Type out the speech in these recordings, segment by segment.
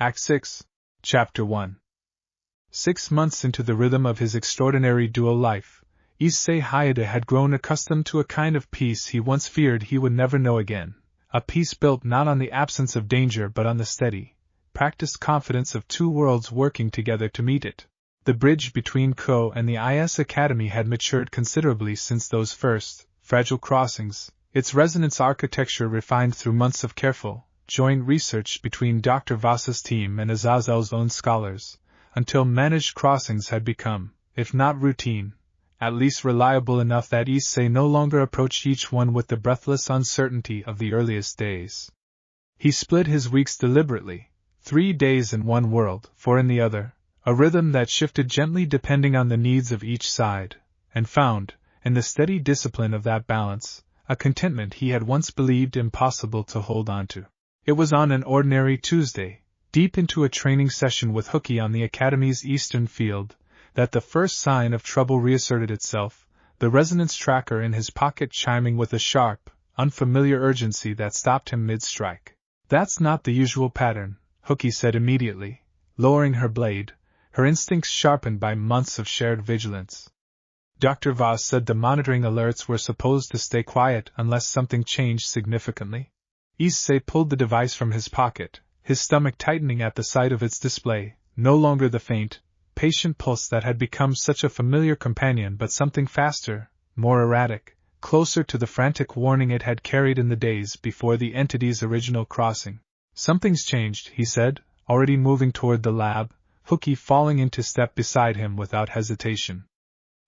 Act 6, Chapter 1. 6 months into the rhythm of his extraordinary dual life, Issei Hayate had grown accustomed to a kind of peace he once feared he would never know again, a peace built not on the absence of danger but on the steady, practiced confidence of two worlds working together to meet it. The bridge between Ko and the IS Academy had matured considerably since those first, fragile crossings, its resonance architecture refined through months of careful, joint research between Dr. Voss's team and Azazel's own scholars, until managed crossings had become, if not routine, at least reliable enough that Issei no longer approached each one with the breathless uncertainty of the earliest days. He split his weeks deliberately, 3 days in one world, 4 in the other, a rhythm that shifted gently depending on the needs of each side, and found, in the steady discipline of that balance, a contentment he had once believed impossible to hold on to. It was on an ordinary Tuesday, deep into a training session with Hooky on the Academy's eastern field, that the first sign of trouble reasserted itself, the resonance tracker in his pocket chiming with a sharp, unfamiliar urgency that stopped him mid-strike. "That's not the usual pattern," Hooky said immediately, lowering her blade, her instincts sharpened by months of shared vigilance. Dr. Voss said the monitoring alerts were supposed to stay quiet unless something changed significantly. Issei pulled the device from his pocket, his stomach tightening at the sight of its display, no longer the faint, patient pulse that had become such a familiar companion but something faster, more erratic, closer to the frantic warning it had carried in the days before the entity's original crossing. "Something's changed," he said, already moving toward the lab, Hooky falling into step beside him without hesitation.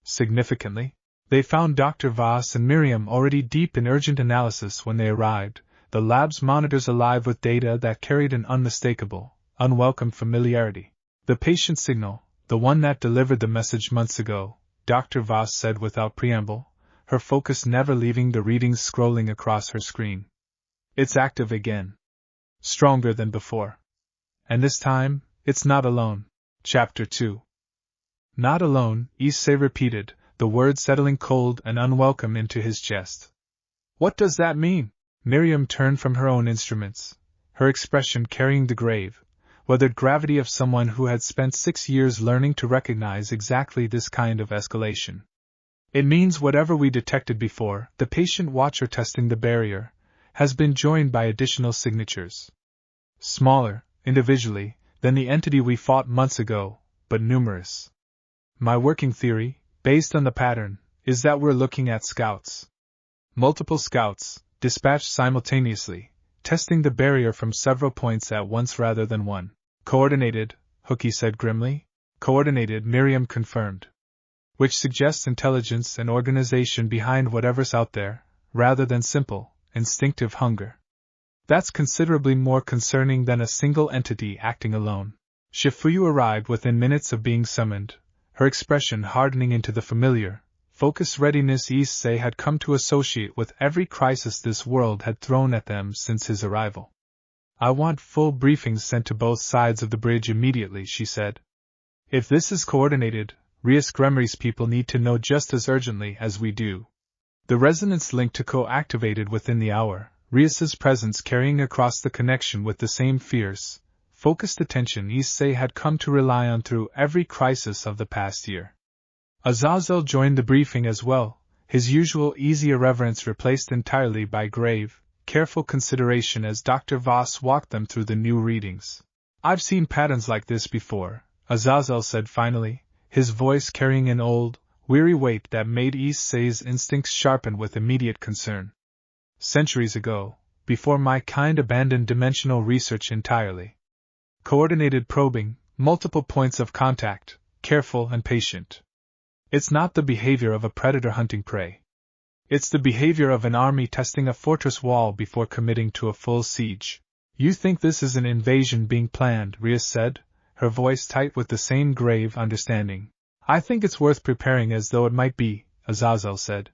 Significantly, they found Dr. Voss and Miriam already deep in urgent analysis when they arrived, the lab's monitors alive with data that carried an unmistakable, unwelcome familiarity. "The patient signal, the one that delivered the message months ago," Dr. Voss said without preamble, her focus never leaving the readings scrolling across her screen. "It's active again. Stronger than before. And this time, it's not alone." Chapter 2. "Not alone," Issei repeated, the word settling cold and unwelcome into his chest. "What does that mean?" Miriam turned from her own instruments, her expression carrying the grave, weathered gravity of someone who had spent 6 years learning to recognize exactly this kind of escalation. "It means whatever we detected before, the patient watcher testing the barrier, has been joined by additional signatures. Smaller, individually, than the entity we fought months ago, but numerous. My working theory, based on the pattern, is that we're looking at scouts. Multiple scouts, dispatched simultaneously, testing the barrier from several points at once rather than one." "Coordinated," Hooky said grimly. "Coordinated," Miriam confirmed. "Which suggests intelligence and organization behind whatever's out there, rather than simple, instinctive hunger. That's considerably more concerning than a single entity acting alone." Shifuyu arrived within minutes of being summoned, her expression hardening into the familiar, focused readiness Issei had come to associate with every crisis this world had thrown at them since his arrival. "I want full briefings sent to both sides of the bridge immediately," she said. "If this is coordinated, Rias Gremery's people need to know just as urgently as we do." The resonance link to Ko activated within the hour, Rias's presence carrying across the connection with the same fierce, focused attention Issei had come to rely on through every crisis of the past year. Azazel joined the briefing as well, his usual easy irreverence replaced entirely by grave, careful consideration as Dr. Voss walked them through the new readings. "I've seen patterns like this before," Azazel said finally, his voice carrying an old, weary weight that made Issei's instincts sharpen with immediate concern. "Centuries ago, before my kind abandoned dimensional research entirely. Coordinated probing, multiple points of contact, careful and patient. It's not the behavior of a predator hunting prey. It's the behavior of an army testing a fortress wall before committing to a full siege." "You think this is an invasion being planned," Rias said, her voice tight with the same grave understanding. "I think it's worth preparing as though it might be," Azazel said.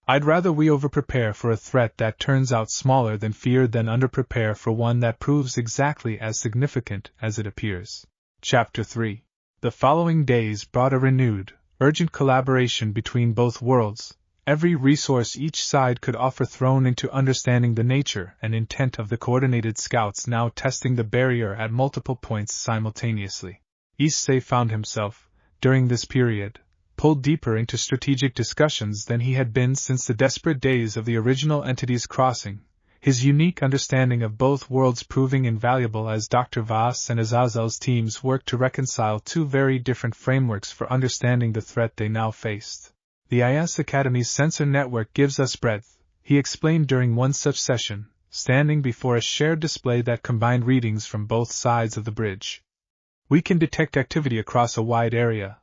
"I'd rather we over-prepare for a threat that turns out smaller than feared than under-prepare for one that proves exactly as significant as it appears." Chapter 3. The following days brought a renewed, urgent collaboration between both worlds, Every resource each side could offer thrown into understanding the nature and intent of the coordinated scouts now testing the barrier at multiple points simultaneously. Issei found himself, during this period, pulled deeper into strategic discussions than he had been since the desperate days of the original entity's crossing, his unique understanding of both worlds proving invaluable as Dr. Voss and Azazel's teams worked to reconcile two very different frameworks for understanding the threat they now faced. The IS Academy's sensor network gives us breadth, he explained during one such session, standing before a shared display that combined readings from both sides of the bridge. We can detect activity across a wide area,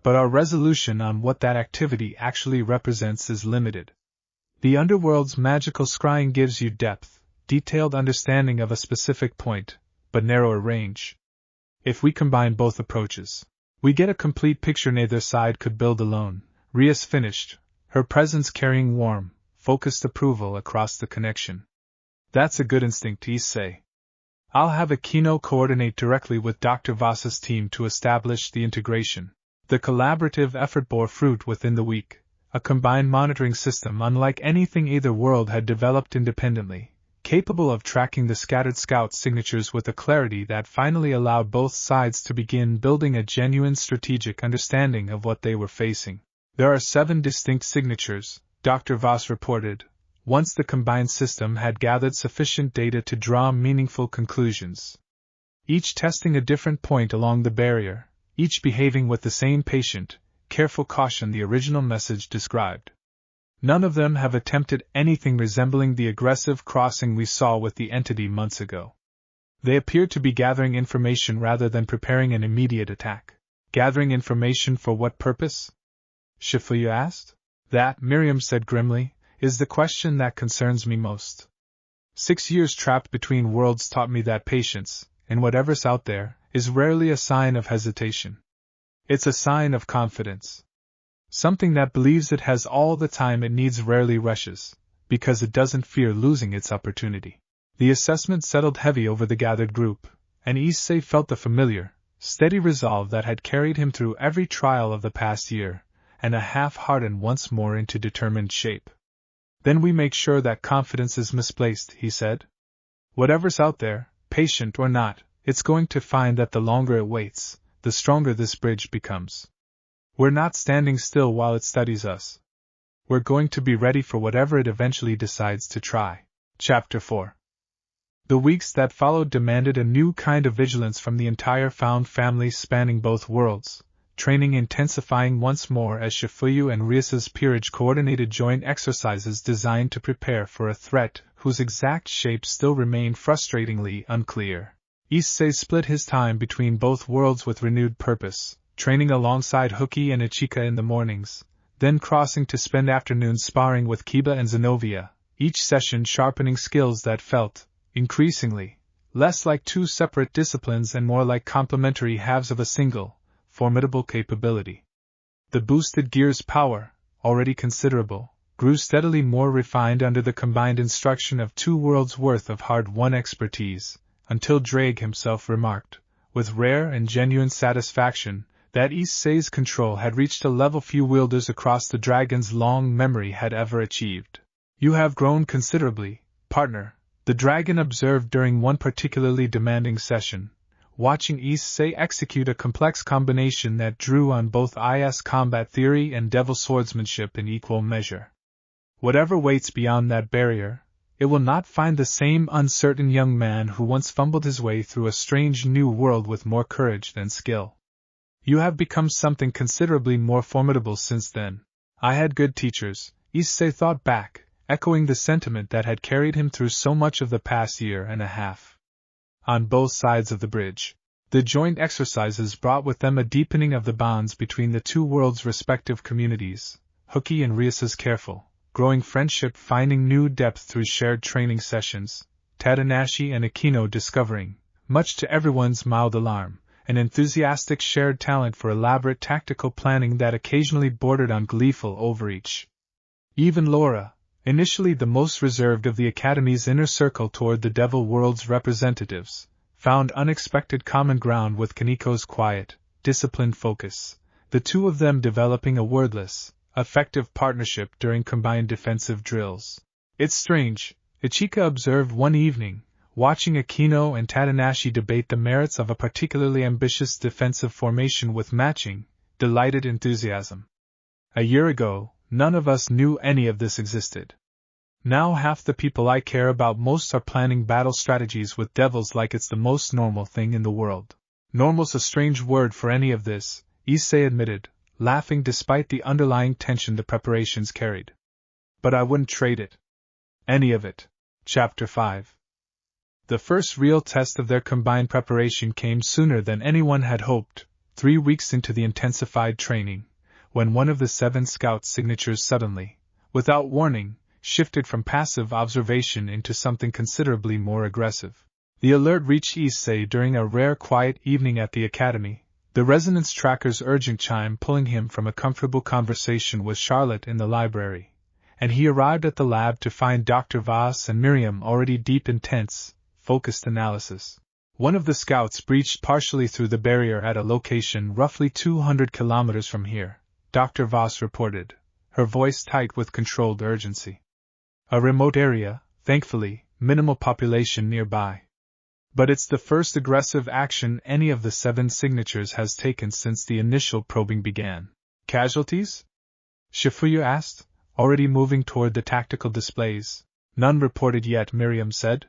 but our resolution on what that activity actually represents is limited. The underworld's magical scrying gives you depth, detailed understanding of a specific point, but narrower range. If we combine both approaches, we get a complete picture neither side could build alone. Rias finished, her presence carrying warm, focused approval across the connection. That's a good instinct, Issei. I'll have Aquino coordinate directly with Dr. Voss's team to establish the integration. The collaborative effort bore fruit within the week, a combined monitoring system unlike anything either world had developed independently, capable of tracking the scattered scout signatures with a clarity that finally allowed both sides to begin building a genuine strategic understanding of what they were facing. There are 7 distinct signatures, Dr. Voss reported, once the combined system had gathered sufficient data to draw meaningful conclusions. Each testing a different point along the barrier, each behaving with the same patient, careful caution the original message described. None of them have attempted anything resembling the aggressive crossing we saw with the entity months ago. They appear to be gathering information rather than preparing an immediate attack. Gathering information for what purpose? Shifuya asked. That, Miriam said grimly, is the question that concerns me most. 6 years trapped between worlds taught me that patience, in whatever's out there, is rarely a sign of hesitation. It's a sign of confidence. Something that believes it has all the time it needs rarely rushes, because it doesn't fear losing its opportunity. The assessment settled heavy over the gathered group, and Issei felt the familiar, steady resolve that had carried him through every trial of the past year, and a half hardened once more into determined shape. Then we make sure that confidence is misplaced, he said. Whatever's out there, patient or not, it's going to find that the longer it waits, the stronger this bridge becomes. We're not standing still while it studies us. We're going to be ready for whatever it eventually decides to try. Chapter 4. The weeks that followed demanded a new kind of vigilance from the entire Found family spanning both worlds. Training intensifying once more as Shifuyu and Rias's peerage coordinated joint exercises designed to prepare for a threat whose exact shape still remained frustratingly unclear. Issei split his time between both worlds with renewed purpose, training alongside Hookie and Ichika in the mornings, then crossing to spend afternoons sparring with Kiba and Zenobia, each session sharpening skills that felt, increasingly, less like two separate disciplines and more like complementary halves of a single, formidable capability. The boosted gear's power, already considerable, grew steadily more refined under the combined instruction of 2 worlds' worth of hard-won expertise, until Drake himself remarked, with rare and genuine satisfaction, that Issei's control had reached a level few wielders across the dragon's long memory had ever achieved. You have grown considerably, partner, the dragon observed during one particularly demanding session, watching Issei execute a complex combination that drew on both IS combat theory and devil swordsmanship in equal measure. Whatever waits beyond that barrier, it will not find the same uncertain young man who once fumbled his way through a strange new world with more courage than skill. You have become something considerably more formidable since then. I had good teachers, Issei thought back, echoing the sentiment that had carried him through so much of the past year and a half. On both sides of the bridge, the joint exercises brought with them a deepening of the bonds between the 2 worlds' respective communities, Hookie and Rias's careful, growing friendship finding new depth through shared training sessions, Tadanashi and Aquino discovering, much to everyone's mild alarm, an enthusiastic shared talent for elaborate tactical planning that occasionally bordered on gleeful overreach. Even Laura, initially the most reserved of the Academy's inner circle toward the Devil World's representatives, found unexpected common ground with Kaniko's quiet, disciplined focus, the 2 of them developing a wordless, effective partnership during combined defensive drills. It's strange, Ichika observed one evening, watching Akino and Tadanashi debate the merits of a particularly ambitious defensive formation with matching, delighted enthusiasm. A year ago, none of us knew any of this existed. Now half the people I care about most are planning battle strategies with devils like it's the most normal thing in the world. Normal's a strange word for any of this, Issei admitted, laughing despite the underlying tension the preparations carried. But I wouldn't trade it. Any of it. Chapter 5. The first real test of their combined preparation came sooner than anyone had hoped, 3 weeks into the intensified training, when one of the 7 scouts' signatures suddenly, without warning, shifted from passive observation into something considerably more aggressive. The alert reached Issei during a rare quiet evening at the academy, the resonance tracker's urgent chime pulling him from a comfortable conversation with Charlotte in the library, and he arrived at the lab to find Dr. Voss and Miriam already deep in tense, focused analysis. One of the scouts breached partially through the barrier at a location roughly 200 kilometers from here, Dr. Voss reported, her voice tight with controlled urgency. A remote area, thankfully, minimal population nearby. But it's the first aggressive action any of the 7 signatures has taken since the initial probing began. Casualties? Shifuya asked, already moving toward the tactical displays. None reported yet, Miriam said.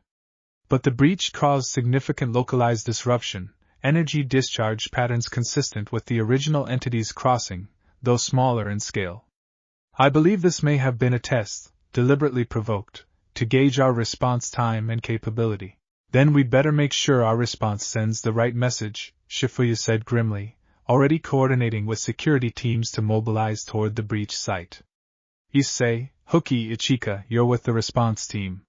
But the breach caused significant localized disruption, energy discharge patterns consistent with the original entity's crossing, though smaller in scale. I believe this may have been a test, deliberately provoked, to gauge our response time and capability. Then we'd better make sure our response sends the right message, Shifuya said grimly, already coordinating with security teams to mobilize toward the breach site. Issei, Hookie, Ichika, you're with the response team.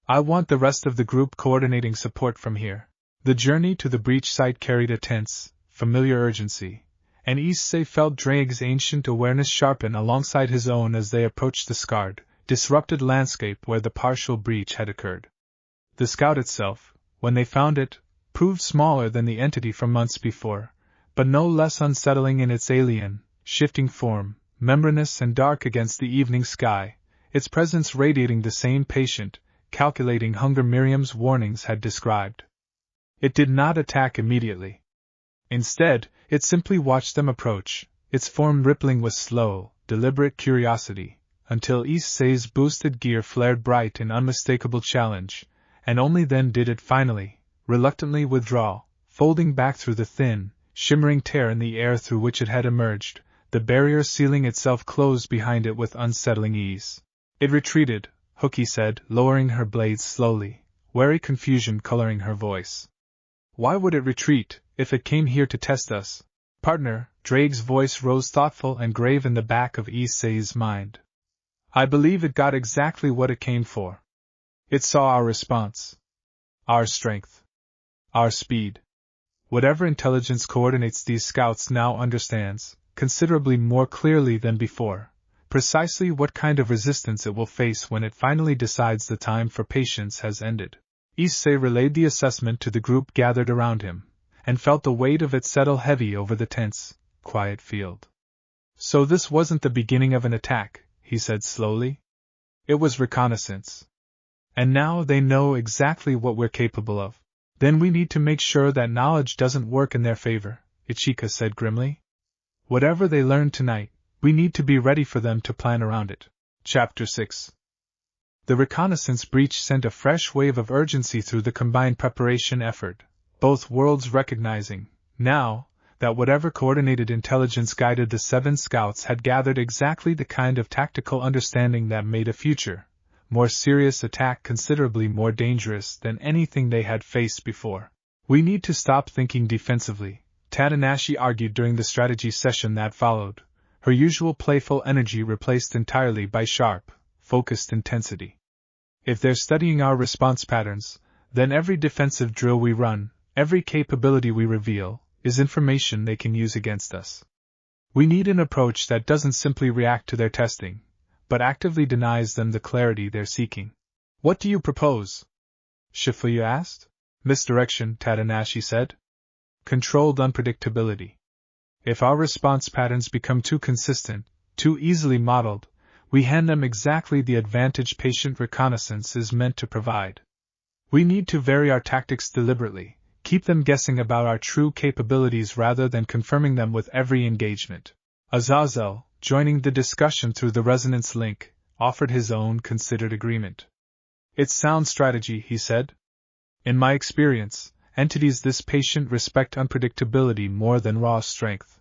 I want the rest of the group coordinating support from here. The journey to the breach site carried a tense, familiar urgency, and Issei felt Drake's ancient awareness sharpen alongside his own as they approached the scarred, disrupted landscape where the partial breach had occurred. The scout itself, when they found it, proved smaller than the entity from months before, but no less unsettling in its alien, shifting form, membranous and dark against the evening sky, its presence radiating the same patient, calculating hunger Miriam's warnings had described. It did not attack immediately. Instead, it simply watched them approach, its form rippling with slow, deliberate curiosity, until Issei's boosted gear flared bright in unmistakable challenge, and only then did it finally, reluctantly withdraw, folding back through the thin, shimmering tear in the air through which it had emerged, the barrier sealing itself closed behind it with unsettling ease. It retreated, Hookie said, lowering her blades slowly, wary confusion coloring her voice. Why would it retreat, if it came here to test us? Partner, Drake's voice rose thoughtful and grave in the back of Issei's mind. I believe it got exactly what it came for. It saw our response. Our strength. Our speed. Whatever intelligence coordinates these scouts now understands, considerably more clearly than before, precisely what kind of resistance it will face when it finally decides the time for patience has ended. Issei relayed the assessment to the group gathered around him, and felt the weight of it settle heavy over the tense, quiet field. So this wasn't the beginning of an attack, he said slowly. It was reconnaissance. And now they know exactly what we're capable of. Then we need to make sure that knowledge doesn't work in their favor, Ichika said grimly. Whatever they learn tonight, we need to be ready for them to plan around it. Chapter 6. The reconnaissance breach sent a fresh wave of urgency through the combined preparation effort, both worlds recognizing, now, that whatever coordinated intelligence guided the 7 scouts had gathered exactly the kind of tactical understanding that made a future, more serious attack considerably more dangerous than anything they had faced before. We need to stop thinking defensively, Tadanashi argued during the strategy session that followed, her usual playful energy replaced entirely by sharp, focused intensity. If they're studying our response patterns, then every defensive drill we run, every capability we reveal, is information they can use against us. We need an approach that doesn't simply react to their testing, but actively denies them the clarity they're seeking. What do you propose? Shifuya asked. Misdirection, Tadanashi said. Controlled unpredictability. If our response patterns become too consistent, too easily modeled, we hand them exactly the advantage patient reconnaissance is meant to provide. We need to vary our tactics deliberately, keep them guessing about our true capabilities rather than confirming them with every engagement. Azazel, joining the discussion through the resonance link, offered his own considered agreement. It's sound strategy, he said. In my experience, entities this patient respect unpredictability more than raw strength.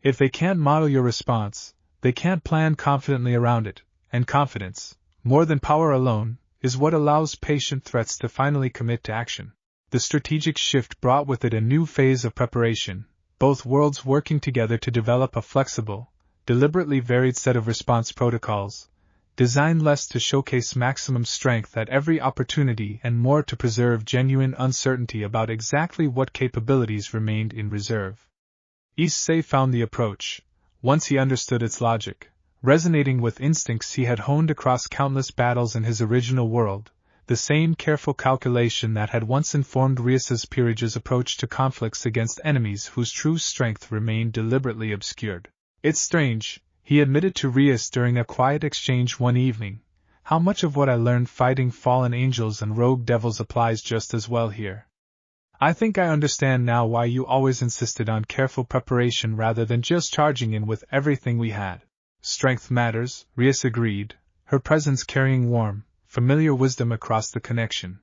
If they can't model your response, they can't plan confidently around it, and confidence, more than power alone, is what allows patient threats to finally commit to action. The strategic shift brought with it a new phase of preparation, both worlds working together to develop a flexible, deliberately varied set of response protocols, designed less to showcase maximum strength at every opportunity and more to preserve genuine uncertainty about exactly what capabilities remained in reserve. Issei found the approach, once he understood its logic, resonating with instincts he had honed across countless battles in his original world, the same careful calculation that had once informed Rias's peerage's approach to conflicts against enemies whose true strength remained deliberately obscured. It's strange, he admitted to Rias during a quiet exchange one evening, how much of what I learned fighting fallen angels and rogue devils applies just as well here. I think I understand now why you always insisted on careful preparation rather than just charging in with everything we had. Strength matters, Rias agreed, her presence carrying warm, familiar wisdom across the connection.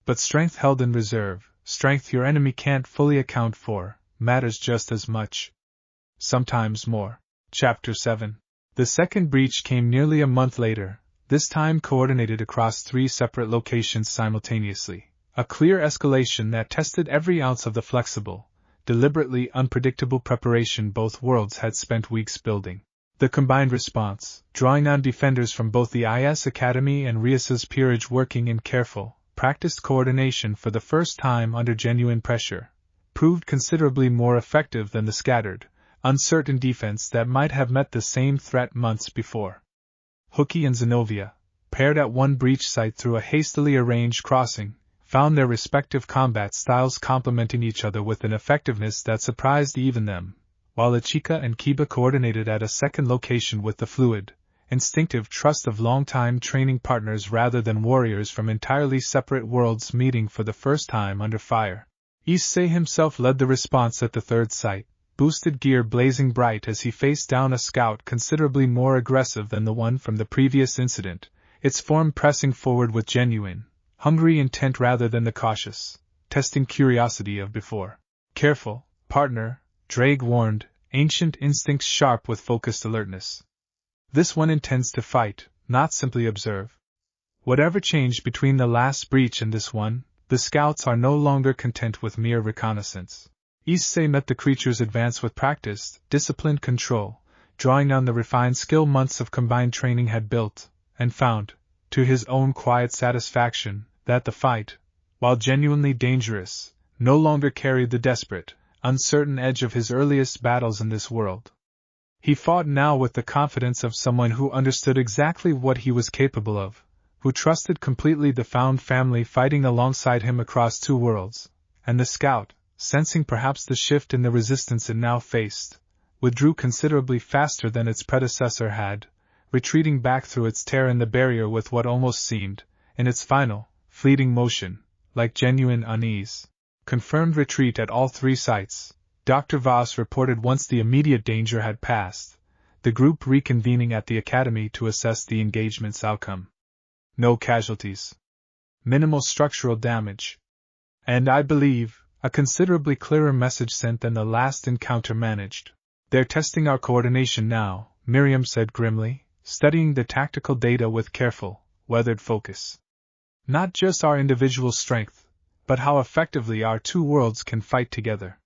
But strength held in reserve, strength your enemy can't fully account for, matters just as much. Sometimes more. Chapter 7. The second breach came nearly a month later, this time coordinated across 3 separate locations simultaneously. A clear escalation that tested every ounce of the flexible, deliberately unpredictable preparation both worlds had spent weeks building. The combined response, drawing on defenders from both the IS Academy and Rias's peerage working in careful, practiced coordination for the first time under genuine pressure, proved considerably more effective than the scattered, uncertain defense that might have met the same threat months before. Hookie and Zenobia, paired at one breach site through a hastily arranged crossing, found their respective combat styles complementing each other with an effectiveness that surprised even them, while Ichika and Kiba coordinated at a second location with the fluid, instinctive trust of long-time training partners rather than warriors from entirely separate worlds meeting for the first time under fire. Issei himself led the response at the third site, boosted gear blazing bright as he faced down a scout considerably more aggressive than the one from the previous incident, its form pressing forward with genuine, hungry intent rather than the cautious, testing curiosity of before. Careful, partner, Drake warned, ancient instincts sharp with focused alertness. This one intends to fight, not simply observe. Whatever changed between the last breach and this one, the scouts are no longer content with mere reconnaissance. Issei met the creature's advance with practiced, disciplined control, drawing on the refined skill months of combined training had built, and found, to his own quiet satisfaction, that the fight, while genuinely dangerous, no longer carried the desperate, uncertain edge of his earliest battles in this world. He fought now with the confidence of someone who understood exactly what he was capable of, who trusted completely the found family fighting alongside him across 2 worlds, and the scout, sensing perhaps the shift in the resistance it now faced, withdrew considerably faster than its predecessor had, retreating back through its tear in the barrier with what almost seemed, in its final, fleeting motion, like genuine unease. Confirmed retreat at all 3 sites, Dr. Voss reported once the immediate danger had passed, the group reconvening at the academy to assess the engagement's outcome. No casualties. Minimal structural damage. And I believe, a considerably clearer message sent than the last encounter managed. They're testing our coordination now, Miriam said grimly, studying the tactical data with careful, weathered focus. Not just our individual strength, but how effectively our 2 worlds can fight together.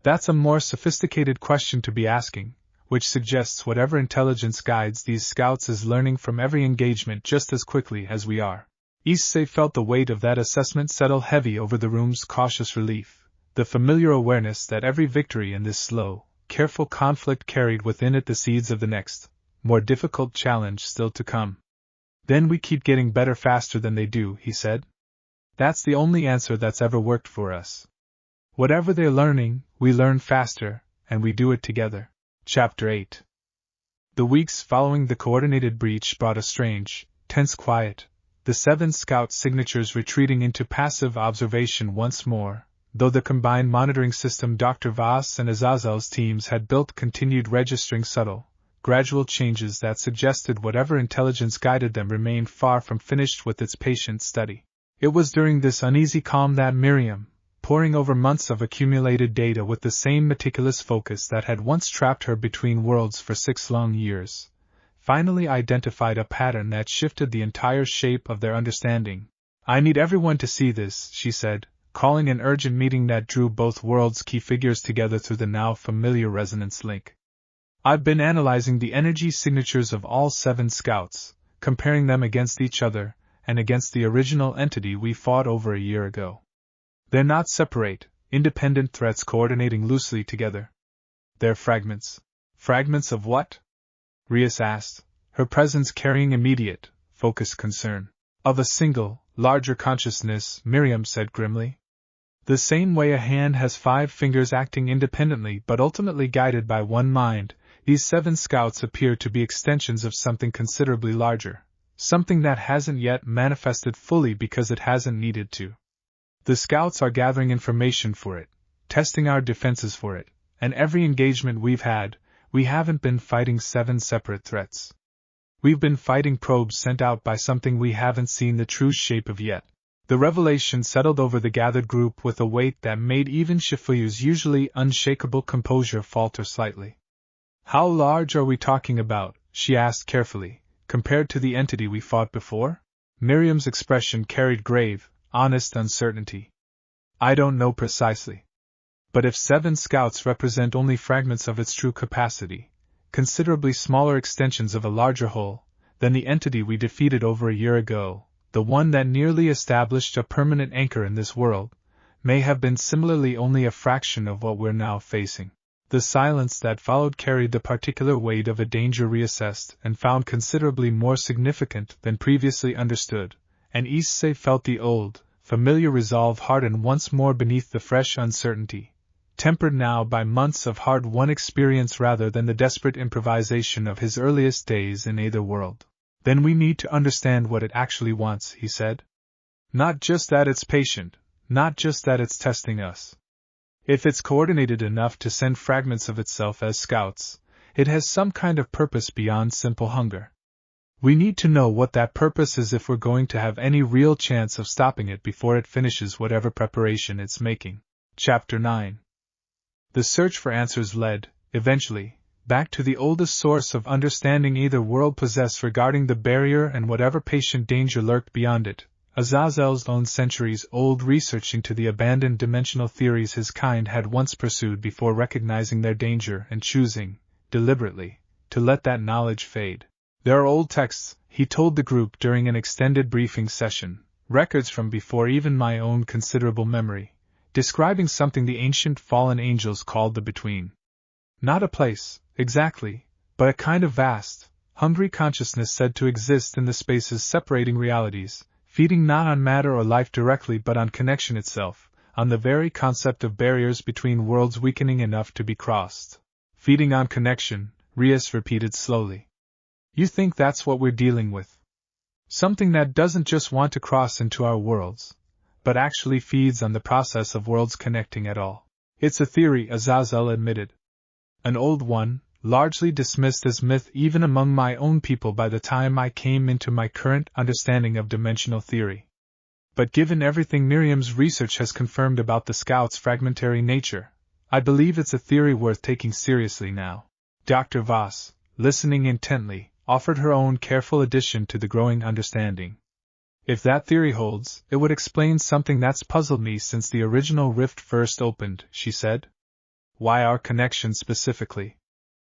That's a more sophisticated question to be asking, which suggests whatever intelligence guides these scouts is learning from every engagement just as quickly as we are. Issei felt the weight of that assessment settle heavy over the room's cautious relief, the familiar awareness that every victory in this slow, careful conflict carried within it the seeds of the next, more difficult challenge still to come. Then we keep getting better faster than they do, he said. That's the only answer that's ever worked for us. Whatever they're learning, we learn faster, and we do it together. Chapter 8. The weeks following the coordinated breach brought a strange, tense quiet, the 7 scout signatures retreating into passive observation once more, though the combined monitoring system Dr. Voss and Azazel's teams had built continued registering subtle, gradual changes that suggested whatever intelligence guided them remained far from finished with its patient study. It was during this uneasy calm that Miriam, poring over months of accumulated data with the same meticulous focus that had once trapped her between worlds for 6 long years, finally identified a pattern that shifted the entire shape of their understanding. "I need everyone to see this," she said, calling an urgent meeting that drew both worlds' key figures together through the now familiar resonance link. "I've been analyzing the energy signatures of all 7 scouts, comparing them against each other, and against the original entity we fought over a year ago. They're not separate, independent threats coordinating loosely together. They're fragments." "Fragments of what?" Rias asked, her presence carrying immediate, focused concern. "Of a single, larger consciousness," Miriam said grimly. "The same way a hand has 5 fingers acting independently but ultimately guided by one mind, these 7 scouts appear to be extensions of something considerably larger, something that hasn't yet manifested fully because it hasn't needed to. The scouts are gathering information for it, testing our defenses for it, and every engagement we've had, we haven't been fighting 7 separate threats. We've been fighting probes sent out by something we haven't seen the true shape of yet." The revelation settled over the gathered group with a weight that made even Shifuyu's usually unshakable composure falter slightly. "How large are we talking about?" she asked carefully, "compared to the entity we fought before?" Miriam's expression carried grave, honest uncertainty. "I don't know precisely. But if 7 scouts represent only fragments of its true capacity, considerably smaller extensions of a larger whole, then the entity we defeated over a year ago, the one that nearly established a permanent anchor in this world, may have been similarly only a fraction of what we're now facing." The silence that followed carried the particular weight of a danger reassessed and found considerably more significant than previously understood, and Issei felt the old, familiar resolve harden once more beneath the fresh uncertainty, tempered now by months of hard-won experience rather than the desperate improvisation of his earliest days in either world. "Then we need to understand what it actually wants," he said. "Not just that it's patient, not just that it's testing us. If it's coordinated enough to send fragments of itself as scouts, it has some kind of purpose beyond simple hunger. We need to know what that purpose is if we're going to have any real chance of stopping it before it finishes whatever preparation it's making." Chapter 9. The search for answers led, eventually, back to the oldest source of understanding either world possessed regarding the barrier and whatever patient danger lurked beyond it, Azazel's own centuries-old research into the abandoned dimensional theories his kind had once pursued before recognizing their danger and choosing, deliberately, to let that knowledge fade. "There are old texts," he told the group during an extended briefing session, "records from before even my own considerable memory, describing something the ancient fallen angels called the Between. Not a place, exactly, but a kind of vast, hungry consciousness said to exist in the spaces separating realities, feeding not on matter or life directly but on connection itself, on the very concept of barriers between worlds weakening enough to be crossed. Feeding on connection," Rias repeated slowly. "You think that's what we're dealing with? Something that doesn't just want to cross into our worlds, but actually feeds on the process of worlds connecting at all." "It's a theory," Azazel admitted. "An old one, largely dismissed as myth even among my own people by the time I came into my current understanding of dimensional theory. But given everything Miriam's research has confirmed about the Scout's fragmentary nature, I believe it's a theory worth taking seriously now." Dr. Voss, listening intently, offered her own careful addition to the growing understanding. "If that theory holds, it would explain something that's puzzled me since the original rift first opened," she said. "Why our connection specifically?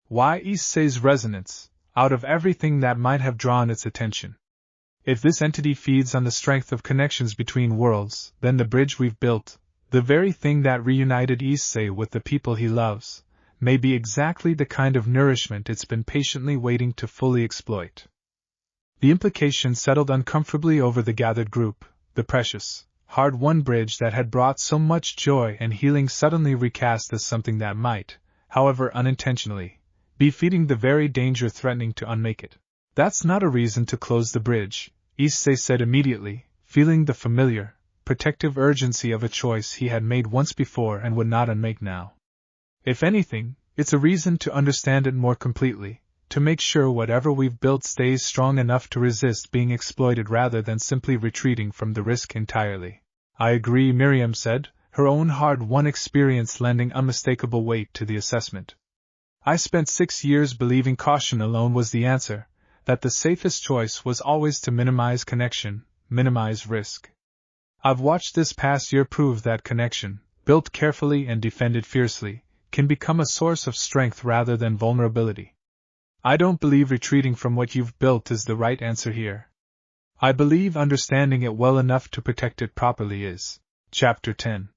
Why issei's resonance, out of everything that might have drawn its attention? If this entity feeds on the strength of connections between worlds, then the bridge we've built, the very thing that reunited Issei with the people he loves, may be exactly the kind of nourishment it's been patiently waiting to fully exploit." The implication settled uncomfortably over the gathered group, the precious, hard-won bridge that had brought so much joy and healing suddenly recast as something that might, however unintentionally, defeating the very danger threatening to unmake it. That's not a reason to close the bridge, Issei said immediately, feeling the familiar, protective urgency of a choice he had made once before and would not unmake now. If anything, it's a reason to understand it more completely, to make sure whatever we've built stays strong enough to resist being exploited rather than simply retreating from the risk entirely. I agree, Miriam said, her own hard-won experience lending unmistakable weight to the assessment. I spent 6 years believing caution alone was the answer, that the safest choice was always to minimize connection, minimize risk. I've watched this past year prove that connection, built carefully and defended fiercely, can become a source of strength rather than vulnerability. I don't believe retreating from what you've built is the right answer here. I believe understanding it well enough to protect it properly is. Chapter 10.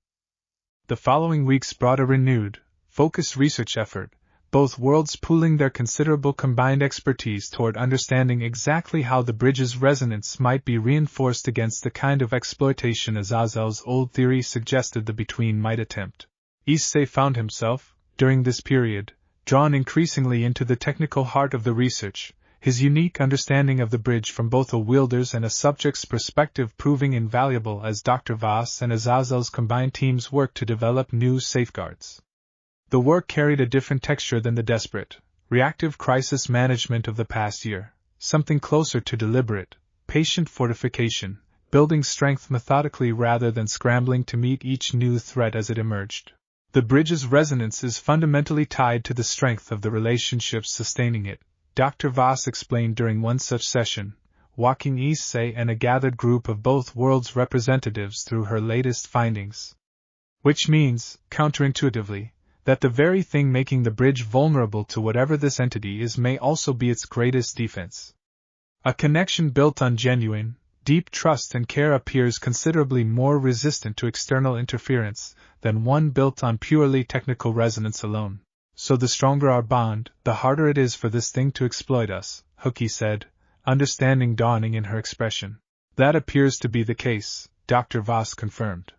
The following weeks brought a renewed, focused research effort, both worlds pooling their considerable combined expertise toward understanding exactly how the bridge's resonance might be reinforced against the kind of exploitation Azazel's old theory suggested the Between might attempt. Issei found himself, during this period, drawn increasingly into the technical heart of the research, his unique understanding of the bridge from both a wielder's and a subject's perspective proving invaluable as Dr. Voss and Azazel's combined teams worked to develop new safeguards. The work carried a different texture than the desperate, reactive crisis management of the past year, something closer to deliberate, patient fortification, building strength methodically rather than scrambling to meet each new threat as it emerged. The bridge's resonance is fundamentally tied to the strength of the relationships sustaining it, Dr. Voss explained during one such session, walking Issei and a gathered group of both worlds' representatives through her latest findings. Which means, counterintuitively, that the very thing making the bridge vulnerable to whatever this entity is may also be its greatest defense. A connection built on genuine, deep trust and care appears considerably more resistant to external interference than one built on purely technical resonance alone. So the stronger our bond, the harder it is for this thing to exploit us, Hookie said, understanding dawning in her expression. That appears to be the case, Dr. Voss confirmed.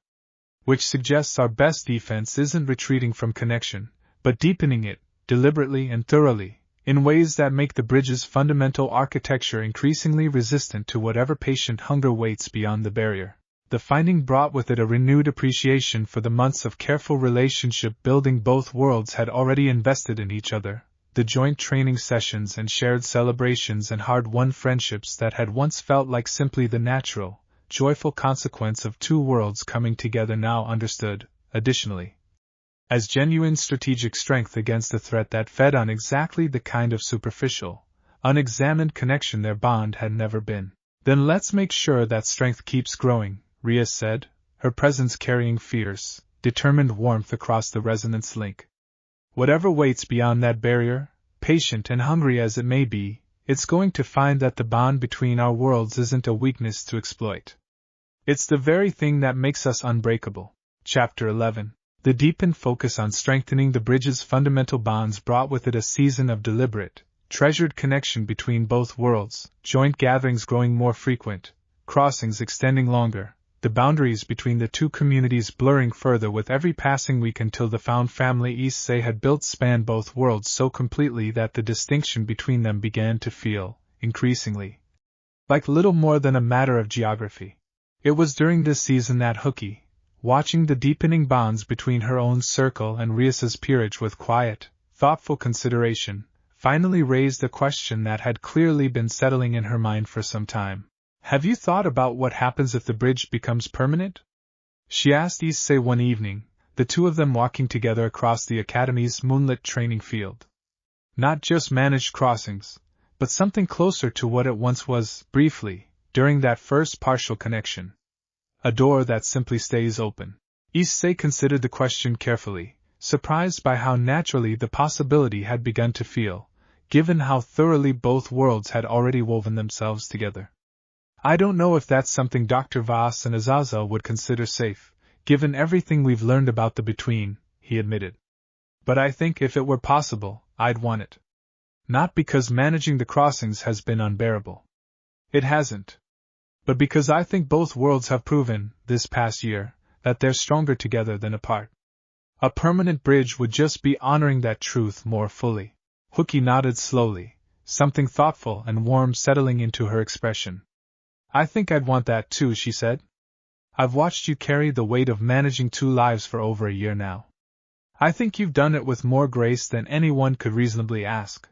Which suggests our best defense isn't retreating from connection, but deepening it, deliberately and thoroughly, in ways that make the bridge's fundamental architecture increasingly resistant to whatever patient hunger waits beyond the barrier. The finding brought with it a renewed appreciation for the months of careful relationship building both worlds had already invested in each other, the joint training sessions and shared celebrations and hard-won friendships that had once felt like simply the natural, joyful consequence of two worlds coming together now understood, additionally, as genuine strategic strength against a threat that fed on exactly the kind of superficial, unexamined connection their bond had never been. Then let's make sure that strength keeps growing, Rhea said, her presence carrying fierce, determined warmth across the resonance link. Whatever waits beyond that barrier, patient and hungry as it may be, it's going to find that the bond between our worlds isn't a weakness to exploit. It's the very thing that makes us unbreakable. Chapter 11. The deepened focus on strengthening the bridge's fundamental bonds brought with it a season of deliberate, treasured connection between both worlds, joint gatherings growing more frequent, crossings extending longer, the boundaries between the two communities blurring further with every passing week until the found family Issei had built spanned both worlds so completely that the distinction between them began to feel, increasingly, like little more than a matter of geography. It was during this season that Hookie, watching the deepening bonds between her own circle and Rias's peerage with quiet, thoughtful consideration, finally raised a question that had clearly been settling in her mind for some time. Have you thought about what happens if the bridge becomes permanent? She asked Issei one evening, the two of them walking together across the Academy's moonlit training field. Not just managed crossings, but something closer to what it once was, briefly, during that first partial connection. A door that simply stays open. Issei considered the question carefully, surprised by how naturally the possibility had begun to feel, given how thoroughly both worlds had already woven themselves together. I don't know if that's something Dr. Voss and Azazel would consider safe, given everything we've learned about the Between, he admitted. But I think if it were possible, I'd want it. Not because managing the crossings has been unbearable. It hasn't. But because I think both worlds have proven, this past year, that they're stronger together than apart. A permanent bridge would just be honoring that truth more fully. Hooky nodded slowly, something thoughtful and warm settling into her expression. I think I'd want that too, she said. I've watched you carry the weight of managing 2 lives for over a year now. I think you've done it with more grace than anyone could reasonably ask.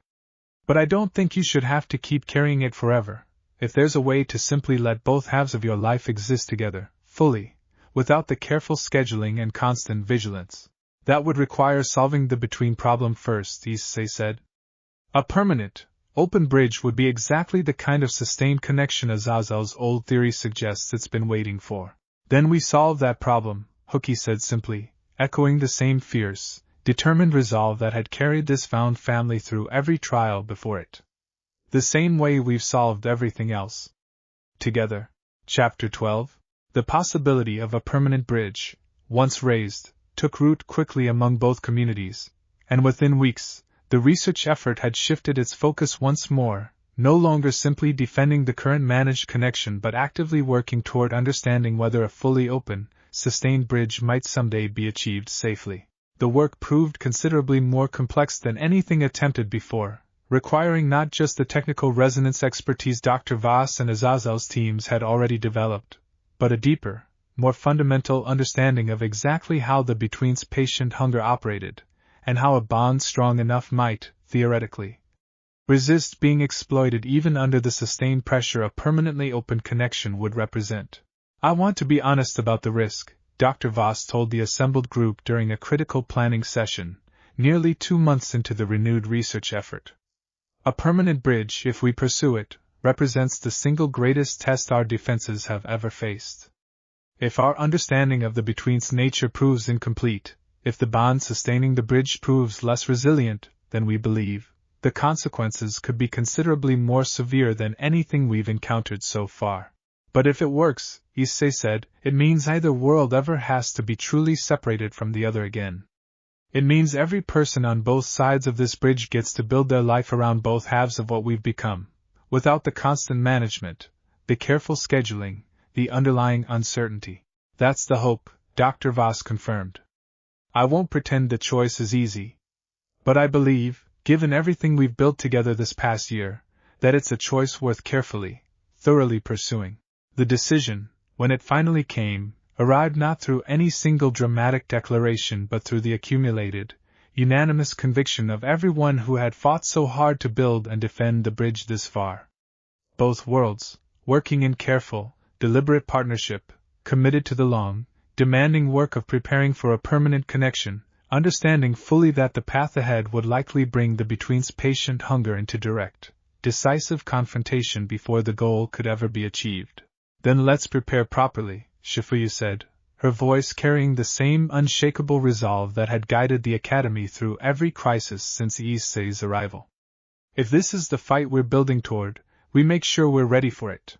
But I don't think you should have to keep carrying it forever. If there's a way to simply let both halves of your life exist together, fully, without the careful scheduling and constant vigilance, that would require solving the between problem first, issei said. A permanent, open bridge would be exactly the kind of sustained connection Azazel's old theory suggests it's been waiting for. Then we solve that problem, Hooky said simply, echoing the same fierce, determined resolve that had carried this found family through every trial before it. The same way we've solved everything else. Together. Chapter 12. The possibility of a permanent bridge, once raised, took root quickly among both communities, and within weeks, the research effort had shifted its focus once more, no longer simply defending the current managed connection but actively working toward understanding whether a fully open, sustained bridge might someday be achieved safely. The work proved considerably more complex than anything attempted before, requiring not just the technical resonance expertise Dr. Voss and Azazel's teams had already developed, but a deeper, more fundamental understanding of exactly how the between's patient hunger operated, and how a bond strong enough might, theoretically, resist being exploited even under the sustained pressure a permanently open connection would represent. I want to be honest about the risk, Dr. Voss told the assembled group during a critical planning session, nearly 2 months into the renewed research effort. A permanent bridge, if we pursue it, represents the single greatest test our defenses have ever faced. If our understanding of the between's nature proves incomplete, if the bond sustaining the bridge proves less resilient than we believe, the consequences could be considerably more severe than anything we've encountered so far. But if it works, issei said, it means neither world ever has to be truly separated from the other again. It means every person on both sides of this bridge gets to build their life around both halves of what we've become, without the constant management, the careful scheduling, the underlying uncertainty. That's the hope, Dr. Voss confirmed. I won't pretend the choice is easy. But I believe, given everything we've built together this past year, that it's a choice worth carefully, thoroughly pursuing. The decision, when it finally came, arrived not through any single dramatic declaration but through the accumulated, unanimous conviction of everyone who had fought so hard to build and defend the bridge this far. Both worlds, working in careful, deliberate partnership, committed to the long, demanding work of preparing for a permanent connection, understanding fully that the path ahead would likely bring the between's patient hunger into direct, decisive confrontation before the goal could ever be achieved. Then let's prepare properly, Shifuyu said, her voice carrying the same unshakable resolve that had guided the Academy through every crisis since issei's arrival. If this is the fight we're building toward, we make sure we're ready for it.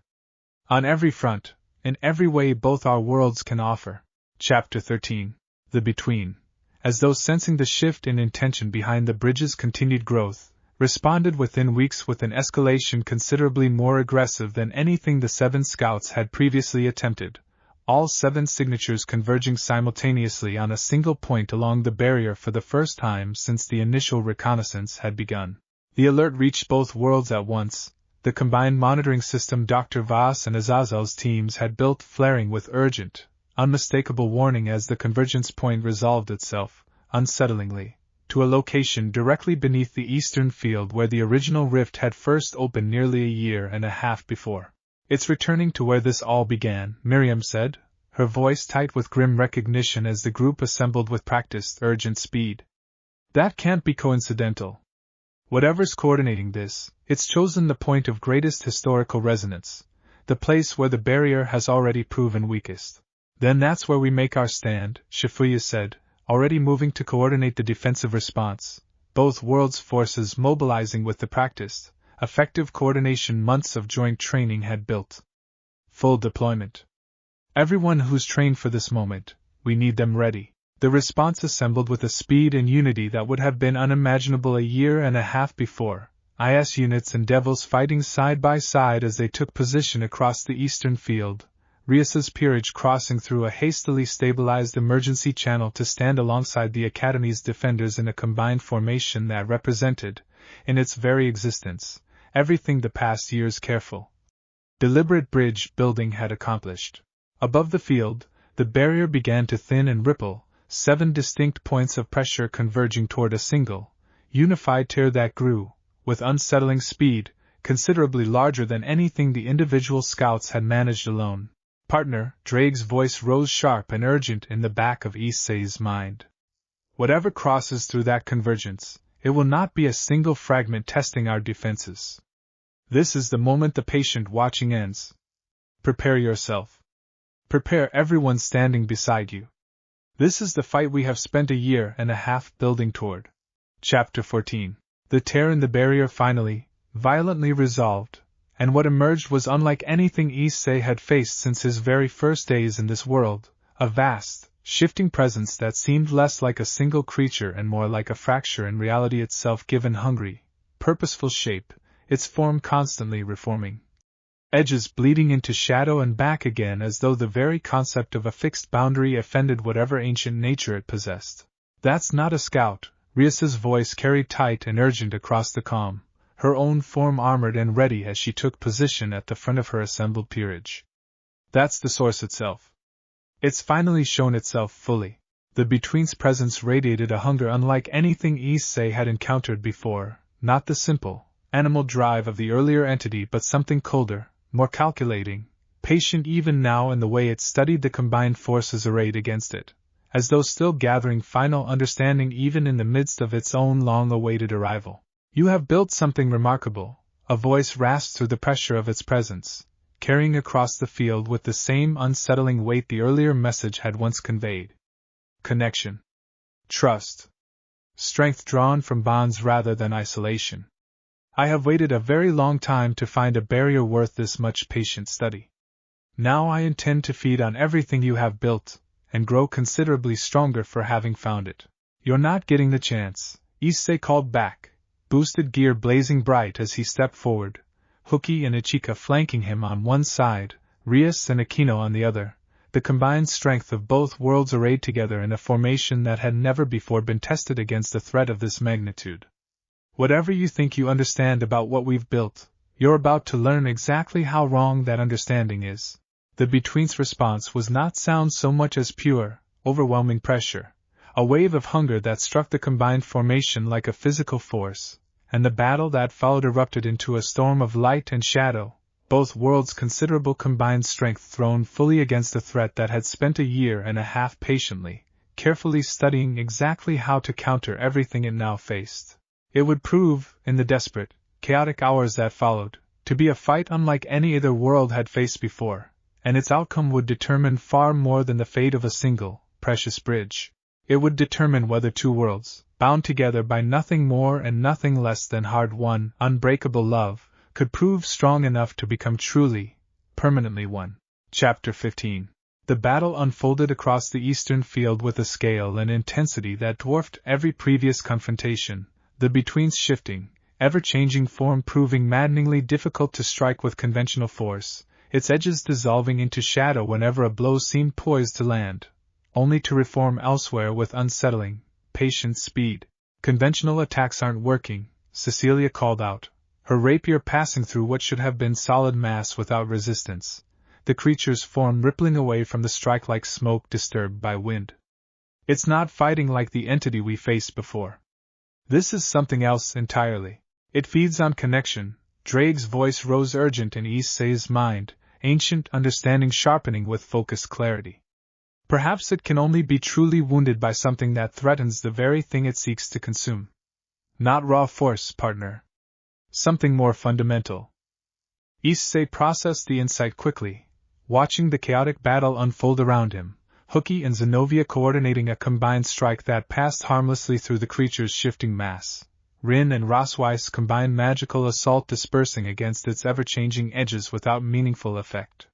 On every front, in every way both our worlds can offer. Chapter 13. The Between, as though sensing the shift in intention behind the bridge's continued growth, responded within weeks with an escalation considerably more aggressive than anything the 7 scouts had previously attempted, all 7 signatures converging simultaneously on a single point along the barrier for the first time since the initial reconnaissance had begun. The alert reached both worlds at once, the combined monitoring system Dr. Voss and Azazel's teams had built flaring with urgent, unmistakable warning as the convergence point resolved itself, unsettlingly, to a location directly beneath the eastern field where the original rift had first opened nearly a year and a half before. It's returning to where this all began, Miriam said, her voice tight with grim recognition as the group assembled with practiced, urgent speed. That can't be coincidental. Whatever's coordinating this, it's chosen the point of greatest historical resonance, the place where the barrier has already proven weakest. Then that's where we make our stand, Shifuyu said, already moving to coordinate the defensive response, both worlds' forces mobilizing with the practiced, effective coordination months of joint training had built. Full deployment. Everyone who's trained for this moment, we need them ready. The response assembled with a speed and unity that would have been unimaginable a year and a half before, IS units and devils fighting side by side as they took position across the eastern field, Rias's peerage crossing through a hastily stabilized emergency channel to stand alongside the Academy's defenders in a combined formation that represented, in its very existence, everything the past year's careful, deliberate bridge building had accomplished. Above the field, the barrier began to thin and ripple, 7 distinct points of pressure converging toward a single, unified tear that grew, with unsettling speed, considerably larger than anything the individual scouts had managed alone. Partner, Drake's voice rose sharp and urgent in the back of issei's mind. Whatever crosses through that convergence, it will not be a single fragment testing our defenses. This is the moment the patient watching ends. Prepare yourself. Prepare everyone standing beside you. This is the fight we have spent a year and a half building toward. Chapter 14. The tear in the barrier finally, violently resolved, and what emerged was unlike anything Issei had faced since his very first days in this world, a vast, shifting presence that seemed less like a single creature and more like a fracture in reality itself given hungry, purposeful shape, its form constantly reforming. Edges bleeding into shadow and back again as though the very concept of a fixed boundary offended whatever ancient nature it possessed. That's not a scout, Rias's voice carried tight and urgent across the calm, her own form armored and ready as she took position at the front of her assembled peerage. That's the source itself. It's finally shown itself fully. The Between's presence radiated a hunger unlike anything Issei had encountered before, not the simple, animal drive of the earlier entity but something colder, more calculating, patient even now in the way it studied the combined forces arrayed against it, as though still gathering final understanding even in the midst of its own long-awaited arrival. You have built something remarkable, a voice rasped through the pressure of its presence, carrying across the field with the same unsettling weight the earlier message had once conveyed. Connection. Trust. Strength drawn from bonds rather than isolation. I have waited a very long time to find a barrier worth this much patient study. Now I intend to feed on everything you have built, and grow considerably stronger for having found it. You're not getting the chance, Issei called back, boosted gear blazing bright as he stepped forward, Hooky and Ichika flanking him on one side, Rias and Aquino on the other, the combined strength of both worlds arrayed together in a formation that had never before been tested against a threat of this magnitude. Whatever you think you understand about what we've built, you're about to learn exactly how wrong that understanding is. The Between's response was not sound so much as pure, overwhelming pressure, a wave of hunger that struck the combined formation like a physical force, and the battle that followed erupted into a storm of light and shadow, both worlds' considerable combined strength thrown fully against a threat that had spent a year and a half patiently, carefully studying exactly how to counter everything it now faced. It would prove, in the desperate, chaotic hours that followed, to be a fight unlike any other world had faced before, and its outcome would determine far more than the fate of a single, precious bridge. It would determine whether two worlds, bound together by nothing more and nothing less than hard-won, unbreakable love, could prove strong enough to become truly, permanently one. Chapter 15. The battle unfolded across the eastern field with a scale and intensity that dwarfed every previous confrontation, the Between's shifting, ever-changing form proving maddeningly difficult to strike with conventional force, its edges dissolving into shadow whenever a blow seemed poised to land, only to reform elsewhere with unsettling, patient speed. Conventional attacks aren't working, Cecilia called out, her rapier passing through what should have been solid mass without resistance, the creature's form rippling away from the strike like smoke disturbed by wind. It's not fighting like the entity we faced before. This is something else entirely. It feeds on connection. Drake's voice rose urgent in Issei's mind, ancient understanding sharpening with focused clarity. Perhaps it can only be truly wounded by something that threatens the very thing it seeks to consume. Not raw force, partner. Something more fundamental. Issei processed the insight quickly, watching the chaotic battle unfold around him, Hooky and Zenobia coordinating a combined strike that passed harmlessly through the creature's shifting mass, Rin and Rosweiss combined magical assault dispersing against its ever-changing edges without meaningful effect.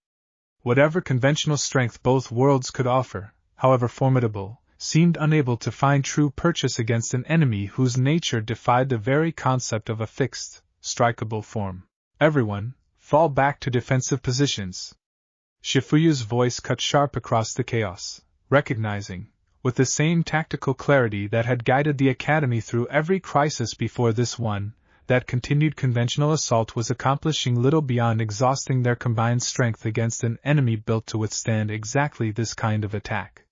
Whatever conventional strength both worlds could offer, however formidable, seemed unable to find true purchase against an enemy whose nature defied the very concept of a fixed, strikeable form. Everyone, fall back to defensive positions. Shifuyu's voice cut sharp across the chaos, recognizing, with the same tactical clarity that had guided the Academy through every crisis before this one, that continued conventional assault was accomplishing little beyond exhausting their combined strength against an enemy built to withstand exactly this kind of attack.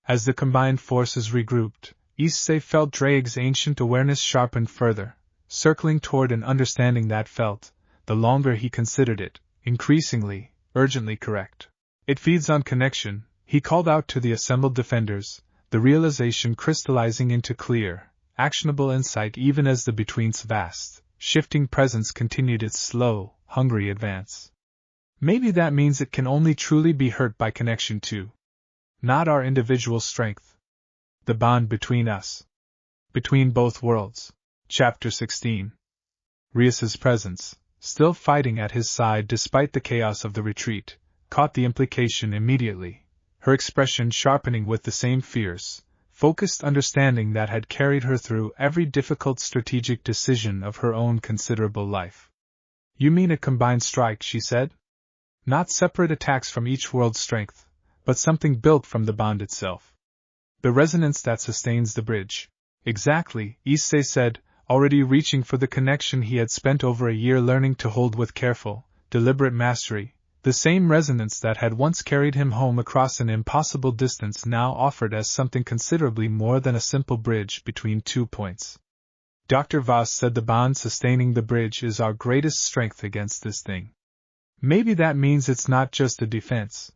As the combined forces regrouped, issei felt Drake's ancient awareness sharpened further, circling toward an understanding that felt, the longer he considered it, increasingly, urgently correct. It feeds on connection, he called out to the assembled defenders, the realization crystallizing into clear, actionable insight even as the Between's vast, shifting presence continued its slow, hungry advance. Maybe that means it can only truly be hurt by connection too. Not our individual strength. The bond between us. Between both worlds. Chapter 16. Rias's presence, still fighting at his side despite the chaos of the retreat, caught the implication immediately, her expression sharpening with the same fierce, focused understanding that had carried her through every difficult strategic decision of her own considerable life. You mean a combined strike, she said? Not separate attacks from each world's strength, but something built from the bond itself. The resonance that sustains the bridge. Exactly, issei said, already reaching for the connection he had spent over a year learning to hold with careful, deliberate mastery. The same resonance that had once carried him home across an impossible distance now offered as something considerably more than a simple bridge between 2 points. Dr. Voss said the bond sustaining the bridge is our greatest strength against this thing. Maybe that means it's not just a defense.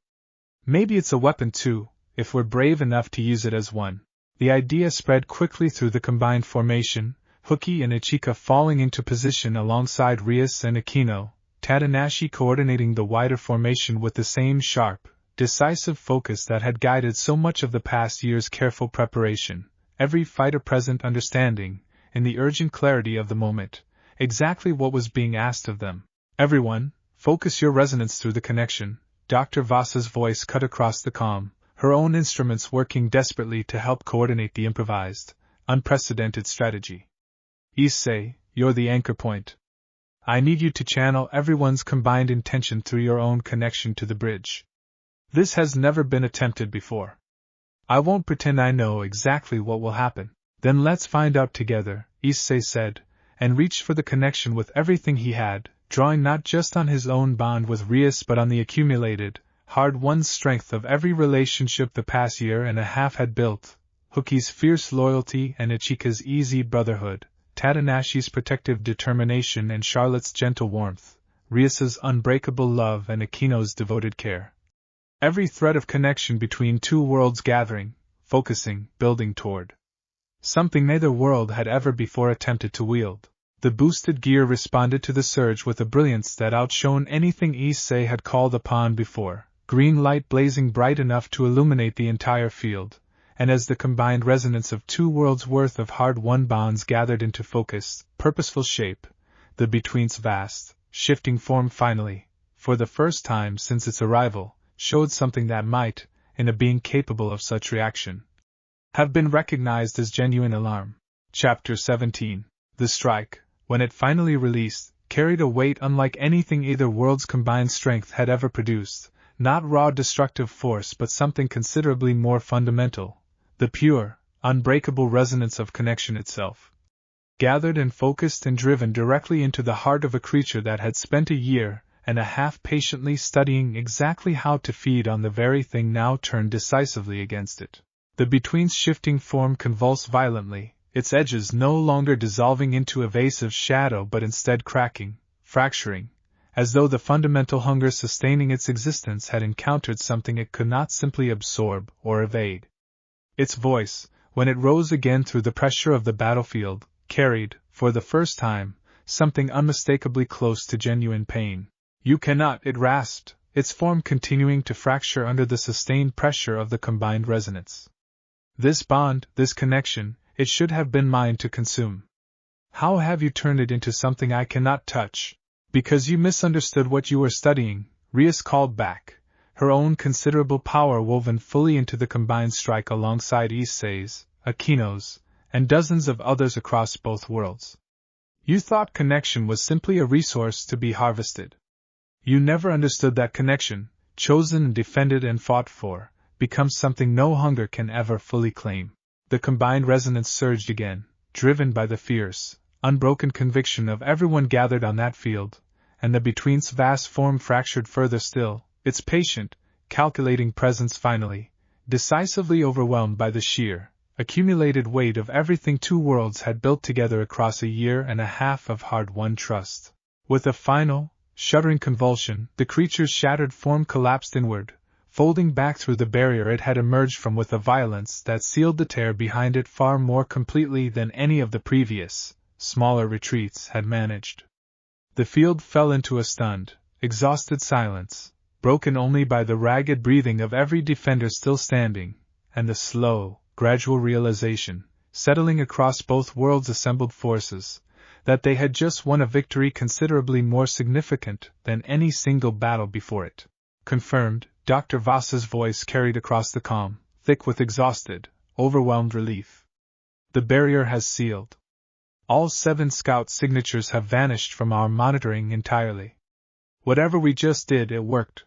Maybe it's a weapon too, if we're brave enough to use it as one. The idea spread quickly through the combined formation, Hooky and Ichika falling into position alongside Rias and Aquino, Tadanashi coordinating the wider formation with the same sharp, decisive focus that had guided so much of the past year's careful preparation, every fighter present understanding, in the urgent clarity of the moment, exactly what was being asked of them. Everyone, focus your resonance through the connection. Dr. Voss's voice cut across the calm, her own instruments working desperately to help coordinate the improvised, unprecedented strategy. Issei, you're the anchor point. I need you to channel everyone's combined intention through your own connection to the bridge. This has never been attempted before. I won't pretend I know exactly what will happen. Then let's find out together, Issei said, and reached for the connection with everything he had, drawing not just on his own bond with Rias but on the accumulated, hard-won strength of every relationship the past year and a half had built, Hooky's fierce loyalty and Ichika's easy brotherhood, Tadanashi's protective determination and Charlotte's gentle warmth, Rias's unbreakable love and Aquino's devoted care. Every thread of connection between two worlds gathering, focusing, building toward something neither world had ever before attempted to wield. The boosted gear responded to the surge with a brilliance that outshone anything Issei had called upon before, green light blazing bright enough to illuminate the entire field, and as the combined resonance of two worlds' worth of hard-won bonds gathered into focused, purposeful shape, the Between's vast, shifting form finally, for the first time since its arrival, showed something that might, in a being capable of such reaction, have been recognized as genuine alarm. Chapter 17. The strike, when it finally released, carried a weight unlike anything either world's combined strength had ever produced, not raw destructive force but something considerably more fundamental, the pure, unbreakable resonance of connection itself. Gathered and focused and driven directly into the heart of a creature that had spent a year and a half patiently studying exactly how to feed on the very thing now turned decisively against it. The Between's shifting form convulsed violently, its edges no longer dissolving into evasive shadow but instead cracking, fracturing, as though the fundamental hunger sustaining its existence had encountered something it could not simply absorb or evade. Its voice, when it rose again through the pressure of the battlefield, carried, for the first time, something unmistakably close to genuine pain. You cannot, it rasped, its form continuing to fracture under the sustained pressure of the combined resonance. This bond, this connection, it should have been mine to consume. How have you turned it into something I cannot touch? Because you misunderstood what you were studying, Rias called back, her own considerable power woven fully into the combined strike alongside Issei's, Aquino's, and dozens of others across both worlds. You thought connection was simply a resource to be harvested. You never understood that connection, chosen and defended and fought for, becomes something no hunger can ever fully claim. The combined resonance surged again, driven by the fierce, unbroken conviction of everyone gathered on that field, and the between's vast form fractured further still, its patient, calculating presence finally, decisively overwhelmed by the sheer, accumulated weight of everything two worlds had built together across a year and a half of hard-won trust. With a final, shuddering convulsion, the creature's shattered form collapsed inward, folding back through the barrier it had emerged from with a violence that sealed the tear behind it far more completely than any of the previous, smaller retreats had managed. The field fell into a stunned, exhausted silence, broken only by the ragged breathing of every defender still standing, and the slow, gradual realization, settling across both worlds' assembled forces, that they had just won a victory considerably more significant than any single battle before it. Confirmed, Dr. Voss's voice carried across the calm, thick with exhausted, overwhelmed relief. The barrier has sealed. All 7 scout signatures have vanished from our monitoring entirely. Whatever we just did, it worked.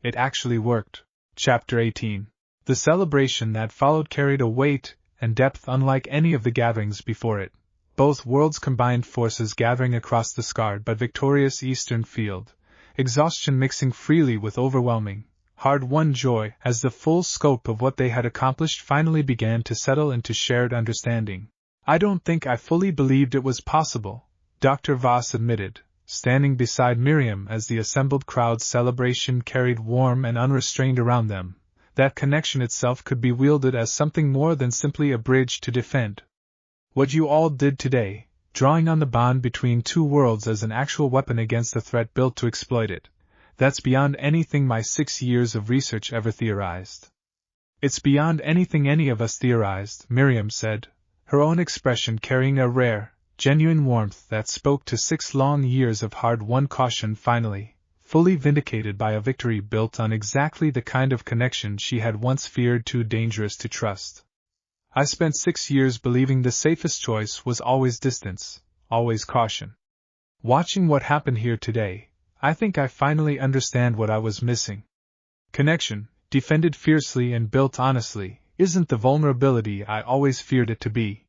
It actually worked. Chapter 18. The celebration that followed carried a weight and depth unlike any of the gatherings before it, both worlds' combined forces gathering across the scarred but victorious eastern field, exhaustion mixing freely with overwhelming, hard-won joy as the full scope of what they had accomplished finally began to settle into shared understanding. "I don't think I fully believed it was possible," Dr. Voss admitted, standing beside Miriam as the assembled crowd's celebration carried warm and unrestrained around them, that connection itself could be wielded as something more than simply a bridge to defend. What you all did today, drawing on the bond between two worlds as an actual weapon against a threat built to exploit it, that's beyond anything my 6 years of research ever theorized. It's beyond anything any of us theorized, Miriam said, her own expression carrying a rare, genuine warmth that spoke to 6 long years of hard-won caution finally, fully vindicated by a victory built on exactly the kind of connection she had once feared too dangerous to trust. I spent 6 years believing the safest choice was always distance, always caution. Watching what happened here today, I think I finally understand what I was missing. Connection, defended fiercely and built honestly, isn't the vulnerability I always feared it to be.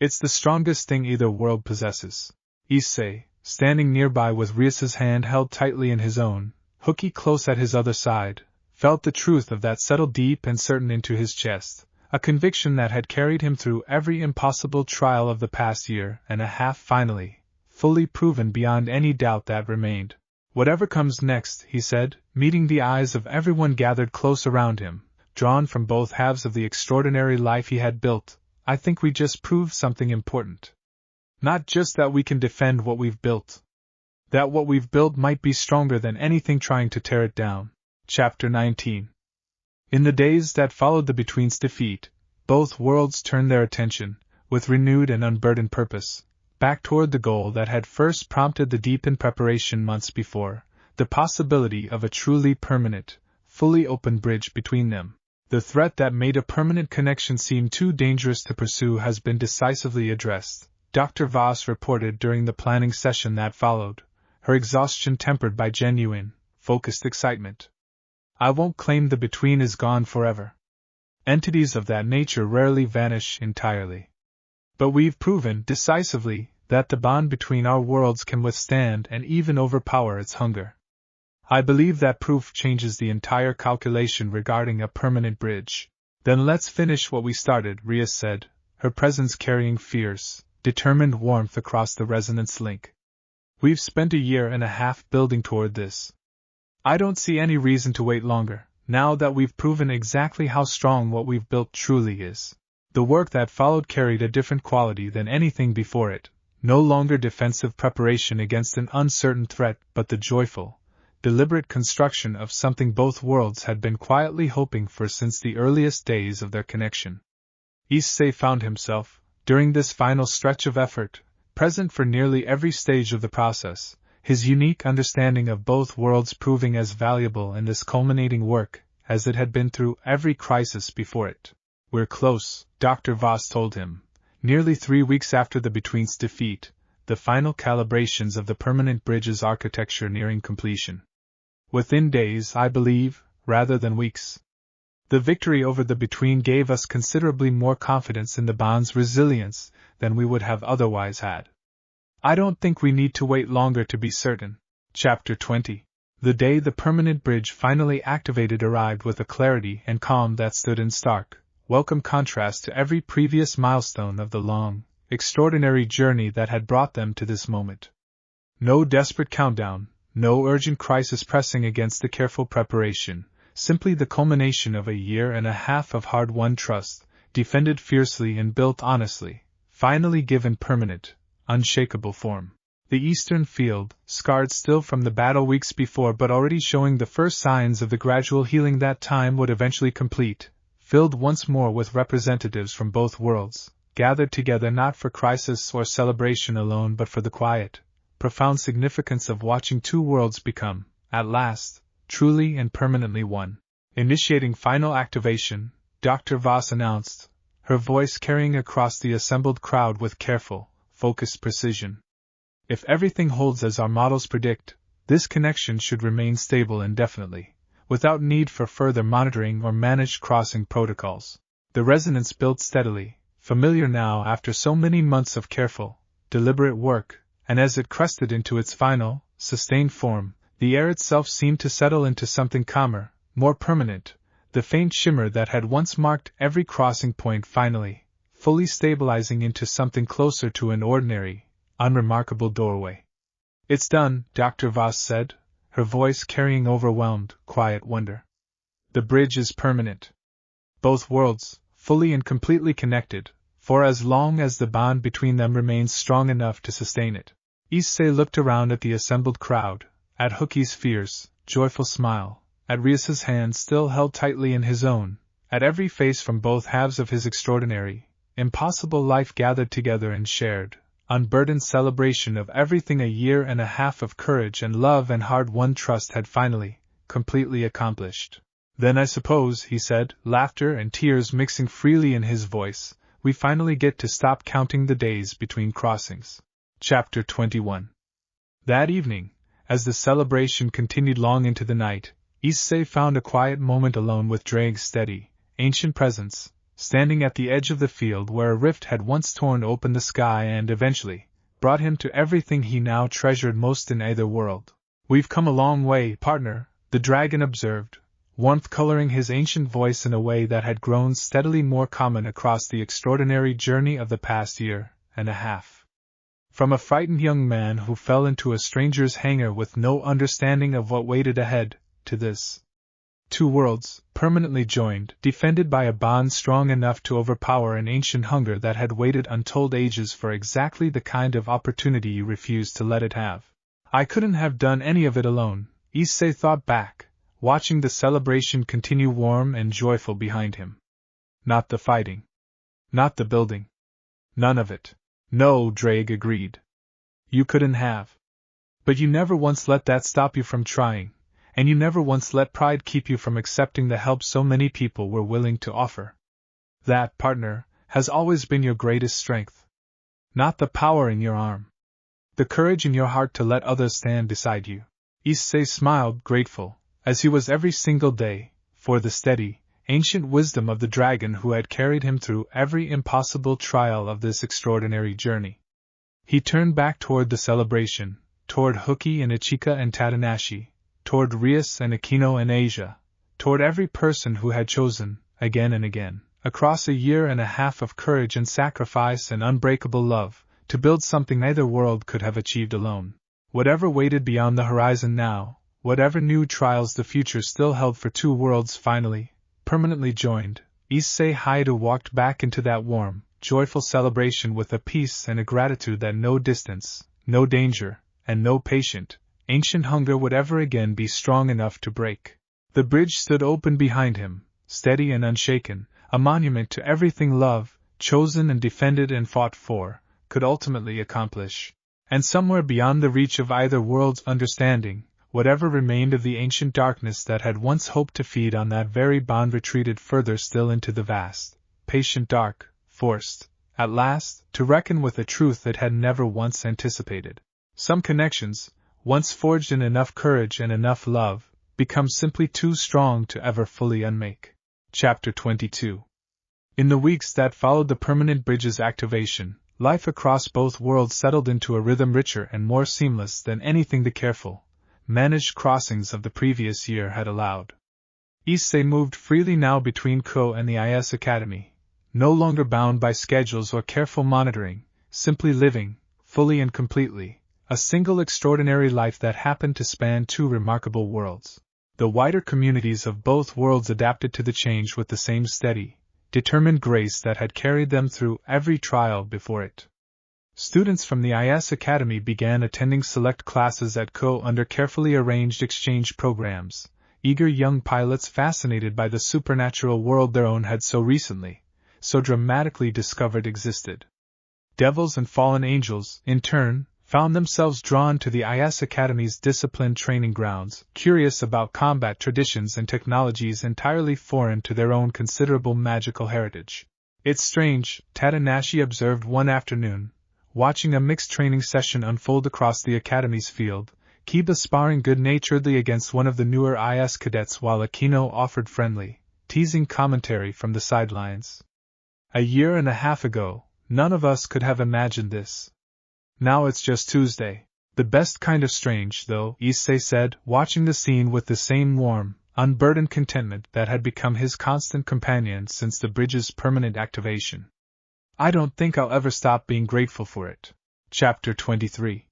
It's the strongest thing either world possesses. Issei, standing nearby with Rias's hand held tightly in his own, Hooky close at his other side, felt the truth of that settle deep and certain into his chest, a conviction that had carried him through every impossible trial of the past year and a half finally, fully proven beyond any doubt that remained. "Whatever comes next," he said, meeting the eyes of everyone gathered close around him, drawn from both halves of the extraordinary life he had built, "I think we just proved something important. Not just that we can defend what we've built. That what we've built might be stronger than anything trying to tear it down." Chapter 19. In the days that followed the Between's defeat, both worlds turned their attention, with renewed and unburdened purpose, back toward the goal that had first prompted the deepened preparation months before, the possibility of a truly permanent, fully open bridge between them. The threat that made a permanent connection seem too dangerous to pursue has been decisively addressed, Dr. Voss reported during the planning session that followed, her exhaustion tempered by genuine, focused excitement. "I won't claim the Between is gone forever. Entities of that nature rarely vanish entirely. But we've proven decisively that the bond between our worlds can withstand and even overpower its hunger. I believe that proof changes the entire calculation regarding a permanent bridge." "Then let's finish what we started," Rias said, her presence carrying fierce, determined warmth across the resonance link. "We've spent a year and a half building toward this. I don't see any reason to wait longer, now that we've proven exactly how strong what we've built truly is." The work that followed carried a different quality than anything before it, no longer defensive preparation against an uncertain threat but the joyful, deliberate construction of something both worlds had been quietly hoping for since the earliest days of their connection. Issei found himself, during this final stretch of effort, present for nearly every stage of the process, his unique understanding of both worlds proving as valuable in this culminating work as it had been through every crisis before it. "We're close," Dr. Voss told him, nearly 3 weeks after the Between's defeat, the final calibrations of the permanent bridge's architecture nearing completion. "Within days, I believe, rather than weeks." The victory over the Between gave us considerably more confidence in the bond's resilience than we would have otherwise had. I don't think we need to wait longer to be certain. Chapter 20. The day the permanent bridge finally activated arrived with a clarity and calm that stood in stark, welcome contrast to every previous milestone of the long, extraordinary journey that had brought them to this moment. No desperate countdown, no urgent crisis pressing against the careful preparation, simply the culmination of a year and a half of hard-won trust, defended fiercely and built honestly, finally given permanent, unshakable form. The eastern field, scarred still from the battle weeks before but already showing the first signs of the gradual healing that time would eventually complete, filled once more with representatives from both worlds, gathered together not for crisis or celebration alone but for the quiet, profound significance of watching two worlds become, at last, truly and permanently one. Initiating final activation, Dr. Voss announced, her voice carrying across the assembled crowd with careful, focused precision. If everything holds as our models predict, this connection should remain stable indefinitely, without need for further monitoring or managed crossing protocols. The resonance built steadily, familiar now after so many months of careful, deliberate work, and as it crested into its final, sustained form, the air itself seemed to settle into something calmer, more permanent, the faint shimmer that had once marked every crossing point finally, fully stabilizing into something closer to an ordinary, unremarkable doorway. It's done, Dr. Voss said, her voice carrying overwhelmed, quiet wonder. The bridge is permanent. Both worlds, fully and completely connected, for as long as the bond between them remains strong enough to sustain it. Issei looked around at the assembled crowd, at Hookie's fierce, joyful smile, at Rias's hand still held tightly in his own, at every face from both halves of his extraordinary, impossible life gathered together and shared, unburdened celebration of everything a year and a half of courage and love and hard-won trust had finally, completely accomplished. Then I suppose, he said, laughter and tears mixing freely in his voice, we finally get to stop counting the days between crossings. Chapter 21. That evening, as the celebration continued long into the night, Issei found a quiet moment alone with Drake's steady, ancient presence, standing at the edge of the field where a rift had once torn open the sky and eventually brought him to everything he now treasured most in either world. We've come a long way, partner, the dragon observed, warmth coloring his ancient voice in a way that had grown steadily more common across the extraordinary journey of the past year and a half. From a frightened young man who fell into a stranger's hangar with no understanding of what waited ahead, to this. Two worlds, permanently joined, defended by a bond strong enough to overpower an ancient hunger that had waited untold ages for exactly the kind of opportunity you refused to let it have. I couldn't have done any of it alone, Issei thought back, watching the celebration continue warm and joyful behind him. Not the fighting. Not the building. None of it. No, Drake agreed. You couldn't have. But you never once let that stop you from trying. And you never once let pride keep you from accepting the help so many people were willing to offer. That, partner, has always been your greatest strength. Not the power in your arm. The courage in your heart to let others stand beside you. Issei smiled, grateful, as he was every single day, for the steady, ancient wisdom of the dragon who had carried him through every impossible trial of this extraordinary journey. He turned back toward the celebration, toward Hookie and Ichika and Tadanashi, toward Rias and Aquino and Asia, toward every person who had chosen, again and again, across a year and a half of courage and sacrifice and unbreakable love, to build something neither world could have achieved alone. Whatever waited beyond the horizon now, whatever new trials the future still held for two worlds finally, permanently joined, Issei Haida walked back into that warm, joyful celebration with a peace and a gratitude that no distance, no danger, and no patient, ancient hunger would ever again be strong enough to break. The bridge stood open behind him, steady and unshaken, a monument to everything love, chosen and defended and fought for, could ultimately accomplish. And somewhere beyond the reach of either world's understanding, whatever remained of the ancient darkness that had once hoped to feed on that very bond retreated further still into the vast, patient dark, forced, at last, to reckon with a truth it had never once anticipated. Some connections, once forged in enough courage and enough love, become simply too strong to ever fully unmake. Chapter 22. In the weeks that followed the permanent bridge's activation, Life across both worlds settled into a rhythm richer and more seamless than anything the careful, managed crossings of the previous year had allowed. Issei moved freely now between Ko and the IS Academy, no longer bound by schedules or careful monitoring, simply living, fully and completely, a single extraordinary life that happened to span two remarkable worlds. The wider communities of both worlds adapted to the change with the same steady, determined grace that had carried them through every trial before it. Students from the IS Academy began attending select classes at Ko under carefully arranged exchange programs, eager young pilots fascinated by the supernatural world their own had so recently, so dramatically discovered existed. Devils and fallen angels, in turn, found themselves drawn to the IS Academy's disciplined training grounds, curious about combat traditions and technologies entirely foreign to their own considerable magical heritage. It's strange, Tadanashi observed one afternoon, watching a mixed training session unfold across the Academy's field, Kiba sparring good-naturedly against one of the newer IS cadets while Akino offered friendly, teasing commentary from the sidelines. A year and a half ago, none of us could have imagined this. Now it's just Tuesday. The best kind of strange, though, Issei said, watching the scene with the same warm, unburdened contentment that had become his constant companion since the bridge's permanent activation. I don't think I'll ever stop being grateful for it. Chapter 23.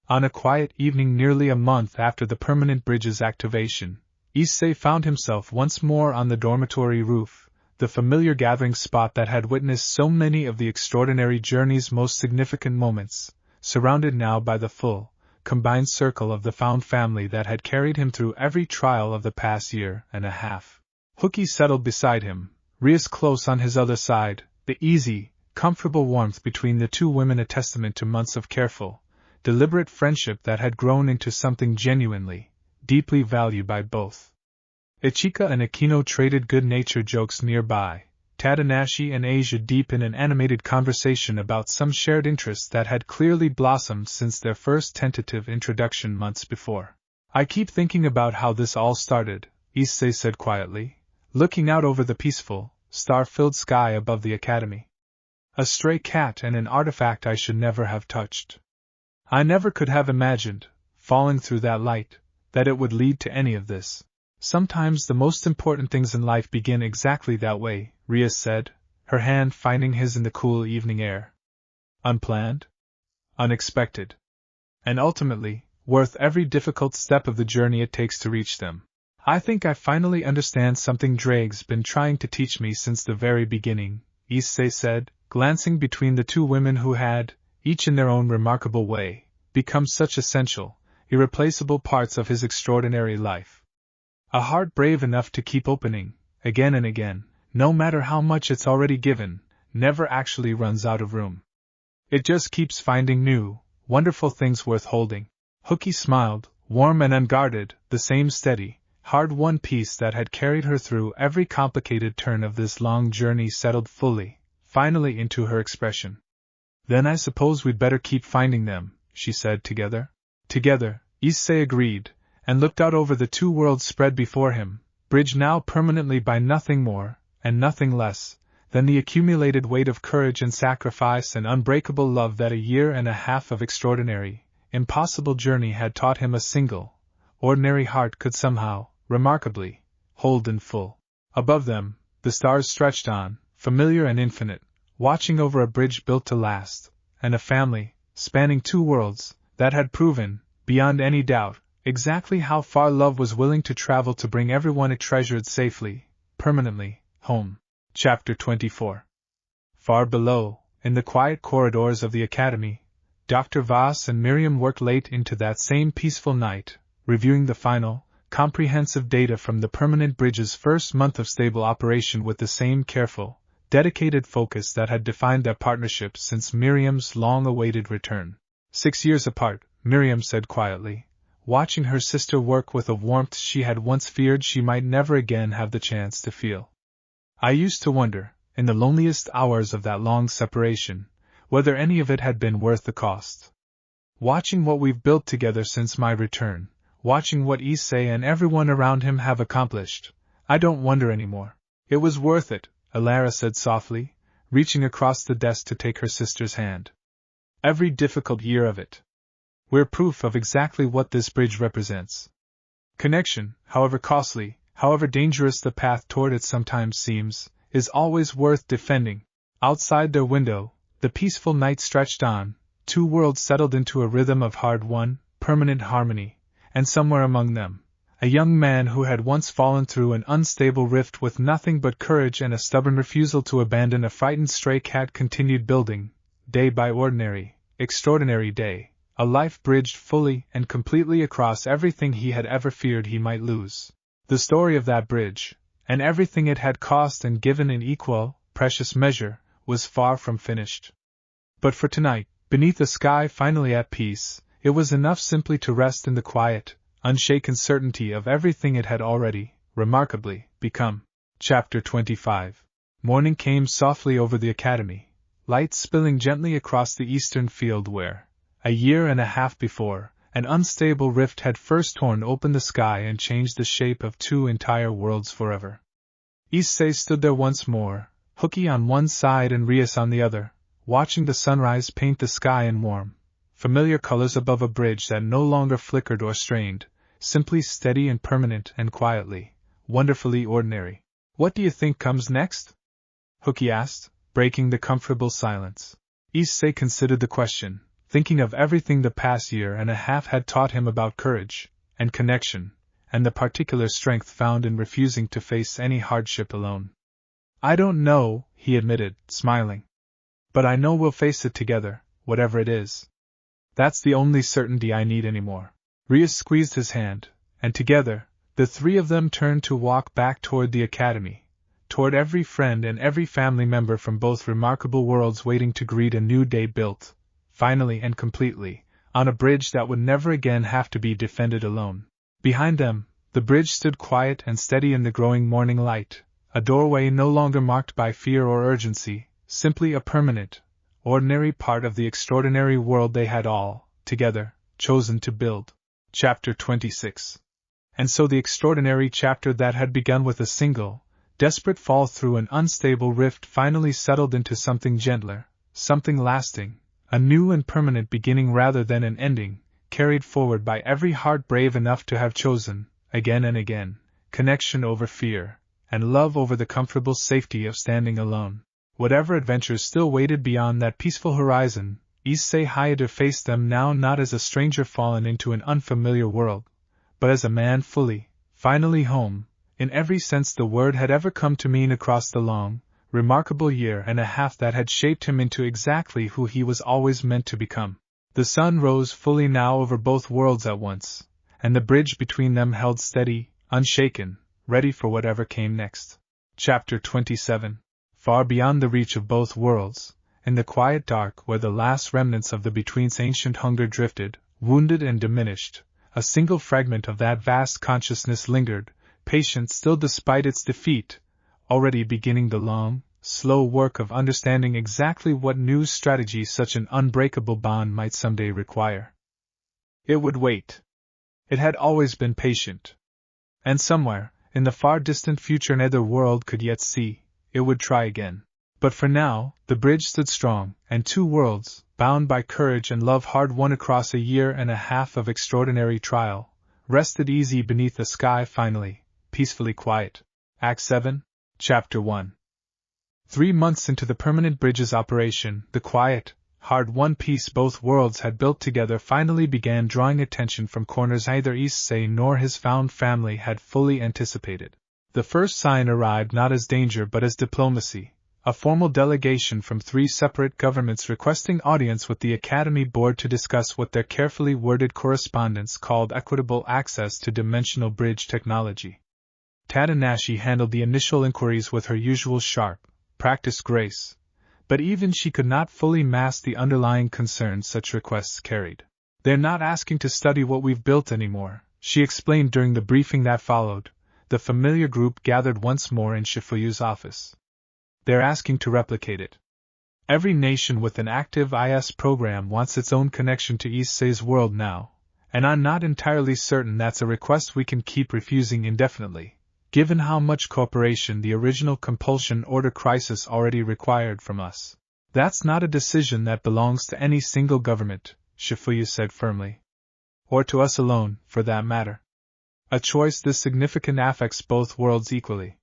On a quiet evening nearly a month after the permanent bridge's activation, Issei found himself once more on the dormitory roof, the familiar gathering spot that had witnessed so many of the extraordinary journey's most significant moments, surrounded now by the full, combined circle of the found family that had carried him through every trial of the past year and a half. Hooky settled beside him, Rias close on his other side, the easy, comfortable warmth between the two women a testament to months of careful, deliberate friendship that had grown into something genuinely, deeply valued by both. Ichika and Akino traded good-natured jokes nearby, Tadanashi and Asia deep in an animated conversation about some shared interests that had clearly blossomed since their first tentative introduction months before. I keep thinking about how this all started, Issei said quietly, looking out over the peaceful, star-filled sky above the academy. A stray cat and an artifact I should never have touched. I never could have imagined, falling through that light, that it would lead to any of this. Sometimes the most important things in life begin exactly that way, Rias said, her hand finding his in the cool evening air. Unplanned? Unexpected. And ultimately, worth every difficult step of the journey it takes to reach them. I think I finally understand something Drake's been trying to teach me since the very beginning, Issei said, glancing between the two women who had, each in their own remarkable way, become such essential, irreplaceable parts of his extraordinary life. A heart brave enough to keep opening, again and again, no matter how much it's already given, never actually runs out of room. It just keeps finding new, wonderful things worth holding. Hooky smiled, warm and unguarded, the same steady, hard-won peace that had carried her through every complicated turn of this long journey settled fully, finally into her expression. Then I suppose we'd better keep finding them, she said. Together? Together, Issei agreed, and looked out over the two worlds spread before him, bridged now permanently by nothing more, and nothing less, than the accumulated weight of courage and sacrifice and unbreakable love that a year and a half of extraordinary, impossible journey had taught him a single, ordinary heart could somehow, remarkably, hold in full. Above them, the stars stretched on, familiar and infinite, watching over a bridge built to last, and a family, spanning two worlds, that had proven, beyond any doubt, exactly how far love was willing to travel to bring everyone it treasured safely, permanently, home. Chapter 24. Far below, in the quiet corridors of the academy, Dr. Voss and Miriam worked late into that same peaceful night, reviewing the final, comprehensive data from the permanent bridge's first month of stable operation with the same careful, dedicated focus that had defined their partnership since Miriam's long-awaited return. 6 years apart, Miriam said quietly, watching her sister work with a warmth she had once feared she might never again have the chance to feel. I used to wonder, in the loneliest hours of that long separation, whether any of it had been worth the cost. Watching what we've built together since my return, watching what Issei and everyone around him have accomplished, I don't wonder anymore. It was worth it, Alara said softly, reaching across the desk to take her sister's hand. Every difficult year of it. We're proof of exactly what this bridge represents. Connection, however costly, however dangerous the path toward it sometimes seems, is always worth defending. Outside their window, the peaceful night stretched on, two worlds settled into a rhythm of hard-won, permanent harmony, and somewhere among them, a young man who had once fallen through an unstable rift with nothing but courage and a stubborn refusal to abandon a frightened stray cat continued building, day by ordinary, extraordinary day, a life bridged fully and completely across everything he had ever feared he might lose. The story of that bridge, and everything it had cost and given in equal, precious measure, was far from finished. But for tonight, beneath a sky finally at peace, it was enough simply to rest in the quiet, unshaken certainty of everything it had already, remarkably, become. Chapter 25. Morning came softly over the academy, light spilling gently across the eastern field where, a year and a half before, an unstable rift had first torn open the sky and changed the shape of two entire worlds forever. Issei stood there once more, Hooky on one side and Rias on the other, watching the sunrise paint the sky in warm, familiar colors above a bridge that no longer flickered or strained, simply steady and permanent and quietly, wonderfully ordinary. "What do you think comes next?" Hooky asked, breaking the comfortable silence. Issei considered the question, thinking of everything the past year and a half had taught him about courage, and connection, and the particular strength found in refusing to face any hardship alone. "I don't know," he admitted, smiling. "But I know we'll face it together, whatever it is. That's the only certainty I need anymore." Rias squeezed his hand, and together, the three of them turned to walk back toward the academy, toward every friend and every family member from both remarkable worlds waiting to greet a new day built, finally and completely, on a bridge that would never again have to be defended alone. Behind them, the bridge stood quiet and steady in the growing morning light, a doorway no longer marked by fear or urgency, simply a permanent, ordinary part of the extraordinary world they had all, together, chosen to build. Chapter 26. And so the extraordinary chapter that had begun with a single, desperate fall through an unstable rift finally settled into something gentler, something lasting, a new and permanent beginning rather than an ending, carried forward by every heart brave enough to have chosen, again and again, connection over fear, and love over the comfortable safety of standing alone. Whatever adventures still waited beyond that peaceful horizon, Issei Hayate faced them now not as a stranger fallen into an unfamiliar world, but as a man fully, finally home, in every sense the word had ever come to mean across the long, remarkable year and a half that had shaped him into exactly who he was always meant to become. The sun rose fully now over both worlds at once, and the bridge between them held steady, unshaken, ready for whatever came next. Chapter 27. Far beyond the reach of both worlds, in the quiet dark where the last remnants of the Between's ancient hunger drifted, wounded and diminished, a single fragment of that vast consciousness lingered, patient still despite its defeat, already beginning the long, slow work of understanding exactly what new strategy such an unbreakable bond might someday require. It would wait. It had always been patient. And somewhere, in the far distant future neither world could yet see, it would try again. But for now, the bridge stood strong, and two worlds, bound by courage and love hard won across a year and a half of extraordinary trial, rested easy beneath a sky finally, peacefully quiet. Act 7, Chapter 1. 3 months into the permanent bridge's operation, the quiet, hard-won peace both worlds had built together finally began drawing attention from corners neither Issei nor his found family had fully anticipated. The first sign arrived not as danger but as diplomacy, a formal delegation from 3 separate governments requesting audience with the Academy Board to discuss what their carefully worded correspondence called equitable access to dimensional bridge technology. Tadanashi handled the initial inquiries with her usual sharp, practiced grace, but even she could not fully mask the underlying concerns such requests carried. "They're not asking to study what we've built anymore," she explained during the briefing that followed. The familiar group gathered once more in Shifuyu's office. "They're asking to replicate it. Every nation with an active IS program wants its own connection to Issei's world now, and I'm not entirely certain that's a request we can keep refusing indefinitely. given how much cooperation the original compulsion order crisis already required from us. That's not a decision that belongs to any single government, Shifuya said firmly. Or to us alone, for that matter. A choice this significant affects both worlds equally.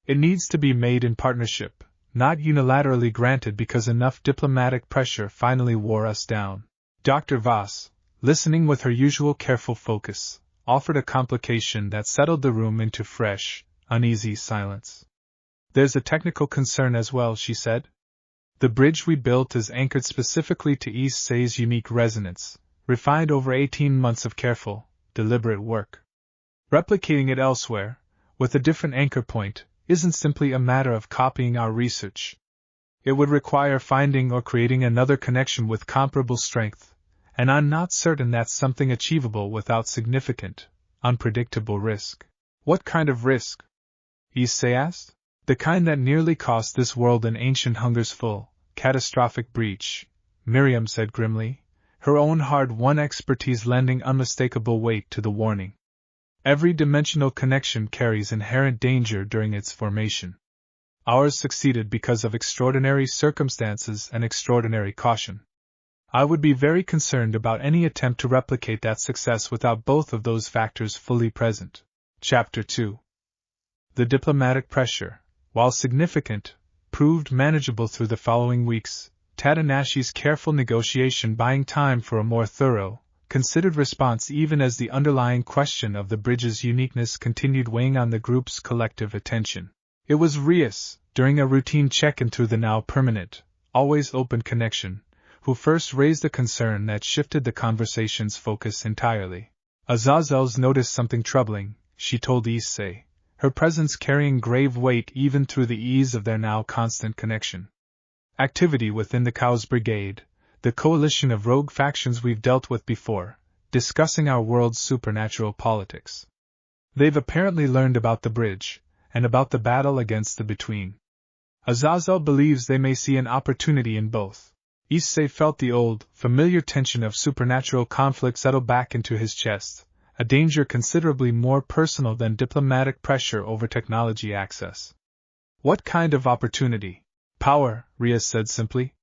It needs to be made in partnership, not unilaterally granted because enough diplomatic pressure finally wore us down. Dr. Voss, listening with her usual careful focus, offered a complication that settled the room into fresh, uneasy silence. There's a technical concern as well, she said. The bridge we built is anchored specifically to issei's unique resonance, refined over 18 months of careful, deliberate work. Replicating it elsewhere, with a different anchor point, isn't simply a matter of copying our research. It would require finding or creating another connection with comparable strength, and I'm not certain that's something achievable without significant, unpredictable risk. What kind of risk? Issei asked. The kind that nearly cost this world an ancient hunger's full, catastrophic breach, Miriam said grimly, her own hard-won expertise lending unmistakable weight to the warning. Every dimensional connection carries inherent danger during its formation. Ours succeeded because of extraordinary circumstances and extraordinary caution. I would be very concerned about any attempt to replicate that success without both of those factors fully present. Chapter 2. The diplomatic pressure, while significant, proved manageable through the following weeks, Tadanashi's careful negotiation buying time for a more thorough, considered response even as the underlying question of the bridge's uniqueness continued weighing on the group's collective attention. It was Rias, during a routine check-in through the now permanent, always open connection, who first raised a concern that shifted the conversation's focus entirely. Azazel's noticed something troubling, she told Issei, her presence carrying grave weight even through the ease of their now constant connection. Activity within the Chaos Brigade, the coalition of rogue factions we've dealt with before, discussing our world's supernatural politics. They've apparently learned about the bridge, and about the battle against the Between. Azazel believes they may see an opportunity in both. Issei felt the old, familiar tension of supernatural conflict settle back into his chest, a danger considerably more personal than diplomatic pressure over technology access. What kind of opportunity? Power, Rias said simply.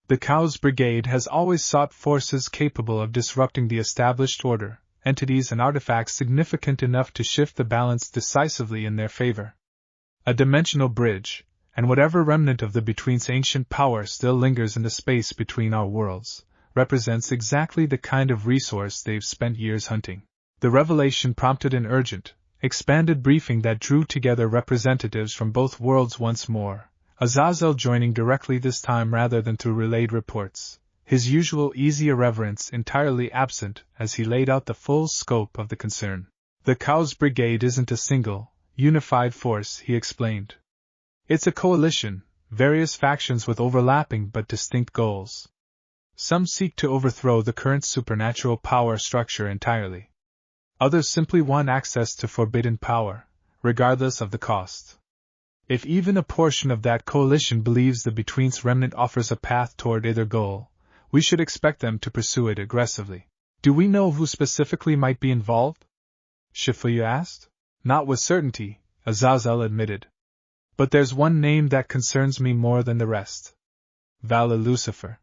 The Chaos Brigade has always sought forces capable of disrupting the established order, entities and artifacts significant enough to shift the balance decisively in their favor. A dimensional bridge, and whatever remnant of the Between's ancient power still lingers in the space between our worlds, represents exactly the kind of resource they've spent years hunting. The revelation prompted an urgent, expanded briefing that drew together representatives from both worlds once more, Azazel joining directly this time rather than through relayed reports, his usual easy irreverence entirely absent as he laid out the full scope of the concern. The Chaos Brigade isn't a single, unified force, he explained. It's a coalition, various factions with overlapping but distinct goals. Some seek to overthrow the current supernatural power structure entirely. Others simply want access to forbidden power, regardless of the cost. If even a portion of that coalition believes the Between's remnant offers a path toward either goal, we should expect them to pursue it aggressively. Do we know who specifically might be involved? Shifuya asked. Not with certainty, Azazel admitted. But there's one name that concerns me more than the rest. Vala Lucifer.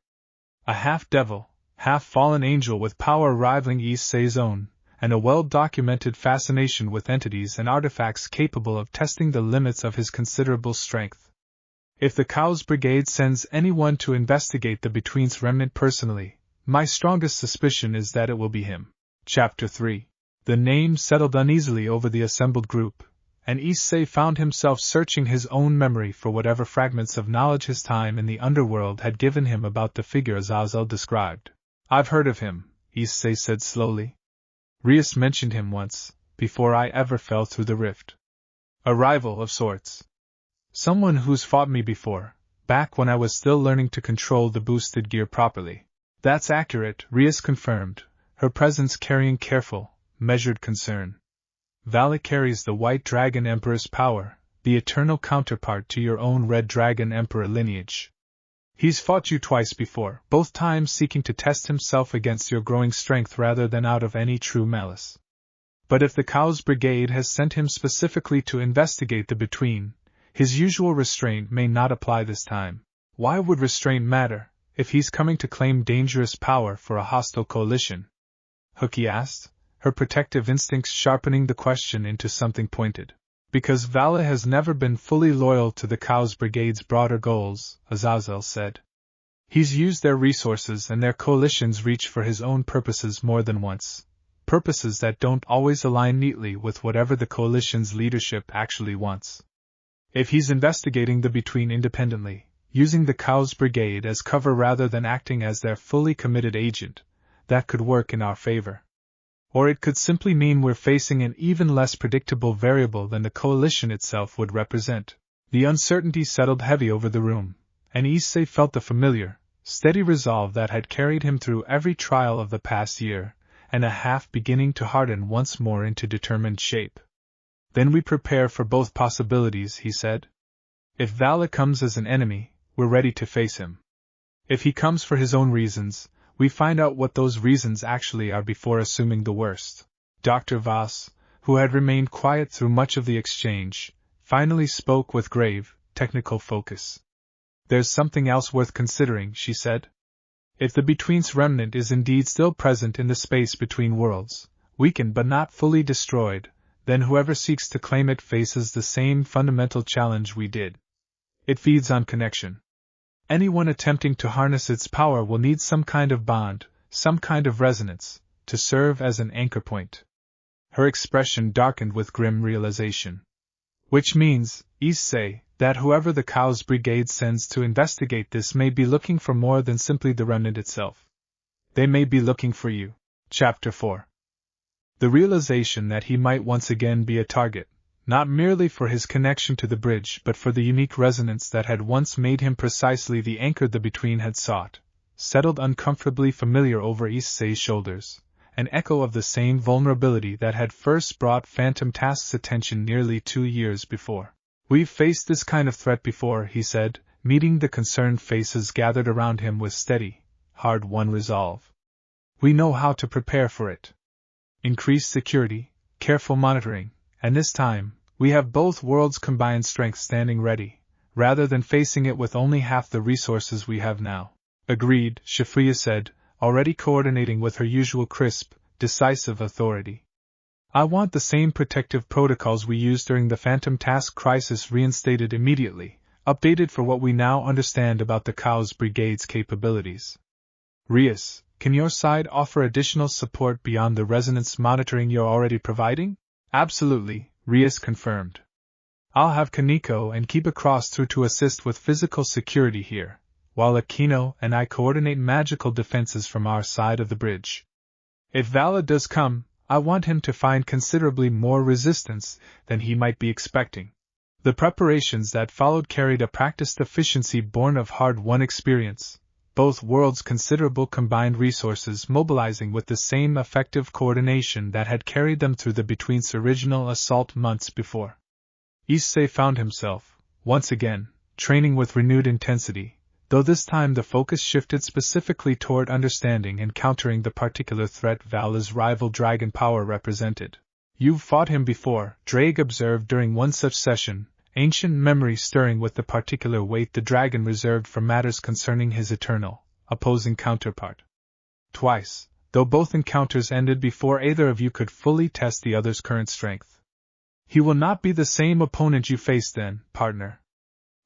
A half-devil, half-fallen angel with power rivaling Issei's own, and a well-documented fascination with entities and artifacts capable of testing the limits of his considerable strength. If the Chaos Brigade sends anyone to investigate the Between's remnant personally, my strongest suspicion is that it will be him. Chapter 3. The name settled uneasily over the assembled group, and Issei found himself searching his own memory for whatever fragments of knowledge his time in the underworld had given him about the figure Azazel described. I've heard of him, Issei said slowly. Rias mentioned him once, before I ever fell through the rift. A rival of sorts. Someone who's fought me before, back when I was still learning to control the boosted gear properly. That's accurate, Rias confirmed, her presence carrying careful, measured concern. Vala carries the White Dragon Emperor's power, the eternal counterpart to your own Red Dragon Emperor lineage. He's fought you twice before, both times seeking to test himself against your growing strength rather than out of any true malice. But if the Cow's Brigade has sent him specifically to investigate the between, his usual restraint may not apply this time. Why would restraint matter, if he's coming to claim dangerous power for a hostile coalition? Hooky asked, her protective instincts sharpening the question into something pointed. Because Vala has never been fully loyal to the Cow's Brigade's broader goals, Azazel said. He's used their resources and their coalition's reach for his own purposes more than once. Purposes that don't always align neatly with whatever the coalition's leadership actually wants. If he's investigating the between independently, using the Cow's Brigade as cover rather than acting as their fully committed agent, that could work in our favor. Or it could simply mean we're facing an even less predictable variable than the coalition itself would represent. The uncertainty settled heavy over the room, and Issei felt the familiar, steady resolve that had carried him through every trial of the past year and a half beginning to harden once more into determined shape. Then we prepare for both possibilities, he said. If Vala comes as an enemy, we're ready to face him. If he comes for his own reasons, we find out what those reasons actually are before assuming the worst. Dr. Voss, who had remained quiet through much of the exchange, finally spoke with grave, technical focus. There's something else worth considering, she said. If the Between's remnant is indeed still present in the space between worlds, weakened but not fully destroyed, then whoever seeks to claim it faces the same fundamental challenge we did. It feeds on connection. Anyone attempting to harness its power will need some kind of bond, some kind of resonance, to serve as an anchor point. Her expression darkened with grim realization. Which means, Issei, that whoever the Cow's Brigade sends to investigate this may be looking for more than simply the remnant itself. They may be looking for you. Chapter 4. The realization that he might once again be a target, not merely for his connection to the bridge but for the unique resonance that had once made him precisely the anchor the Between had sought, settled uncomfortably familiar over Issei's shoulders, an echo of the same vulnerability that had first brought Phantom Task's attention nearly 2 years before. We've faced this kind of threat before, he said, meeting the concerned faces gathered around him with steady, hard-won resolve. We know how to prepare for it. Increased security, careful monitoring, and this time, we have both worlds' combined strength standing ready, rather than facing it with only half the resources we have now. Agreed, Shafria said, already coordinating with her usual crisp, decisive authority. I want the same protective protocols we used during the Phantom Task crisis reinstated immediately, updated for what we now understand about the Cow's Brigade's capabilities. Rias, can your side offer additional support beyond the resonance monitoring you're already providing? Absolutely, Rias confirmed. I'll have Kaneko and keep across through to assist with physical security here, while Aquino and I coordinate magical defenses from our side of the bridge. If Vala does come, I want him to find considerably more resistance than he might be expecting. The preparations that followed carried a practiced efficiency born of hard-won experience, both worlds' considerable combined resources mobilizing with the same effective coordination that had carried them through the Between's original assault months before. Issei found himself, once again, training with renewed intensity, though this time the focus shifted specifically toward understanding and countering the particular threat Vala's rival dragon power represented. You've fought him before, Drake observed during one such session, ancient memory stirring with the particular weight the dragon reserved for matters concerning his eternal, opposing counterpart. Twice, though both encounters ended before either of you could fully test the other's current strength. He will not be the same opponent you face then, partner.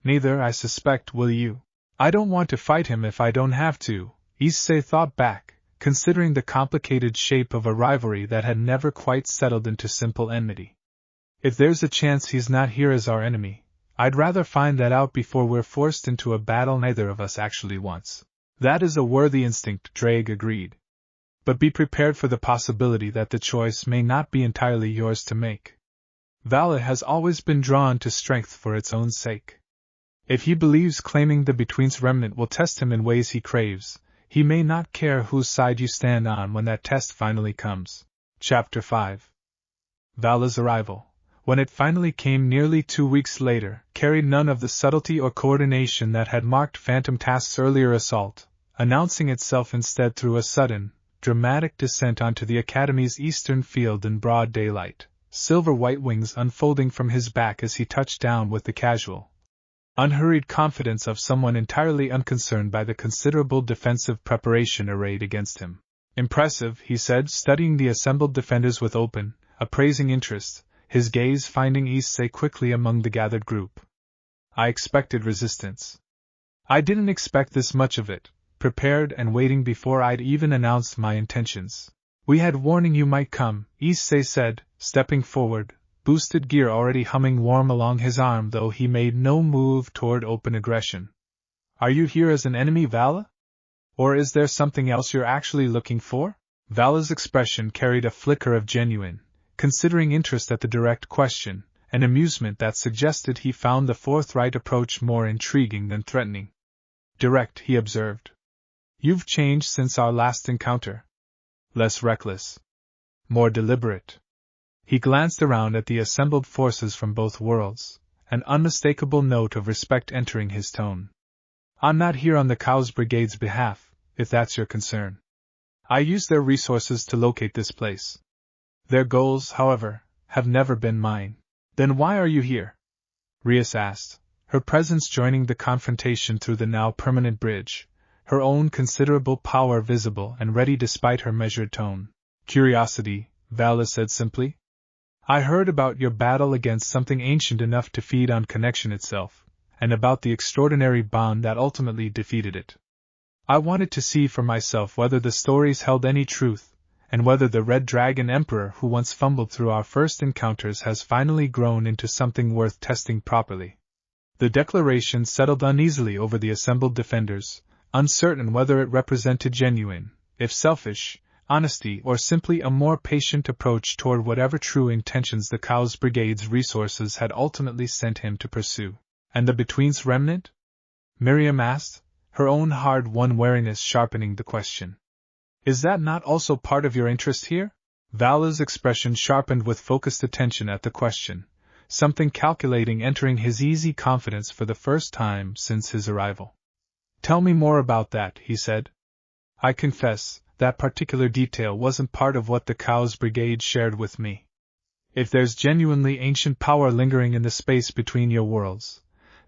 Neither, I suspect, will you. I don't want to fight him if I don't have to, Issei thought back, considering the complicated shape of a rivalry that had never quite settled into simple enmity. If there's a chance he's not here as our enemy, I'd rather find that out before we're forced into a battle neither of us actually wants. That is a worthy instinct, Drake agreed. But be prepared for the possibility that the choice may not be entirely yours to make. Vala has always been drawn to strength for its own sake. If he believes claiming the Between's remnant will test him in ways he craves, he may not care whose side you stand on when that test finally comes. Chapter 5. Vala's arrival, when it finally came nearly 2 weeks later, carried none of the subtlety or coordination that had marked Phantom Task's earlier assault, announcing itself instead through a sudden, dramatic descent onto the Academy's eastern field in broad daylight, silver-white wings unfolding from his back as he touched down with the casual, unhurried confidence of someone entirely unconcerned by the considerable defensive preparation arrayed against him. "Impressive," he said, studying the assembled defenders with open, appraising interest, his gaze finding issei quickly among the gathered group. "I expected resistance. I didn't expect this much of it, prepared and waiting before I'd even announced my intentions. We had warning you might come," issei said, stepping forward, boosted gear already humming warm along his arm, though he made no move toward open aggression. "Are you here as an enemy, Vala? Or is there something else you're actually looking for?" Vala's expression carried a flicker of genuine, considering interest at the direct question, an amusement that suggested he found the forthright approach more intriguing than threatening. "Direct," he observed. "You've changed since our last encounter. Less reckless. More deliberate." He glanced around at the assembled forces from both worlds, an unmistakable note of respect entering his tone. "I'm not here on the Chaos Brigade's behalf, if that's your concern. I use their resources to locate this place. Their goals, however, have never been mine." "Then why are you here?" Rias asked, her presence joining the confrontation through the now permanent bridge, her own considerable power visible and ready despite her measured tone. "Curiosity," Vala said simply. "I heard about your battle against something ancient enough to feed on connection itself, and about the extraordinary bond that ultimately defeated it. I wanted to see for myself whether the stories held any truth, and whether the Red Dragon Emperor who once fumbled through our first encounters has finally grown into something worth testing properly." The declaration settled uneasily over the assembled defenders, uncertain whether it represented genuine, if selfish, honesty or simply a more patient approach toward whatever true intentions the Chaos Brigade's resources had ultimately sent him to pursue. "And the Between's remnant?" Miriam asked, her own hard-won wariness sharpening the question. "Is that not also part of your interest here?" Vala's expression sharpened with focused attention at the question, something calculating entering his easy confidence for the first time since his arrival. "Tell me more about that," he said. "I confess, that particular detail wasn't part of what the Chaos Brigade shared with me. If there's genuinely ancient power lingering in the space between your worlds,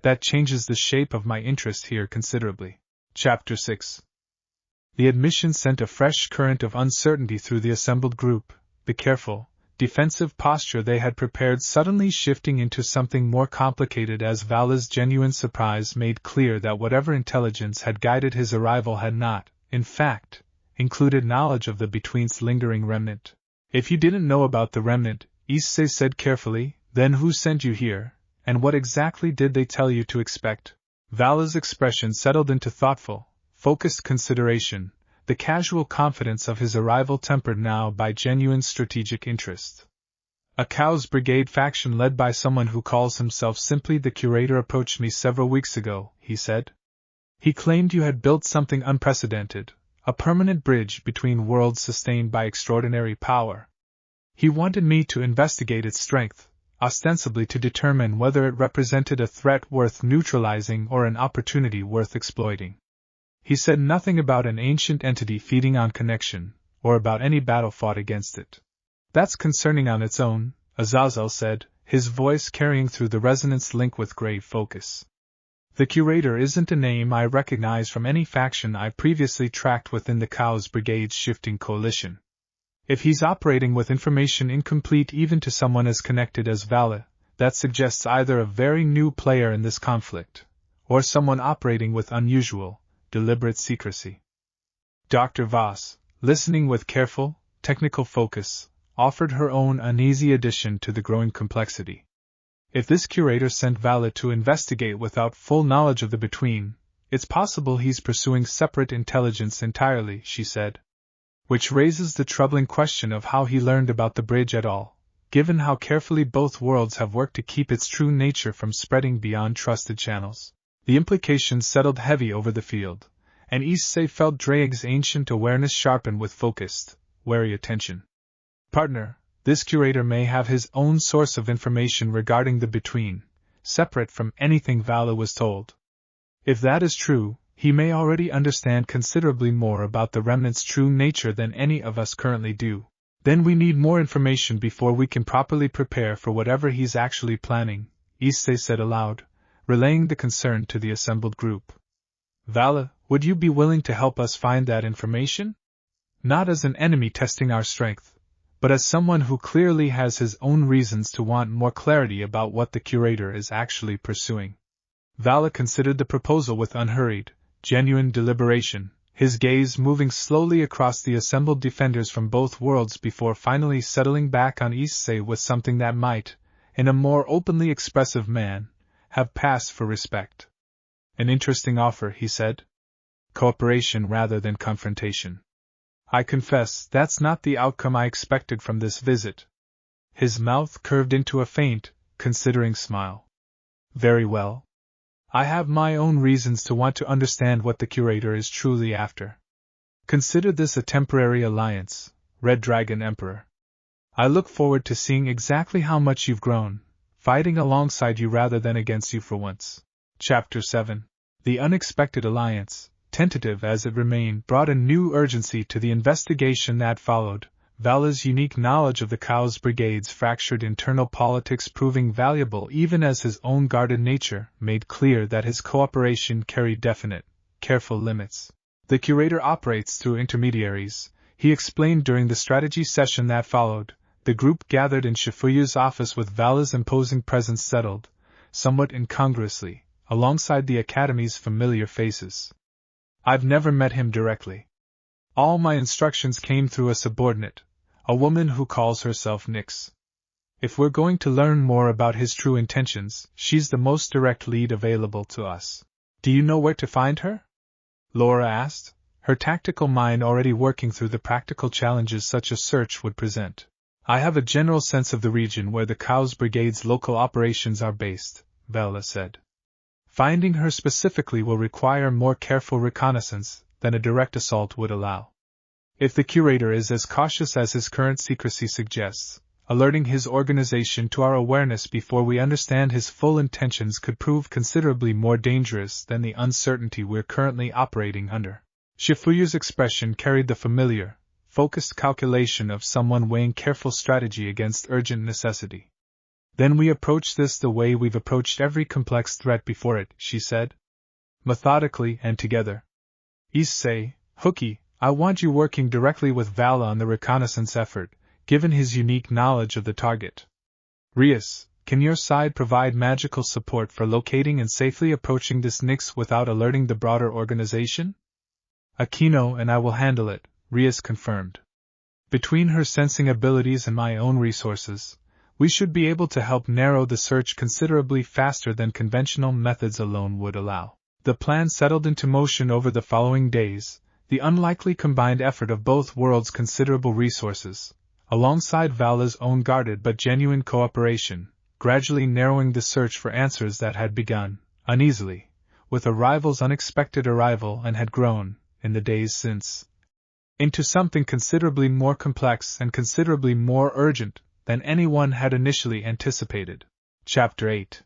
that changes the shape of my interest here considerably." Chapter 6. The admission sent a fresh current of uncertainty through the assembled group, the careful, defensive posture they had prepared suddenly shifting into something more complicated as Vala's genuine surprise made clear that whatever intelligence had guided his arrival had not, in fact, included knowledge of the Between's lingering remnant. "If you didn't know about the remnant," issei said carefully, "then who sent you here, and what exactly did they tell you to expect?" Vala's expression settled into thoughtful, focused consideration, the casual confidence of his arrival tempered now by genuine strategic interest. "A Chaos Brigade faction led by someone who calls himself simply the Curator approached me several weeks ago," he said. "He claimed you had built something unprecedented, a permanent bridge between worlds sustained by extraordinary power. He wanted me to investigate its strength, ostensibly to determine whether it represented a threat worth neutralizing or an opportunity worth exploiting. He said nothing about an ancient entity feeding on connection, or about any battle fought against it." "That's concerning on its own," Azazel said, his voice carrying through the resonance link with grave focus. "The Curator isn't a name I recognize from any faction I previously tracked within the Chaos Brigade's shifting coalition. If he's operating with information incomplete even to someone as connected as Vala, that suggests either a very new player in this conflict, or someone operating with unusual, deliberate secrecy." Dr. Voss, listening with careful, technical focus, offered her own uneasy addition to the growing complexity. "If this Curator sent Vala to investigate without full knowledge of the Between, it's possible he's pursuing separate intelligence entirely," she said. "Which raises the troubling question of how he learned about the bridge at all, given how carefully both worlds have worked to keep its true nature from spreading beyond trusted channels." The implications settled heavy over the field, and issei felt Draeg's ancient awareness sharpen with focused, wary attention. "Partner, this Curator may have his own source of information regarding the Between, separate from anything Vala was told. If that is true, He may already understand considerably more about the remnant's true nature than any of us currently do. Then we need more information before we can properly prepare for whatever he's actually planning, Issei said aloud, relaying the concern to the assembled group. Vala, would you be willing to help us find that information? Not as an enemy testing our strength, but as someone who clearly has his own reasons to want more clarity about what the curator is actually pursuing. Vala considered the proposal with unhurried, genuine deliberation, his gaze moving slowly across the assembled defenders from both worlds before finally settling back on Issei with something that might, in a more openly expressive man, have passed for respect. An interesting offer, he said. Cooperation rather than confrontation. I confess that's not the outcome I expected from this visit. His mouth curved into a faint, considering smile. Very well. I have my own reasons to want to understand what the curator is truly after. Consider this a temporary alliance, Red Dragon Emperor. I look forward to seeing exactly how much you've grown, fighting alongside you rather than against you for once. Chapter 7. The unexpected alliance, tentative as it remained, brought a new urgency to the investigation that followed, Vala's unique knowledge of the Chaos Brigade's fractured internal politics proving valuable even as his own guarded nature made clear that his cooperation carried definite, careful limits. The curator operates through intermediaries, he explained during the strategy session that followed. The group gathered in Shifuyu's office with Vala's imposing presence settled, somewhat incongruously, alongside the Academy's familiar faces. I've never met him directly. All my instructions came through a subordinate, a woman who calls herself Nyx. If we're going to learn more about his true intentions, she's the most direct lead available to us. Do you know where to find her? Laura asked, her tactical mind already working through the practical challenges such a search would present. I have a general sense of the region where the Chaos Brigade's local operations are based, Vala said. Finding her specifically will require more careful reconnaissance than a direct assault would allow. If the curator is as cautious as his current secrecy suggests, alerting his organization to our awareness before we understand his full intentions could prove considerably more dangerous than the uncertainty we're currently operating under. Shifuyu's expression carried the familiar, focused calculation of someone weighing careful strategy against urgent necessity. Then we approach this the way we've approached every complex threat before it, she said. Methodically and together. Issei, Hookie, I want you working directly with Vala on the reconnaissance effort, given his unique knowledge of the target. Rias, can your side provide magical support for locating and safely approaching this Nyx without alerting the broader organization? Aquino and I will handle it, Rias confirmed. Between her sensing abilities and my own resources, we should be able to help narrow the search considerably faster than conventional methods alone would allow. The plan settled into motion over the following days, the unlikely combined effort of both worlds' considerable resources, alongside Vala's own guarded but genuine cooperation, gradually narrowing the search for answers that had begun, uneasily, with a rival's unexpected arrival and had grown, in the days since, into something considerably more complex and considerably more urgent than anyone had initially anticipated. Chapter 8.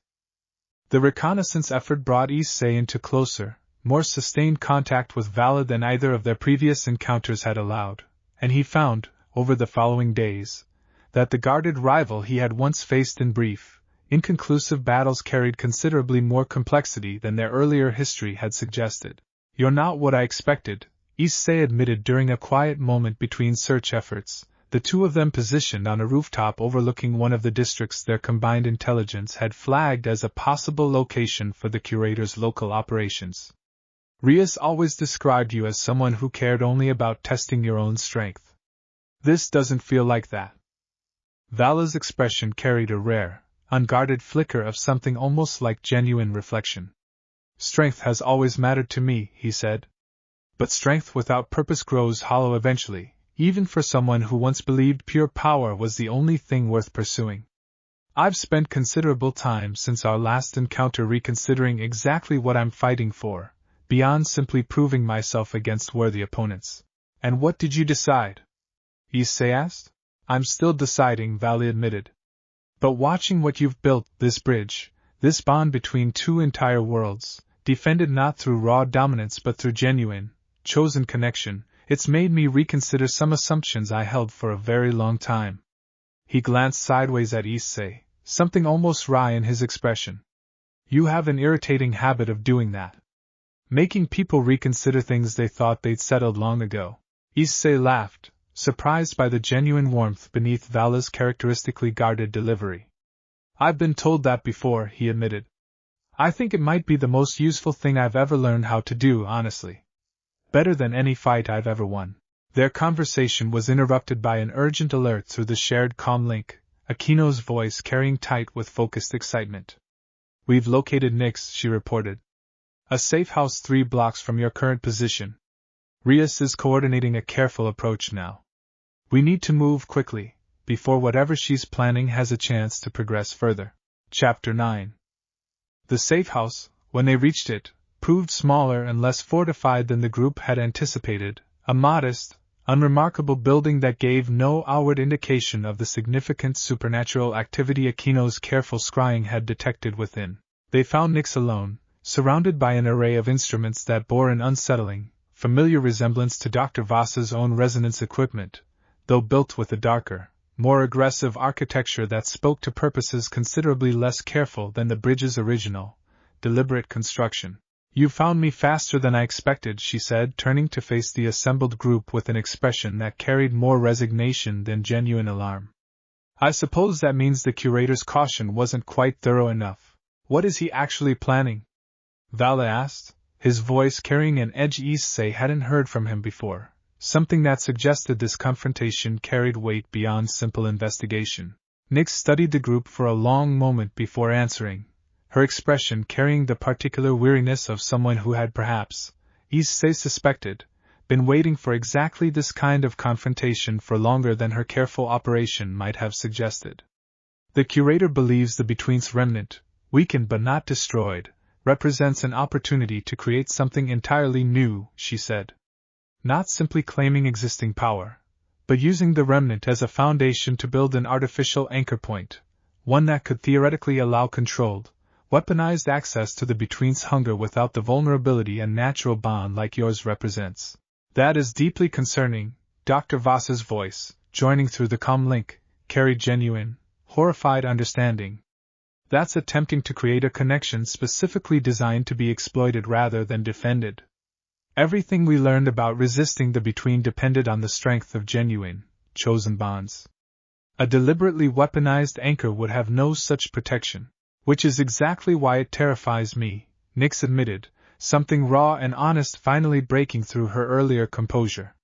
The reconnaissance effort brought Issei into closer, more sustained contact with Vala than either of their previous encounters had allowed, and he found, over the following days, that the guarded rival he had once faced in brief, inconclusive battles carried considerably more complexity than their earlier history had suggested. You're not what I expected, Issei admitted during a quiet moment between search efforts, the two of them positioned on a rooftop overlooking one of the districts their combined intelligence had flagged as a possible location for the curator's local operations. Rias always described you as someone who cared only about testing your own strength. This doesn't feel like that. Vala's expression carried a rare, unguarded flicker of something almost like genuine reflection. Strength has always mattered to me, he said. But strength without purpose grows hollow eventually, even for someone who once believed pure power was the only thing worth pursuing. I've spent considerable time since our last encounter reconsidering exactly what I'm fighting for, beyond simply proving myself against worthy opponents. And what did you decide? Issei asked. I'm still deciding, Vala admitted. But watching what you've built, this bridge, this bond between two entire worlds, defended not through raw dominance but through genuine, chosen connection, it's made me reconsider some assumptions I held for a very long time. He glanced sideways at Issei, something almost wry in his expression. You have an irritating habit of doing that. Making people reconsider things they thought they'd settled long ago. Issei laughed, surprised by the genuine warmth beneath Vala's characteristically guarded delivery. I've been told that before, he admitted. I think it might be the most useful thing I've ever learned how to do, honestly. Better than any fight I've ever won. Their conversation was interrupted by an urgent alert through the shared comm link, Akino's voice carrying tight with focused excitement. We've located Nix, she reported. A safe house 3 blocks from your current position. Rias is coordinating a careful approach now. We need to move quickly, before whatever she's planning has a chance to progress further. Chapter 9. The safe house, when they reached it, proved smaller and less fortified than the group had anticipated, a modest, unremarkable building that gave no outward indication of the significant supernatural activity Akino's careful scrying had detected within. They found Nix alone, surrounded by an array of instruments that bore an unsettling, familiar resemblance to Dr. Voss's own resonance equipment, though built with a darker, more aggressive architecture that spoke to purposes considerably less careful than the bridge's original, deliberate construction. You found me faster than I expected, she said, turning to face the assembled group with an expression that carried more resignation than genuine alarm. I suppose that means the curator's caution wasn't quite thorough enough. What is he actually planning? Vala asked, his voice carrying an edge Issei hadn't heard from him before, something that suggested this confrontation carried weight beyond simple investigation. Nix studied the group for a long moment before answering, her expression carrying the particular weariness of someone who had perhaps, Issei suspected, been waiting for exactly this kind of confrontation for longer than her careful operation might have suggested. The curator believes the Between's remnant, weakened but not destroyed, represents an opportunity to create something entirely new, she said. Not simply claiming existing power, but using the remnant as a foundation to build an artificial anchor point, one that could theoretically allow controlled, weaponized access to the Between's hunger without the vulnerability and natural bond like yours represents. That is deeply concerning, Dr. Voss's voice, joining through the comm link, carried genuine, horrified understanding. That's attempting to create a connection specifically designed to be exploited rather than defended. Everything we learned about resisting the Between depended on the strength of genuine, chosen bonds. A deliberately weaponized anchor would have no such protection, which is exactly why it terrifies me, Nix admitted, something raw and honest finally breaking through her earlier composure.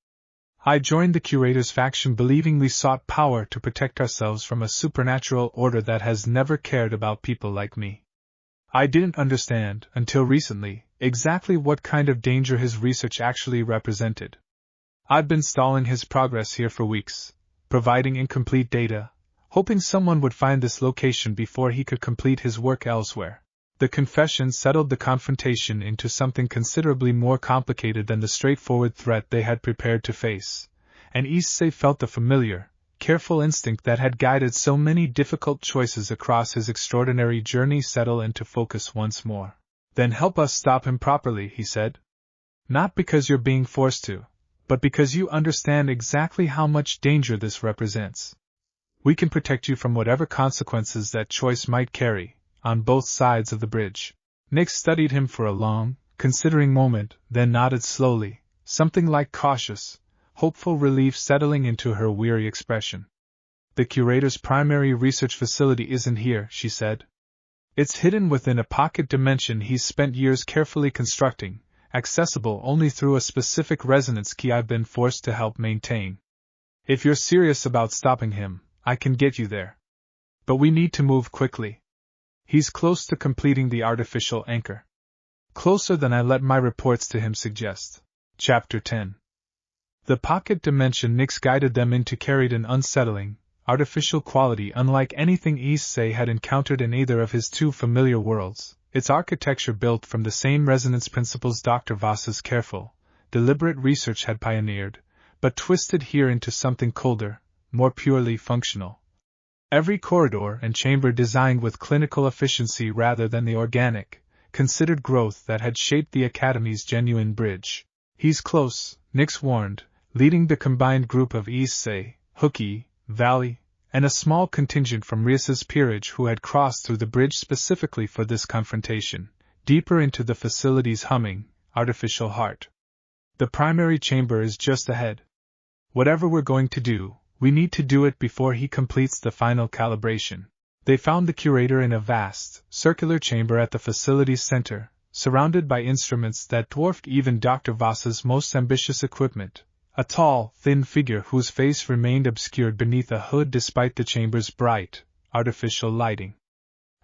I joined the curator's faction believing we sought power to protect ourselves from a supernatural order that has never cared about people like me. I didn't understand, until recently, exactly what kind of danger his research actually represented. I'd been stalling his progress here for weeks, providing incomplete data, hoping someone would find this location before he could complete his work elsewhere. The confession settled the confrontation into something considerably more complicated than the straightforward threat they had prepared to face, and Issei felt the familiar, careful instinct that had guided so many difficult choices across his extraordinary journey settle into focus once more. Then help us stop him properly, he said. Not because you're being forced to, but because you understand exactly how much danger this represents. We can protect you from whatever consequences that choice might carry, on both sides of the bridge. Nix studied him for a long, considering moment, then nodded slowly, something like cautious, hopeful relief settling into her weary expression. The curator's primary research facility isn't here, she said. It's hidden within a pocket dimension he's spent years carefully constructing, accessible only through a specific resonance key I've been forced to help maintain. If you're serious about stopping him, I can get you there. But we need to move quickly. He's close to completing the artificial anchor. Closer than I let my reports to him suggest. Chapter 10. The pocket dimension Nix guided them into carried an unsettling, artificial quality unlike anything Issei had encountered in either of his two familiar worlds, its architecture built from the same resonance principles Dr. Voss's careful, deliberate research had pioneered, but twisted here into something colder, more purely functional. Every corridor and chamber designed with clinical efficiency rather than the organic, considered growth that had shaped the Academy's genuine bridge. He's close, Nix warned, leading the combined group of issei, Hookie, Valley, and a small contingent from Rias's peerage who had crossed through the bridge specifically for this confrontation, deeper into the facility's humming, artificial heart. The primary chamber is just ahead. Whatever we're going to do, we need to do it before he completes the final calibration. They found the curator in a vast, circular chamber at the facility's center, surrounded by instruments that dwarfed even Dr. Voss's most ambitious equipment. A tall, thin figure whose face remained obscured beneath a hood despite the chamber's bright, artificial lighting.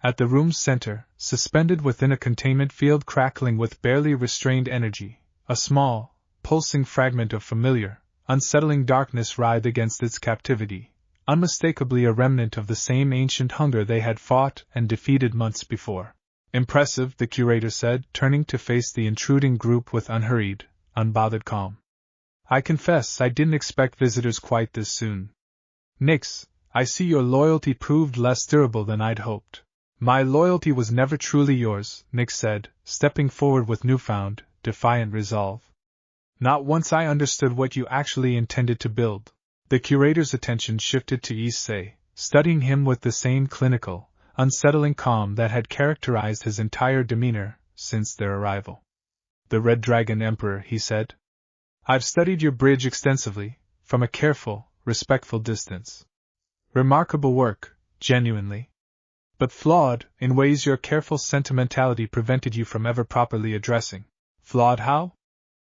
At the room's center, suspended within a containment field crackling with barely restrained energy, a small, pulsing fragment of familiar, unsettling darkness writhed against its captivity, unmistakably a remnant of the same ancient hunger they had fought and defeated months before. Impressive, the curator said, turning to face the intruding group with unhurried, unbothered calm. I confess I didn't expect visitors quite this soon. Nix, I see your loyalty proved less durable than I'd hoped. My loyalty was never truly yours, Nix said, stepping forward with newfound, defiant resolve. Not once I understood what you actually intended to build. The curator's attention shifted to issei, studying him with the same clinical, unsettling calm that had characterized his entire demeanor since their arrival. The Red Dragon Emperor, he said. I've studied your bridge extensively, from a careful, respectful distance. Remarkable work, genuinely. But flawed, in ways your careful sentimentality prevented you from ever properly addressing. Flawed how?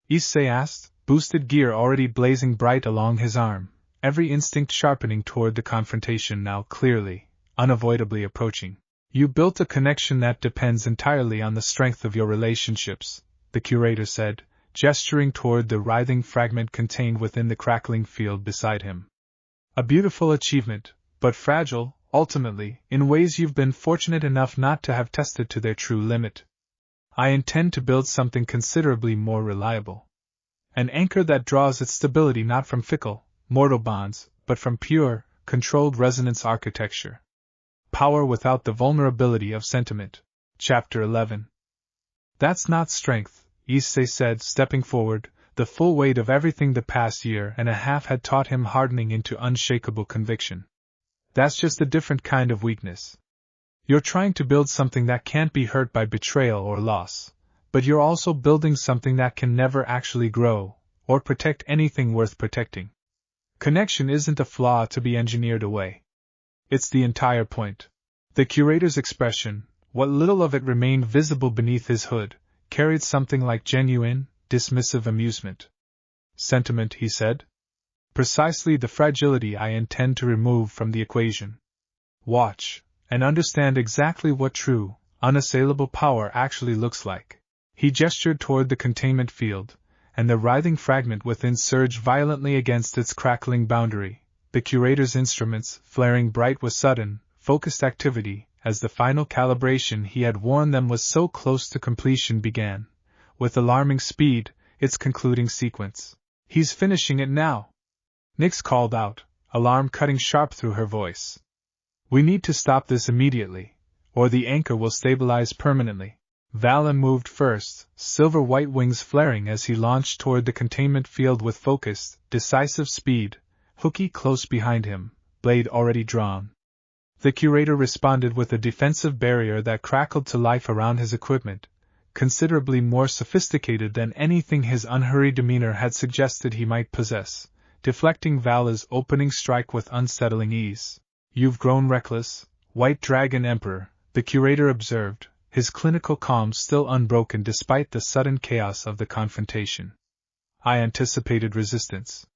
Issei asked, boosted gear already blazing bright along his arm, every instinct sharpening toward the confrontation now clearly, unavoidably approaching. You built a connection that depends entirely on the strength of your relationships, the curator said, gesturing toward the writhing fragment contained within the crackling field beside him. A beautiful achievement, but fragile, ultimately, in ways you've been fortunate enough not to have tested to their true limit. I intend to build something considerably more reliable. An anchor that draws its stability not from fickle, mortal bonds, but from pure, controlled resonance architecture. Power without the vulnerability of sentiment. Chapter 11. That's not strength, Issei said, stepping forward, the full weight of everything the past year and a half had taught him hardening into unshakable conviction. That's just a different kind of weakness. You're trying to build something that can't be hurt by betrayal or loss, but you're also building something that can never actually grow, or protect anything worth protecting. Connection isn't a flaw to be engineered away. It's the entire point. The curator's expression, what little of it remained visible beneath his hood, carried something like genuine, dismissive amusement. Sentiment, he said. Precisely the fragility I intend to remove from the equation. Watch, and understand exactly what true, unassailable power actually looks like. He gestured toward the containment field, and the writhing fragment within surged violently against its crackling boundary, the curator's instruments flaring bright with sudden, focused activity, as the final calibration he had warned them was so close to completion began. With alarming speed, its concluding sequence. He's finishing it now! Nix called out, alarm cutting sharp through her voice. We need to stop this immediately, or the anchor will stabilize permanently. Vala moved first, silver-white wings flaring as he launched toward the containment field with focused, decisive speed, Hookie close behind him, blade already drawn. The curator responded with a defensive barrier that crackled to life around his equipment, considerably more sophisticated than anything his unhurried demeanor had suggested he might possess, deflecting Vala's opening strike with unsettling ease. You've grown reckless, White Dragon Emperor, the curator observed, his clinical calm still unbroken despite the sudden chaos of the confrontation. I anticipated resistance.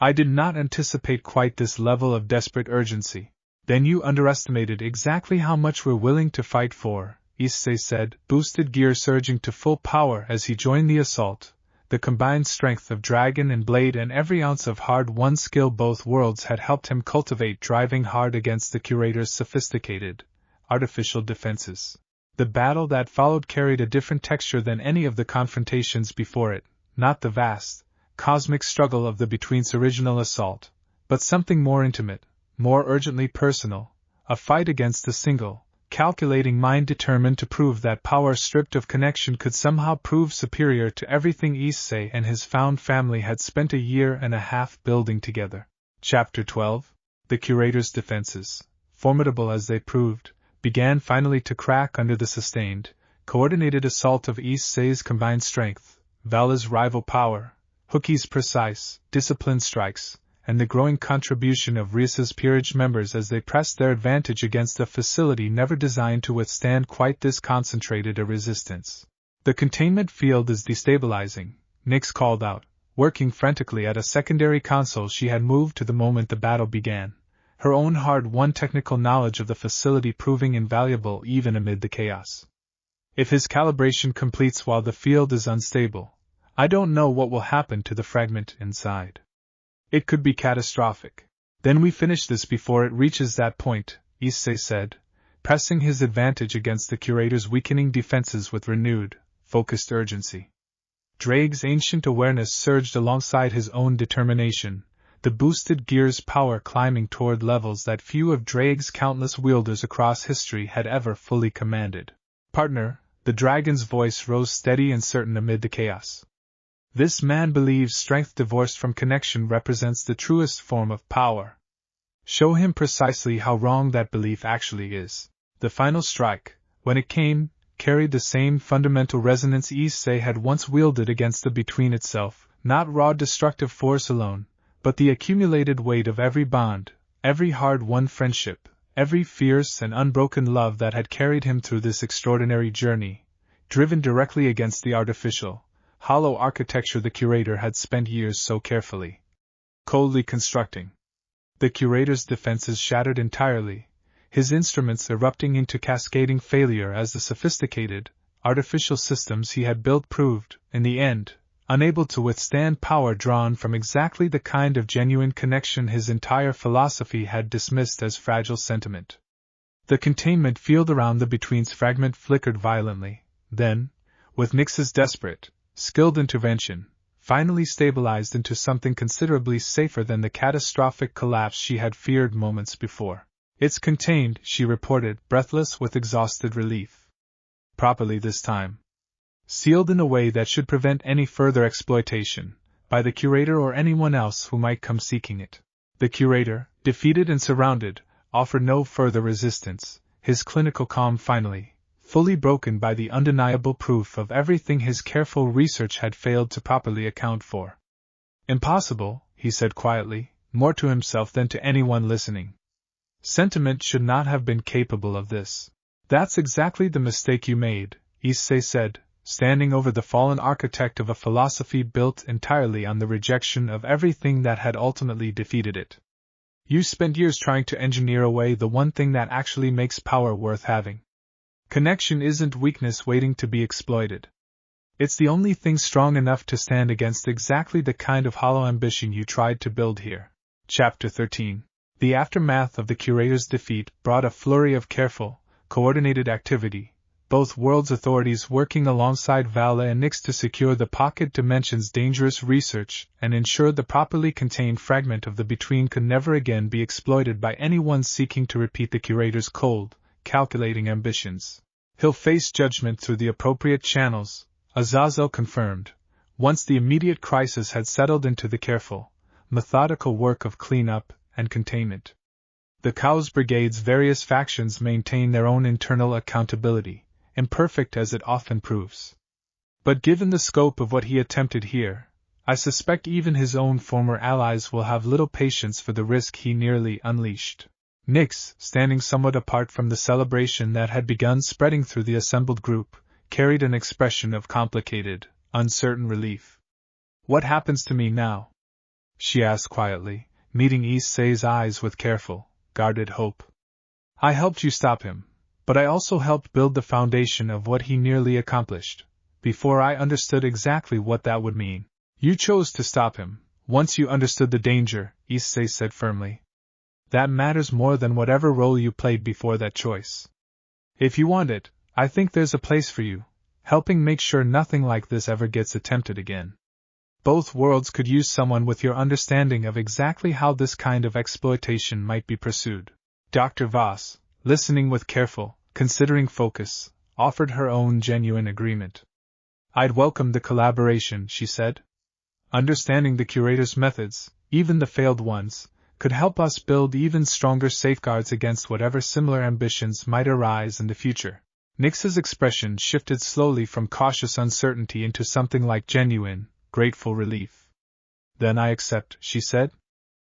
I did not anticipate quite this level of desperate urgency. Then you underestimated exactly how much we're willing to fight for, Issei said, boosted gear surging to full power as he joined the assault. The combined strength of dragon and blade and every ounce of hard-won skill both worlds had helped him cultivate driving hard against the curator's sophisticated, artificial defenses. The battle that followed carried a different texture than any of the confrontations before it, not the vast, cosmic struggle of the Between's original assault, but something more intimate, more urgently personal, a fight against a single, calculating mind determined to prove that power stripped of connection could somehow prove superior to everything Issei and his found family had spent a year and a half building together. Chapter 12. The curator's defenses, formidable as they proved, began finally to crack under the sustained, coordinated assault of Issei's combined strength, Vala's rival power, Hookie's precise, disciplined strikes, and the growing contribution of Risa's peerage members as they pressed their advantage against a facility never designed to withstand quite this concentrated a resistance. "The containment field is destabilizing," Nyx called out, working frantically at a secondary console she had moved to the moment the battle began, her own hard-won technical knowledge of the facility proving invaluable even amid the chaos. "If his calibration completes while the field is unstable, I don't know what will happen to the fragment inside. It could be catastrophic. Then we finish this before it reaches that point," Issei said, pressing his advantage against the curator's weakening defenses with renewed, focused urgency. Drake's ancient awareness surged alongside his own determination, the boosted gear's power climbing toward levels that few of Drake's countless wielders across history had ever fully commanded. "Partner," the dragon's voice rose steady and certain amid the chaos. "This man believes strength divorced from connection represents the truest form of power. Show him precisely how wrong that belief actually is." The final strike, when it came, carried the same fundamental resonance Issei had once wielded against the Between itself, not raw destructive force alone, but the accumulated weight of every bond, every hard-won friendship, every fierce and unbroken love that had carried him through this extraordinary journey, driven directly against the artificial, hollow architecture the curator had spent years so carefully, coldly constructing. The curator's defenses shattered entirely, his instruments erupting into cascading failure as the sophisticated, artificial systems he had built proved, in the end, unable to withstand power drawn from exactly the kind of genuine connection his entire philosophy had dismissed as fragile sentiment. The containment field around the Between's fragment flickered violently, then, with Nyx's desperate, skilled intervention, finally stabilized into something considerably safer than the catastrophic collapse she had feared moments before. "It's contained," she reported, breathless with exhausted relief. "Properly this time. Sealed in a way that should prevent any further exploitation, by the curator or anyone else who might come seeking it." The curator, defeated and surrounded, offered no further resistance, his clinical calm finally, fully broken by the undeniable proof of everything his careful research had failed to properly account for. "Impossible," he said quietly, more to himself than to anyone listening. "Sentiment should not have been capable of this." "That's exactly the mistake you made," Issei said, standing over the fallen architect of a philosophy built entirely on the rejection of everything that had ultimately defeated it. "You spent years trying to engineer away the one thing that actually makes power worth having. Connection isn't weakness waiting to be exploited. It's the only thing strong enough to stand against exactly the kind of hollow ambition you tried to build here." Chapter 13. The aftermath of the curator's defeat brought a flurry of careful, coordinated activity, both worlds' authorities working alongside Vala and Nyx to secure the pocket dimension's dangerous research and ensure the properly contained fragment of the Between could never again be exploited by anyone seeking to repeat the curator's cold, calculating ambitions. "He'll face judgment through the appropriate channels," Azazel confirmed, once the immediate crisis had settled into the careful, methodical work of cleanup and containment. The Chaos Brigade's various factions maintain their own internal accountability, imperfect as it often proves. But given the scope of what he attempted here, I suspect even his own former allies will have little patience for the risk he nearly unleashed. Nyx, standing somewhat apart from the celebration that had begun spreading through the assembled group, carried an expression of complicated, uncertain relief. "What happens to me now?" she asked quietly, meeting Issei's eyes with careful, guarded hope. "I helped you stop him, but I also helped build the foundation of what he nearly accomplished, before I understood exactly what that would mean." "You chose to stop him, once you understood the danger," Issei said firmly. "That matters more than whatever role you played before that choice. If you want it, I think there's a place for you, helping make sure nothing like this ever gets attempted again. Both worlds could use someone with your understanding of exactly how this kind of exploitation might be pursued." Dr. Voss, listening with careful, considering focus, offered her own genuine agreement. I'd welcome the collaboration, she said. Understanding the curator's methods, even the failed ones, could help us build even stronger safeguards against whatever similar ambitions might arise in the future. Nix's expression shifted slowly from cautious uncertainty into something like genuine, grateful relief. Then I accept, she said.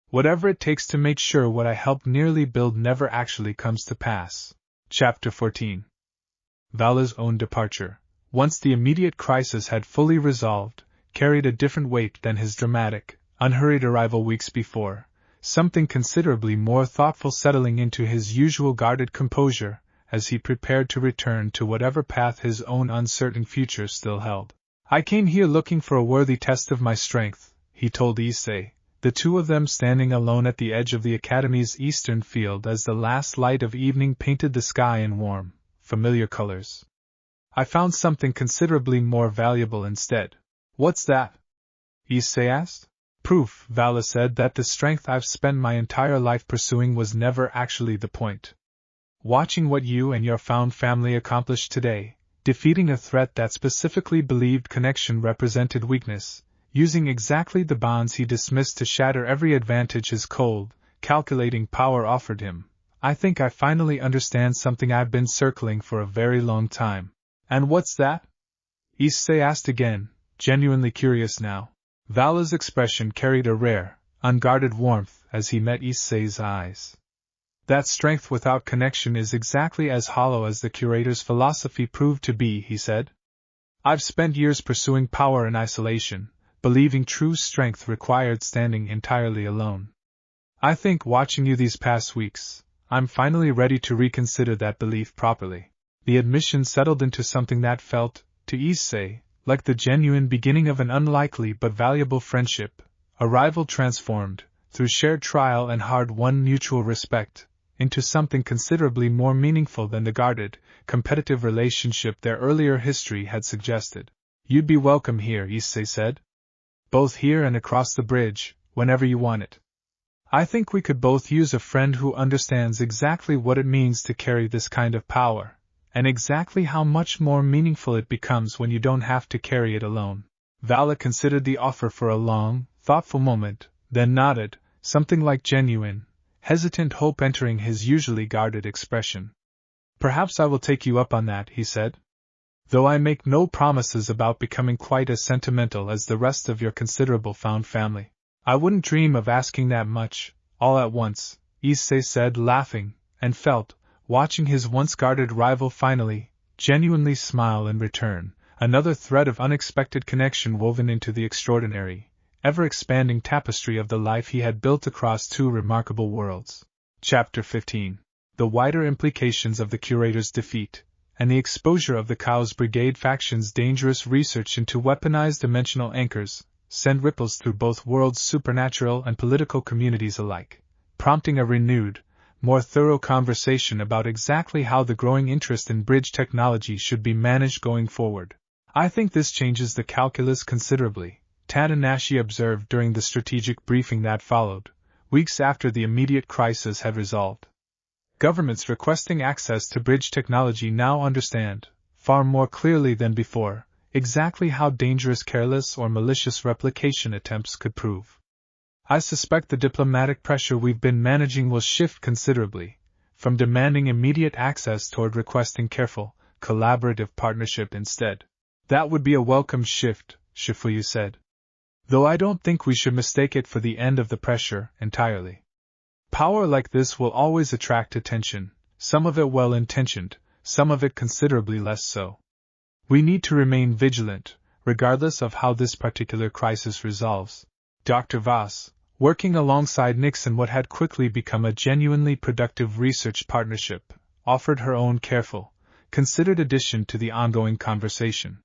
Whatever it takes to make sure what I helped nearly build never actually comes to pass. Chapter 14. Vala's own departure, once the immediate crisis had fully resolved, carried a different weight than his dramatic, unhurried arrival weeks before, something considerably more thoughtful settling into his usual guarded composure as he prepared to return to whatever path his own uncertain future still held. I came here looking for a worthy test of my strength, he told Issei, the two of them standing alone at the edge of the Academy's eastern field as the last light of evening painted the sky in warm, familiar colors. I found something considerably more valuable instead. What's that? Issei asked. Proof, Vala said, that the strength I've spent my entire life pursuing was never actually the point. Watching what you and your found family accomplished today, defeating a threat that specifically believed connection represented weakness, using exactly the bonds he dismissed to shatter every advantage his cold, calculating power offered him, I think I finally understand something I've been circling for a very long time. And what's that? Issei asked again, genuinely curious now. Vala's expression carried a rare, unguarded warmth as he met Issei's eyes. That strength without connection is exactly as hollow as the curator's philosophy proved to be, he said. I've spent years pursuing power in isolation, believing true strength required standing entirely alone. I think, watching you these past weeks, I'm finally ready to reconsider that belief properly. The admission settled into something that felt, to Issei, like the genuine beginning of an unlikely but valuable friendship, a rival transformed, through shared trial and hard-won mutual respect, into something considerably more meaningful than the guarded, competitive relationship their earlier history had suggested. You'd be welcome here, Issei said. Both here and across the bridge, whenever you want it. I think we could both use a friend who understands exactly what it means to carry this kind of power, and exactly how much more meaningful it becomes when you don't have to carry it alone. Vala considered the offer for a long, thoughtful moment, then nodded, something like genuine, hesitant hope entering his usually guarded expression. Perhaps I will take you up on that, he said. Though I make no promises about becoming quite as sentimental as the rest of your considerable found family. I wouldn't dream of asking that much, all at once, Issei said, laughing, and felt, watching his once guarded rival finally, genuinely smile in return, another thread of unexpected connection woven into the extraordinary, ever-expanding tapestry of the life he had built across two remarkable worlds. Chapter 15. The wider implications of the curator's defeat, and the exposure of the Chaos Brigade faction's dangerous research into weaponized dimensional anchors, send ripples through both worlds' supernatural and political communities alike, prompting a renewed, more thorough conversation about exactly how the growing interest in bridge technology should be managed going forward. I think this changes the calculus considerably, Tadanashi observed during the strategic briefing that followed, weeks after the immediate crisis had resolved. Governments requesting access to bridge technology now understand, far more clearly than before, exactly how dangerous careless or malicious replication attempts could prove. I suspect the diplomatic pressure we've been managing will shift considerably, from demanding immediate access toward requesting careful, collaborative partnership instead. That would be a welcome shift, Shifuyu said. Though I don't think we should mistake it for the end of the pressure entirely. Power like this will always attract attention, some of it well-intentioned, some of it considerably less so. We need to remain vigilant, regardless of how this particular crisis resolves. Dr. Voss, working alongside Nix in what had quickly become a genuinely productive research partnership, offered her own careful, considered addition to the ongoing conversation.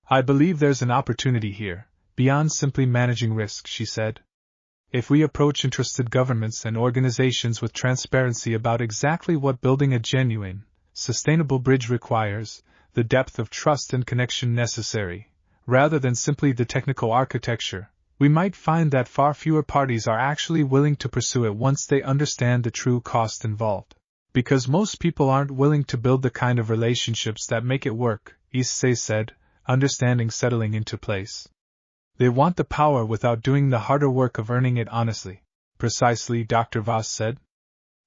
I believe there's an opportunity here, beyond simply managing risk, she said. If we approach interested governments and organizations with transparency about exactly what building a genuine, sustainable bridge requires, the depth of trust and connection necessary, rather than simply the technical architecture, we might find that far fewer parties are actually willing to pursue it once they understand the true cost involved. Because most people aren't willing to build the kind of relationships that make it work, issei said, understanding settling into place. They want the power without doing the harder work of earning it honestly. Precisely, Dr. Voss said.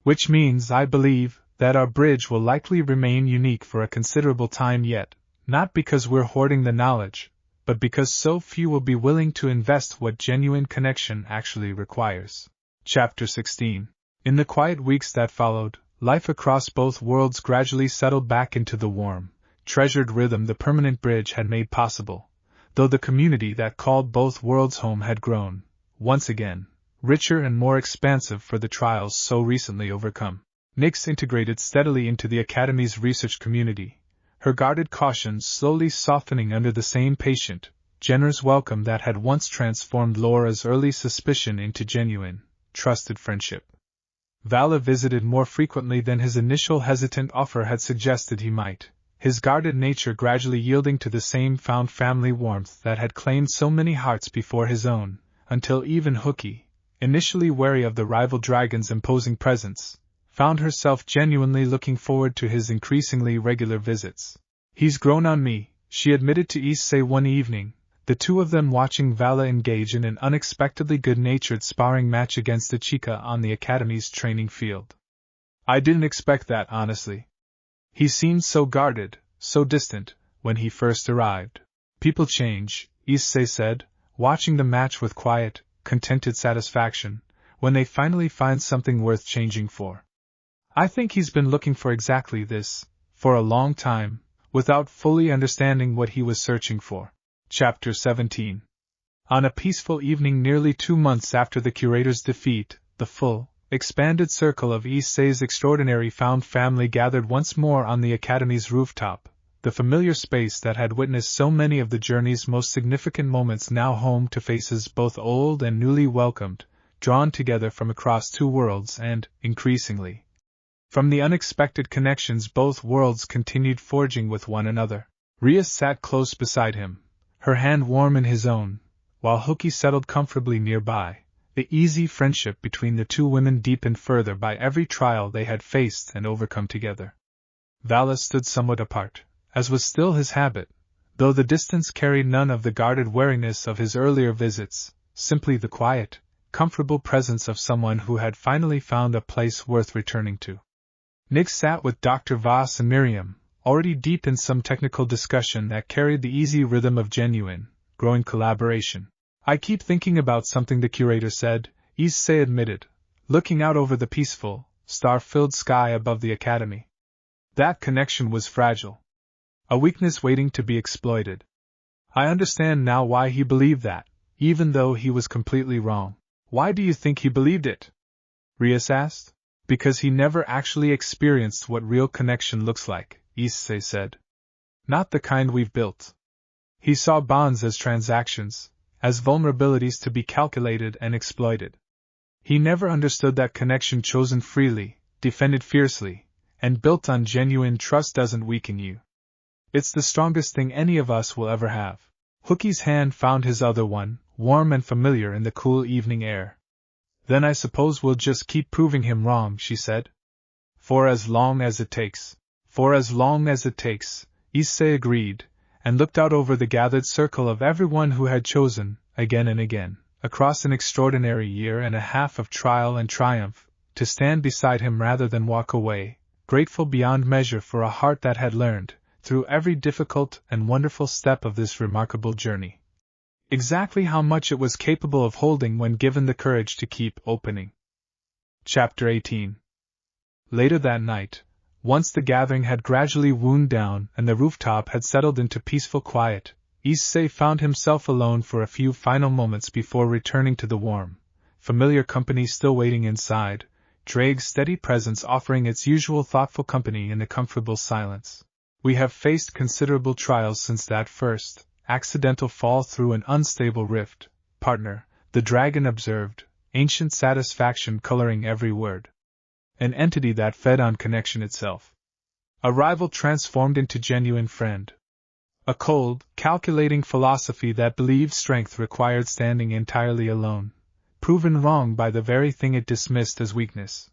Which means, I believe, that our bridge will likely remain unique for a considerable time yet, not because we're hoarding the knowledge, but because so few will be willing to invest what genuine connection actually requires. Chapter 16. In the quiet weeks that followed, life across both worlds gradually settled back into the warm, treasured rhythm the permanent bridge had made possible, though the community that called both worlds home had grown, once again, richer and more expansive for the trials so recently overcome. Nyx integrated steadily into the Academy's research community, her guarded cautions slowly softening under the same patient, generous welcome that had once transformed Laura's early suspicion into genuine, trusted friendship. Vala visited more frequently than his initial hesitant offer had suggested he might, his guarded nature gradually yielding to the same found family warmth that had claimed so many hearts before his own, until even Hooky, initially wary of the rival dragon's imposing presence, found herself genuinely looking forward to his increasingly regular visits. He's grown on me, she admitted to issei one evening, the two of them watching Vala engage in an unexpectedly good-natured sparring match against the Chica on the Academy's training field. I didn't expect that, honestly. He seemed so guarded, so distant, when he first arrived. People change, issei said, watching the match with quiet, contented satisfaction, when they finally find something worth changing for. I think he's been looking for exactly this, for a long time, without fully understanding what he was searching for. Chapter 17. On a peaceful evening nearly 2 months after the curator's defeat, the full, expanded circle of issei's extraordinary found family gathered once more on the Academy's rooftop, the familiar space that had witnessed so many of the journey's most significant moments now home to faces both old and newly welcomed, drawn together from across two worlds and, increasingly, from the unexpected connections both worlds continued forging with one another. Rhea sat close beside him, her hand warm in his own, while Hooky settled comfortably nearby, the easy friendship between the two women deepened further by every trial they had faced and overcome together. Vala stood somewhat apart, as was still his habit, though the distance carried none of the guarded wariness of his earlier visits, simply the quiet, comfortable presence of someone who had finally found a place worth returning to. Nyx sat with Dr. Voss and Miriam, already deep in some technical discussion that carried the easy rhythm of genuine, growing collaboration. I keep thinking about something, the curator said, issei admitted, looking out over the peaceful, star-filled sky above the Academy. That connection was fragile. A weakness waiting to be exploited. I understand now why he believed that, even though he was completely wrong. Why do you think he believed it? Rias asked. Because he never actually experienced what real connection looks like, issei said. Not the kind we've built. He saw bonds as transactions, as vulnerabilities to be calculated and exploited. He never understood that connection chosen freely, defended fiercely, and built on genuine trust doesn't weaken you. It's the strongest thing any of us will ever have. Hooky's hand found his other one, warm and familiar in the cool evening air. Then I suppose we'll just keep proving him wrong, she said. For as long as it takes. For as long as it takes, issei agreed, and looked out over the gathered circle of everyone who had chosen, again and again, across an extraordinary year and a half of trial and triumph, to stand beside him rather than walk away, grateful beyond measure for a heart that had learned, through every difficult and wonderful step of this remarkable journey, exactly how much it was capable of holding when given the courage to keep opening. Chapter 18. Later that night, once the gathering had gradually wound down and the rooftop had settled into peaceful quiet, issei found himself alone for a few final moments before returning to the warm, familiar company still waiting inside, Drake's steady presence offering its usual thoughtful company in the comfortable silence. We have faced considerable trials since that first, accidental fall through an unstable rift, partner, the dragon observed, ancient satisfaction coloring every word. An entity that fed on connection itself. A rival transformed into genuine friend. A cold, calculating philosophy that believed strength required standing entirely alone, proven wrong by the very thing it dismissed as weakness.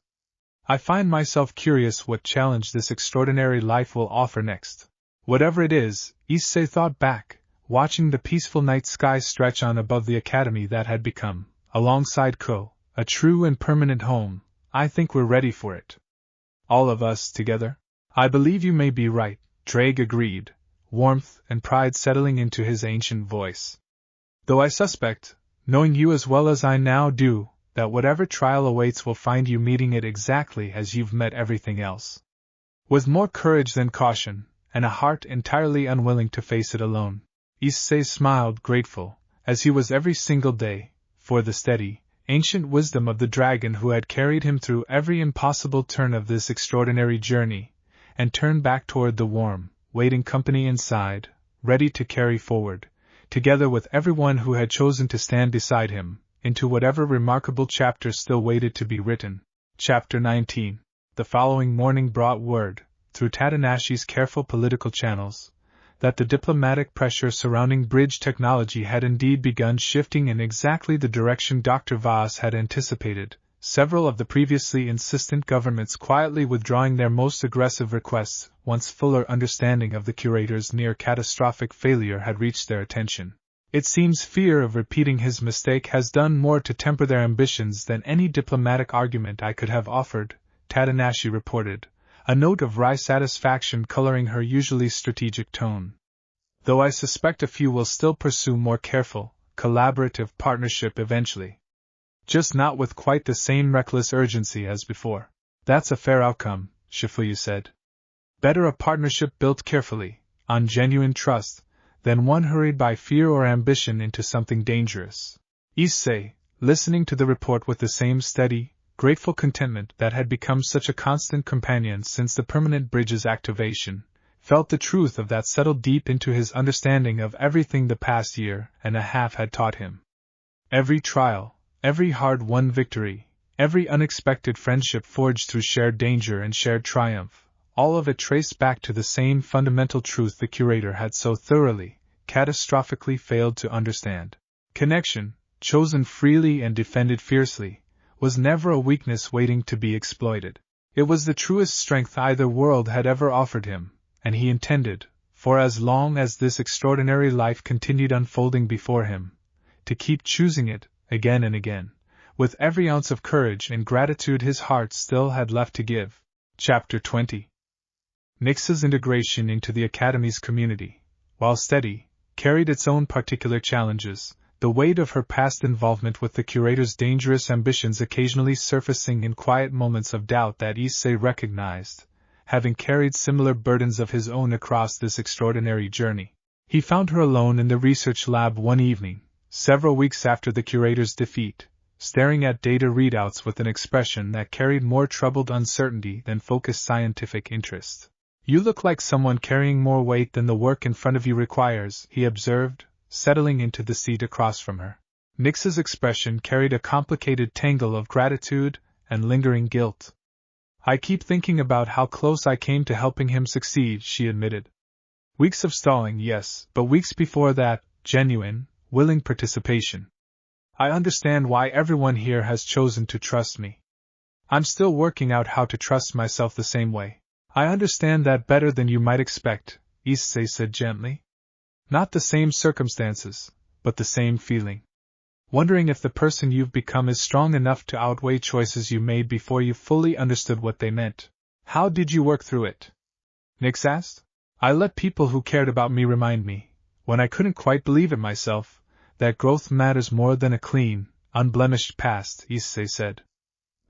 I find myself curious what challenge this extraordinary life will offer next. Whatever it is, Issei thought back, watching the peaceful night sky stretch on above the academy that had become, alongside Ko, a true and permanent home. I think we're ready for it. All of us together? I believe you may be right, Drake agreed, warmth and pride settling into his ancient voice. Though I suspect, knowing you as well as I now do, that whatever trial awaits will find you meeting it exactly as you've met everything else. With more courage than caution, and a heart entirely unwilling to face it alone, Issei smiled grateful, as he was every single day, for the steady, ancient wisdom of the dragon who had carried him through every impossible turn of this extraordinary journey, and turned back toward the warm, waiting company inside, ready to carry forward, together with everyone who had chosen to stand beside him, into whatever remarkable chapter still waited to be written. Chapter 19. The following morning brought word, through Tadanashi's careful political channels, that the diplomatic pressure surrounding bridge technology had indeed begun shifting in exactly the direction Dr. Voss had anticipated, several of the previously insistent governments quietly withdrawing their most aggressive requests once fuller understanding of the curator's near-catastrophic failure had reached their attention. It seems fear of repeating his mistake has done more to temper their ambitions than any diplomatic argument I could have offered, Tadanashi reported, a note of wry satisfaction coloring her usually strategic tone. Though I suspect a few will still pursue more careful, collaborative partnership eventually. Just not with quite the same reckless urgency as before. That's a fair outcome, Shifuyu said. Better a partnership built carefully, on genuine trust, than one hurried by fear or ambition into something dangerous. Issei, listening to the report with the same steady, grateful contentment that had become such a constant companion since the permanent bridge's activation, felt the truth of that settled deep into his understanding of everything the past year and a half had taught him. Every trial, every hard-won victory, every unexpected friendship forged through shared danger and shared triumph, all of it traced back to the same fundamental truth the curator had so thoroughly, catastrophically failed to understand. Connection, chosen freely and defended fiercely, was never a weakness waiting to be exploited. It was the truest strength either world had ever offered him, and he intended, for as long as this extraordinary life continued unfolding before him, to keep choosing it, again and again, with every ounce of courage and gratitude his heart still had left to give. Chapter 20. Nix's integration into the Academy's community, while steady, carried its own particular challenges, the weight of her past involvement with the curator's dangerous ambitions occasionally surfacing in quiet moments of doubt that Issei recognized, having carried similar burdens of his own across this extraordinary journey. He found her alone in the research lab one evening, several weeks after the curator's defeat, staring at data readouts with an expression that carried more troubled uncertainty than focused scientific interest. "You look like someone carrying more weight than the work in front of you requires," he observed, settling into the seat across from her. Nix's expression carried a complicated tangle of gratitude and lingering guilt. "I keep thinking about how close I came to helping him succeed," she admitted. "Weeks of stalling, yes, but weeks before that, genuine, willing participation. I understand why everyone here has chosen to trust me. I'm still working out how to trust myself the same way." "I understand that better than you might expect," Issei said gently. "Not the same circumstances, but the same feeling. Wondering if the person you've become is strong enough to outweigh choices you made before you fully understood what they meant." "How did you work through it?" Nix asked. "I let people who cared about me remind me, when I couldn't quite believe it myself, that growth matters more than a clean, unblemished past," Issei said.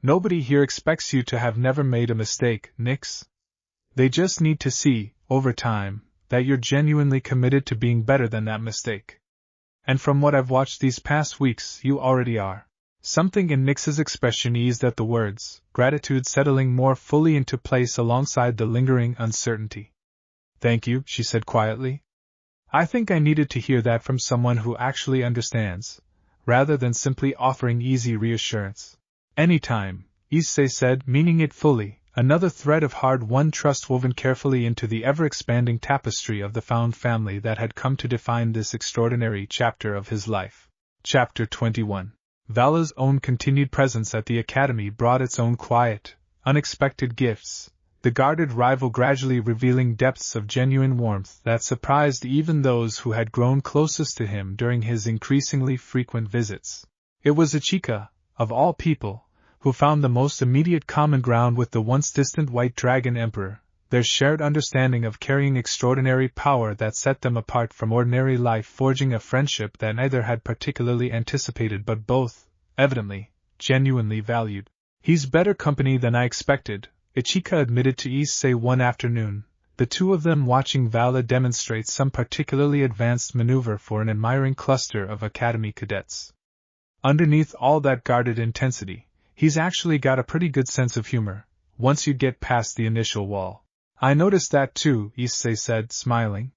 "Nobody here expects you to have never made a mistake, Nix. They just need to see, over time, that you're genuinely committed to being better than that mistake. And from what I've watched these past weeks, you already are." Something in Nix's expression eased at the words, gratitude settling more fully into place alongside the lingering uncertainty. "Thank you," she said quietly. "I think I needed to hear that from someone who actually understands, rather than simply offering easy reassurance." "Anytime," Issei said, meaning it fully. Another thread of hard-won trust woven carefully into the ever-expanding tapestry of the found family that had come to define this extraordinary chapter of his life. Chapter 21. Vala's own continued presence at the academy brought its own quiet, unexpected gifts, the guarded rival gradually revealing depths of genuine warmth that surprised even those who had grown closest to him during his increasingly frequent visits. It was Ichika, of all people, who found the most immediate common ground with the once distant White Dragon Emperor, their shared understanding of carrying extraordinary power that set them apart from ordinary life, forging a friendship that neither had particularly anticipated but both, evidently, genuinely valued. "He's better company than I expected," Ichika admitted to Issei one afternoon, the two of them watching Vala demonstrate some particularly advanced maneuver for an admiring cluster of academy cadets. "Underneath all that guarded intensity, he's actually got a pretty good sense of humor, once you get past the initial wall." "I noticed that too," Issei said, smiling.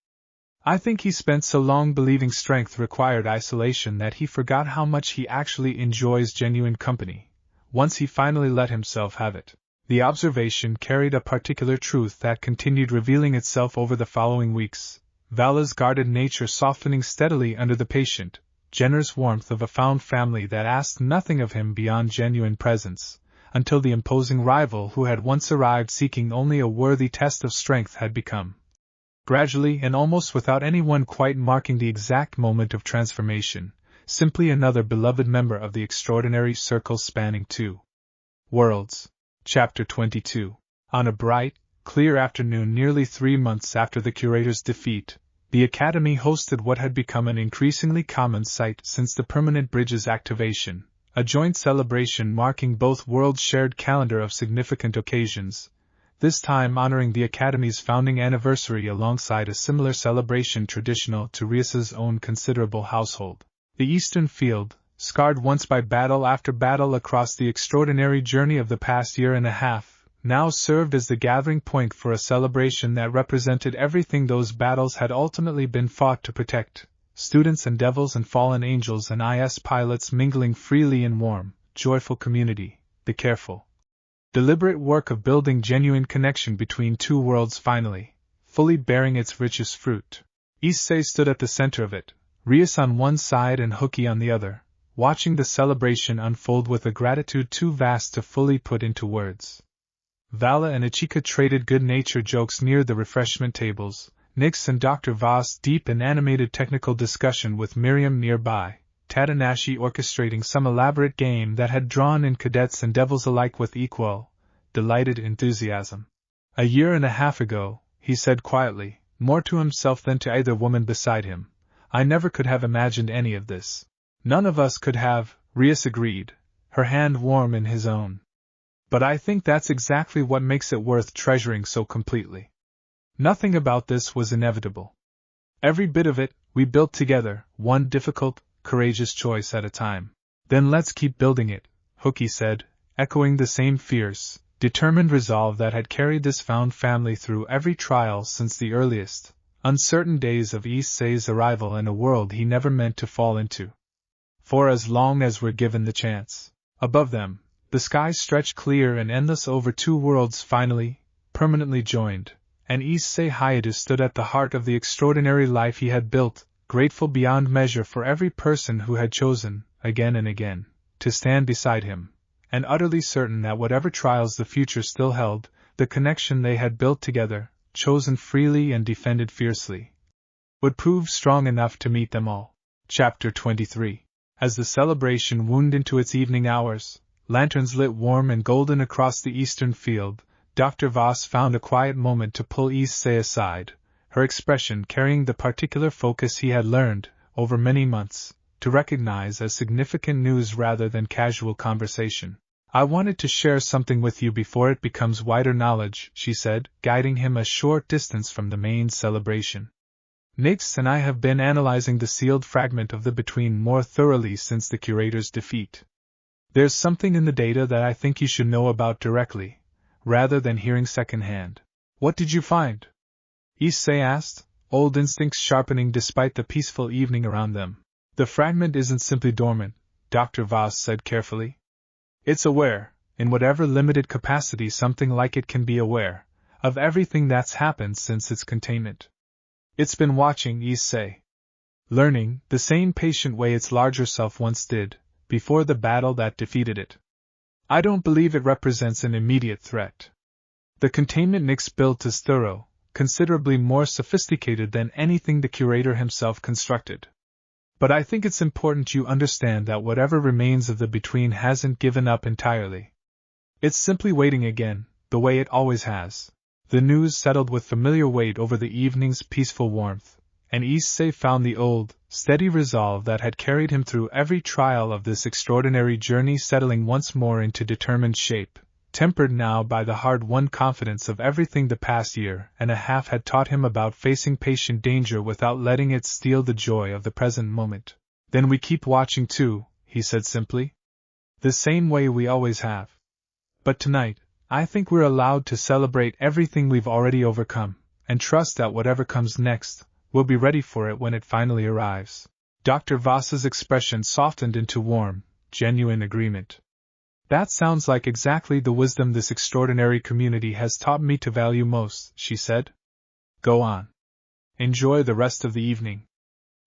"I think he spent so long believing strength required isolation that he forgot how much he actually enjoys genuine company, once he finally let himself have it." The observation carried a particular truth that continued revealing itself over the following weeks, Vala's guarded nature softening steadily under the patient, generous warmth of a found family that asked nothing of him beyond genuine presence, until the imposing rival who had once arrived seeking only a worthy test of strength had become, gradually and almost without anyone quite marking the exact moment of transformation, simply another beloved member of the extraordinary circle spanning two worlds. Chapter 22. On a bright, clear afternoon nearly 3 months after the curator's defeat, the Academy hosted what had become an increasingly common sight since the permanent bridge's activation, a joint celebration marking both worlds' shared calendar of significant occasions, this time honoring the Academy's founding anniversary alongside a similar celebration traditional to Rias's own considerable household. The Eastern Field, scarred once by battle after battle across the extraordinary journey of the past year and a half, now served as the gathering point for a celebration that represented everything those battles had ultimately been fought to protect, students and devils and fallen angels and IS pilots mingling freely in warm, joyful community, the careful, deliberate work of building genuine connection between two worlds finally, fully bearing its richest fruit. Issei stood at the center of it, Rias on one side and Hooky on the other, watching the celebration unfold with a gratitude too vast to fully put into words. Vala and Ichika traded good-natured jokes near the refreshment tables, Nix and Dr. Voss deep in animated technical discussion with Miriam nearby, Tadanashi orchestrating some elaborate game that had drawn in cadets and devils alike with equal, delighted enthusiasm. "A year and a half ago," he said quietly, more to himself than to either woman beside him, "I never could have imagined any of this." "None of us could have," Rias agreed, her hand warm in his own. "But I think that's exactly what makes it worth treasuring so completely. Nothing about this was inevitable. Every bit of it, we built together, one difficult, courageous choice at a time." "Then let's keep building it," Hooky said, echoing the same fierce, determined resolve that had carried this found family through every trial since the earliest, uncertain days of Issei's arrival in a world he never meant to fall into. "For as long as we're given the chance." Above them, the sky stretched clear and endless over two worlds finally, permanently joined, and Issei Hayato stood at the heart of the extraordinary life he had built, grateful beyond measure for every person who had chosen, again and again, to stand beside him, and utterly certain that whatever trials the future still held, the connection they had built together, chosen freely and defended fiercely, would prove strong enough to meet them all. Chapter 23. As the celebration wound into its evening hours, lanterns lit warm and golden across the eastern field, Dr. Voss found a quiet moment to pull Issei aside, her expression carrying the particular focus he had learned, over many months, to recognize as significant news rather than casual conversation. "I wanted to share something with you before it becomes wider knowledge," she said, guiding him a short distance from the main celebration. "Nix and I have been analyzing the sealed fragment of the Between more thoroughly since the curator's defeat. There's something in the data that I think you should know about directly, rather than hearing secondhand." "What did you find?" Issei asked, old instincts sharpening despite the peaceful evening around them. "The fragment isn't simply dormant," Dr. Voss said carefully. "It's aware, in whatever limited capacity something like it can be aware, of everything that's happened since its containment. It's been watching Issei. Learning, the same patient way its larger self once did, before the battle that defeated it. I don't believe it represents an immediate threat. The containment Nix built is thorough, considerably more sophisticated than anything the curator himself constructed. But I think it's important you understand that whatever remains of the between hasn't given up entirely. It's simply waiting again, the way it always has. The news settled with familiar weight over the evening's peaceful warmth, and issei found the old, steady resolve that had carried him through every trial of this extraordinary journey settling once more into determined shape, tempered now by the hard-won confidence of everything the past year and a half had taught him about facing patient danger without letting it steal the joy of the present moment. Then we keep watching too, he said simply. The same way we always have. But tonight, I think we're allowed to celebrate everything we've already overcome, and trust that whatever comes next, we'll be ready for it when it finally arrives. Dr. Voss's expression softened into warm, genuine agreement. That sounds like exactly the wisdom this extraordinary community has taught me to value most, she said. Go on. Enjoy the rest of the evening.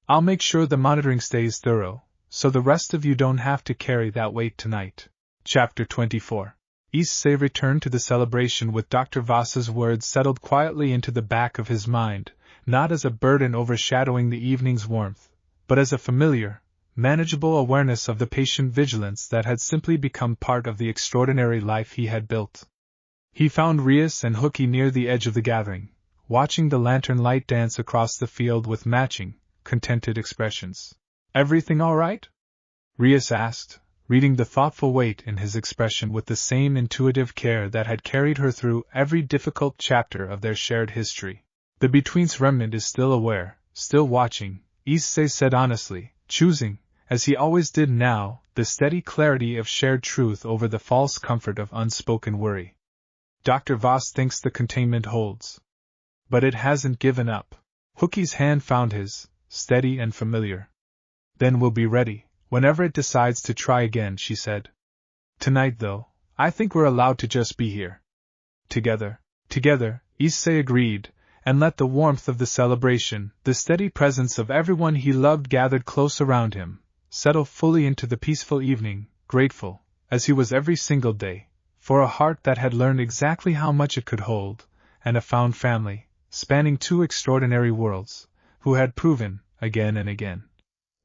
I'll make sure the monitoring stays thorough, so the rest of you don't have to carry that weight tonight. Chapter 24. Issei returned to the celebration with Dr. Voss's words settled quietly into the back of his mind, not as a burden overshadowing the evening's warmth, but as a familiar, manageable awareness of the patient vigilance that had simply become part of the extraordinary life he had built. He found Rias and Hooky near the edge of the gathering, watching the lantern light dance across the field with matching, contented expressions. Everything all right? Rias asked, reading the thoughtful weight in his expression with the same intuitive care that had carried her through every difficult chapter of their shared history. The Between's remnant is still aware, still watching, Issei said honestly, choosing, as he always did now, the steady clarity of shared truth over the false comfort of unspoken worry. Dr. Voss thinks the containment holds. But it hasn't given up. Hookie's hand found his, steady and familiar. Then we'll be ready, whenever it decides to try again, she said. Tonight, though, I think we're allowed to just be here. Together, Issei agreed, and let the warmth of the celebration, the steady presence of everyone he loved gathered close around him, settle fully into the peaceful evening, grateful, as he was every single day, for a heart that had learned exactly how much it could hold, and a found family, spanning two extraordinary worlds, who had proven, again and again,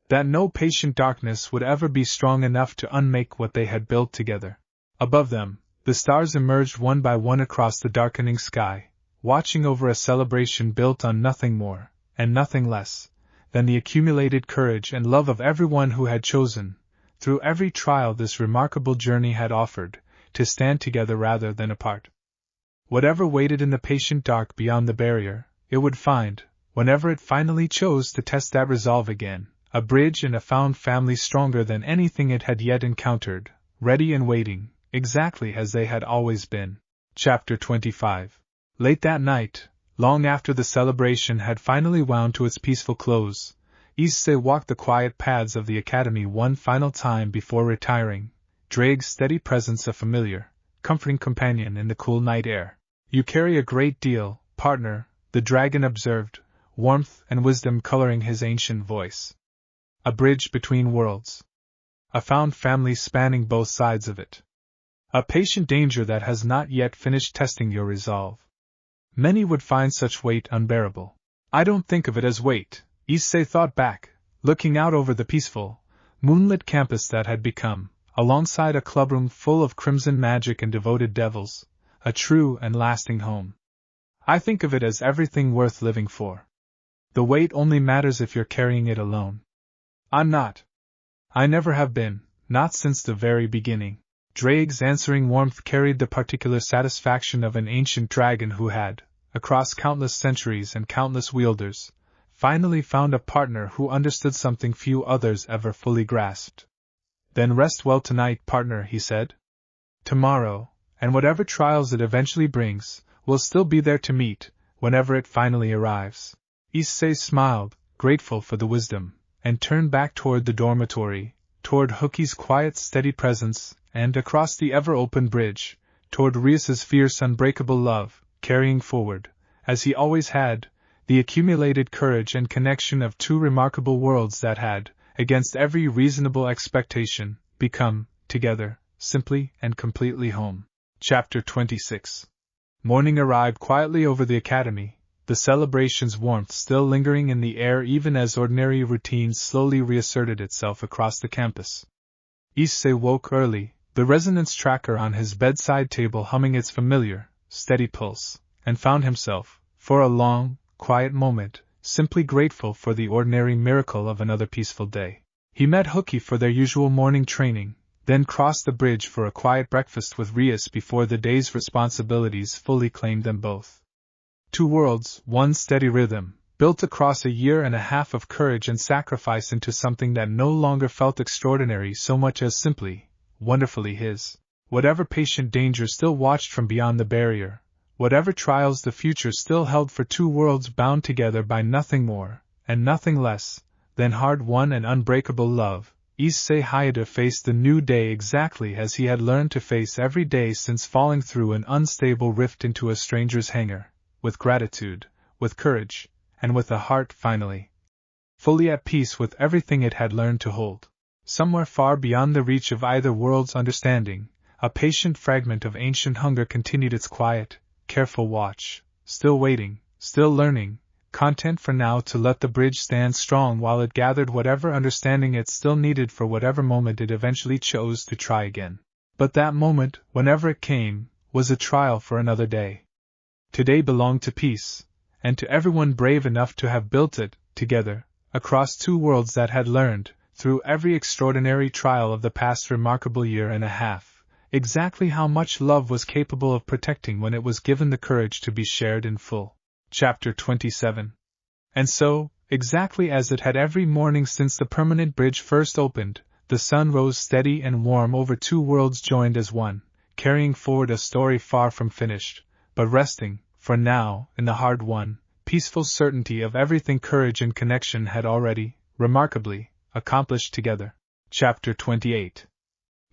that no patient darkness would ever be strong enough to unmake what they had built together. Above them, the stars emerged one by one across the darkening sky, watching over a celebration built on nothing more, and nothing less, than the accumulated courage and love of everyone who had chosen, through every trial this remarkable journey had offered, to stand together rather than apart. Whatever waited in the patient dark beyond the barrier, it would find, whenever it finally chose to test that resolve again, a bridge and a found family stronger than anything it had yet encountered, ready and waiting, exactly as they had always been. Chapter 25. Late that night, long after the celebration had finally wound to its peaceful close, Issei walked the quiet paths of the academy one final time before retiring, Drake's steady presence a familiar, comforting companion in the cool night air. You carry a great deal, partner, the dragon observed, warmth and wisdom coloring his ancient voice. A bridge between worlds. A found family spanning both sides of it. A patient danger that has not yet finished testing your resolve. Many would find such weight unbearable. I don't think of it as weight, Issei thought back, looking out over the peaceful, moonlit campus that had become, alongside a clubroom full of crimson magic and devoted devils, a true and lasting home. I think of it as everything worth living for. The weight only matters if you're carrying it alone. I'm not. I never have been, not since the very beginning. Drake's answering warmth carried the particular satisfaction of an ancient dragon who had, across countless centuries and countless wielders, finally found a partner who understood something few others ever fully grasped. Then rest well tonight, partner, he said. Tomorrow, and whatever trials it eventually brings, we'll still be there to meet, whenever it finally arrives. Issei smiled, grateful for the wisdom, and turned back toward the dormitory, toward Hookie's quiet, steady presence, and across the ever-open bridge, toward Rias's fierce, unbreakable love, carrying forward, as he always had, the accumulated courage and connection of two remarkable worlds that had, against every reasonable expectation, become, together, simply and completely home. Chapter 26. Morning arrived quietly over the academy, the celebration's warmth still lingering in the air even as ordinary routine slowly reasserted itself across the campus. Issei woke early, the resonance tracker on his bedside table humming its familiar, steady pulse, and found himself, for a long, quiet moment, simply grateful for the ordinary miracle of another peaceful day. He met Hookie for their usual morning training, then crossed the bridge for a quiet breakfast with Rias before the day's responsibilities fully claimed them both. Two worlds, one steady rhythm, built across a year and a half of courage and sacrifice into something that no longer felt extraordinary so much as simply, wonderfully his. Whatever patient danger still watched from beyond the barrier, whatever trials the future still held for two worlds bound together by nothing more, and nothing less, than hard-won and unbreakable love, Issei Hayate faced the new day exactly as he had learned to face every day since falling through an unstable rift into a stranger's hangar, with gratitude, with courage, and with a heart finally fully at peace with everything it had learned to hold. Somewhere far beyond the reach of either world's understanding, a patient fragment of ancient hunger continued its quiet, careful watch, still waiting, still learning, content for now to let the bridge stand strong while it gathered whatever understanding it still needed for whatever moment it eventually chose to try again. But that moment, whenever it came, was a trial for another day. Today belonged to peace, and to everyone brave enough to have built it, together, across two worlds that had learned, through every extraordinary trial of the past remarkable year and a half, exactly how much love was capable of protecting when it was given the courage to be shared in full. Chapter 27. And so, exactly as it had every morning since the permanent bridge first opened, the sun rose steady and warm over two worlds joined as one, carrying forward a story far from finished, but resting, for now, in the hard-won, peaceful certainty of everything courage and connection had already, remarkably, accomplished together. Chapter 28.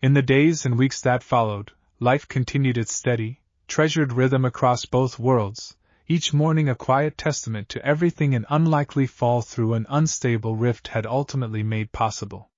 In the days and weeks that followed, life continued its steady, treasured rhythm across both worlds, each morning a quiet testament to everything an unlikely fall through an unstable rift had ultimately made possible.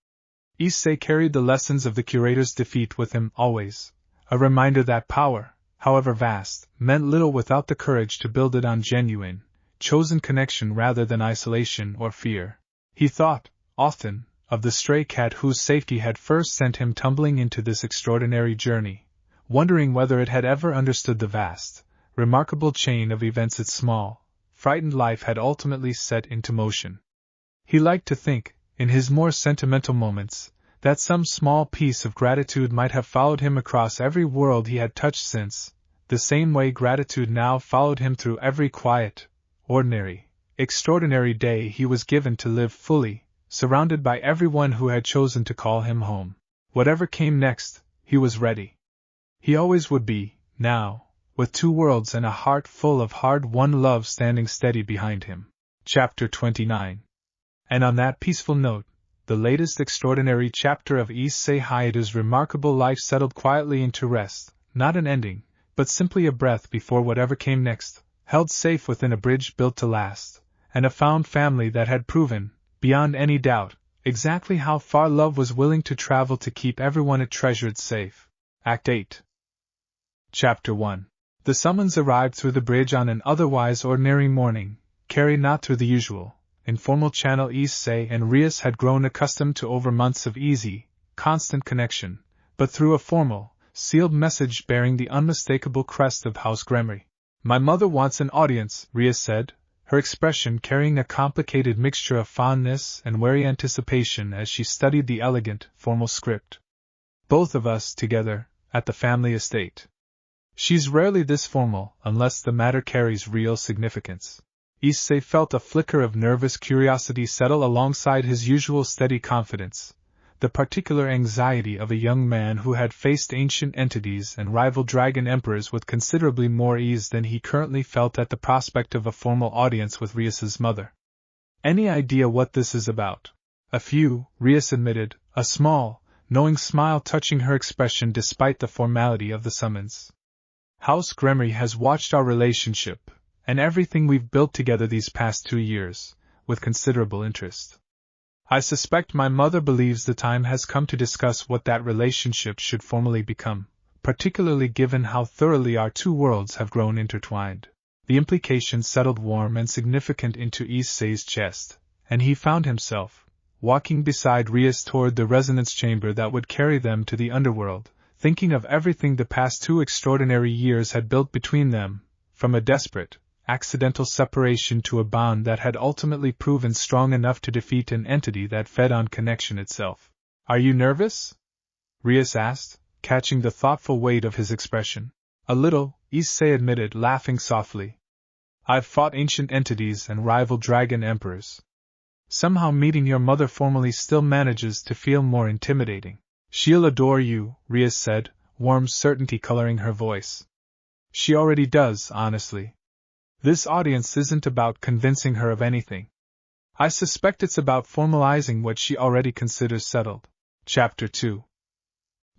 Issei carried the lessons of the curator's defeat with him always, a reminder that power, however vast, meant little without the courage to build it on genuine, chosen connection rather than isolation or fear. He thought, often, of the stray cat whose safety had first sent him tumbling into this extraordinary journey, wondering whether it had ever understood the vast, remarkable chain of events its small, frightened life had ultimately set into motion. He liked to think, in his more sentimental moments, that some small piece of gratitude might have followed him across every world he had touched since, the same way gratitude now followed him through every quiet, ordinary, extraordinary day he was given to live fully, surrounded by everyone who had chosen to call him home. Whatever came next, he was ready. He always would be, now, with two worlds and a heart full of hard-won love standing steady behind him. Chapter 29. And on that peaceful note, the latest extraordinary chapter of Issei Hayate's remarkable life settled quietly into rest, not an ending, but simply a breath before whatever came next, held safe within a bridge built to last, and a found family that had proven, beyond any doubt, exactly how far love was willing to travel to keep everyone it treasured safe. Act 8. Chapter 1. The summons arrived through the bridge on an otherwise ordinary morning, carried not through the usual, informal channel Issei and Rias had grown accustomed to over months of easy, constant connection, but through a formal, sealed message bearing the unmistakable crest of House Gremory. "My mother wants an audience," Rias said, her expression carrying a complicated mixture of fondness and wary anticipation as she studied the elegant, formal script. "Both of us, together, at the family estate. She's rarely this formal, unless the matter carries real significance." Issei felt a flicker of nervous curiosity settle alongside his usual steady confidence, the particular anxiety of a young man who had faced ancient entities and rival dragon emperors with considerably more ease than he currently felt at the prospect of a formal audience with Rias's mother. "Any idea what this is about?" "A few," Rias admitted, a small, knowing smile touching her expression despite the formality of the summons. "House Gremory has watched our relationship, and everything we've built together these past 2 years, with considerable interest. I suspect my mother believes the time has come to discuss what that relationship should formally become, particularly given how thoroughly our two worlds have grown intertwined. The implication settled warm and significant into issei's chest, and he found himself walking beside Rias toward the resonance chamber that would carry them to the underworld, thinking of everything the past 2 extraordinary years had built between them, from a desperate, accidental separation to a bond that had ultimately proven strong enough to defeat an entity that fed on connection itself. "Are you nervous?" Rias asked, catching the thoughtful weight of his expression. "A little," Issei admitted, laughing softly. "I've fought ancient entities and rival dragon emperors. Somehow meeting your mother formally still manages to feel more intimidating." "She'll adore you," Rias said, warm certainty coloring her voice. "She already does, honestly. This audience isn't about convincing her of anything. I suspect it's about formalizing what she already considers settled." Chapter 2.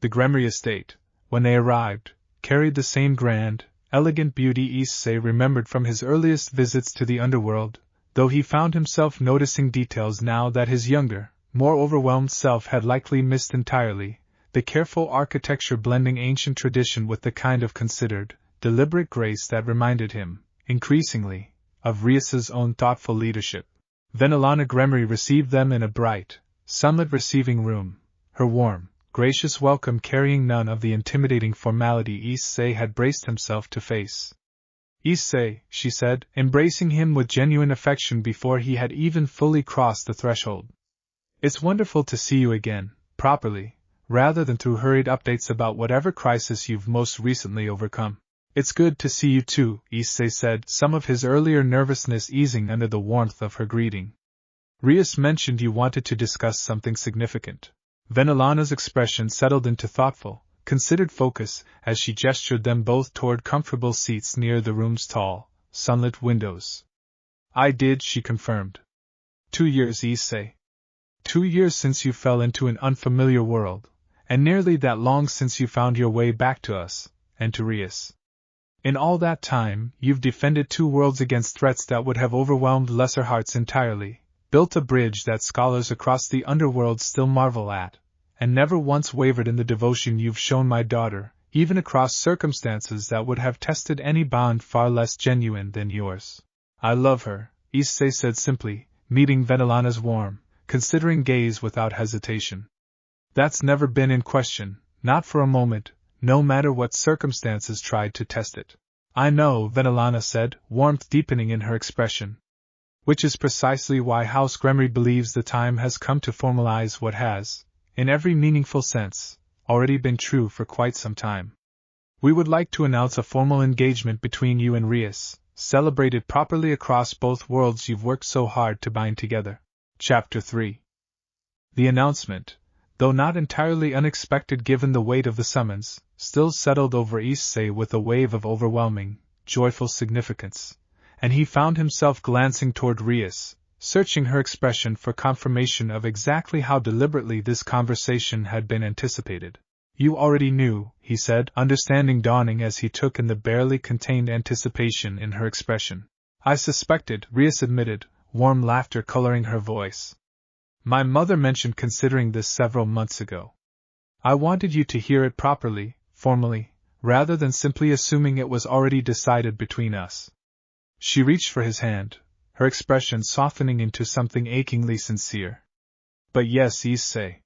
The Gremry estate, when they arrived, carried the same grand, elegant beauty Issei remembered from his earliest visits to the underworld, though he found himself noticing details now that his younger, more overwhelmed self had likely missed entirely, the careful architecture blending ancient tradition with the kind of considered, deliberate grace that reminded him, increasingly, of Rias's own thoughtful leadership. Venelana Gremry received them in a bright, sunlit receiving room, her warm, gracious welcome carrying none of the intimidating formality Issei had braced himself to face. "Issei," she said, embracing him with genuine affection before he had even fully crossed the threshold. "It's wonderful to see you again, properly, rather than through hurried updates about whatever crisis you've most recently overcome." "It's good to see you too," Issei said, some of his earlier nervousness easing under the warmth of her greeting. "Rias mentioned you wanted to discuss something significant." Venelana's expression settled into thoughtful, considered focus as she gestured them both toward comfortable seats near the room's tall, sunlit windows. "I did," she confirmed. 2 years, Issei. 2 years since you fell into an unfamiliar world, and nearly that long since you found your way back to us, and to Rias. In all that time, you've defended 2 worlds against threats that would have overwhelmed lesser hearts entirely, built a bridge that scholars across the underworld still marvel at, and never once wavered in the devotion you've shown my daughter, even across circumstances that would have tested any bond far less genuine than yours. "I love her," Issei said simply, meeting Venelana's warm, considering gaze without hesitation. "That's never been in question, not for a moment, no matter what circumstances tried to test it." "I know," Venelana said, warmth deepening in her expression. "Which is precisely why House Gremry believes the time has come to formalize what has, in every meaningful sense, already been true for quite some time. We would like to announce a formal engagement between you and Rias, celebrated properly across both worlds you've worked so hard to bind together." Chapter 3. The announcement, though not entirely unexpected given the weight of the summons, still settled over Issei with a wave of overwhelming, joyful significance, and he found himself glancing toward Rias, searching her expression for confirmation of exactly how deliberately this conversation had been anticipated. "You already knew," he said, understanding dawning as he took in the barely contained anticipation in her expression. "I suspected," Rias admitted, warm laughter coloring her voice. "My mother mentioned considering this several months ago. I wanted you to hear it properly, formally, rather than simply assuming it was already decided between us." She reached for his hand, her expression softening into something achingly sincere. "But yes, Issei.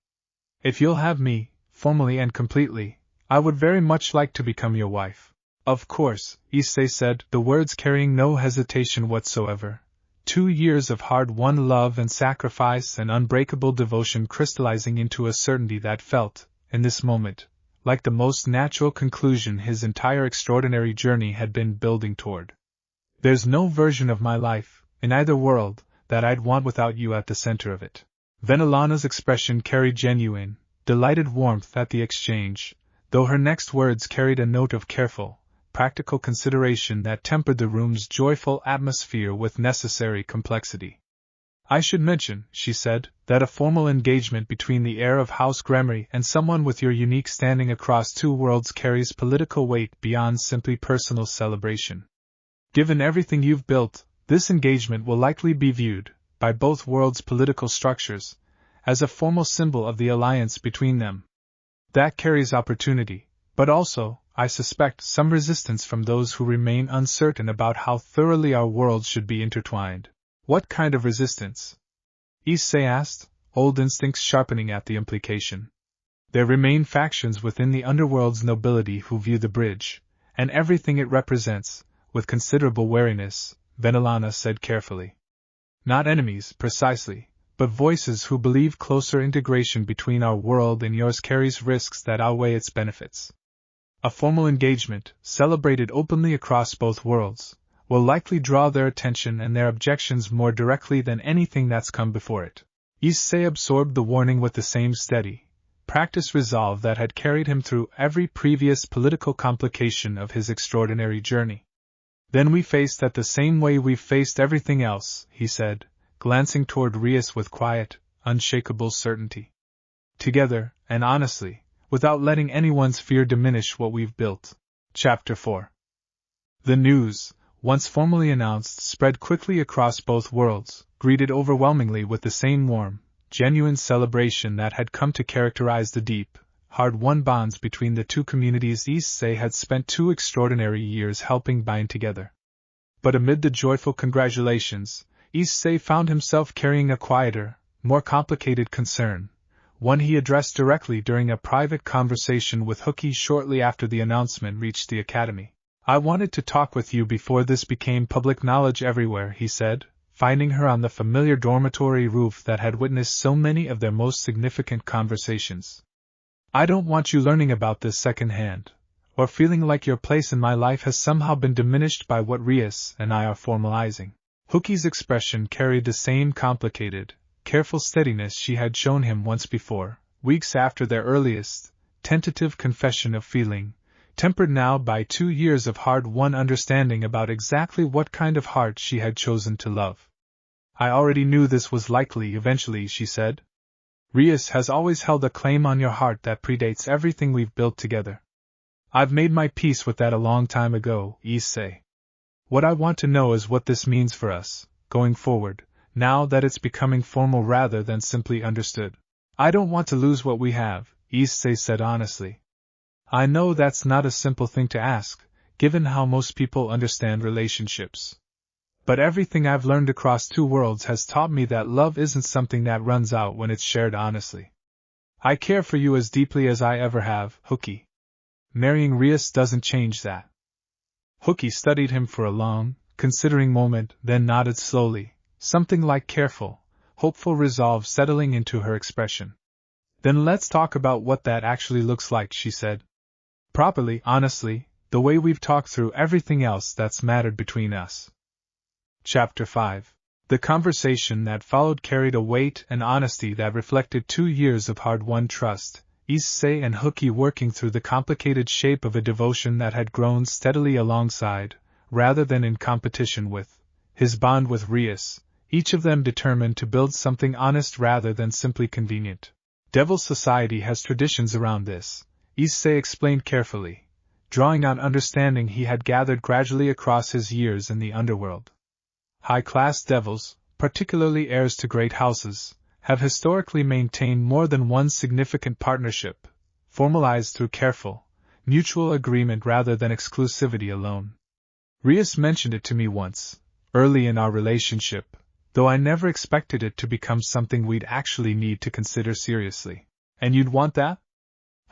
If you'll have me, formally and completely, I would very much like to become your wife." "Of course," Issei said, the words carrying no hesitation whatsoever. 2 years of hard-won love and sacrifice and unbreakable devotion crystallizing into a certainty that felt, in this moment, like the most natural conclusion his entire extraordinary journey had been building toward. "There's no version of my life, in either world, that I'd want without you at the center of it." Venelana's expression carried genuine, delighted warmth at the exchange, though her next words carried a note of careful, practical consideration that tempered the room's joyful atmosphere with necessary complexity. "I should mention," she said, "that a formal engagement between the heir of House Gremry and someone with your unique standing across 2 worlds carries political weight beyond simply personal celebration. Given everything you've built, this engagement will likely be viewed, by both worlds' political structures, as a formal symbol of the alliance between them. That carries opportunity, but also, I suspect, some resistance from those who remain uncertain about how thoroughly our worlds should be intertwined. What kind of resistance? Issei asked, old instincts sharpening at the implication. There remain factions within the underworld's nobility who view the bridge, and everything it represents, with considerable wariness, Venelana said carefully. Not enemies, precisely, but voices who believe closer integration between our world and yours carries risks that outweigh its benefits. A formal engagement, celebrated openly across both worlds, will likely draw their attention and their objections more directly than anything that's come before it. Issei absorbed the warning with the same steady, practiced resolve that had carried him through every previous political complication of his extraordinary journey. Then we faced that the same way we've faced everything else, he said, glancing toward Rias with quiet, unshakable certainty. Together, and honestly, without letting anyone's fear diminish what we've built. Chapter 4. The news, once formally announced, spread quickly across both worlds, greeted overwhelmingly with the same warm, genuine celebration that had come to characterize the deep, hard-won bonds between the two communities Issei had spent 2 extraordinary years helping bind together. But amid the joyful congratulations, Issei found himself carrying a quieter, more complicated concern, one he addressed directly during a private conversation with Hookie shortly after the announcement reached the academy. I wanted to talk with you before this became public knowledge everywhere, he said, finding her on the familiar dormitory roof that had witnessed so many of their most significant conversations. I don't want you learning about this secondhand, or feeling like your place in my life has somehow been diminished by what Rias and I are formalizing. Hookie's expression carried the same complicated, careful steadiness she had shown him once before, weeks after their earliest, tentative confession of feeling, tempered now by 2 years of hard-won understanding about exactly what kind of heart she had chosen to love. I already knew this was likely eventually, she said. Rias has always held a claim on your heart that predates everything we've built together. I've made my peace with that a long time ago, Issei. What I want to know is what this means for us, going forward, now that it's becoming formal rather than simply understood. I don't want to lose what we have, Issei said honestly. I know that's not a simple thing to ask, given how most people understand relationships. But everything I've learned across 2 worlds has taught me that love isn't something that runs out when it's shared honestly. I care for you as deeply as I ever have, Hookie. Marrying Rias doesn't change that. Hookie studied him for a long, considering moment, then nodded slowly, something like careful, hopeful resolve settling into her expression. Then let's talk about what that actually looks like, she said. Properly, honestly, the way we've talked through everything else that's mattered between us. Chapter 5. The conversation that followed carried a weight and honesty that reflected 2 years of hard-won trust, Issei and Hookie working through the complicated shape of a devotion that had grown steadily alongside, rather than in competition with, his bond with Rias, each of them determined to build something honest rather than simply convenient. Devil's Society has traditions around this, Issei explained carefully, drawing on understanding he had gathered gradually across his years in the underworld. High-class devils, particularly heirs to great houses, have historically maintained more than one significant partnership, formalized through careful, mutual agreement rather than exclusivity alone. Rias mentioned it to me once, early in our relationship, though I never expected it to become something we'd actually need to consider seriously. And you'd want that?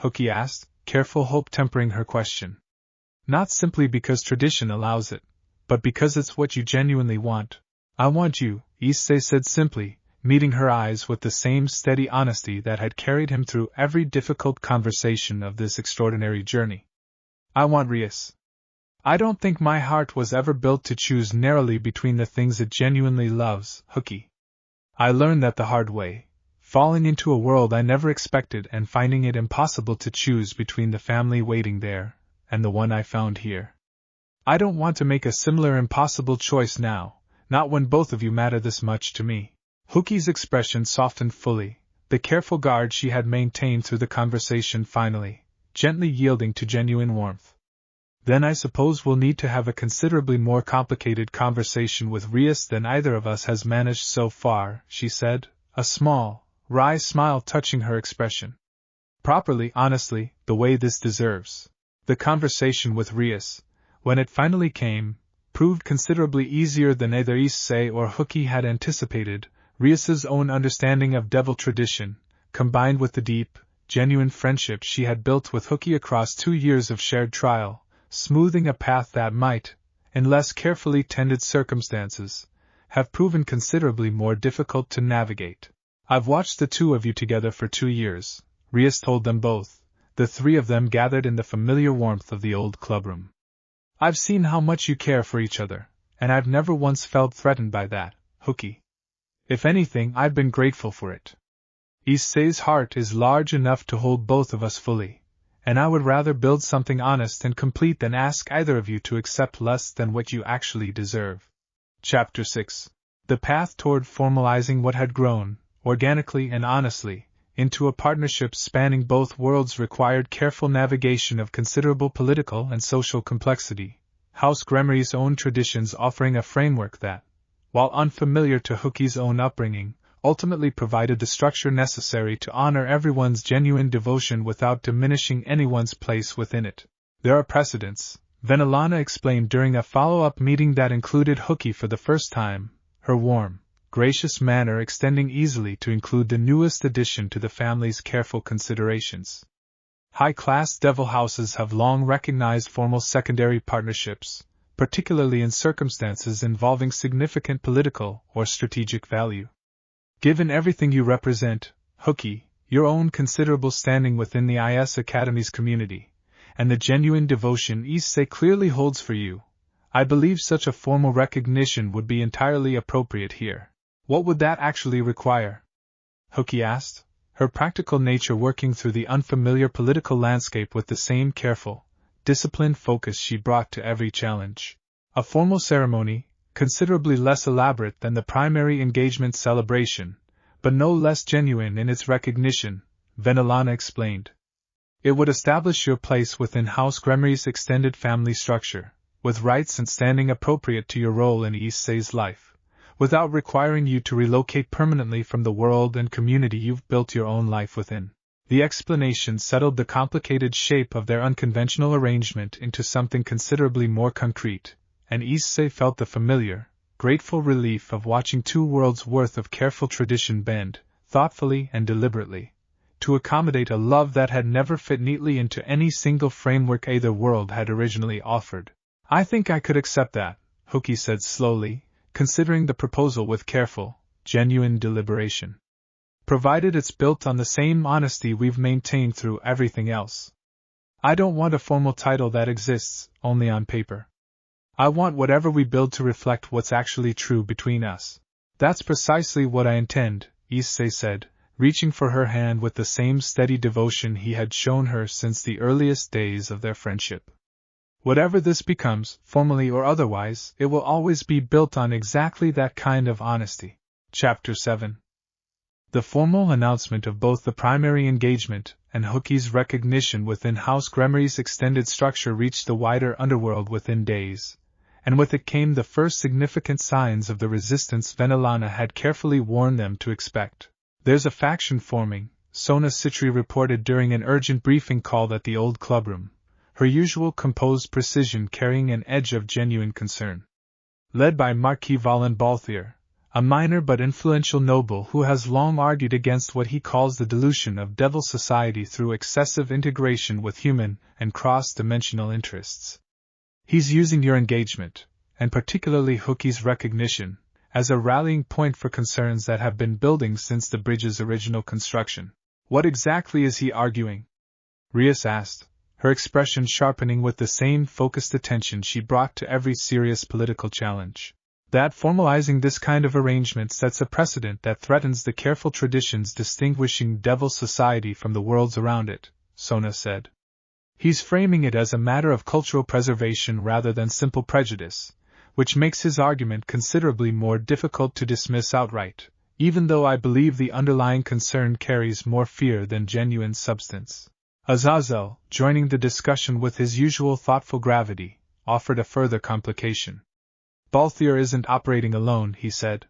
Hookie asked, careful hope tempering her question. Not simply because tradition allows it, but because it's what you genuinely want. I want you, Issei said simply, meeting her eyes with the same steady honesty that had carried him through every difficult conversation of this extraordinary journey. I want Rias. I don't think my heart was ever built to choose narrowly between the things it genuinely loves, Hookie. I learned that the hard way, falling into a world I never expected and finding it impossible to choose between the family waiting there and the one I found here. I don't want to make a similar impossible choice now, not when both of you matter this much to me. Hookie's expression softened fully, the careful guard she had maintained through the conversation finally, gently yielding to genuine warmth. Then I suppose we'll need to have a considerably more complicated conversation with Rias than either of us has managed so far, she said, a small, wry smile touching her expression. Properly, honestly, the way this deserves. The conversation with Rias, when it finally came, proved considerably easier than either Issei or Hooky had anticipated. Rias's own understanding of devil tradition, combined with the deep, genuine friendship she had built with Hooky across 2 years of shared trial, smoothing a path that might, in less carefully tended circumstances, have proven considerably more difficult to navigate. I've watched the two of you together for 2 years, Rias told them both, the three of them gathered in the familiar warmth of the old clubroom. I've seen how much you care for each other, and I've never once felt threatened by that, Hooky. If anything, I've been grateful for it. Issei's heart is large enough to hold both of us fully, and I would rather build something honest and complete than ask either of you to accept less than what you actually deserve. Chapter 6. The path toward formalizing what had grown, organically and honestly, into a partnership spanning both worlds required careful navigation of considerable political and social complexity, House Gremery's own traditions offering a framework that, while unfamiliar to Hooky's own upbringing, ultimately provided the structure necessary to honor everyone's genuine devotion without diminishing anyone's place within it. There are precedents, Venelana explained during a follow-up meeting that included Hooky for the first time, her warm, gracious manner extending easily to include the newest addition to the family's careful considerations. High-class devil houses have long recognized formal secondary partnerships, particularly in circumstances involving significant political or strategic value. Given everything you represent, Hooky, your own considerable standing within the IS Academy's community, and the genuine devotion Issei clearly holds for you, I believe such a formal recognition would be entirely appropriate here. What would that actually require? Hooky asked, her practical nature working through the unfamiliar political landscape with the same careful, disciplined focus she brought to every challenge. A formal ceremony, considerably less elaborate than the primary engagement celebration, but no less genuine in its recognition, Venelana explained. It would establish your place within House Gremery's extended family structure, with rights and standing appropriate to your role in Issei's life, without requiring you to relocate permanently from the world and community you've built your own life within. The explanation settled the complicated shape of their unconventional arrangement into something considerably more concrete, and Issei felt the familiar, grateful relief of watching 2 worlds' worth of careful tradition bend, thoughtfully and deliberately, to accommodate a love that had never fit neatly into any single framework either world had originally offered. I think I could accept that, Hooky said slowly, considering the proposal with careful, genuine deliberation. Provided it's built on the same honesty we've maintained through everything else. I don't want a formal title that exists only on paper. I want whatever we build to reflect what's actually true between us. That's precisely what I intend, Issei said, reaching for her hand with the same steady devotion he had shown her since the earliest days of their friendship. Whatever this becomes, formally or otherwise, it will always be built on exactly that kind of honesty. Chapter 7. The formal announcement of both the primary engagement and Hooky's recognition within House Gremery's extended structure reached the wider underworld within days, and with it came the first significant signs of the resistance Venelana had carefully warned them to expect. There's a faction forming, Sona Citri reported during an urgent briefing call at the old clubroom, her usual composed precision carrying an edge of genuine concern. Led by Marquis Valin Balthier, a minor but influential noble who has long argued against what he calls the dilution of devil society through excessive integration with human and cross-dimensional interests. He's using your engagement, and particularly Hooky's recognition, as a rallying point for concerns that have been building since the bridge's original construction. What exactly is he arguing? Rias asked, her expression sharpening with the same focused attention she brought to every serious political challenge. That formalizing this kind of arrangement sets a precedent that threatens the careful traditions distinguishing devil society from the worlds around it, Sona said. He's framing it as a matter of cultural preservation rather than simple prejudice, which makes his argument considerably more difficult to dismiss outright, even though I believe the underlying concern carries more fear than genuine substance. Azazel, joining the discussion with his usual thoughtful gravity, offered a further complication. Balthier isn't operating alone, he said.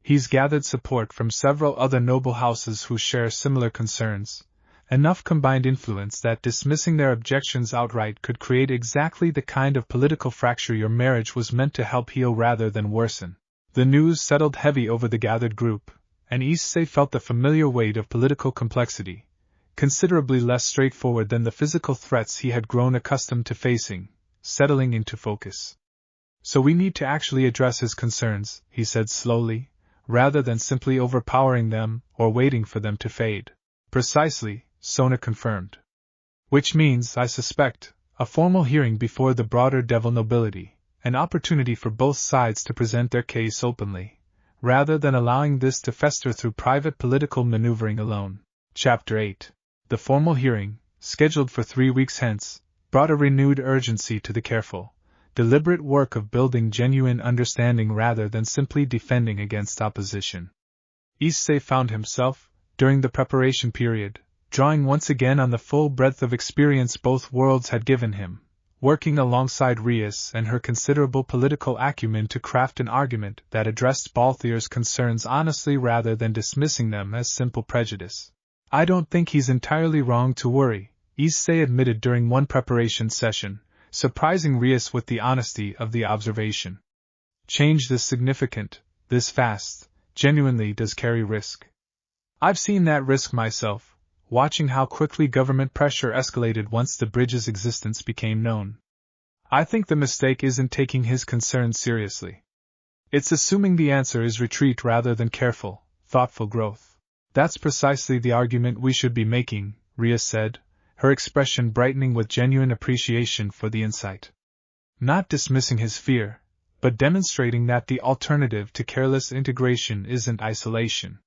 He's gathered support from several other noble houses who share similar concerns, enough combined influence that dismissing their objections outright could create exactly the kind of political fracture your marriage was meant to help heal rather than worsen. The news settled heavy over the gathered group, and issei felt the familiar weight of political complexity, considerably less straightforward than the physical threats he had grown accustomed to facing, settling into focus. So we need to actually address his concerns, he said slowly, rather than simply overpowering them or waiting for them to fade. Precisely, Sona confirmed. Which means, I suspect, a formal hearing before the broader devil nobility, an opportunity for both sides to present their case openly, rather than allowing this to fester through private political maneuvering alone. Chapter 8. The formal hearing, scheduled for 3 weeks hence, brought a renewed urgency to the careful, deliberate work of building genuine understanding rather than simply defending against opposition. Issei found himself, during the preparation period, drawing once again on the full breadth of experience both worlds had given him, working alongside Rias and her considerable political acumen to craft an argument that addressed Balthier's concerns honestly rather than dismissing them as simple prejudice. I don't think he's entirely wrong to worry, Issei admitted during one preparation session, surprising Rias with the honesty of the observation. Change this significant, this fast, genuinely does carry risk. I've seen that risk myself, watching how quickly government pressure escalated once the bridge's existence became known. I think the mistake isn't taking his concerns seriously. It's assuming the answer is retreat rather than careful, thoughtful growth. That's precisely the argument we should be making, Rias said, her expression brightening with genuine appreciation for the insight. Not dismissing his fear, but demonstrating that the alternative to careless integration isn't isolation.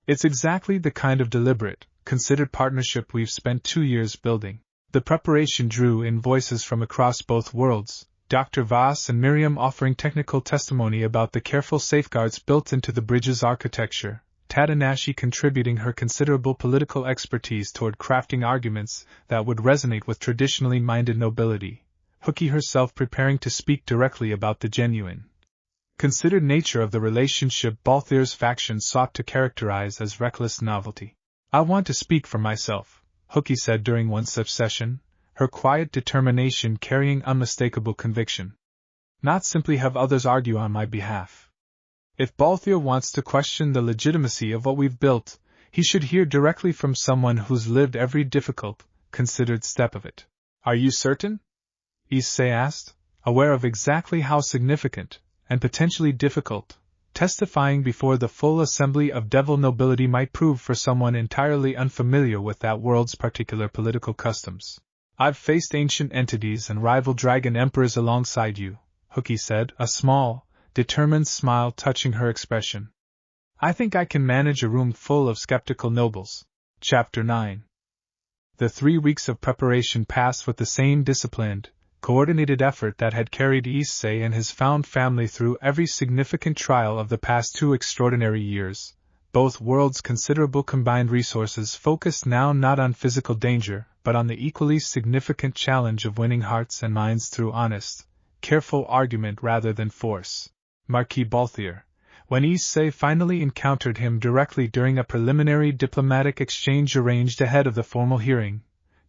It's exactly the kind of deliberate, considered partnership we've spent 2 years building. The preparation drew in voices from across both worlds, Dr. Voss and Miriam offering technical testimony about the careful safeguards built into the bridge's architecture, Tadanashi contributing her considerable political expertise toward crafting arguments that would resonate with traditionally minded nobility, Hookie herself preparing to speak directly about the genuine, considered nature of the relationship Balthier's faction sought to characterize as reckless novelty. I want to speak for myself, Hookie said during one such session, her quiet determination carrying unmistakable conviction. Not simply have others argue on my behalf. If Balthier wants to question the legitimacy of what we've built, he should hear directly from someone who's lived every difficult, considered step of it. Are you certain? Issei asked, aware of exactly how significant, and potentially difficult, testifying before the full assembly of devil nobility might prove for someone entirely unfamiliar with that world's particular political customs. I've faced ancient entities and rival dragon emperors alongside you, Hookie said, a small, determined smile touching her expression. I think I can manage a room full of skeptical nobles. Chapter 9. The 3 weeks of preparation passed with the same disciplined, coordinated effort that had carried Issei and his found family through every significant trial of the past 2 extraordinary years. Both worlds' considerable combined resources focused now not on physical danger, but on the equally significant challenge of winning hearts and minds through honest, careful argument rather than force. Marquis Balthier, when Issei finally encountered him directly during a preliminary diplomatic exchange arranged ahead of the formal hearing,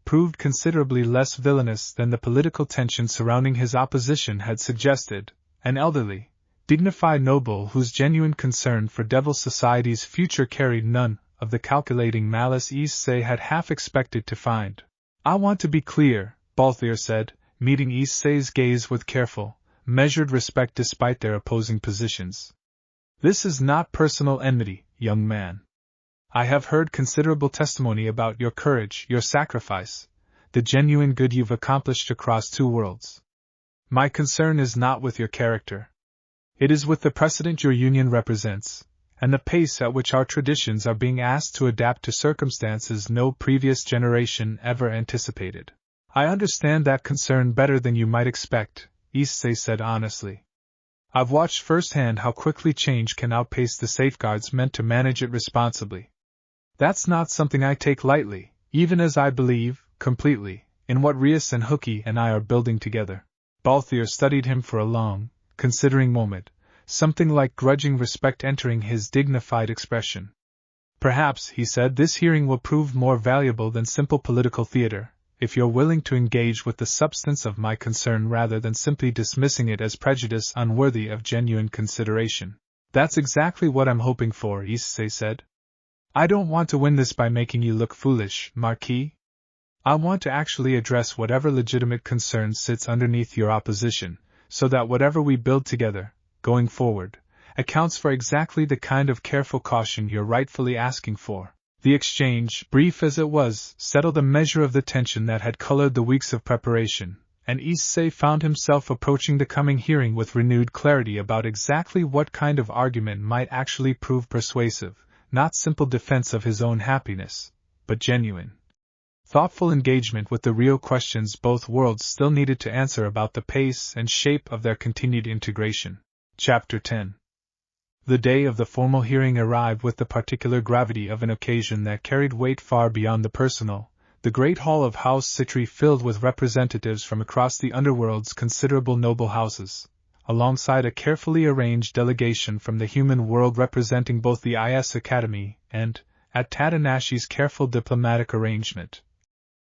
proved considerably less villainous than the political tension surrounding his opposition had suggested, an elderly, dignified noble whose genuine concern for Devil Society's future carried none of the calculating malice Issei had half expected to find. I want to be clear, Balthier said, meeting Issei's gaze with careful, measured respect despite their opposing positions. This is not personal enmity, young man. I have heard considerable testimony about your courage, your sacrifice, the genuine good you've accomplished across 2 worlds. My concern is not with your character. It is with the precedent your union represents, and the pace at which our traditions are being asked to adapt to circumstances no previous generation ever anticipated. I understand that concern better than you might expect, Issei said honestly. I've watched firsthand how quickly change can outpace the safeguards meant to manage it responsibly. That's not something I take lightly, even as I believe, completely, in what Rias and Hookie and I are building together. Balthier studied him for a long, considering moment, something like grudging respect entering his dignified expression. Perhaps, he said, this hearing will prove more valuable than simple political theater, if you're willing to engage with the substance of my concern rather than simply dismissing it as prejudice unworthy of genuine consideration. That's exactly what I'm hoping for, issei said. I don't want to win this by making you look foolish, Marquis. I want to actually address whatever legitimate concern sits underneath your opposition, so that whatever we build together, going forward, accounts for exactly the kind of careful caution you're rightfully asking for. The exchange, brief as it was, settled a measure of the tension that had colored the weeks of preparation, and issei found himself approaching the coming hearing with renewed clarity about exactly what kind of argument might actually prove persuasive, not simple defense of his own happiness, but genuine, thoughtful engagement with the real questions both worlds still needed to answer about the pace and shape of their continued integration. Chapter 10. The day of the formal hearing arrived with the particular gravity of an occasion that carried weight far beyond the personal, the great hall of House Citri filled with representatives from across the underworld's considerable noble houses, alongside a carefully arranged delegation from the human world representing both the IS Academy and, at Tadanashi's careful diplomatic arrangement,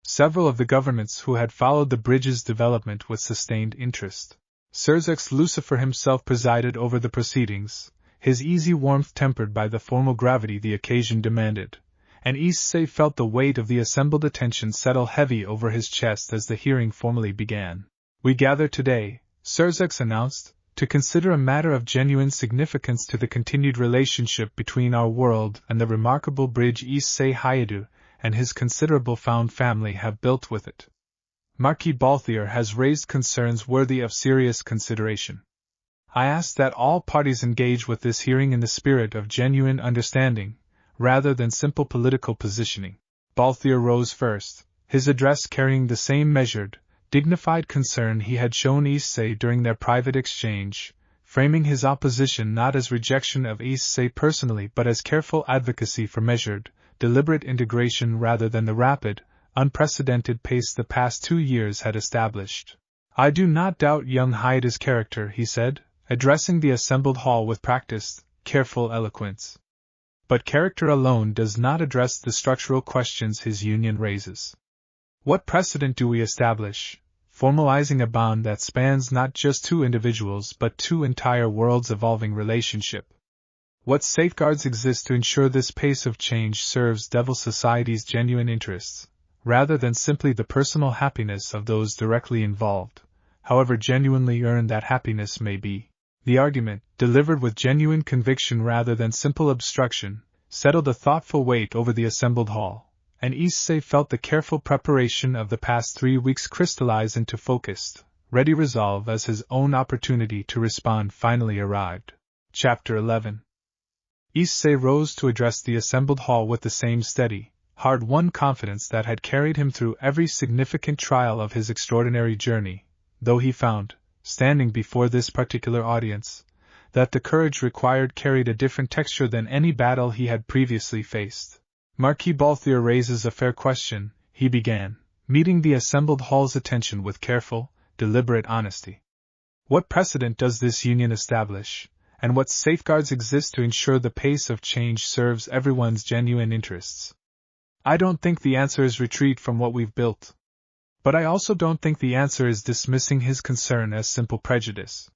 several of the governments who had followed the bridge's development with sustained interest. Sirzek's Lucifer himself presided over the proceedings, his easy warmth tempered by the formal gravity the occasion demanded, and issei felt the weight of the assembled attention settle heavy over his chest as the hearing formally began. We gather today, Sirzek announced, to consider a matter of genuine significance to the continued relationship between our world and the remarkable bridge Issei Hayato and his considerable found family have built with it. Marquis Balthier has raised concerns worthy of serious consideration. I ask that all parties engage with this hearing in the spirit of genuine understanding, rather than simple political positioning. Balthier rose first, his address carrying the same measured, dignified concern he had shown issei during their private exchange, framing his opposition not as rejection of issei personally but as careful advocacy for measured, deliberate integration rather than the rapid, unprecedented pace the past 2 years had established. I do not doubt young Hayato's character, he said, addressing the assembled hall with practiced, careful eloquence. But character alone does not address the structural questions his union raises. What precedent do we establish, formalizing a bond that spans not just 2 individuals but 2 entire worlds' evolving relationship? What safeguards exist to ensure this pace of change serves Devil Society's genuine interests, rather than simply the personal happiness of those directly involved, however genuinely earned that happiness may be? The argument, delivered with genuine conviction rather than simple obstruction, settled a thoughtful weight over the assembled hall, and issei felt the careful preparation of the past 3 weeks crystallize into focused, ready resolve as his own opportunity to respond finally arrived. Chapter 11. Issei rose to address the assembled hall with the same steady, hard-won confidence that had carried him through every significant trial of his extraordinary journey, though he found, standing before this particular audience, that the courage required carried a different texture than any battle he had previously faced. Marquis Balthier raises a fair question, he began, meeting the assembled hall's attention with careful, deliberate honesty. What precedent does this union establish, and what safeguards exist to ensure the pace of change serves everyone's genuine interests? I don't think the answer is retreat from what we've built. But I also don't think the answer is dismissing his concern as simple prejudice.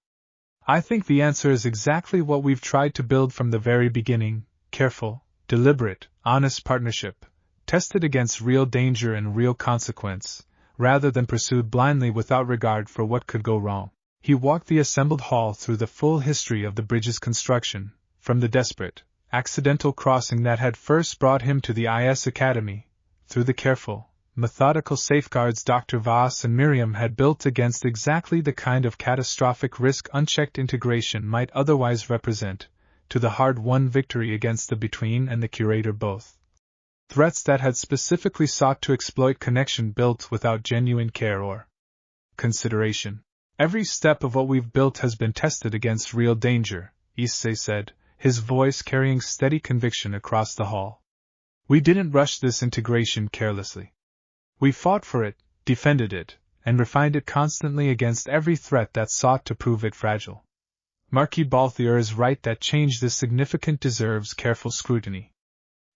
I think the answer is exactly what we've tried to build from the very beginning: careful, deliberate, honest partnership, tested against real danger and real consequence, rather than pursued blindly without regard for what could go wrong. He walked the assembled hall through the full history of the bridge's construction, from the desperate, accidental crossing that had first brought him to the IS Academy, through the careful, methodical safeguards Dr. Voss and Miriam had built against exactly the kind of catastrophic risk unchecked integration might otherwise represent, to the hard-won victory against the Between and the Curator both. Threats that had specifically sought to exploit connection built without genuine care or consideration. Every step of what we've built has been tested against real danger, issei said, his voice carrying steady conviction across the hall. We didn't rush this integration carelessly. We fought for it, defended it, and refined it constantly against every threat that sought to prove it fragile. Marquis Balthier is right that change this significant deserves careful scrutiny.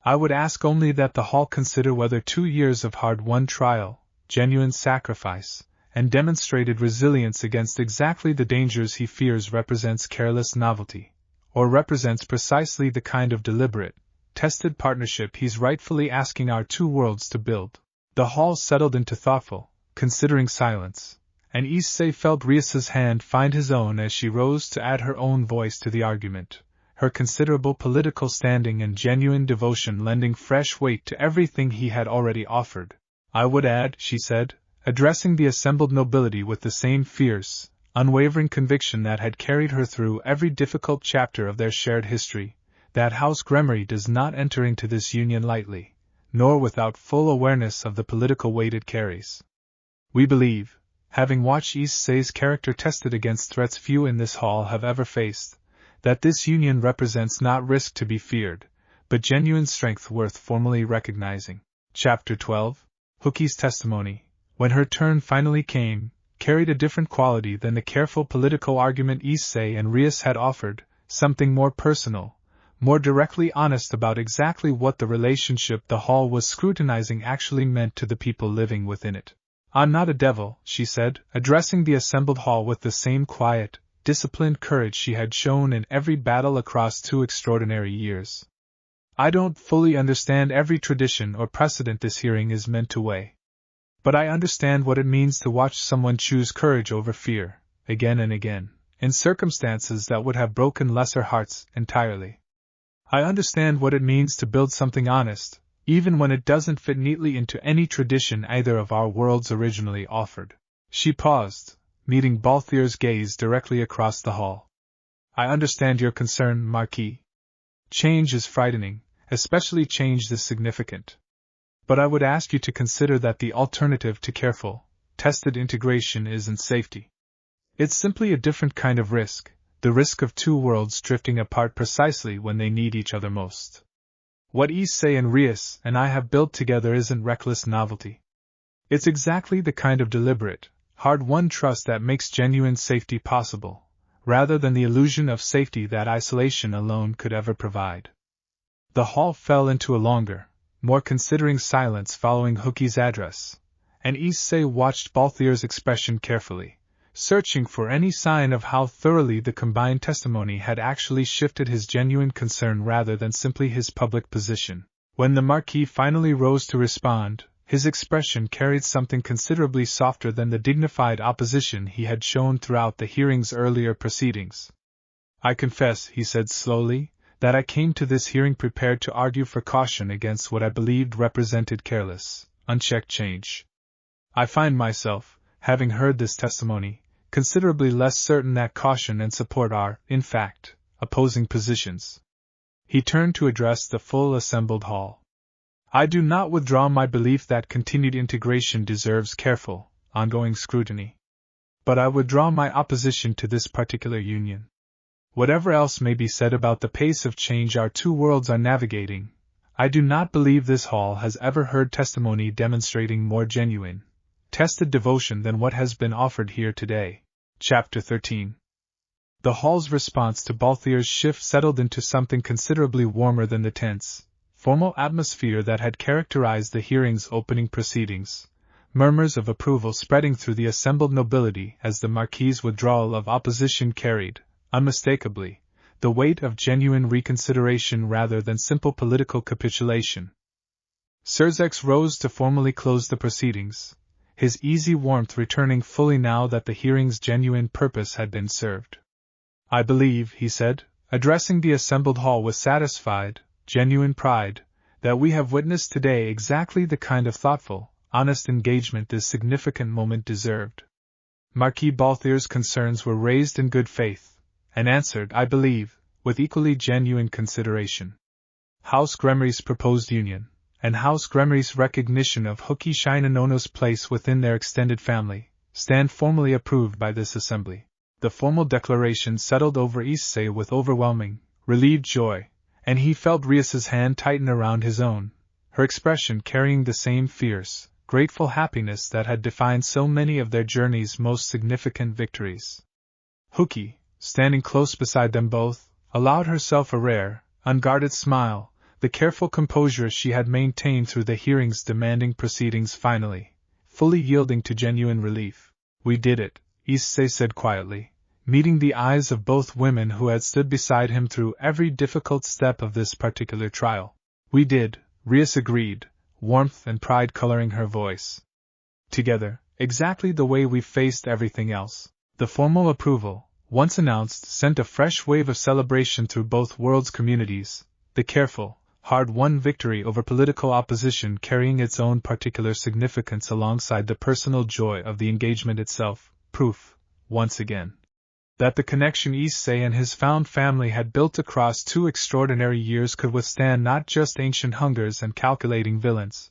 I would ask only that the Hall consider whether 2 years of hard-won trial, genuine sacrifice, and demonstrated resilience against exactly the dangers he fears represents careless novelty, or represents precisely the kind of deliberate, tested partnership he's rightfully asking our two worlds to build. The Hall settled into thoughtful, considering silence, and issei felt Rias's hand find his own as she rose to add her own voice to the argument, her considerable political standing and genuine devotion lending fresh weight to everything he had already offered. I would add, she said, addressing the assembled nobility with the same fierce, unwavering conviction that had carried her through every difficult chapter of their shared history, that House Gremery does not enter into this union lightly, nor without full awareness of the political weight it carries. We believe, having watched issei's character tested against threats few in this hall have ever faced, that this union represents not risk to be feared, but genuine strength worth formally recognizing. Chapter 12. Hookie's testimony, when her turn finally came, carried a different quality than the careful political argument issei and Rias had offered, something more personal, more directly honest about exactly what the relationship the hall was scrutinizing actually meant to the people living within it. "I'm not a devil," she said, addressing the assembled hall with the same quiet, disciplined courage she had shown in every battle across 2 extraordinary years. "I don't fully understand every tradition or precedent this hearing is meant to weigh. But I understand what it means to watch someone choose courage over fear, again and again, in circumstances that would have broken lesser hearts entirely. I understand what it means to build something honest, even when it doesn't fit neatly into any tradition either of our worlds originally offered." She paused, meeting Balthier's gaze directly across the hall. "I understand your concern, Marquis. Change is frightening, especially change this significant. But I would ask you to consider that the alternative to careful, tested integration isn't safety. It's simply a different kind of risk, the risk of 2 worlds drifting apart precisely when they need each other most. What issei and Rias and I have built together isn't reckless novelty. It's exactly the kind of deliberate, hard-won trust that makes genuine safety possible, rather than the illusion of safety that isolation alone could ever provide." The hall fell into a longer, more considering silence following Hookie's address, and issei watched Balthier's expression carefully, searching for any sign of how thoroughly the combined testimony had actually shifted his genuine concern rather than simply his public position. When the Marquis finally rose to respond, his expression carried something considerably softer than the dignified opposition he had shown throughout the hearing's earlier proceedings. "I confess," he said slowly, "that I came to this hearing prepared to argue for caution against what I believed represented careless, unchecked change. I find myself, having heard this testimony, considerably less certain that caution and support are, in fact, opposing positions." He turned to address the full assembled hall. "I do not withdraw my belief that continued integration deserves careful, ongoing scrutiny. But I withdraw my opposition to this particular union. Whatever else may be said about the pace of change our 2 worlds are navigating, I do not believe this hall has ever heard testimony demonstrating more genuine, tested devotion than what has been offered here today." Chapter 13. The hall's response to Balthier's shift settled into something considerably warmer than the tense, formal atmosphere that had characterized the hearing's opening proceedings, murmurs of approval spreading through the assembled nobility as the Marquis's withdrawal of opposition carried, unmistakably, the weight of genuine reconsideration rather than simple political capitulation. Sirzex rose to formally close the proceedings, his easy warmth returning fully now that the hearing's genuine purpose had been served. "I believe," he said, addressing the assembled hall with satisfied, genuine pride, "that we have witnessed today exactly the kind of thoughtful, honest engagement this significant moment deserved." Marquis Balthier's concerns were raised in good faith, and answered, I believe, with equally genuine consideration. House Gremery's proposed union, and House Gremery's recognition of Hookie Shinanono's place within their extended family, stand formally approved by this assembly. The formal declaration settled over issei with overwhelming, relieved joy, and he felt Rias's hand tighten around his own, her expression carrying the same fierce, grateful happiness that had defined so many of their journey's most significant victories. "Hookie," standing close beside them both, allowed herself a rare, unguarded smile, the careful composure she had maintained through the hearing's demanding proceedings finally, fully yielding to genuine relief. "We did it," issei said quietly, meeting the eyes of both women who had stood beside him through every difficult step of this particular trial. "We did," Rias agreed, warmth and pride coloring her voice. "Together, exactly the way we faced everything else." The formal approval, once announced, sent a fresh wave of celebration through both worlds' communities, the careful, hard-won victory over political opposition carrying its own particular significance alongside the personal joy of the engagement itself, proof, once again, that the connection Issei and his found family had built across 2 extraordinary years could withstand not just ancient hungers and calculating villains,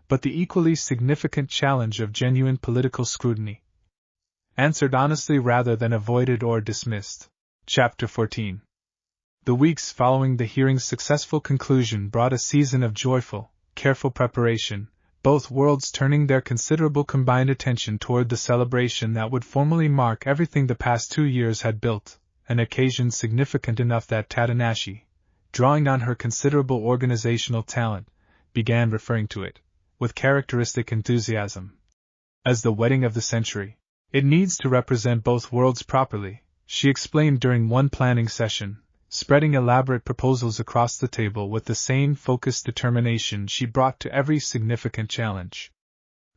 but the equally significant challenge of genuine political scrutiny. Answered honestly rather than avoided or dismissed. Chapter 14. The weeks following the hearing's successful conclusion brought a season of joyful, careful preparation, both worlds turning their considerable combined attention toward the celebration that would formally mark everything the past 2 years had built, an occasion significant enough that Tadanashi, drawing on her considerable organizational talent, began referring to it, with characteristic enthusiasm, as the wedding of the century. "It needs to represent both worlds properly," she explained during one planning session, spreading elaborate proposals across the table with the same focused determination she brought to every significant challenge.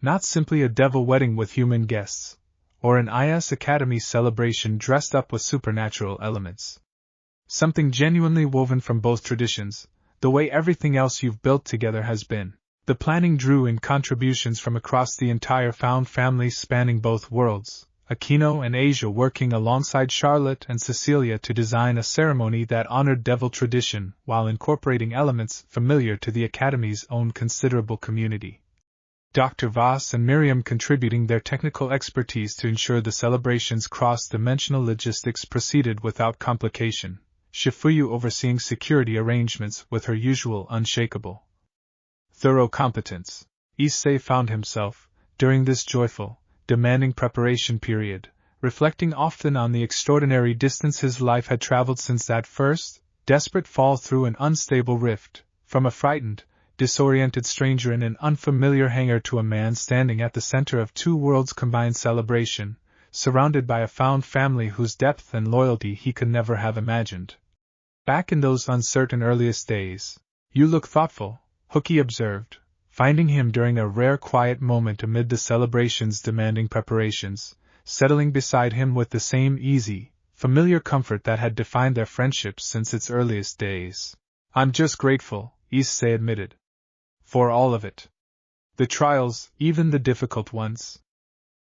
Not simply a devil wedding with human guests, or an IS Academy celebration dressed up with supernatural elements. Something genuinely woven from both traditions, the way everything else you've built together has been. The planning drew in contributions from across the entire found family spanning both worlds, Aquino and Asia working alongside Charlotte and Cecilia to design a ceremony that honored devil tradition while incorporating elements familiar to the Academy's own considerable community. Dr. Voss and Miriam contributing their technical expertise to ensure the celebration's cross-dimensional logistics proceeded without complication, Shifuyu overseeing security arrangements with her usual unshakable, thorough competence. Issei found himself, during this joyful, demanding preparation period, reflecting often on the extraordinary distance his life had traveled since that first, desperate fall through an unstable rift, from a frightened, disoriented stranger in an unfamiliar hangar to a man standing at the center of 2 worlds' combined celebration, surrounded by a found family whose depth and loyalty he could never have imagined. "Back in those uncertain earliest days, you look thoughtful," Hookie observed, finding him during a rare quiet moment amid the celebration's demanding preparations, settling beside him with the same easy, familiar comfort that had defined their friendship since its earliest days. "I'm just grateful," Issei admitted. "For all of it. The trials, even the difficult ones.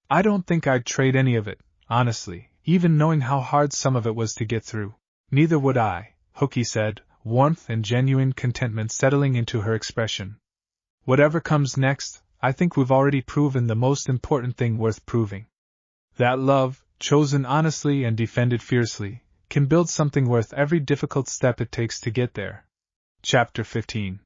I don't think I'd trade any of it, honestly, even knowing how hard some of it was to get through." "Neither would I," Hookie said, warmth and genuine contentment settling into her expression. "Whatever comes next, I think we've already proven the most important thing worth proving. That love, chosen honestly and defended fiercely, can build something worth every difficult step it takes to get there." Chapter 15.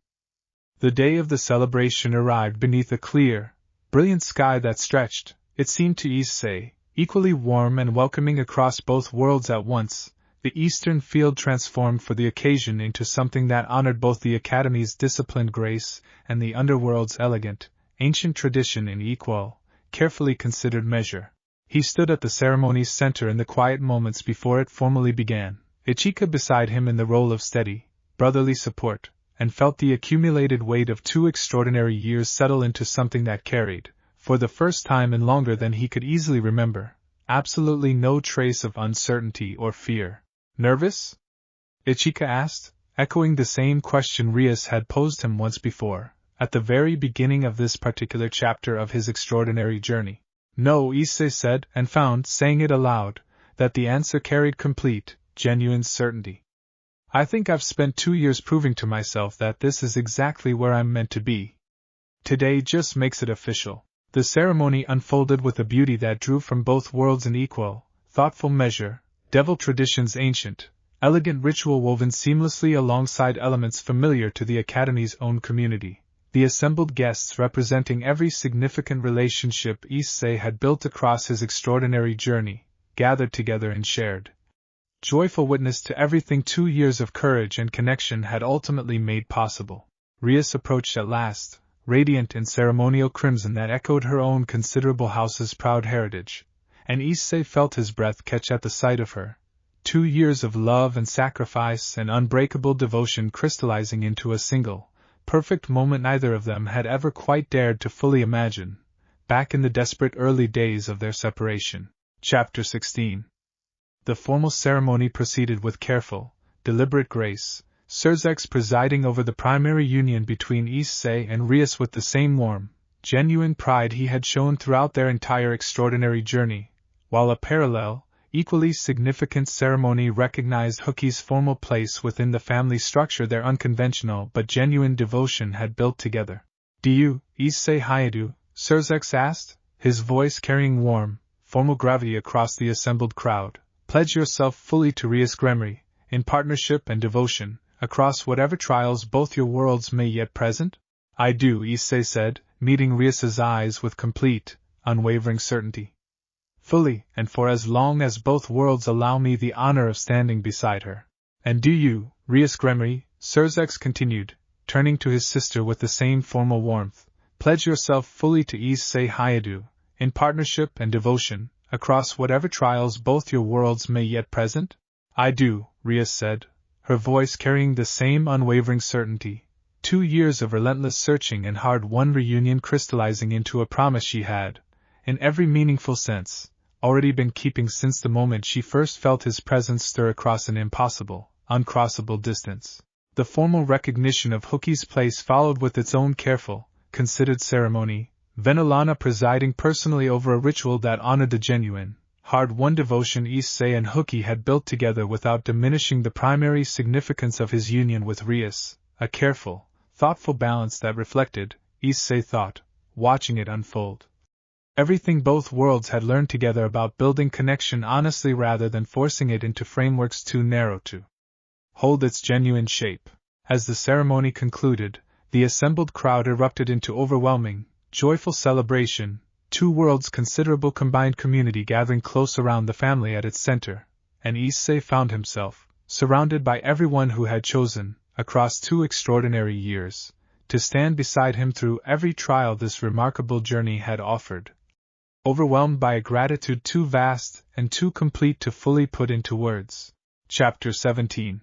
The day of the celebration arrived beneath a clear, brilliant sky that stretched, it seemed to Issei, equally warm and welcoming across both worlds at once. The eastern field transformed for the occasion into something that honored both the Academy's disciplined grace and the underworld's elegant, ancient tradition in equal, carefully considered measure. He stood at the ceremony's center in the quiet moments before it formally began, Ichika beside him in the role of steady, brotherly support, and felt the accumulated weight of 2 extraordinary years settle into something that carried, for the first time in longer than he could easily remember, absolutely no trace of uncertainty or fear. "Nervous?" Ichika asked, echoing the same question Rias had posed him once before, at the very beginning of this particular chapter of his extraordinary journey. "No," Issei said, and found, saying it aloud, that the answer carried complete, genuine certainty. "I think I've spent 2 years proving to myself that this is exactly where I'm meant to be. Today just makes it official." The ceremony unfolded with a beauty that drew from both worlds in equal, thoughtful measure, devil tradition's ancient, elegant ritual woven seamlessly alongside elements familiar to the Academy's own community. The assembled guests representing every significant relationship Issei had built across his extraordinary journey, gathered together and shared joyful witness to everything 2 years of courage and connection had ultimately made possible. Rias approached at last, radiant in ceremonial crimson that echoed her own considerable house's proud heritage, and issei felt his breath catch at the sight of her. 2 years of love and sacrifice and unbreakable devotion crystallizing into a single, perfect moment neither of them had ever quite dared to fully imagine, back in the desperate early days of their separation. Chapter 16. The formal ceremony proceeded with careful, deliberate grace, Surzex presiding over the primary union between issei and Rias with the same warm, genuine pride he had shown throughout their entire extraordinary journey, while a parallel, equally significant ceremony recognized Hookie's formal place within the family structure their unconventional but genuine devotion had built together. "Do you, issei Hayadu?" Surzex asked, his voice carrying warm, formal gravity across the assembled crowd. "Pledge yourself fully to Rias Gremory, in partnership and devotion, across whatever trials both your worlds may yet present?" "I do," issei said, meeting Rias's eyes with complete, unwavering certainty. "Fully, and for as long as both worlds allow me the honor of standing beside her." "And do you, Rias Gremory?" Surzex continued, turning to his sister with the same formal warmth, "pledge yourself fully to issei Hayadu, in partnership and devotion, across whatever trials both your worlds may yet present?" "I do," Rias said, her voice carrying the same unwavering certainty, 2 years of relentless searching and hard-won reunion crystallizing into a promise she had, in every meaningful sense, already been keeping since the moment she first felt his presence stir across an impossible, uncrossable distance. The formal recognition of Hookie's place followed with its own careful, considered ceremony, Venolana presiding personally over a ritual that honored the genuine, hard-won devotion issei and Hookie had built together without diminishing the primary significance of his union with Rias, a careful, thoughtful balance that reflected, issei thought, watching it unfold, everything both worlds had learned together about building connection honestly rather than forcing it into frameworks too narrow to hold its genuine shape. As the ceremony concluded, the assembled crowd erupted into overwhelming, joyful celebration, 2 worlds' considerable combined community gathering close around the family at its center, and issei found himself, surrounded by everyone who had chosen, across 2 extraordinary years, to stand beside him through every trial this remarkable journey had offered. Overwhelmed by a gratitude too vast and too complete to fully put into words. Chapter 17.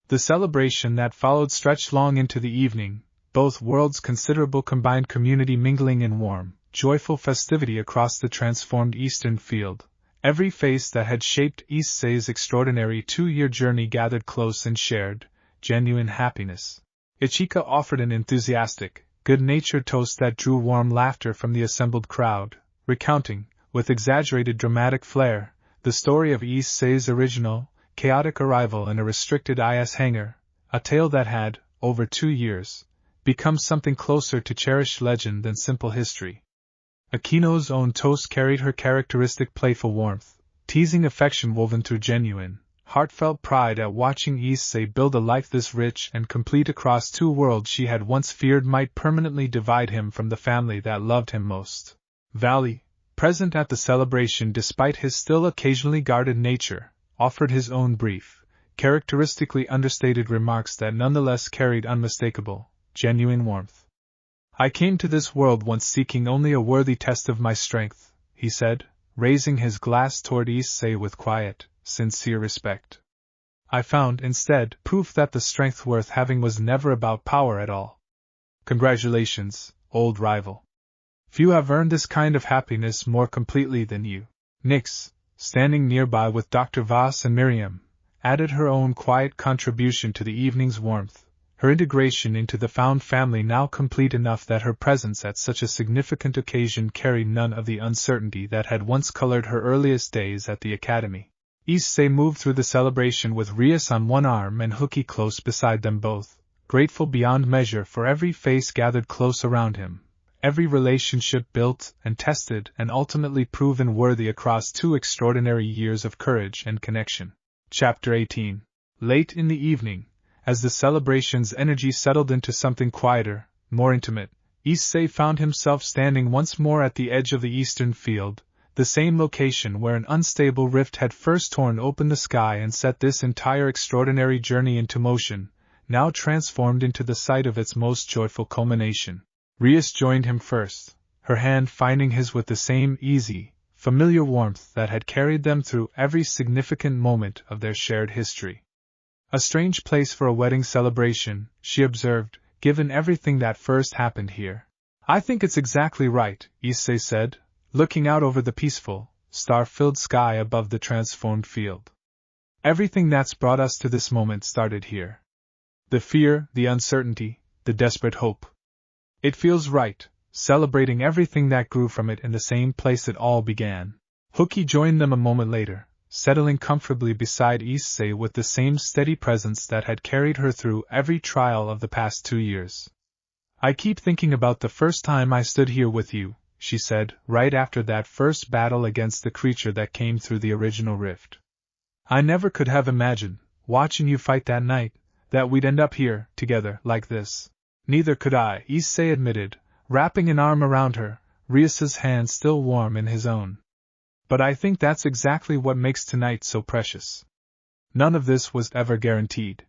The celebration that followed stretched long into the evening, both worlds' considerable combined community mingling in warm, joyful festivity across the transformed eastern field. Every face that had shaped issei's extraordinary 2-year journey gathered close and shared, genuine happiness. Ichika offered an enthusiastic, good-natured toast that drew warm laughter from the assembled crowd, recounting, with exaggerated dramatic flair, the story of issei's original, chaotic arrival in a restricted IS hangar, a tale that had, over 2 years, become something closer to cherished legend than simple history. Akino's own toast carried her characteristic playful warmth, teasing affection woven through genuine, heartfelt pride at watching issei build a life this rich and complete across 2 worlds she had once feared might permanently divide him from the family that loved him most. Valley, present at the celebration despite his still occasionally guarded nature, offered his own brief, characteristically understated remarks that nonetheless carried unmistakable, genuine warmth. "I came to this world once seeking only a worthy test of my strength," he said, raising his glass toward issei with quiet, sincere respect. "I found, instead, proof that the strength worth having was never about power at all. Congratulations, old rival. Few have earned this kind of happiness more completely than you." Nix, standing nearby with Dr. Voss and Miriam, added her own quiet contribution to the evening's warmth, her integration into the found family now complete enough that her presence at such a significant occasion carried none of the uncertainty that had once colored her earliest days at the academy. Issei moved through the celebration with Rias on one arm and Hookie close beside them both, grateful beyond measure for every face gathered close around him, every relationship built and tested and ultimately proven worthy across 2 extraordinary years of courage and connection. Chapter 18. Late in the evening, as the celebration's energy settled into something quieter, more intimate, issei found himself standing once more at the edge of the eastern field, the same location where an unstable rift had first torn open the sky and set this entire extraordinary journey into motion, now transformed into the site of its most joyful culmination. Rias joined him first, her hand finding his with the same easy, familiar warmth that had carried them through every significant moment of their shared history. A strange place for a wedding celebration, she observed, given everything that first happened here. I think it's exactly right, issei said, looking out over the peaceful, star-filled sky above the transformed field. Everything that's brought us to this moment started here. The fear, the uncertainty, the desperate hope. It feels right, celebrating everything that grew from it in the same place it all began. Hooky joined them a moment later, settling comfortably beside issei with the same steady presence that had carried her through every trial of the past 2 years. I keep thinking about the first time I stood here with you, she said, right after that first battle against the creature that came through the original rift. I never could have imagined, watching you fight that night, that we'd end up here, together, like this. Neither could I, issei admitted, wrapping an arm around her, Rias's hand still warm in his own. But I think that's exactly what makes tonight so precious. None of this was ever guaranteed.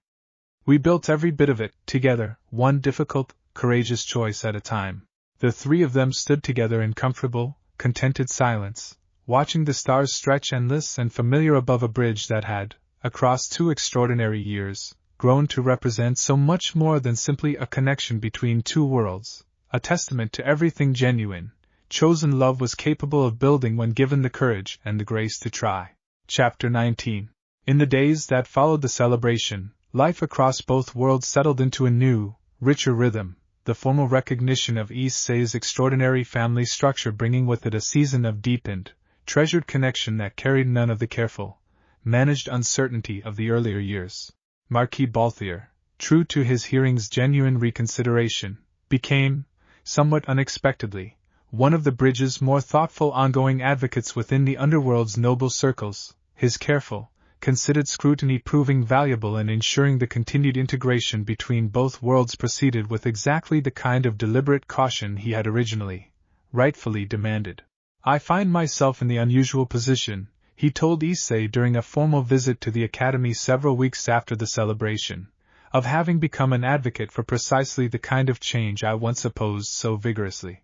We built every bit of it, together, one difficult, courageous choice at a time. The three of them stood together in comfortable, contented silence, watching the stars stretch endless and familiar above a bridge that had, across 2 extraordinary years, grown to represent so much more than simply a connection between 2 worlds, a testament to everything genuine, chosen love was capable of building when given the courage and the grace to try. Chapter 19. In the days that followed the celebration, life across both worlds settled into a new, richer rhythm, the formal recognition of issei's extraordinary family structure bringing with it a season of deepened, treasured connection that carried none of the careful, managed uncertainty of the earlier years. Marquis Balthier, true to his hearing's genuine reconsideration, became, somewhat unexpectedly, one of the bridge's more thoughtful ongoing advocates within the underworld's noble circles, his careful, considered scrutiny proving valuable in ensuring the continued integration between both worlds proceeded with exactly the kind of deliberate caution he had originally, rightfully demanded. I find myself in the unusual position, he told issei during a formal visit to the academy several weeks after the celebration, of having become an advocate for precisely the kind of change I once opposed so vigorously.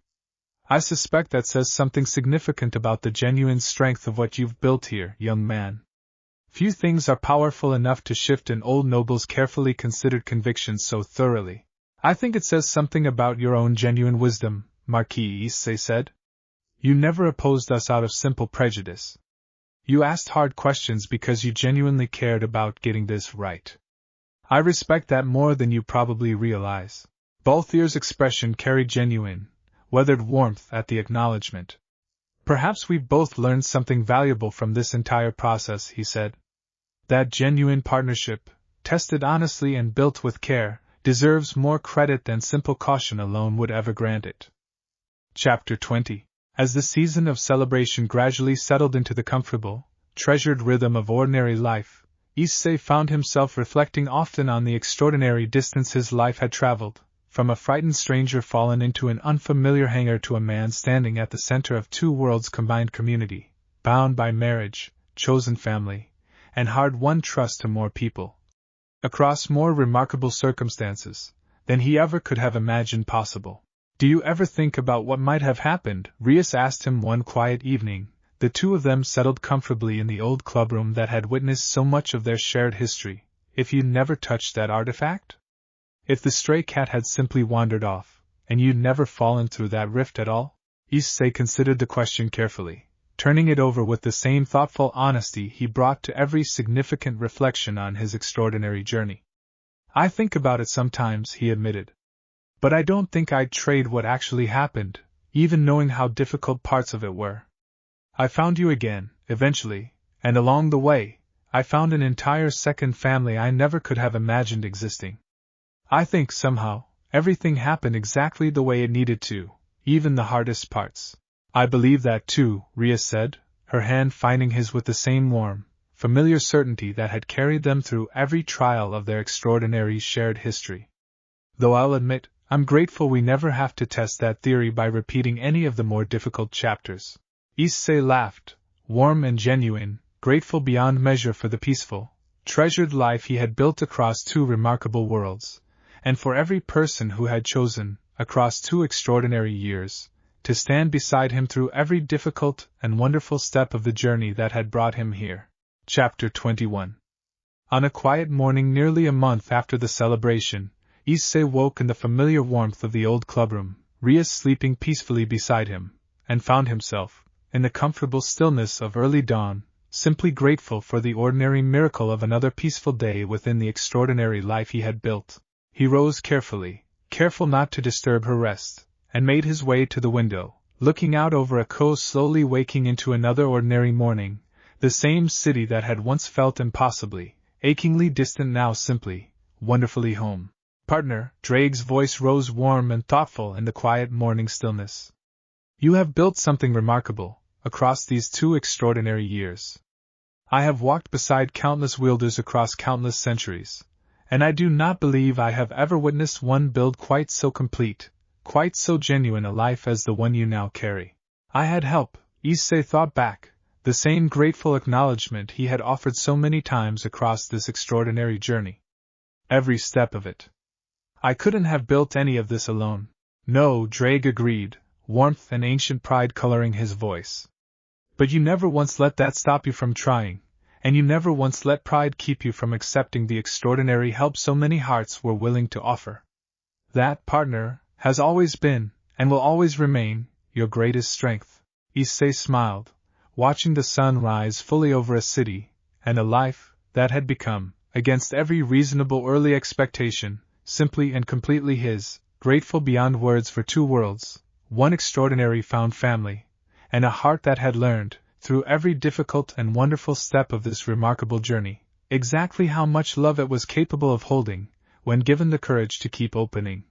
I suspect that says something significant about the genuine strength of what you've built here, young man. Few things are powerful enough to shift an old noble's carefully considered convictions so thoroughly. I think it says something about your own genuine wisdom, Marquis issei said. You never opposed us out of simple prejudice. You asked hard questions because you genuinely cared about getting this right. I respect that more than you probably realize. Balthier's expression carried genuine, weathered warmth at the acknowledgement. Perhaps we've both learned something valuable from this entire process, he said. That genuine partnership, tested honestly and built with care, deserves more credit than simple caution alone would ever grant it. Chapter 20. As the season of celebration gradually settled into the comfortable, treasured rhythm of ordinary life, issei found himself reflecting often on the extraordinary distance his life had traveled, from a frightened stranger fallen into an unfamiliar hangar to a man standing at the center of 2 worlds' combined community, bound by marriage, chosen family, and hard-won trust to more people. Across more remarkable circumstances than he ever could have imagined possible. Do you ever think about what might have happened? Rias asked him one quiet evening, the two of them settled comfortably in the old clubroom that had witnessed so much of their shared history, if you'd never touched that artifact? If the stray cat had simply wandered off, and you'd never fallen through that rift at all? Issei considered the question carefully, turning it over with the same thoughtful honesty he brought to every significant reflection on his extraordinary journey. I think about it sometimes, he admitted. But I don't think I'd trade what actually happened, even knowing how difficult parts of it were. I found you again, eventually, and along the way, I found an entire second family I never could have imagined existing. I think, somehow, everything happened exactly the way it needed to, even the hardest parts. I believe that too, Rias said, her hand finding his with the same warm, familiar certainty that had carried them through every trial of their extraordinary shared history. Though I'll admit, I'm grateful we never have to test that theory by repeating any of the more difficult chapters. Issei laughed, warm and genuine, grateful beyond measure for the peaceful, treasured life he had built across two remarkable worlds, and for every person who had chosen, across 2 extraordinary years, to stand beside him through every difficult and wonderful step of the journey that had brought him here. Chapter 21. On a quiet morning nearly a month after the celebration, Issei woke in the familiar warmth of the old clubroom, Rias sleeping peacefully beside him, and found himself, in the comfortable stillness of early dawn, simply grateful for the ordinary miracle of another peaceful day within the extraordinary life he had built. He rose carefully, careful not to disturb her rest, and made his way to the window, looking out over a coast slowly waking into another ordinary morning, the same city that had once felt impossibly, achingly distant now simply, wonderfully home. Partner, Drake's voice rose warm and thoughtful in the quiet morning stillness. You have built something remarkable, across these 2 extraordinary years. I have walked beside countless wielders across countless centuries, and I do not believe I have ever witnessed one build quite so complete, quite so genuine a life as the one you now carry. I had help, Issei thought back, the same grateful acknowledgement he had offered so many times across this extraordinary journey. Every step of it. I couldn't have built any of this alone. No, Drake agreed, warmth and ancient pride coloring his voice. But you never once let that stop you from trying, and you never once let pride keep you from accepting the extraordinary help so many hearts were willing to offer. That, partner, has always been, and will always remain, your greatest strength. Issei smiled, watching the sun rise fully over a city, and a life, that had become, against every reasonable early expectation, simply and completely his, grateful beyond words for 2 worlds, one extraordinary found family, and a heart that had learned, through every difficult and wonderful step of this remarkable journey, exactly how much love it was capable of holding, when given the courage to keep opening.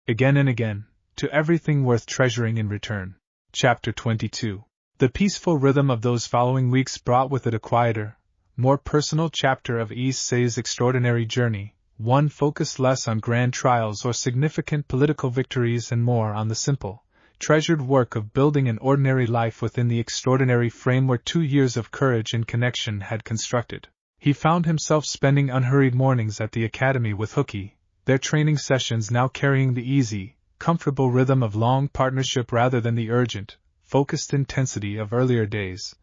Again and again, to everything worth treasuring in return. Chapter 22. The peaceful rhythm of those following weeks brought with it a quieter, more personal chapter of Issei's extraordinary journey, one focused less on grand trials or significant political victories and more on the simple, treasured work of building an ordinary life within the extraordinary framework 2 years of courage and connection had constructed. He found himself spending unhurried mornings at the academy with Hookie, their training sessions now carrying the easy, comfortable rhythm of long partnership rather than the urgent, focused intensity of earlier days,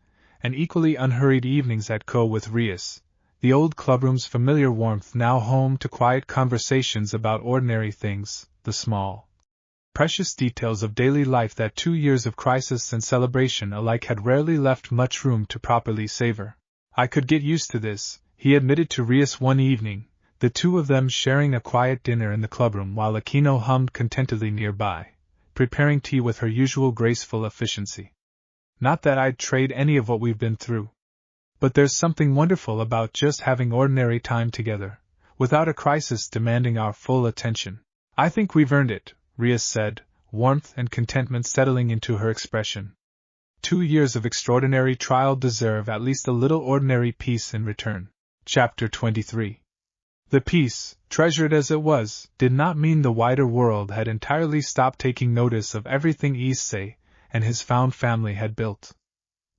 and equally unhurried evenings at Co with Rias, the old clubroom's familiar warmth now home to quiet conversations about ordinary things, the small, precious details of daily life that 2 years of crisis and celebration alike had rarely left much room to properly savor. I could get used to this, he admitted to Rias one evening, the 2 of them sharing a quiet dinner in the clubroom while Aquino hummed contentedly nearby, preparing tea with her usual graceful efficiency. Not that I'd trade any of what we've been through. But there's something wonderful about just having ordinary time together, without a crisis demanding our full attention. I think we've earned it, Rias said, warmth and contentment settling into her expression. 2 years of extraordinary trial deserve at least a little ordinary peace in return. Chapter 23. The peace, treasured as it was, did not mean the wider world had entirely stopped taking notice of everything Issei and his found family had built.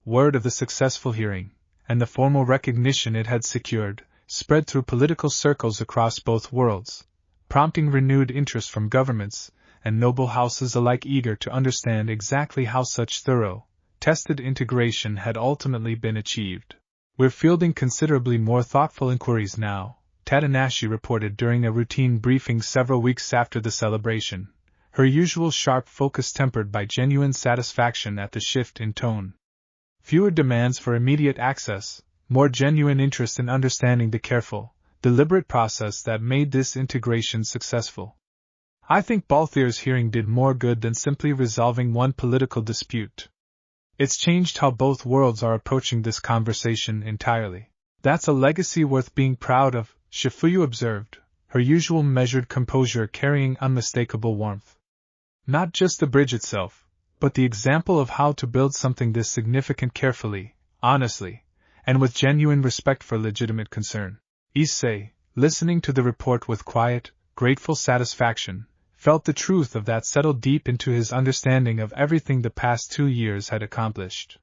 Word of the successful hearing, and the formal recognition it had secured, spread through political circles across both worlds, prompting renewed interest from governments and noble houses alike eager to understand exactly how such thorough, tested integration had ultimately been achieved. We're fielding considerably more thoughtful inquiries now, Tadanashi reported during a routine briefing several weeks after the celebration, her usual sharp focus tempered by genuine satisfaction at the shift in tone. Fewer demands for immediate access, more genuine interest in understanding the careful, deliberate process that made this integration successful. I think Balthier's hearing did more good than simply resolving one political dispute. It's changed how both worlds are approaching this conversation entirely. That's a legacy worth being proud of, Shifuyu observed, her usual measured composure carrying unmistakable warmth. Not just the bridge itself, but the example of how to build something this significant carefully, honestly, and with genuine respect for legitimate concern. Issei, listening to the report with quiet, grateful satisfaction, felt the truth of that settle deep into his understanding of everything the past 2 years had accomplished.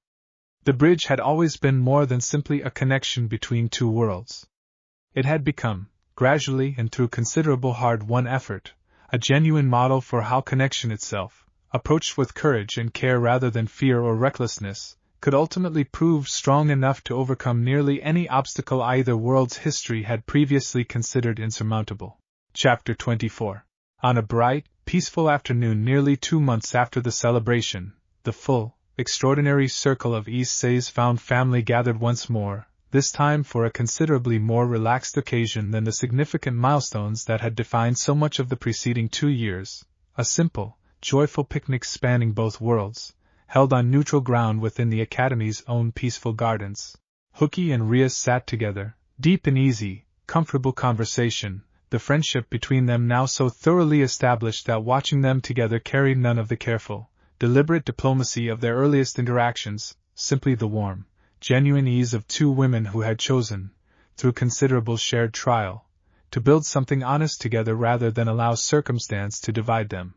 The bridge had always been more than simply a connection between two worlds. It had become, gradually and through considerable hard-won effort, a genuine model for how connection itself, approached with courage and care rather than fear or recklessness, could ultimately prove strong enough to overcome nearly any obstacle either world's history had previously considered insurmountable. Chapter 24. On a bright, peaceful afternoon nearly 2 months after the celebration, the full, extraordinary circle of Issei's found family gathered once more, this time for a considerably more relaxed occasion than the significant milestones that had defined so much of the preceding 2 years, a simple, joyful picnic spanning both worlds, held on neutral ground within the Academy's own peaceful gardens. Hooky and Rias sat together, deep in easy, comfortable conversation, the friendship between them now so thoroughly established that watching them together carried none of the careful, deliberate diplomacy of their earliest interactions, simply the warm, genuine ease of two women who had chosen, through considerable shared trial, to build something honest together rather than allow circumstance to divide them.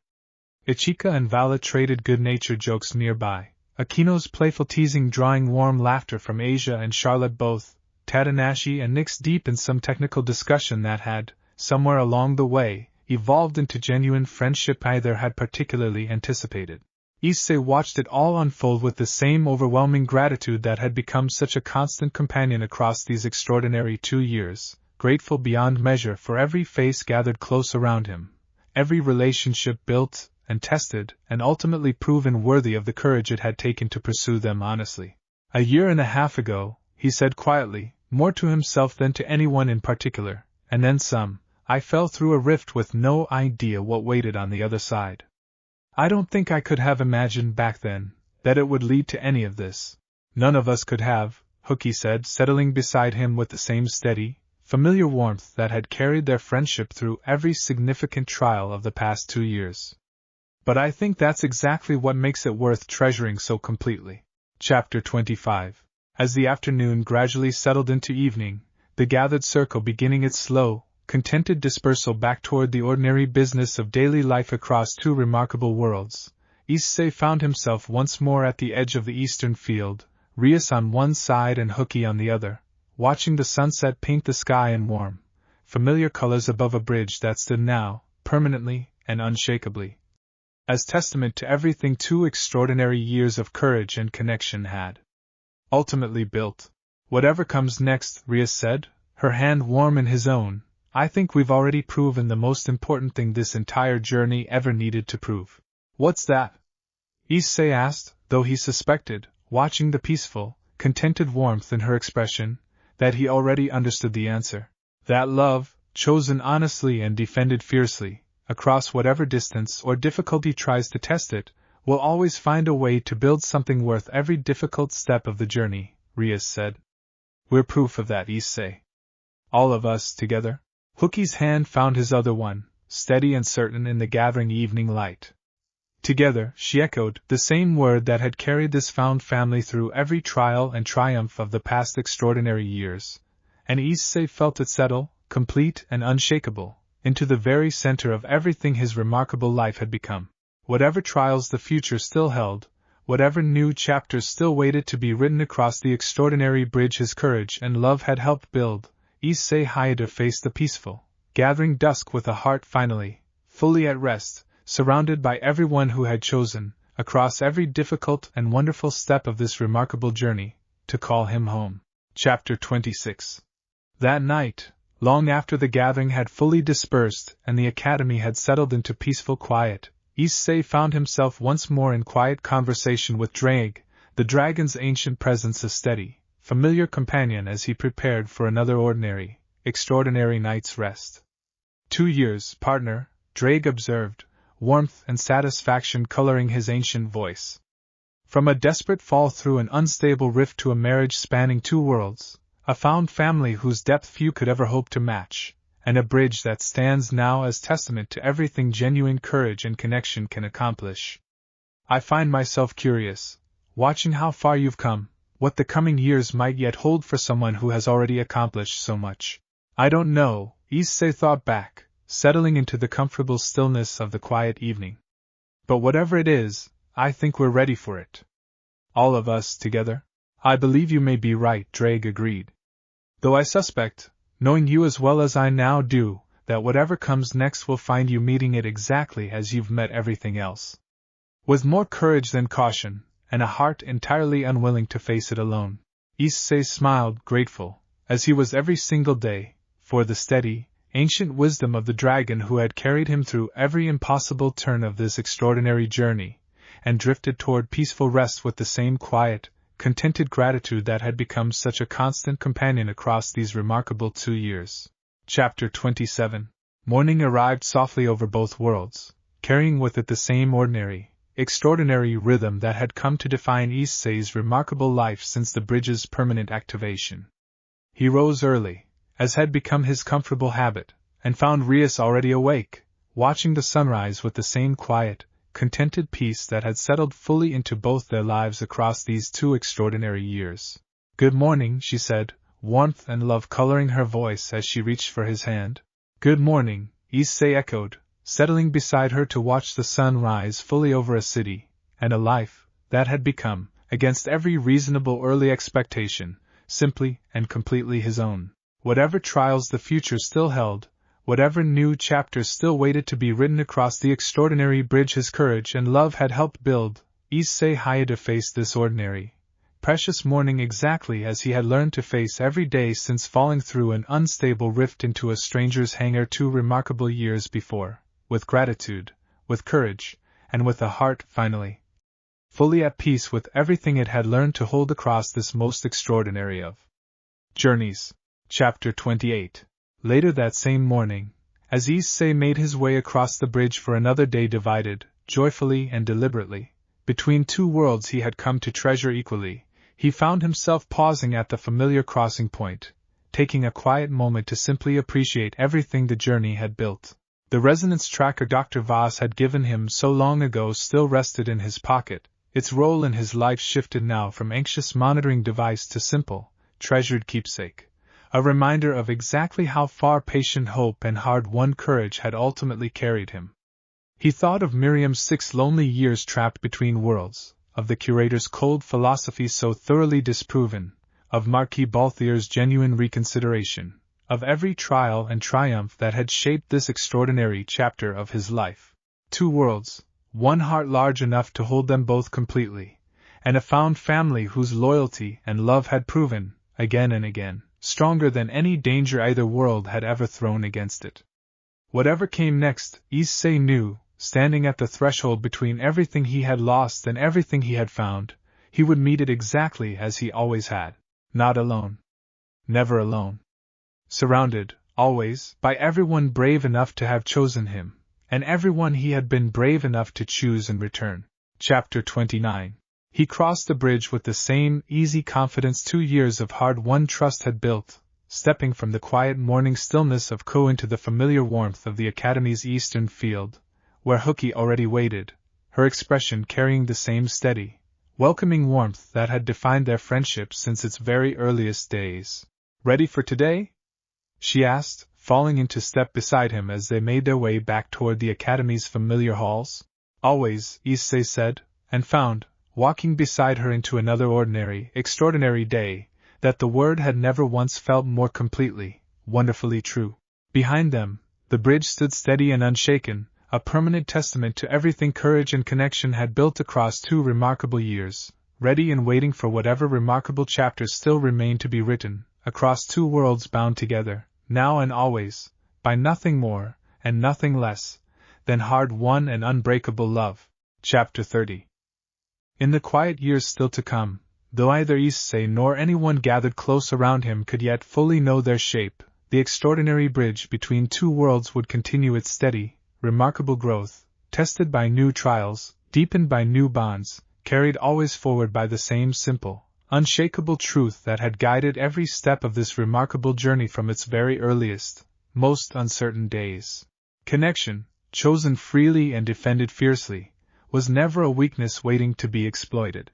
Ichika and Vala traded good-natured jokes nearby, Akino's playful teasing drawing warm laughter from Asia and Charlotte both, Tadanashi and Nix deep in some technical discussion that had, somewhere along the way, evolved into genuine friendship either had particularly anticipated. Issei watched it all unfold with the same overwhelming gratitude that had become such a constant companion across these extraordinary 2 years, grateful beyond measure for every face gathered close around him, every relationship built and tested and ultimately proven worthy of the courage it had taken to pursue them honestly. A year and a half ago, he said quietly, more to himself than to anyone in particular, and then some, I fell through a rift with no idea what waited on the other side. I don't think I could have imagined back then that it would lead to any of this. None of us could have, Hooky said, settling beside him with the same steady, familiar warmth that had carried their friendship through every significant trial of the past 2 years. But I think that's exactly what makes it worth treasuring so completely. Chapter 25. As the afternoon gradually settled into evening, the gathered circle beginning its slow, contented dispersal back toward the ordinary business of daily life across two remarkable worlds, Issei found himself once more at the edge of the eastern field, Rias on one side and Hooky on the other, watching the sunset paint the sky in warm, familiar colors above a bridge that stood now, permanently and unshakably, as testament to everything 2 extraordinary years of courage and connection had ultimately built. Whatever comes next, Rias said, her hand warm in his own, I think we've already proven the most important thing this entire journey ever needed to prove. What's that? Issei asked, though he suspected, watching the peaceful, contented warmth in her expression, that he already understood the answer. That love, chosen honestly and defended fiercely, across whatever distance or difficulty tries to test it, will always find a way to build something worth every difficult step of the journey, Rias said. We're proof of that, Issei. All of us together? Hooky's hand found his other one, steady and certain in the gathering evening light. Together, she echoed, the same word that had carried this found family through every trial and triumph of the past extraordinary years, and Issei felt it settle, complete and unshakable, into the very center of everything his remarkable life had become. Whatever trials the future still held, whatever new chapters still waited to be written across the extraordinary bridge his courage and love had helped build, Issei Hayate faced the peaceful, gathering dusk with a heart finally, fully at rest, surrounded by everyone who had chosen, across every difficult and wonderful step of this remarkable journey, to call him home. Chapter 26. That night, long after the gathering had fully dispersed and the academy had settled into peaceful quiet, Issei found himself once more in quiet conversation with Drag, the dragon's ancient presence a steady, familiar companion as he prepared for another ordinary, extraordinary night's rest. 2 years, partner, Drag observed, warmth and satisfaction coloring his ancient voice. From a desperate fall through an unstable rift to a marriage spanning 2 worlds, a found family whose depth few could ever hope to match, and a bridge that stands now as testament to everything genuine courage and connection can accomplish. I find myself curious, watching how far you've come, what the coming years might yet hold for someone who has already accomplished so much. I don't know, Issei thought back, settling into the comfortable stillness of the quiet evening. But whatever it is, I think we're ready for it. All of us together? I believe you may be right, Drake agreed. Though I suspect, knowing you as well as I now do, that whatever comes next will find you meeting it exactly as you've met everything else. With more courage than caution, and a heart entirely unwilling to face it alone, Issei smiled, grateful, as he was every single day, for the steady, ancient wisdom of the dragon who had carried him through every impossible turn of this extraordinary journey, and drifted toward peaceful rest with the same quiet, contented gratitude that had become such a constant companion across these remarkable 2 years. Chapter 27. Morning arrived softly over both worlds, carrying with it the same ordinary, extraordinary rhythm that had come to define Issei's remarkable life since the bridge's permanent activation. He rose early, as had become his comfortable habit, and found Rias already awake, watching the sunrise with the same quiet, contented peace that had settled fully into both their lives across these 2 extraordinary years. "Good morning," she said, warmth and love coloring her voice as she reached for his hand. "Good morning," Issei echoed, settling beside her to watch the sun rise fully over a city, and a life, that had become, against every reasonable early expectation, simply and completely his own. Whatever trials the future still held, whatever new chapters still waited to be written across the extraordinary bridge his courage and love had helped build, Issei Hayate faced this ordinary, precious morning exactly as he had learned to face every day since falling through an unstable rift into a stranger's hangar 2 remarkable years before, with gratitude, with courage, and with a heart, finally, fully at peace with everything it had learned to hold across this most extraordinary of journeys. Chapter 28. Later that same morning, as Issei made his way across the bridge for another day divided, joyfully and deliberately, between 2 worlds he had come to treasure equally, he found himself pausing at the familiar crossing point, taking a quiet moment to simply appreciate everything the journey had built. The resonance tracker Dr. Voss had given him so long ago still rested in his pocket, its role in his life shifted now from anxious monitoring device to simple, treasured keepsake. A reminder of exactly how far patient hope and hard-won courage had ultimately carried him. He thought of Miriam's 6 lonely years trapped between worlds, of the curator's cold philosophy so thoroughly disproven, of Marquis Balthier's genuine reconsideration, of every trial and triumph that had shaped this extraordinary chapter of his life. 2 worlds, 1 heart large enough to hold them both completely, and a found family whose loyalty and love had proven, again and again, stronger than any danger either world had ever thrown against it. Whatever came next, Issei knew, standing at the threshold between everything he had lost and everything he had found, he would meet it exactly as he always had. Not alone. Never alone. Surrounded, always, by everyone brave enough to have chosen him, and everyone he had been brave enough to choose in return. Chapter 29. He crossed the bridge with the same easy confidence 2 years of hard-won trust had built, stepping from the quiet morning stillness of Ko into the familiar warmth of the Academy's eastern field, where Hookie already waited, her expression carrying the same steady, welcoming warmth that had defined their friendship since its very earliest days. "Ready for today?" she asked, falling into step beside him as they made their way back toward the Academy's familiar halls. "Always," Issei said, and found, walking beside her into another ordinary, extraordinary day, that the word had never once felt more completely, wonderfully true. Behind them, the bridge stood steady and unshaken, a permanent testament to everything courage and connection had built across 2 remarkable years, ready and waiting for whatever remarkable chapters still remained to be written, across 2 worlds bound together, now and always, by nothing more, and nothing less, than hard-won and unbreakable love. Chapter 30. In the quiet years still to come, though either Issei nor anyone gathered close around him could yet fully know their shape, the extraordinary bridge between 2 worlds would continue its steady, remarkable growth, tested by new trials, deepened by new bonds, carried always forward by the same simple, unshakable truth that had guided every step of this remarkable journey from its very earliest, most uncertain days. Connection, chosen freely and defended fiercely, was never a weakness waiting to be exploited.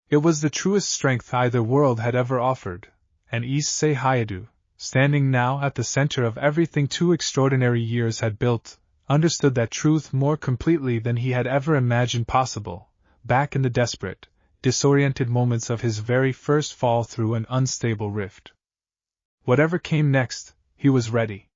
It was the truest strength either world had ever offered, and Issei Hayate, standing now at the center of everything 2 extraordinary years had built, understood that truth more completely than he had ever imagined possible, back in the desperate, disoriented moments of his very first fall through an unstable rift. Whatever came next, he was ready.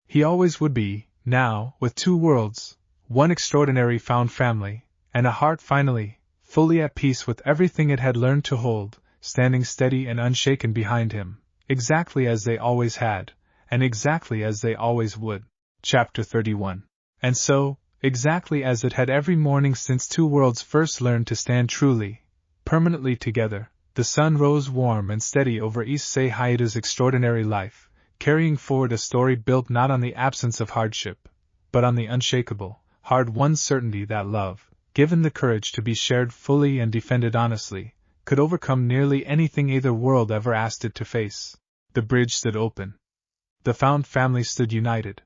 He always would be, now, with 2 worlds, 1 extraordinary found family, and a heart finally, fully at peace with everything it had learned to hold, standing steady and unshaken behind him, exactly as they always had, and exactly as they always would. Chapter 31. And so, exactly as it had every morning since 2 worlds first learned to stand truly, permanently together, the sun rose warm and steady over Issei Hayate's extraordinary life, carrying forward a story built not on the absence of hardship, but on the unshakable, hard-won certainty that love, given the courage to be shared fully and defended honestly, could overcome nearly anything either world ever asked it to face. The bridge stood open. The found family stood united.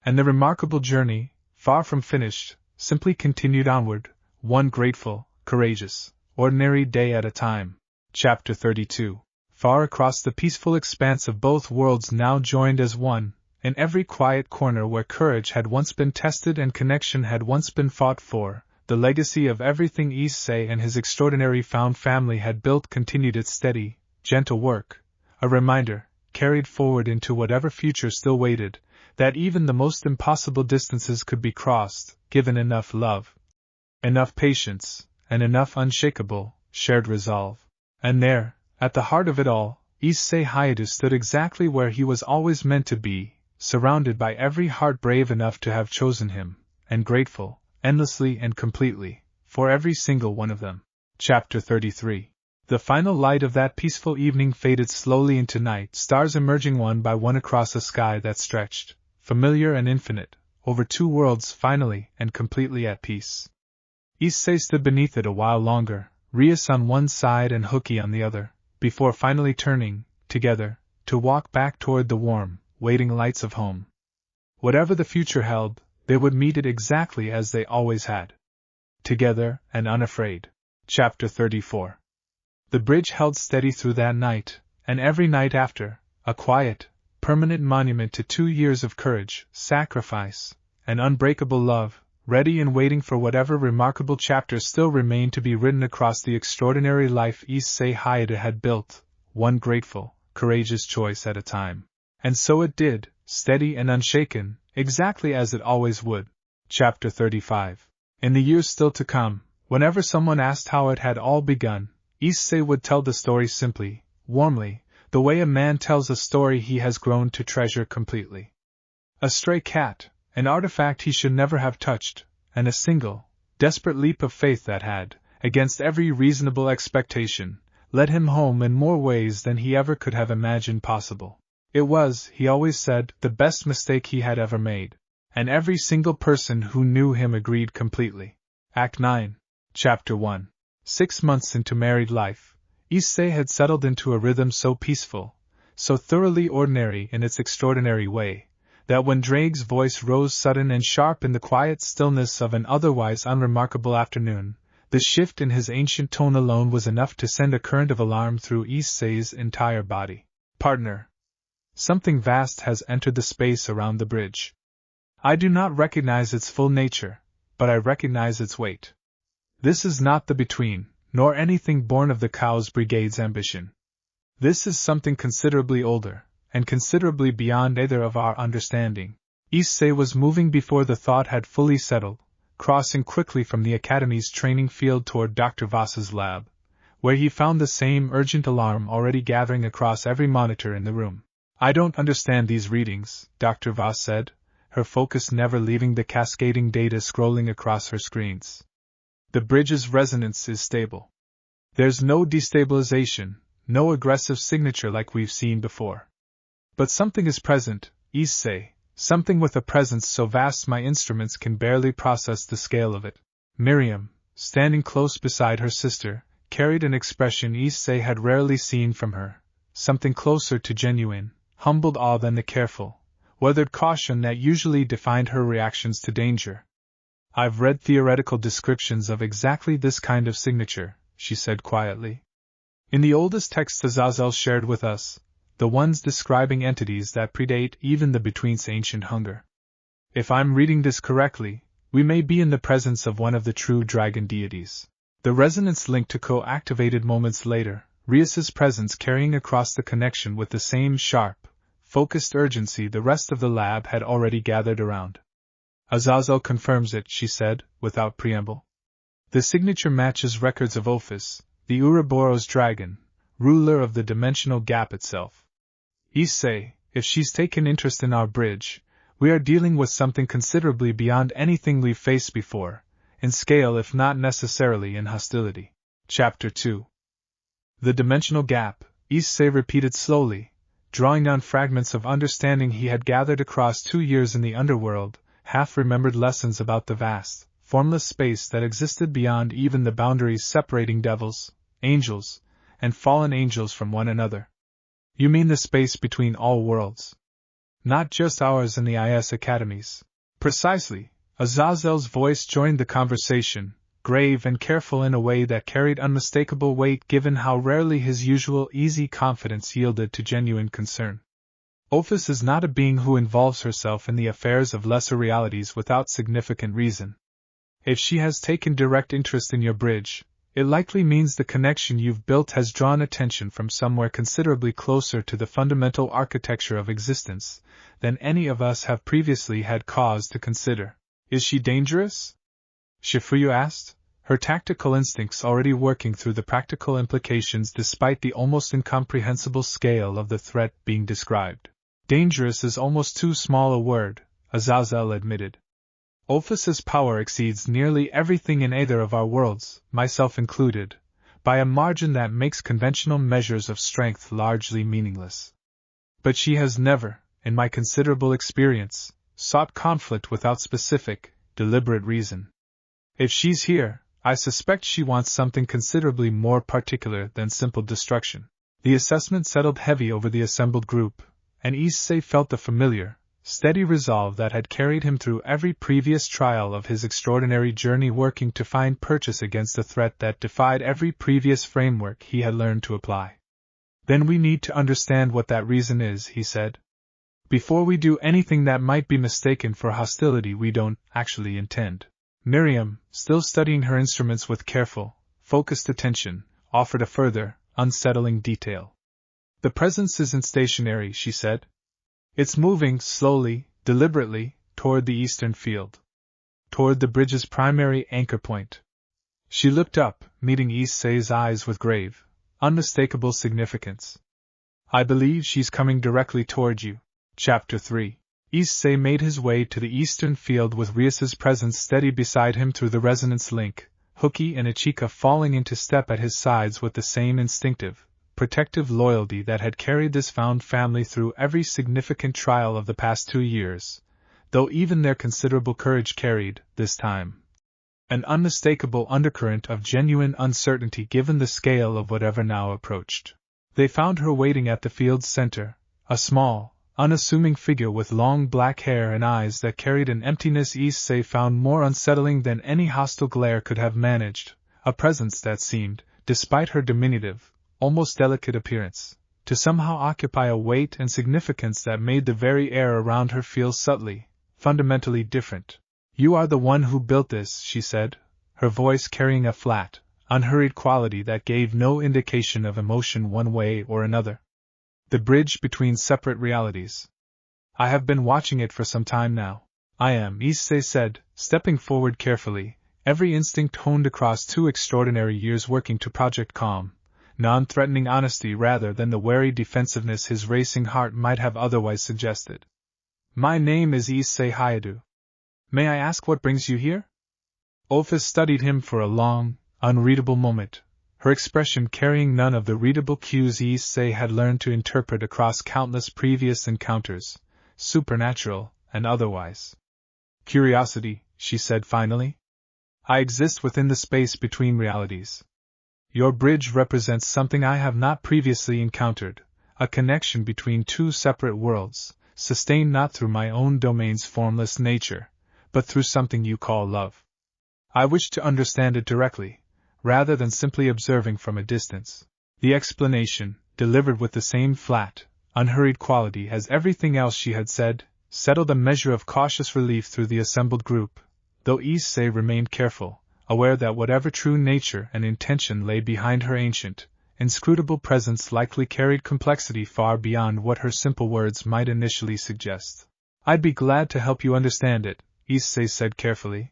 And the remarkable journey, far from finished, simply continued onward, one grateful, courageous, ordinary day at a time. Chapter 32. Far across the peaceful expanse of both worlds now joined as one, in every quiet corner where courage had once been tested and connection had once been fought for, the legacy of everything Issei and his extraordinary found family had built continued its steady, gentle work, a reminder, carried forward into whatever future still waited, that even the most impossible distances could be crossed, given enough love, enough patience, and enough unshakable, shared resolve. And there, at the heart of it all, Issei Hayate stood exactly where he was always meant to be, surrounded by every heart brave enough to have chosen him, and grateful, endlessly and completely, for every single one of them. Chapter 33. The final light of that peaceful evening faded slowly into night, stars emerging one by one across a sky that stretched, familiar and infinite, over 2 worlds finally and completely at peace. Issei stood beneath it a while longer, Rias on one side and Hooky on the other, before finally turning, together, to walk back toward the warm, waiting lights of home. Whatever the future held, they would meet it exactly as they always had. Together and unafraid. Chapter 34. The bridge held steady through that night, and every night after, a quiet, permanent monument to 2 years of courage, sacrifice, and unbreakable love, ready and waiting for whatever remarkable chapters still remained to be written across the extraordinary life Issei Hayate had built, one grateful, courageous choice at a time. And so it did, steady and unshaken, exactly as it always would. Chapter 35. In the years still to come, whenever someone asked how it had all begun, Issei would tell the story simply, warmly, the way a man tells a story he has grown to treasure completely. A stray cat, an artifact he should never have touched, and a single, desperate leap of faith that had, against every reasonable expectation, led him home in more ways than he ever could have imagined possible. It was, he always said, the best mistake he had ever made, and every single person who knew him agreed completely. Act 9. Chapter 1. 6 months into married life, Issei had settled into a rhythm so peaceful, so thoroughly ordinary in its extraordinary way, that when Drake's voice rose sudden and sharp in the quiet stillness of an otherwise unremarkable afternoon, the shift in his ancient tone alone was enough to send a current of alarm through Issei's entire body. Partner. Something vast has entered the space around the bridge. I do not recognize its full nature, but I recognize its weight. This is not the between, nor anything born of the Cow's Brigade's ambition. This is something considerably older, and considerably beyond either of our understanding. Issei was moving before the thought had fully settled, crossing quickly from the Academy's training field toward Dr. Voss's lab, where he found the same urgent alarm already gathering across every monitor in the room. I don't understand these readings, Dr. Voss said, her focus never leaving the cascading data scrolling across her screens. The bridge's resonance is stable. There's no destabilization, no aggressive signature like we've seen before. But something is present, Issei, something with a presence so vast my instruments can barely process the scale of it. Miriam, standing close beside her sister, carried an expression Issei had rarely seen from her, something closer to genuine, humbled awe than the careful, weathered caution that usually defined her reactions to danger. I've read theoretical descriptions of exactly this kind of signature, she said quietly. In the oldest texts Azazel shared with us, the ones describing entities that predate even the Between's ancient hunger. If I'm reading this correctly, we may be in the presence of one of the true dragon deities. The resonance link to co-activated moments later, Rias's presence carrying across the connection with the same sharp, focused urgency the rest of the lab had already gathered around. Azazel confirms it, she said, without preamble. The signature matches records of Ophis, the Ouroboros dragon, ruler of the dimensional gap itself. Issei, if she's taken interest in our bridge, we are dealing with something considerably beyond anything we've faced before, in scale if not necessarily in hostility. Chapter 2. The dimensional gap, Issei repeated slowly, drawing on fragments of understanding he had gathered across 2 years in the underworld, half-remembered lessons about the vast, formless space that existed beyond even the boundaries separating devils, angels, and fallen angels from one another. You mean the space between all worlds? Not just ours and the IS academies. Precisely. Azazel's voice joined the conversation, grave and careful in a way that carried unmistakable weight given how rarely his usual easy confidence yielded to genuine concern. Ophis is not a being who involves herself in the affairs of lesser realities without significant reason. If she has taken direct interest in your bridge, it likely means the connection you've built has drawn attention from somewhere considerably closer to the fundamental architecture of existence than any of us have previously had cause to consider. Is she dangerous? Shifuyu asked, her tactical instincts already working through the practical implications despite the almost incomprehensible scale of the threat being described. Dangerous is almost too small a word, Azazel admitted. Ophis's power exceeds nearly everything in either of our worlds, myself included, by a margin that makes conventional measures of strength largely meaningless. But she has never, in my considerable experience, sought conflict without specific, deliberate reason. If she's here, I suspect she wants something considerably more particular than simple destruction. The assessment settled heavy over the assembled group, and Issei felt the familiar, steady resolve that had carried him through every previous trial of his extraordinary journey, working to find purchase against a threat that defied every previous framework he had learned to apply. Then we need to understand what that reason is, he said. Before we do anything that might be mistaken for hostility we don't actually intend. Miriam, still studying her instruments with careful, focused attention, offered a further, unsettling detail. The presence isn't stationary, she said. It's moving slowly, deliberately, toward the eastern field. Toward the bridge's primary anchor point. She looked up, meeting Issei's eyes with grave, unmistakable significance. I believe she's coming directly toward you. Chapter 3. Issei made his way to the eastern field with Rias's presence steady beside him through the resonance link, Hooky and Ichika falling into step at his sides with the same instinctive, protective loyalty that had carried this found family through every significant trial of the past 2 years, though even their considerable courage carried, this time, an unmistakable undercurrent of genuine uncertainty given the scale of whatever now approached. They found her waiting at the field's center, a small, unassuming figure with long black hair and eyes that carried an emptiness Issei found more unsettling than any hostile glare could have managed, a presence that seemed, despite her diminutive, almost delicate appearance, to somehow occupy a weight and significance that made the very air around her feel subtly, fundamentally different. You are the one who built this, she said, her voice carrying a flat, unhurried quality that gave no indication of emotion one way or another. The bridge between separate realities. I have been watching it for some time now. I am, Issei said, stepping forward carefully, every instinct honed across 2 extraordinary years working to project calm, non-threatening honesty rather than the wary defensiveness his racing heart might have otherwise suggested. My name is Issei Hayadu. May I ask what brings you here? Ophis studied him for a long, unreadable moment, her expression carrying none of the readable cues Issei had learned to interpret across countless previous encounters, supernatural and otherwise. Curiosity, she said finally. I exist within the space between realities. Your bridge represents something I have not previously encountered, a connection between 2 separate worlds, sustained not through my own domain's formless nature, but through something you call love. I wish to understand it directly, rather than simply observing from a distance. The explanation, delivered with the same flat, unhurried quality as everything else she had said, settled a measure of cautious relief through the assembled group, though issei remained careful, aware that whatever true nature and intention lay behind her ancient, inscrutable presence likely carried complexity far beyond what her simple words might initially suggest. "I'd be glad to help you understand it," issei said carefully.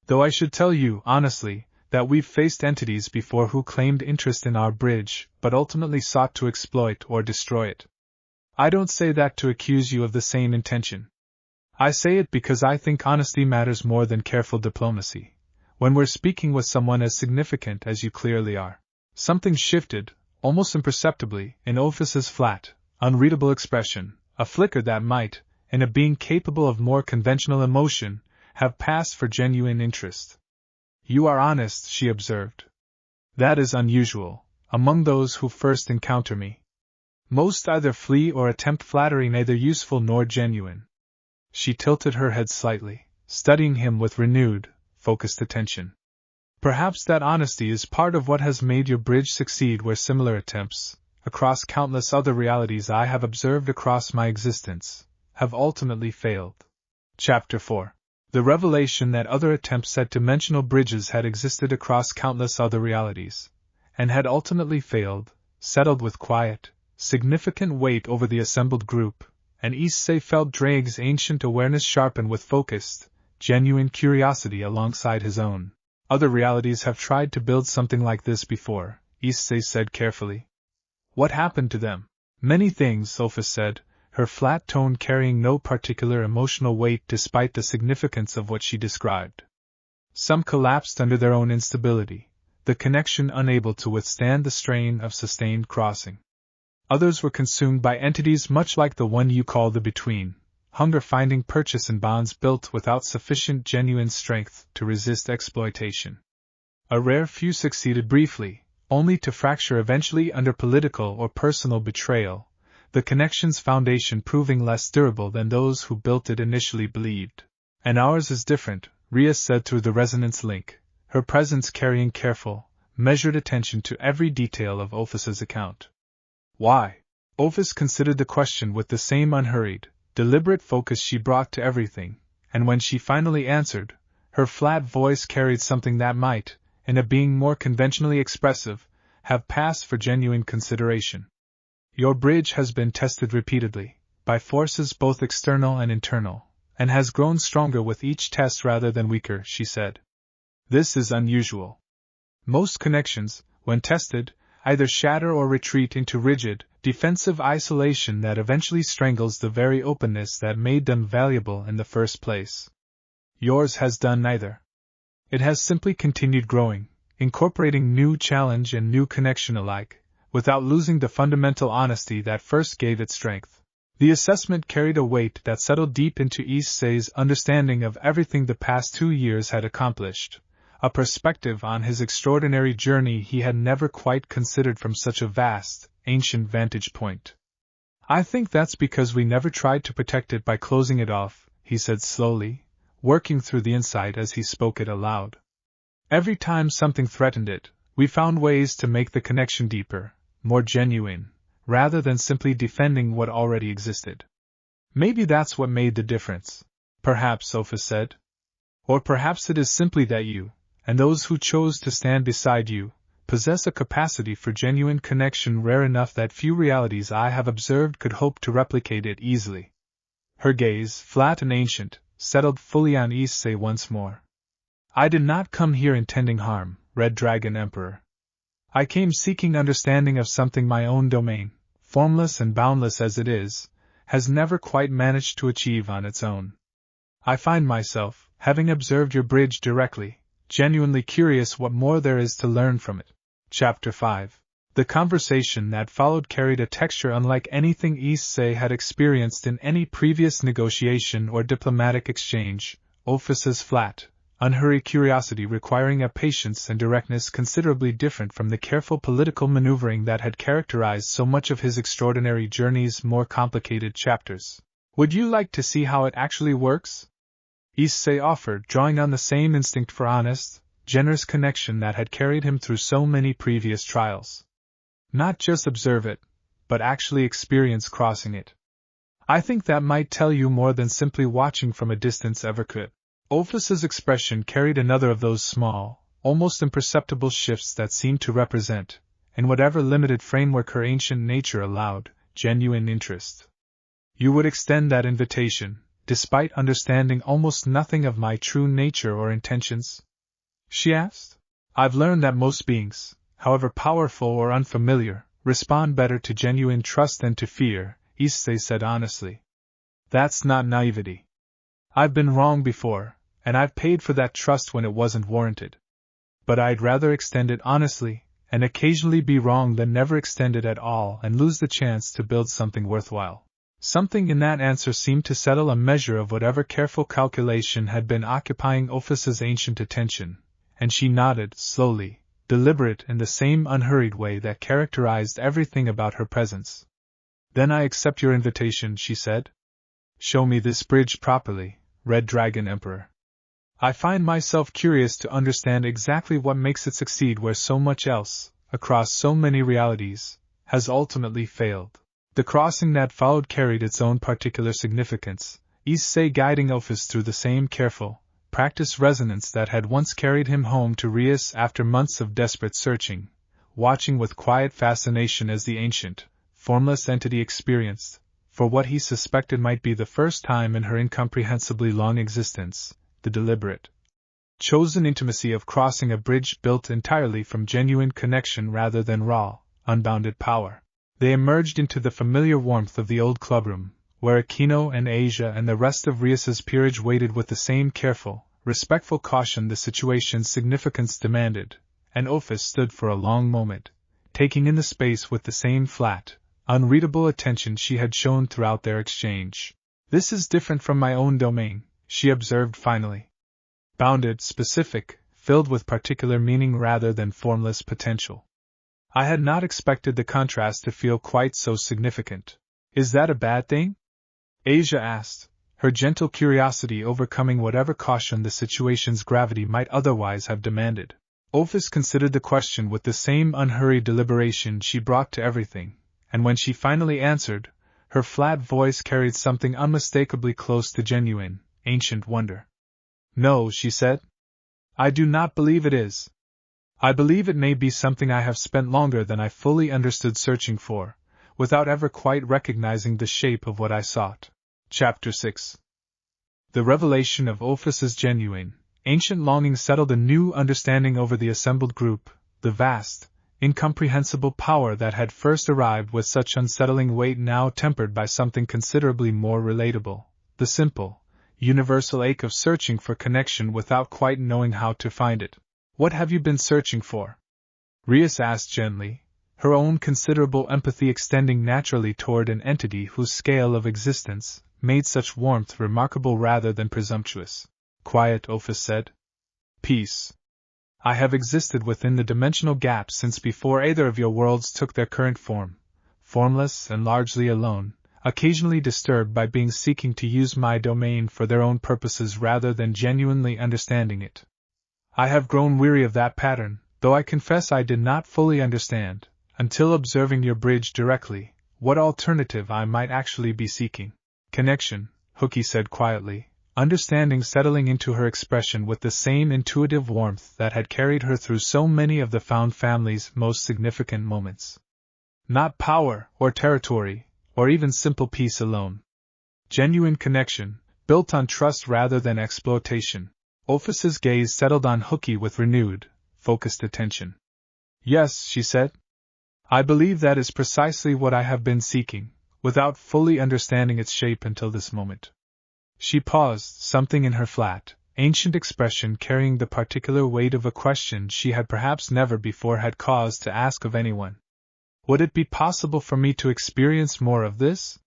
"Though I should tell you, honestly, that we've faced entities before who claimed interest in our bridge, but ultimately sought to exploit or destroy it. I don't say that to accuse you of the same intention. I say it because I think honesty matters more than careful diplomacy, when we're speaking with someone as significant as you clearly are." Something shifted, almost imperceptibly, in Ophus's flat, unreadable expression, a flicker that might, in a being capable of more conventional emotion, have passed for genuine interest. "You are honest," she observed. "That is unusual, among those who first encounter me. Most either flee or attempt flattery neither useful nor genuine." She tilted her head slightly, studying him with renewed, focused attention. "Perhaps that honesty is part of what has made your bridge succeed where similar attempts, across countless other realities I have observed across my existence, have ultimately failed." Chapter 4. The revelation that other attempts at dimensional bridges had existed across countless other realities, and had ultimately failed, settled with quiet, significant weight over the assembled group, and issei felt Drake's ancient awareness sharpen with focused, genuine curiosity alongside his own. "Other realities have tried to build something like this before," issei said carefully. "What happened to them?" "Many things," Ophus said, her flat tone carrying no particular emotional weight despite the significance of what she described. "Some collapsed under their own instability, the connection unable to withstand the strain of sustained crossing. Others were consumed by entities much like the one you call the Between, hunger finding purchase in bonds built without sufficient genuine strength to resist exploitation. A rare few succeeded briefly, only to fracture eventually under political or personal betrayal, the connection's foundation proving less durable than those who built it initially believed. And ours is different," Rhea said through the resonance link, her presence carrying careful, measured attention to every detail of Ophus's account. "Why?" Ophus considered the question with the same unhurried, deliberate focus she brought to everything, and when she finally answered, her flat voice carried something that might, in a being more conventionally expressive, have passed for genuine consideration. "Your bridge has been tested repeatedly, by forces both external and internal, and has grown stronger with each test rather than weaker," she said. "This is unusual. Most connections, when tested, either shatter or retreat into rigid, defensive isolation that eventually strangles the very openness that made them valuable in the first place. Yours has done neither. It has simply continued growing, incorporating new challenge and new connection alike, without losing the fundamental honesty that first gave it strength." The assessment carried a weight that settled deep into issei's understanding of everything the past 2 years had accomplished, a perspective on his extraordinary journey he had never quite considered from such a vast, ancient vantage point. "I think that's because we never tried to protect it by closing it off," he said slowly, working through the insight as he spoke it aloud. "Every time something threatened it, we found ways to make the connection deeper, more genuine, rather than simply defending what already existed. Maybe that's what made the difference." "Perhaps," Ophus said. "Or perhaps it is simply that you, and those who chose to stand beside you, possess a capacity for genuine connection rare enough that few realities I have observed could hope to replicate it easily." Her gaze, flat and ancient, settled fully on issei once more. "I did not come here intending harm, Red Dragon Emperor. I came seeking understanding of something my own domain, formless and boundless as it is, has never quite managed to achieve on its own. I find myself, having observed your bridge directly, genuinely curious what more there is to learn from it." Chapter 5. The conversation that followed carried a texture unlike anything issei had experienced in any previous negotiation or diplomatic exchange, Ophus's flat, unhurried curiosity requiring a patience and directness considerably different from the careful political maneuvering that had characterized so much of his extraordinary journey's more complicated chapters. "Would you like to see how it actually works?" issei offered, drawing on the same instinct for honest, generous connection that had carried him through so many previous trials. "Not just observe it, but actually experience crossing it. I think that might tell you more than simply watching from a distance ever could. Ophus's expression carried another of those small, almost imperceptible shifts that seemed to represent, in whatever limited framework her ancient nature allowed, genuine interest. You would extend that invitation, despite understanding almost nothing of my true nature or intentions? She asked. I've learned that most beings, however powerful or unfamiliar, respond better to genuine trust than to fear, issei said honestly. That's not naivety. I've been wrong before, and I've paid for that trust when it wasn't warranted. But I'd rather extend it honestly, and occasionally be wrong than never extend it at all and lose the chance to build something worthwhile. Something in that answer seemed to settle a measure of whatever careful calculation had been occupying Ophus's ancient attention, and she nodded, slowly, deliberate in the same unhurried way that characterized everything about her presence. Then I accept your invitation, she said. Show me this bridge properly, Red Dragon Emperor. I find myself curious to understand exactly what makes it succeed where so much else, across so many realities, has ultimately failed. The crossing that followed carried its own particular significance, issei guiding Ophus through the same careful, practiced resonance that had once carried him home to Rias after months of desperate searching, watching with quiet fascination as the ancient, formless entity experienced, for what he suspected might be the first time in her incomprehensibly long existence, the deliberate, chosen intimacy of crossing a bridge built entirely from genuine connection rather than raw, unbounded power. They emerged into the familiar warmth of the old clubroom, where Aquino and Asia and the rest of Rias's peerage waited with the same careful, respectful caution the situation's significance demanded, and Ophus stood for a long moment, taking in the space with the same flat, unreadable attention she had shown throughout their exchange. This is different from my own domain, she observed finally. Bounded, specific, filled with particular meaning rather than formless potential. I had not expected the contrast to feel quite so significant. Is that a bad thing? Asia asked, her gentle curiosity overcoming whatever caution the situation's gravity might otherwise have demanded. Ophus considered the question with the same unhurried deliberation she brought to everything, and when she finally answered, her flat voice carried something unmistakably close to genuine, ancient wonder. No, she said. I do not believe it is. I believe it may be something I have spent longer than I fully understood searching for, without ever quite recognizing the shape of what I sought. Chapter 6. The revelation of Ophus's genuine, ancient longing settled a new understanding over the assembled group, the vast, incomprehensible power that had first arrived with such unsettling weight now tempered by something considerably more relatable, the simple, universal ache of searching for connection without quite knowing how to find it. What have you been searching for? Rias asked gently, her own considerable empathy extending naturally toward an entity whose scale of existence made such warmth remarkable rather than presumptuous. Quiet, Ophus said. Peace. I have existed within the dimensional gap since before either of your worlds took their current form, formless and largely alone, occasionally disturbed by beings seeking to use my domain for their own purposes rather than genuinely understanding it. I have grown weary of that pattern, though I confess I did not fully understand, until observing your bridge directly, what alternative I might actually be seeking. Connection, Hookie said quietly, understanding settling into her expression with the same intuitive warmth that had carried her through so many of the found family's most significant moments. Not power, or territory, or even simple peace alone. Genuine connection, built on trust rather than exploitation. Ophus's gaze settled on Hookie with renewed, focused attention. Yes, she said. I believe that is precisely what I have been seeking, without fully understanding its shape until this moment. She paused, something in her flat, ancient expression carrying the particular weight of a question she had perhaps never before had cause to ask of anyone. Would it be possible for me to experience more of this?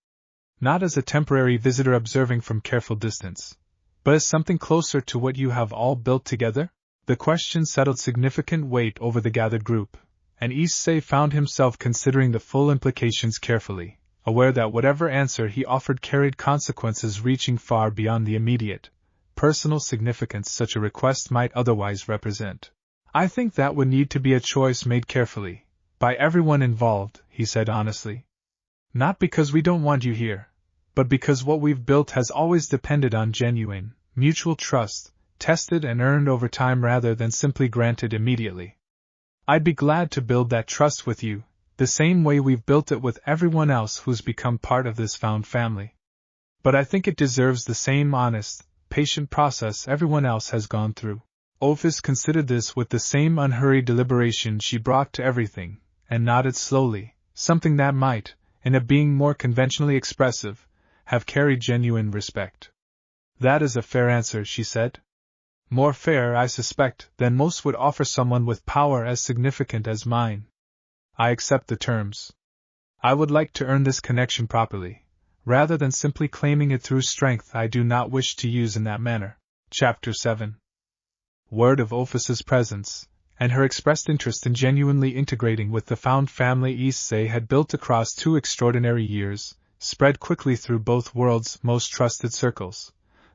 Not as a temporary visitor observing from careful distance, but as something closer to what you have all built together? The question settled significant weight over the gathered group, and issei found himself considering the full implications carefully, aware that whatever answer he offered carried consequences reaching far beyond the immediate, personal significance such a request might otherwise represent. I think that would need to be a choice made carefully, by everyone involved, he said honestly. Not because we don't want you here, but because what we've built has always depended on genuine, mutual trust, tested and earned over time rather than simply granted immediately. I'd be glad to build that trust with you, the same way we've built it with everyone else who's become part of this found family. But I think it deserves the same honest, patient process everyone else has gone through. Ophis considered this with the same unhurried deliberation she brought to everything, and nodded slowly, something that might, in a being more conventionally expressive, have carried genuine respect. That is a fair answer, she said. More fair, I suspect, than most would offer someone with power as significant as mine. I accept the terms. I would like to earn this connection properly, rather than simply claiming it through strength I do not wish to use in that manner. Chapter 7. Word of Ophis's presence, and her expressed interest in genuinely integrating with the found family issei had built across 2 extraordinary years, spread quickly through both worlds' most trusted circles,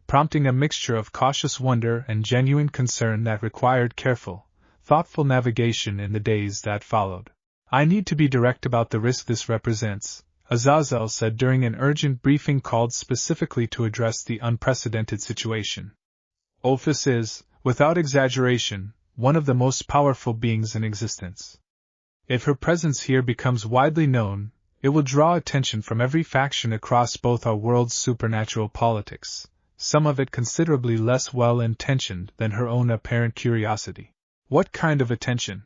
prompting a mixture of cautious wonder and genuine concern that required careful, thoughtful navigation in the days that followed. I need to be direct about the risk this represents, Azazel said during an urgent briefing called specifically to address the unprecedented situation. Ophis is, without exaggeration, one of the most powerful beings in existence. If her presence here becomes widely known, it will draw attention from every faction across both our world's supernatural politics, some of it considerably less well-intentioned than her own apparent curiosity. What kind of attention?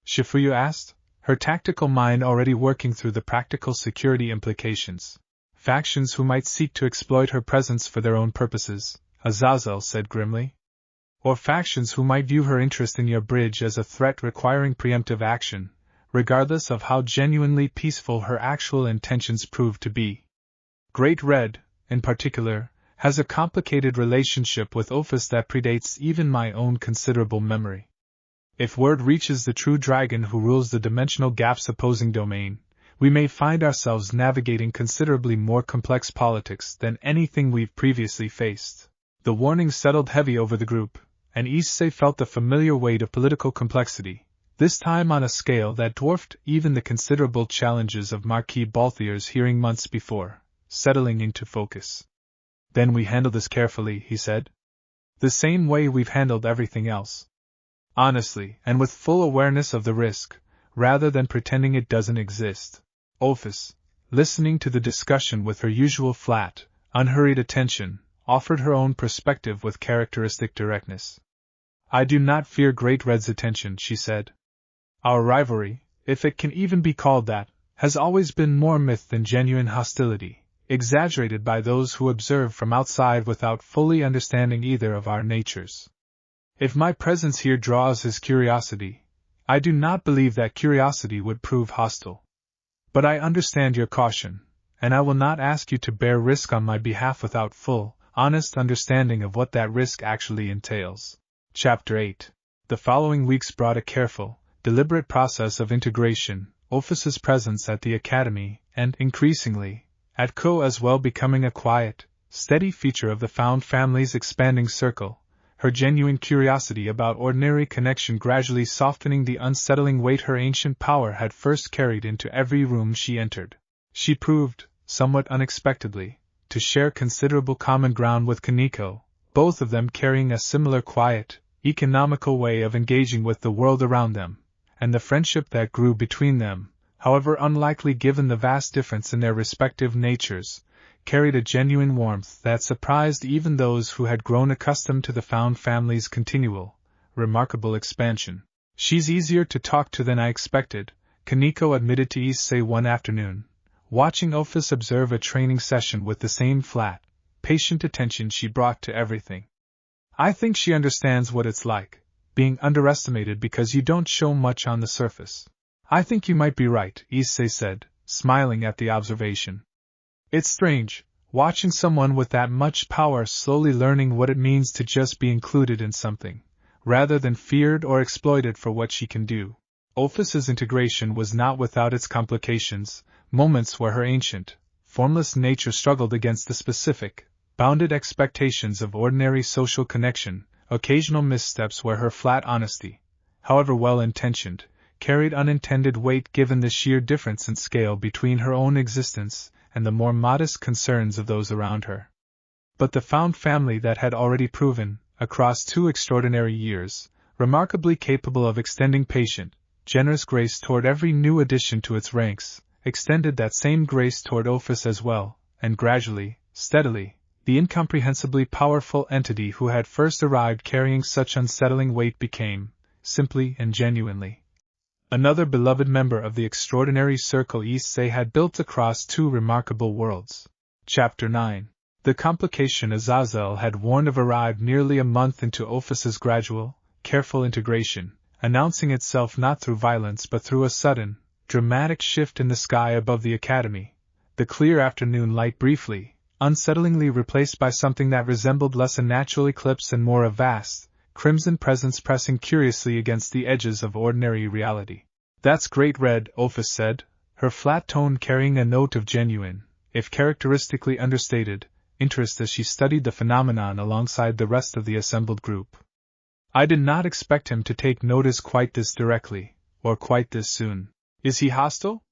Shifuyu asked, her tactical mind already working through the practical security implications. Factions who might seek to exploit her presence for their own purposes, Azazel said grimly. Or factions who might view her interest in your bridge as a threat requiring preemptive action, regardless of how genuinely peaceful her actual intentions prove to be. Great Red, in particular, has a complicated relationship with Ophis that predates even my own considerable memory. If word reaches the true dragon who rules the dimensional gap's opposing domain, we may find ourselves navigating considerably more complex politics than anything we've previously faced. The warning settled heavy over the group, and issei felt the familiar weight of political complexity, this time on a scale that dwarfed even the considerable challenges of Marquis Balthier's hearing months before, settling into focus. Then we handle this carefully, he said. The same way we've handled everything else. Honestly, and with full awareness of the risk, rather than pretending it doesn't exist. Ophis, listening to the discussion with her usual flat, unhurried attention, offered her own perspective with characteristic directness. I do not fear Great Red's attention, she said. Our rivalry, if it can even be called that, has always been more myth than genuine hostility, exaggerated by those who observe from outside without fully understanding either of our natures. If my presence here draws his curiosity, I do not believe that curiosity would prove hostile. But I understand your caution, and I will not ask you to bear risk on my behalf without full, honest understanding of what that risk actually entails. Chapter 8. The following weeks brought a careful, deliberate process of integration, Ophis's presence at the Academy, and, increasingly, at Co as well becoming a quiet, steady feature of the found family's expanding circle, her genuine curiosity about ordinary connection gradually softening the unsettling weight her ancient power had first carried into every room she entered. She proved, somewhat unexpectedly, to share considerable common ground with Kaneko, both of them carrying a similar quiet, economical way of engaging with the world around them, and the friendship that grew between them, however unlikely given the vast difference in their respective natures, carried a genuine warmth that surprised even those who had grown accustomed to the found family's continual, remarkable expansion. She's easier to talk to than I expected, Kaneko admitted to issei one afternoon, watching Ophis observe a training session with the same flat, patient attention she brought to everything. I think she understands what it's like, being underestimated because you don't show much on the surface. I think you might be right, issei said, smiling at the observation. It's strange, watching someone with that much power slowly learning what it means to just be included in something, rather than feared or exploited for what she can do. Ophis's integration was not without its complications, moments where her ancient, formless nature struggled against the specific, bounded expectations of ordinary social connection, occasional missteps where her flat honesty, however well-intentioned, carried unintended weight given the sheer difference in scale between her own existence and the more modest concerns of those around her. But the found family that had already proven, across 2 extraordinary years, remarkably capable of extending patient, generous grace toward every new addition to its ranks, extended that same grace toward Ophis as well, and gradually, steadily, the incomprehensibly powerful entity who had first arrived carrying such unsettling weight became, simply and genuinely, another beloved member of the extraordinary circle issei had built across 2 remarkable worlds. Chapter 9. The complication Azazel had warned of arrived nearly a month into Ophis's gradual, careful integration, announcing itself not through violence but through a sudden, dramatic shift in the sky above the academy, the clear afternoon light briefly, unsettlingly replaced by something that resembled less a natural eclipse and more a vast, crimson presence pressing curiously against the edges of ordinary reality. "That's great red," Ophis said, her flat tone carrying a note of genuine, if characteristically understated, interest as she studied the phenomenon alongside the rest of the assembled group. "I did not expect him to take notice quite this directly, or quite this soon. Is he hostile?"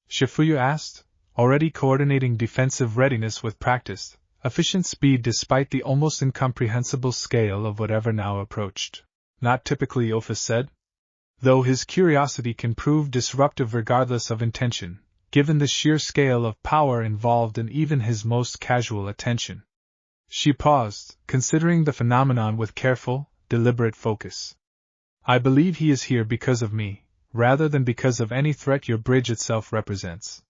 Shifuyu asked, already coordinating defensive readiness with practiced, efficient speed despite the almost incomprehensible scale of whatever now approached. "Not typically," Ophis said. "Though his curiosity can prove disruptive regardless of intention, given the sheer scale of power involved in even his most casual attention." She paused, considering the phenomenon with careful, deliberate focus. "I believe he is here because of me, rather than because of any threat your bridge itself represents.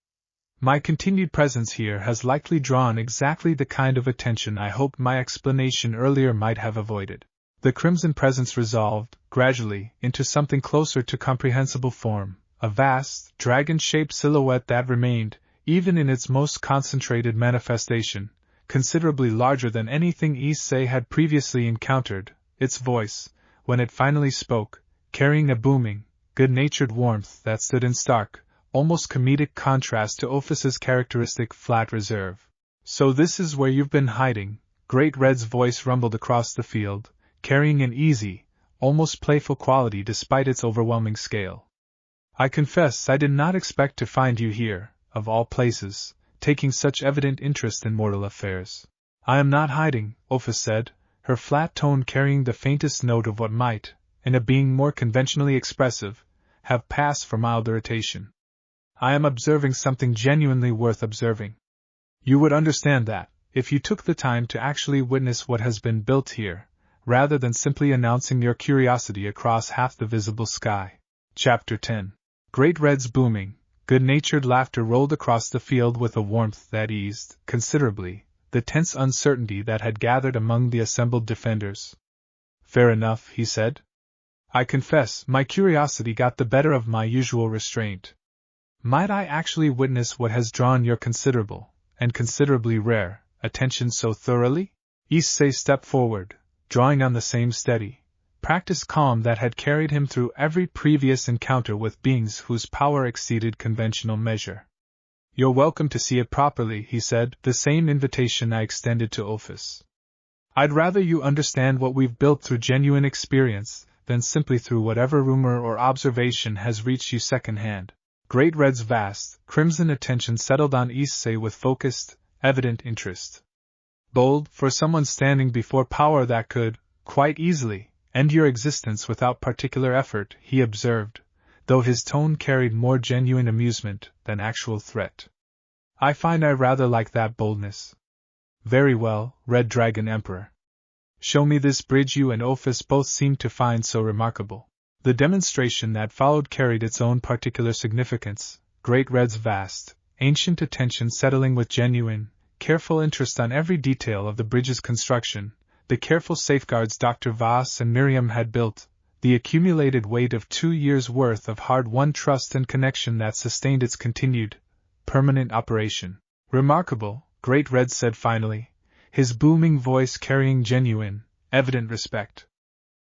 My continued presence here has likely drawn exactly the kind of attention I hoped my explanation earlier might have avoided." The crimson presence resolved, gradually, into something closer to comprehensible form, a vast, dragon-shaped silhouette that remained, even in its most concentrated manifestation, considerably larger than anything issei had previously encountered, its voice, when it finally spoke, carrying a booming, good-natured warmth that stood in stark, almost comedic contrast to Ophis's characteristic flat reserve. "So this is where you've been hiding," Great Red's voice rumbled across the field, carrying an easy, almost playful quality despite its overwhelming scale. "I confess I did not expect to find you here, of all places, taking such evident interest in mortal affairs." "I am not hiding," Ophis said, her flat tone carrying the faintest note of what might, in a being more conventionally expressive, have passed for mild irritation. "I am observing something genuinely worth observing. You would understand that, if you took the time to actually witness what has been built here, rather than simply announcing your curiosity across half the visible sky." Chapter 10. Great Red's booming, good-natured laughter rolled across the field with a warmth that eased, considerably, the tense uncertainty that had gathered among the assembled defenders. "Fair enough," he said. "I confess my curiosity got the better of my usual restraint. Might I actually witness what has drawn your considerable, and considerably rare, attention so thoroughly?" Issei stepped forward, drawing on the same steady, practiced calm that had carried him through every previous encounter with beings whose power exceeded conventional measure. "You're welcome to see it properly," he said, the same invitation I extended to Ophis. "I'd rather you understand what we've built through genuine experience, than simply through whatever rumor or observation has reached you secondhand." Great Red's vast, crimson attention settled on Issei with focused, evident interest. "Bold, for someone standing before power that could, quite easily, end your existence without particular effort," he observed, though his tone carried more genuine amusement than actual threat. "I find I rather like that boldness." "Very well, Red Dragon Emperor. Show me this bridge you and Ophis both seem to find so remarkable." The demonstration that followed carried its own particular significance, Great Red's vast, ancient attention settling with genuine, careful interest on every detail of the bridge's construction, the careful safeguards Dr. Voss and Miriam had built, the accumulated weight of 2 years' worth of hard-won trust and connection that sustained its continued, permanent operation. "Remarkable," Great Red said finally, his booming voice carrying genuine, evident respect.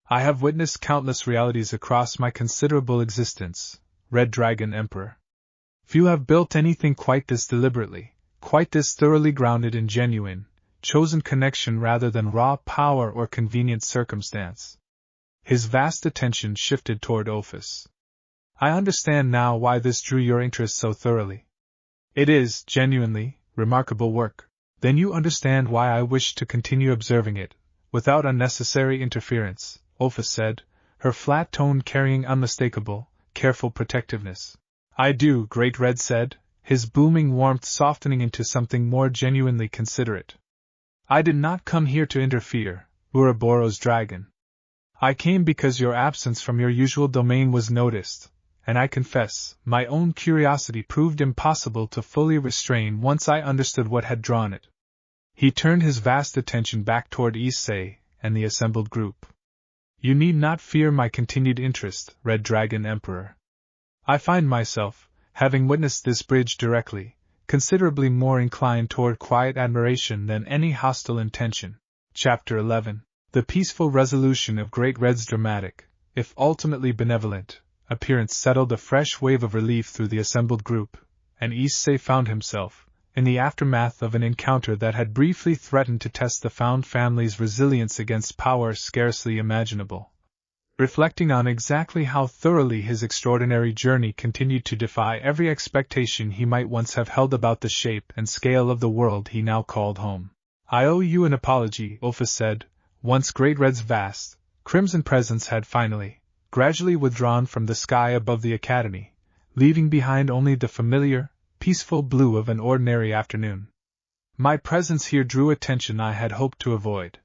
"I have witnessed countless realities across my considerable existence, Red Dragon Emperor. Few have built anything quite this deliberately, quite this thoroughly grounded in genuine, chosen connection rather than raw power or convenient circumstance." His vast attention shifted toward Ophis. I understand now why this drew your interest so thoroughly. It is, genuinely, remarkable work. Then you understand why I wish to continue observing it, without unnecessary interference, Opha said, her flat tone carrying unmistakable, careful protectiveness. I do, Great Red said, his booming warmth softening into something more genuinely considerate. I did not come here to interfere, Ouroboros dragon. I came because your absence from your usual domain was noticed, and I confess, my own curiosity proved impossible to fully restrain once I understood what had drawn it. He turned his vast attention back toward issei and the assembled group. You need not fear my continued interest, Red Dragon Emperor. I find myself, having witnessed this bridge directly, considerably more inclined toward quiet admiration than any hostile intention. Chapter 11. The peaceful resolution of Great Red's dramatic, if ultimately benevolent, appearance settled a fresh wave of relief through the assembled group, and issei found himself, in the aftermath of an encounter that had briefly threatened to test the found family's resilience against power scarcely imaginable. Reflecting on exactly how thoroughly his extraordinary journey continued to defy every expectation he might once have held about the shape and scale of the world he now called home. I owe you an apology, Opha said, once Great Red's vast, crimson presence had finally, gradually withdrawn from the sky above the academy, leaving behind only the familiar, peaceful blue of an ordinary afternoon. My presence here drew attention I had hoped to avoid.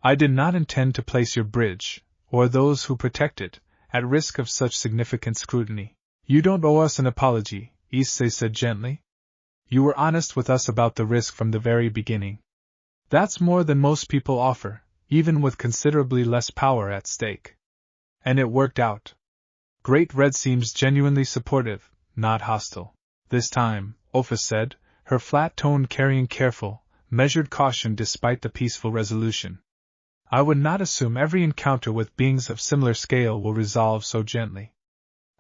I did not intend to place your bridge, or those who protect it, at risk of such significant scrutiny. You don't owe us an apology, issei said gently. You were honest with us about the risk from the very beginning. That's more than most people offer, even with considerably less power at stake. And it worked out. Great Red seems genuinely supportive, not hostile. This time, Opha said, her flat tone carrying careful, measured caution despite the peaceful resolution. I would not assume every encounter with beings of similar scale will resolve so gently.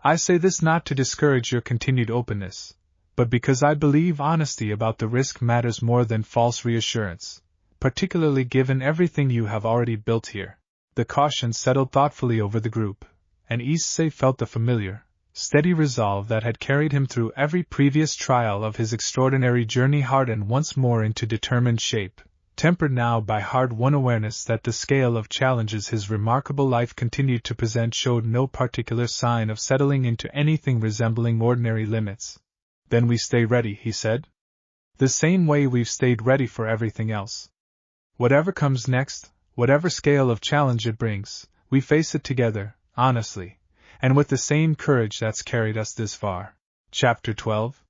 I say this not to discourage your continued openness, but because I believe honesty about the risk matters more than false reassurance, particularly given everything you have already built here. The caution settled thoughtfully over the group, and issei felt the familiar, steady resolve that had carried him through every previous trial of his extraordinary journey hardened once more into determined shape, tempered now by hard-won awareness that the scale of challenges his remarkable life continued to present showed no particular sign of settling into anything resembling ordinary limits. Then we stay ready, he said. The same way we've stayed ready for everything else. Whatever comes next, whatever scale of challenge it brings, we face it together, honestly, and with the same courage that's carried us this far. Chapter 12.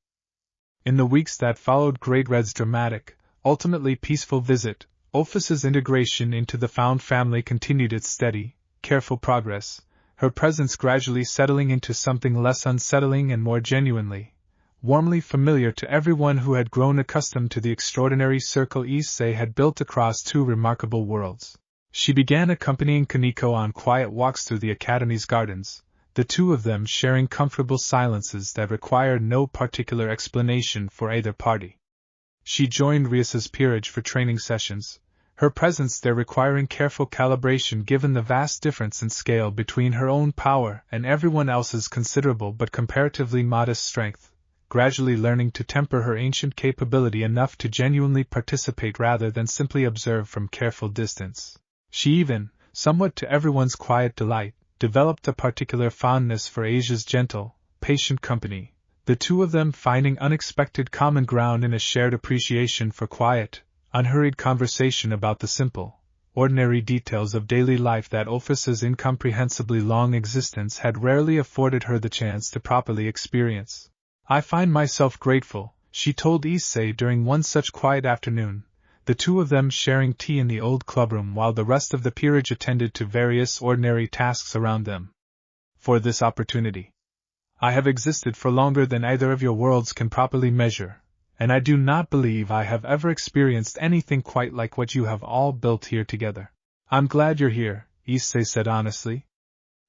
In the weeks that followed Great Red's dramatic, ultimately peaceful visit, Opha's integration into the found family continued its steady, careful progress, her presence gradually settling into something less unsettling and more genuinely, warmly familiar to everyone who had grown accustomed to the extraordinary circle issei had built across two remarkable worlds. She began accompanying Kaneko on quiet walks through the academy's gardens, the two of them sharing comfortable silences that required no particular explanation for either party. She joined Rias's peerage for training sessions, her presence there requiring careful calibration given the vast difference in scale between her own power and everyone else's considerable but comparatively modest strength, gradually learning to temper her ancient capability enough to genuinely participate rather than simply observe from careful distance. She even, somewhat to everyone's quiet delight, developed a particular fondness for Asia's gentle, patient company, the two of them finding unexpected common ground in a shared appreciation for quiet, unhurried conversation about the simple, ordinary details of daily life that Opha's incomprehensibly long existence had rarely afforded her the chance to properly experience. I find myself grateful, she told issei during one such quiet afternoon, the two of them sharing tea in the old clubroom while the rest of the peerage attended to various ordinary tasks around them. For this opportunity. I have existed for longer than either of your worlds can properly measure, and I do not believe I have ever experienced anything quite like what you have all built here together. I'm glad you're here, issei said honestly.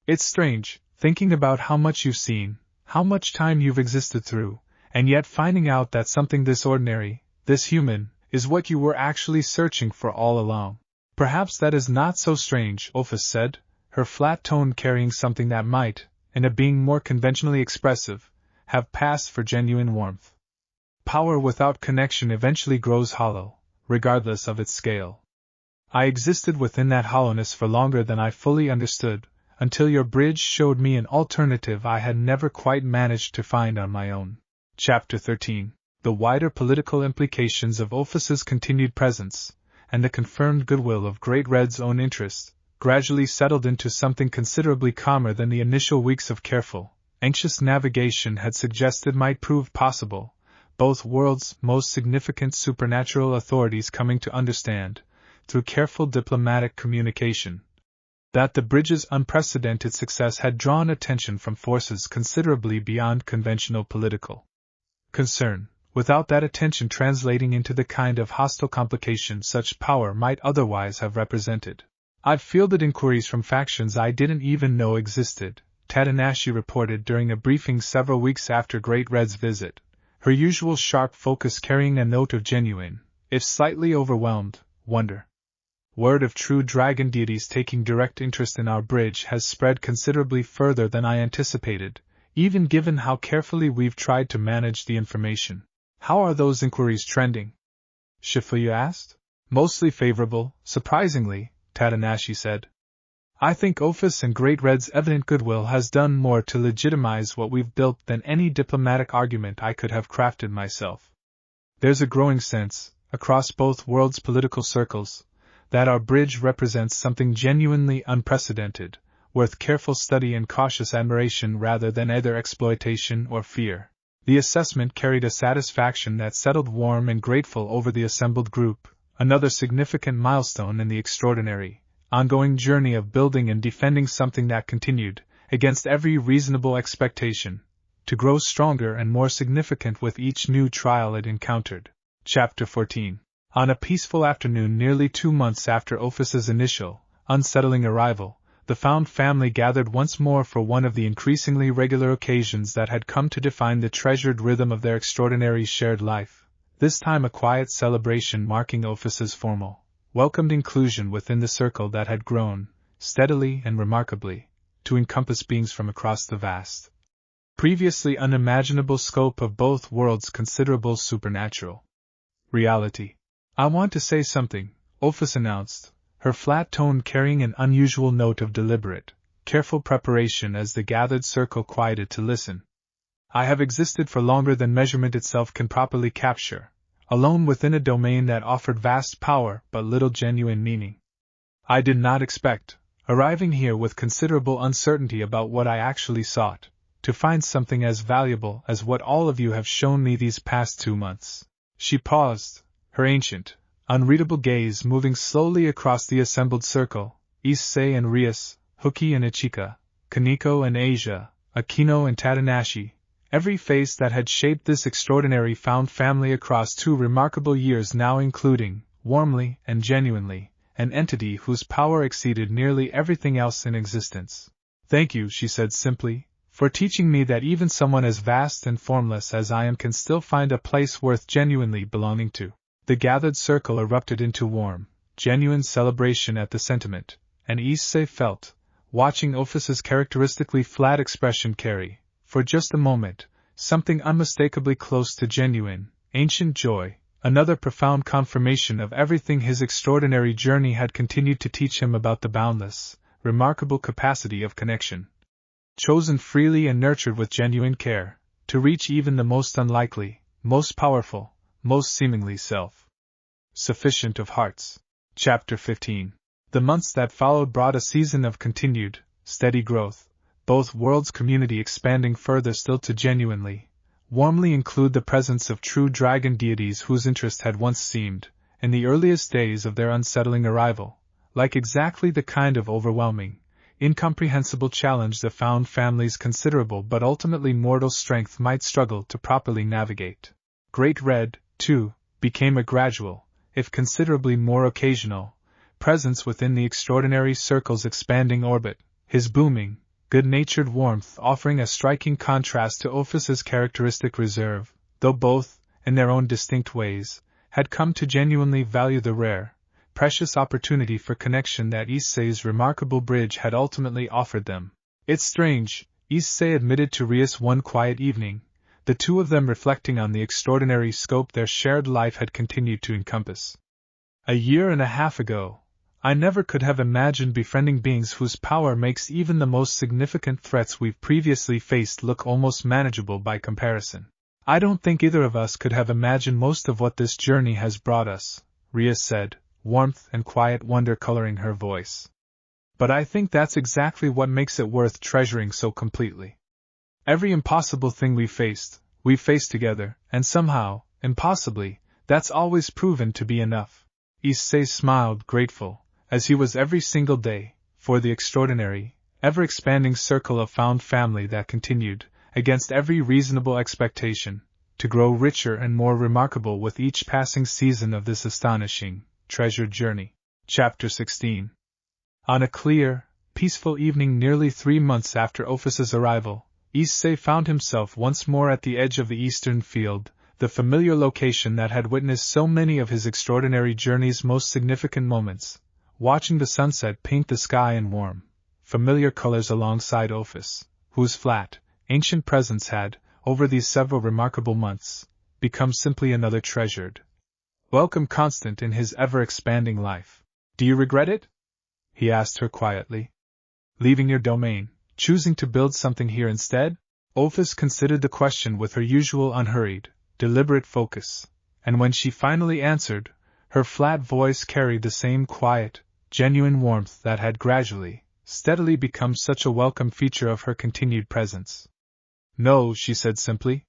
It's strange, thinking about how much you've seen, how much time you've existed through, and yet finding out that something this ordinary, this human, is what you were actually searching for all along. Perhaps that is not so strange, Opha said, her flat tone carrying something that might, in a being more conventionally expressive, have passed for genuine warmth. Power without connection eventually grows hollow, regardless of its scale. I existed within that hollowness for longer than I fully understood, until your bridge showed me an alternative I had never quite managed to find on my own. Chapter 13. The wider political implications of Ophus's continued presence, and the confirmed goodwill of Great Red's own interest, gradually settled into something considerably calmer than the initial weeks of careful, anxious navigation had suggested might prove possible, both worlds' most significant supernatural authorities coming to understand, through careful diplomatic communication, that the bridge's unprecedented success had drawn attention from forces considerably beyond conventional political concern, without that attention translating into the kind of hostile complication such power might otherwise have represented. I've fielded inquiries from factions I didn't even know existed, Tadanashi reported during a briefing several weeks after Great Red's visit, her usual sharp focus carrying a note of genuine, if slightly overwhelmed, wonder. Word of true dragon deities taking direct interest in our bridge has spread considerably further than I anticipated, even given how carefully we've tried to manage the information. How are those inquiries trending? Shifuya asked. Mostly favorable, surprisingly, Tadanashi said. I think Ophus and Great Red's evident goodwill has done more to legitimize what we've built than any diplomatic argument I could have crafted myself. There's a growing sense, across both worlds' political circles, that our bridge represents something genuinely unprecedented, worth careful study and cautious admiration rather than either exploitation or fear. The assessment carried a satisfaction that settled warm and grateful over the assembled group, another significant milestone in the extraordinary, ongoing journey of building and defending something that continued, against every reasonable expectation, to grow stronger and more significant with each new trial it encountered. Chapter 14. On a peaceful afternoon nearly 2 months after Ophus's initial, unsettling arrival, the found family gathered once more for one of the increasingly regular occasions that had come to define the treasured rhythm of their extraordinary shared life, this time a quiet celebration marking Ophus's formal, welcomed inclusion within the circle that had grown, steadily and remarkably, to encompass beings from across the vast, previously unimaginable scope of both worlds' considerable supernatural reality. I want to say something, Ophus announced, her flat tone carrying an unusual note of deliberate, careful preparation as the gathered circle quieted to listen. I have existed for longer than measurement itself can properly capture, alone within a domain that offered vast power but little genuine meaning. I did not expect, arriving here with considerable uncertainty about what I actually sought, to find something as valuable as what all of you have shown me these past 2 months. She paused, her ancient, unreadable gaze moving slowly across the assembled circle, Issei and Rias, Huki and Ichika, Kaneko and Asia, Akino and Tadanashi, every face that had shaped this extraordinary found family across 2 remarkable years now including, warmly and genuinely, an entity whose power exceeded nearly everything else in existence. Thank you, she said simply, for teaching me that even someone as vast and formless as I am can still find a place worth genuinely belonging to. The gathered circle erupted into warm, genuine celebration at the sentiment, and Issei felt, watching Ophus's characteristically flat expression carry, for just a moment, something unmistakably close to genuine, ancient joy, another profound confirmation of everything his extraordinary journey had continued to teach him about the boundless, remarkable capacity of connection, chosen freely and nurtured with genuine care, to reach even the most unlikely, most powerful, most seemingly self-sufficient of hearts. Chapter 15. The months that followed brought a season of continued, steady growth, both worlds' community expanding further still to genuinely, warmly include the presence of true dragon deities whose interest had once seemed, in the earliest days of their unsettling arrival, like exactly the kind of overwhelming, incomprehensible challenge the found family's considerable but ultimately mortal strength might struggle to properly navigate. Great Red, too, became a gradual, if considerably more occasional, presence within the extraordinary circle's expanding orbit, his booming, good-natured warmth offering a striking contrast to Ophus's characteristic reserve, though both, in their own distinct ways, had come to genuinely value the rare, precious opportunity for connection that Issei's remarkable bridge had ultimately offered them. It's strange, Issei admitted to Rias one quiet evening, the two of them reflecting on the extraordinary scope their shared life had continued to encompass. A year and a half ago, I never could have imagined befriending beings whose power makes even the most significant threats we've previously faced look almost manageable by comparison. I don't think either of us could have imagined most of what this journey has brought us, Rias said, warmth and quiet wonder coloring her voice. But I think that's exactly what makes it worth treasuring so completely. Every impossible thing we've faced together, and somehow, impossibly, that's always proven to be enough. Issei smiled, grateful, as he was every single day, for the extraordinary, ever-expanding circle of found family that continued, against every reasonable expectation, to grow richer and more remarkable with each passing season of this astonishing, treasured journey. Chapter 16. On a clear, peaceful evening nearly 3 months after Ophus's arrival, Issei found himself once more at the edge of the eastern field, the familiar location that had witnessed so many of his extraordinary journey's most significant moments, watching the sunset paint the sky in warm, familiar colors alongside Ophus, whose flat, ancient presence had, over these several remarkable months, become simply another treasured, welcome constant in his ever-expanding life. Do you regret it? He asked her quietly. Leaving your domain, choosing to build something here instead? Ophus considered the question with her usual unhurried, deliberate focus, and when she finally answered, her flat voice carried the same quiet, genuine warmth that had gradually, steadily become such a welcome feature of her continued presence. No, she said simply.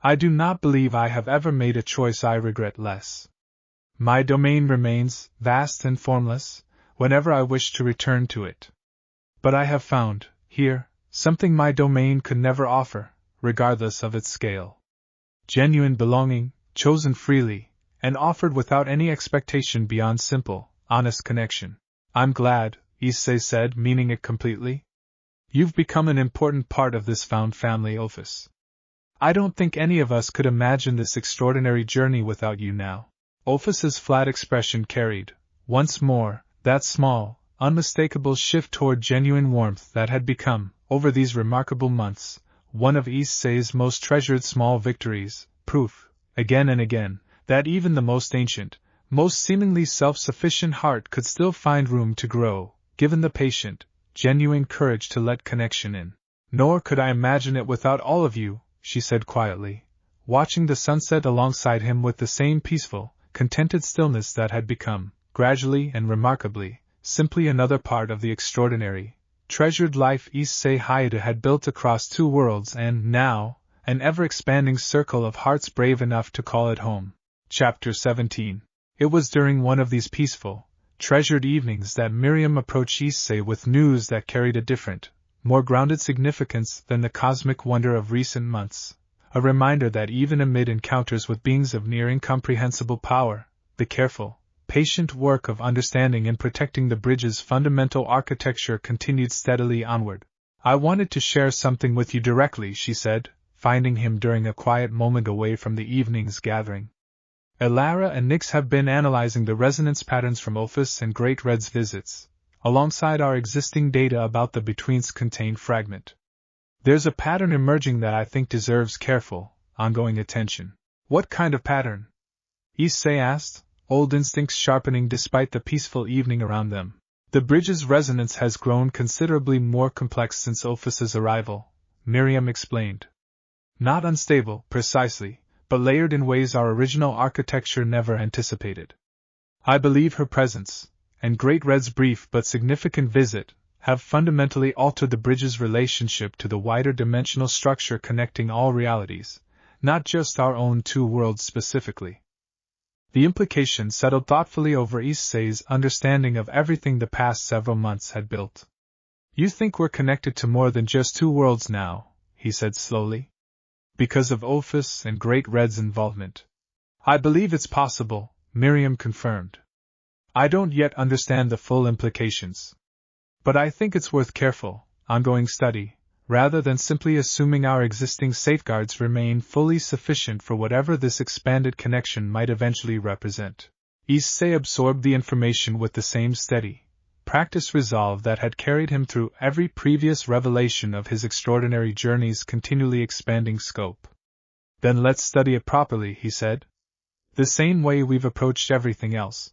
I do not believe I have ever made a choice I regret less. My domain remains, vast and formless, whenever I wish to return to it. But I have found, here, something my domain could never offer, regardless of its scale. Genuine belonging, chosen freely, and offered without any expectation beyond simple, honest connection. I'm glad, Issei said, meaning it completely. You've become an important part of this found family, Ophus. I don't think any of us could imagine this extraordinary journey without you now. Ophus's flat expression carried, once more, that small, unmistakable shift toward genuine warmth that had become, over these remarkable months, one of Issei's most treasured small victories, proof, again and again, that even the most ancient, most seemingly self-sufficient heart could still find room to grow, given the patient, genuine courage to let connection in. Nor could I imagine it without all of you, she said quietly, watching the sunset alongside him with the same peaceful, contented stillness that had become, gradually and remarkably, simply another part of the extraordinary, treasured life Issei Hayate had built across 2 worlds and, now, an ever-expanding circle of hearts brave enough to call it home. Chapter 17. It was during one of these peaceful, treasured evenings that Miriam approached Issei with news that carried a different, more grounded significance than the cosmic wonder of recent months, a reminder that even amid encounters with beings of near incomprehensible power, the careful, patient work of understanding and protecting the bridge's fundamental architecture continued steadily onward. I wanted to share something with you directly, she said, finding him during a quiet moment away from the evening's gathering. Elara and Nyx have been analyzing the resonance patterns from Ophus and Great Red's visits, alongside our existing data about the Betweens contained fragment. There's a pattern emerging that I think deserves careful, ongoing attention. What kind of pattern? Issei asked, old instincts sharpening despite the peaceful evening around them. The bridge's resonance has grown considerably more complex since Ophus's arrival, Miriam explained. Not unstable, precisely, but layered in ways our original architecture never anticipated. I believe her presence, and Great Red's brief but significant visit, have fundamentally altered the bridge's relationship to the wider dimensional structure connecting all realities, not just our own 2 worlds specifically. The implication settled thoughtfully over Issei's understanding of everything the past several months had built. You think we're connected to more than just 2 worlds now, he said slowly. Because of Ophus and Great Red's involvement. I believe it's possible, Miriam confirmed. I don't yet understand the full implications. But I think it's worth careful, ongoing study, rather than simply assuming our existing safeguards remain fully sufficient for whatever this expanded connection might eventually represent. Issei absorbed the information with the same steady, practiced resolve that had carried him through every previous revelation of his extraordinary journey's continually expanding scope. Then let's study it properly, he said. The same way we've approached everything else.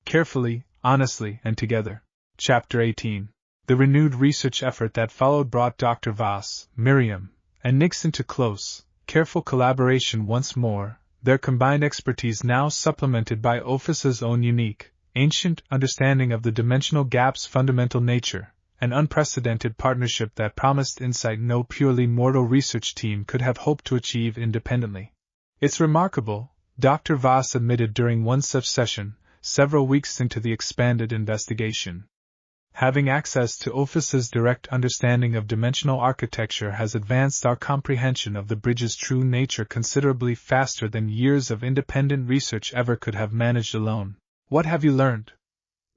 Carefully, honestly, and together. Chapter 18. The renewed research effort that followed brought Dr. Voss, Miriam, and Nix into close, careful collaboration once more, their combined expertise now supplemented by Ophus's own unique, ancient understanding of the dimensional gap's fundamental nature, an unprecedented partnership that promised insight no purely mortal research team could have hoped to achieve independently. It's remarkable, Dr. Voss admitted during one such session, several weeks into the expanded investigation. Having access to Ophus's direct understanding of dimensional architecture has advanced our comprehension of the bridge's true nature considerably faster than years of independent research ever could have managed alone. What have you learned?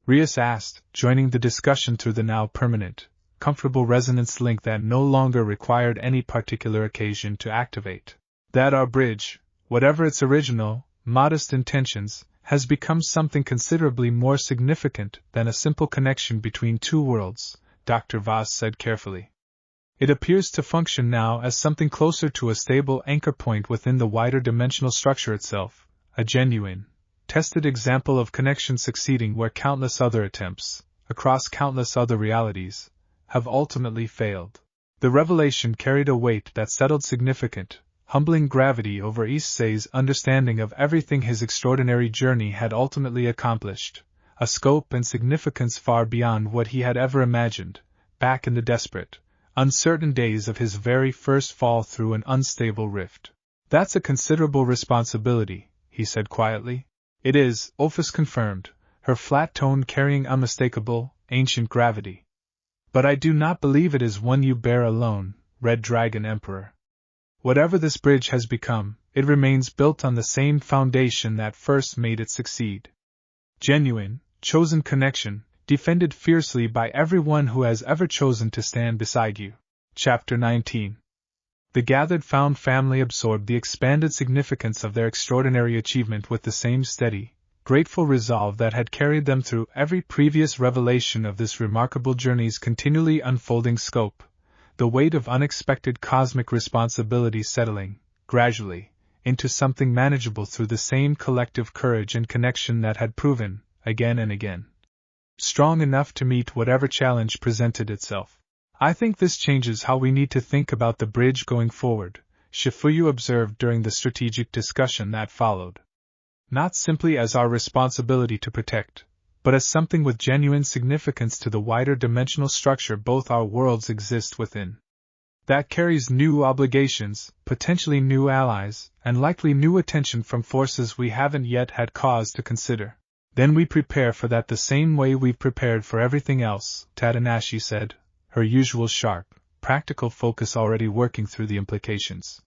Rias asked, joining the discussion through the now permanent, comfortable resonance link that no longer required any particular occasion to activate. That our bridge, whatever its original, modest intentions, has become something considerably more significant than a simple connection between two worlds, Dr. Voss said carefully. It appears to function now as something closer to a stable anchor point within the wider dimensional structure itself, a genuine, tested example of connection succeeding where countless other attempts, across countless other realities, have ultimately failed. The revelation carried a weight that settled significant, humbling gravity over issei's understanding of everything his extraordinary journey had ultimately accomplished, a scope and significance far beyond what he had ever imagined, back in the desperate, uncertain days of his very first fall through an unstable rift. That's a considerable responsibility, he said quietly. It is, Ophus confirmed, her flat tone carrying unmistakable, ancient gravity. But I do not believe it is one you bear alone, Red Dragon Emperor. Whatever this bridge has become, it remains built on the same foundation that first made it succeed. Genuine, chosen connection, defended fiercely by everyone who has ever chosen to stand beside you. Chapter 19. The gathered found family absorbed the expanded significance of their extraordinary achievement with the same steady, grateful resolve that had carried them through every previous revelation of this remarkable journey's continually unfolding scope. The weight of unexpected cosmic responsibility settling, gradually, into something manageable through the same collective courage and connection that had proven, again and again, strong enough to meet whatever challenge presented itself. I think this changes how we need to think about the bridge going forward, Shifuyu observed during the strategic discussion that followed. Not simply as our responsibility to protect, but as something with genuine significance to the wider dimensional structure both our worlds exist within. That carries new obligations, potentially new allies, and likely new attention from forces we haven't yet had cause to consider. Then we prepare for that the same way we've prepared for everything else, Tadanashi said, her usual sharp, practical focus already working through the implications.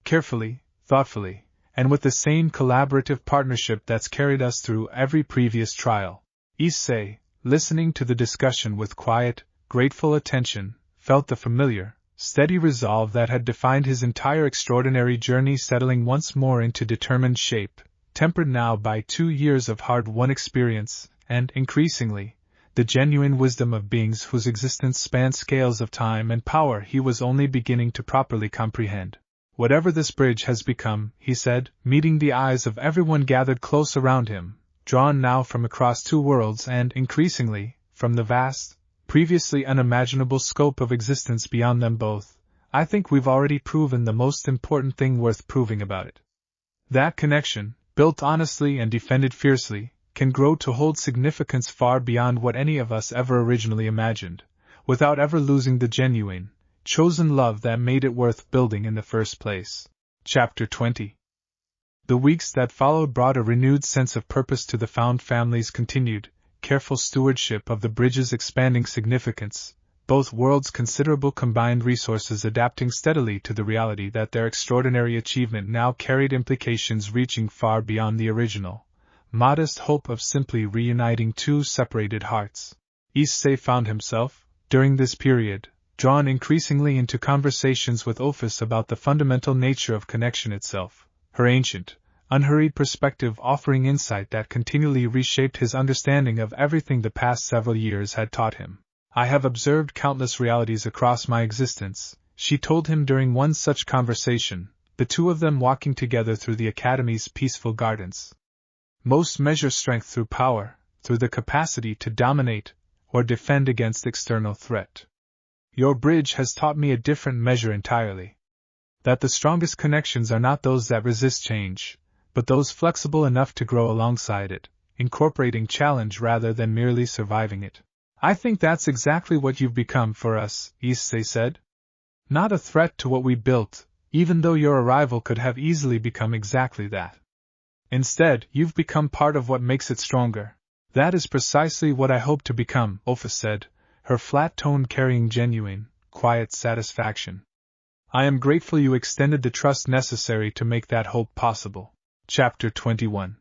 Carefully, thoughtfully, and with the same collaborative partnership that's carried us through every previous trial. Issei, listening to the discussion with quiet, grateful attention, felt the familiar, steady resolve that had defined his entire extraordinary journey settling once more into determined shape, tempered now by 2 years of hard-won experience, and, increasingly, the genuine wisdom of beings whose existence spanned scales of time and power he was only beginning to properly comprehend. Whatever this bridge has become, he said, meeting the eyes of everyone gathered close around him, drawn now from across 2 worlds and, increasingly, from the vast, previously unimaginable scope of existence beyond them both, I think we've already proven the most important thing worth proving about it. That connection, built honestly and defended fiercely, can grow to hold significance far beyond what any of us ever originally imagined, without ever losing the genuine, chosen love that made it worth building in the first place. Chapter 20. The weeks that followed brought a renewed sense of purpose to the found family's continued, careful stewardship of the bridge's expanding significance, both worlds' considerable combined resources adapting steadily to the reality that their extraordinary achievement now carried implications reaching far beyond the original, modest hope of simply reuniting 2 separated hearts. Issei found himself, during this period, drawn increasingly into conversations with Ophus about the fundamental nature of connection itself, her ancient, unhurried perspective offering insight that continually reshaped his understanding of everything the past several years had taught him. I have observed countless realities across my existence, she told him during one such conversation, the two of them walking together through the Academy's peaceful gardens. Most measure strength through power, through the capacity to dominate or defend against external threat. Your bridge has taught me a different measure entirely. That the strongest connections are not those that resist change, but those flexible enough to grow alongside it, incorporating challenge rather than merely surviving it. I think that's exactly what you've become for us, issei said. Not a threat to what we built, even though your arrival could have easily become exactly that. Instead, you've become part of what makes it stronger. That is precisely what I hope to become, Opha said, her flat tone carrying genuine, quiet satisfaction. I am grateful you extended the trust necessary to make that hope possible. Chapter 21.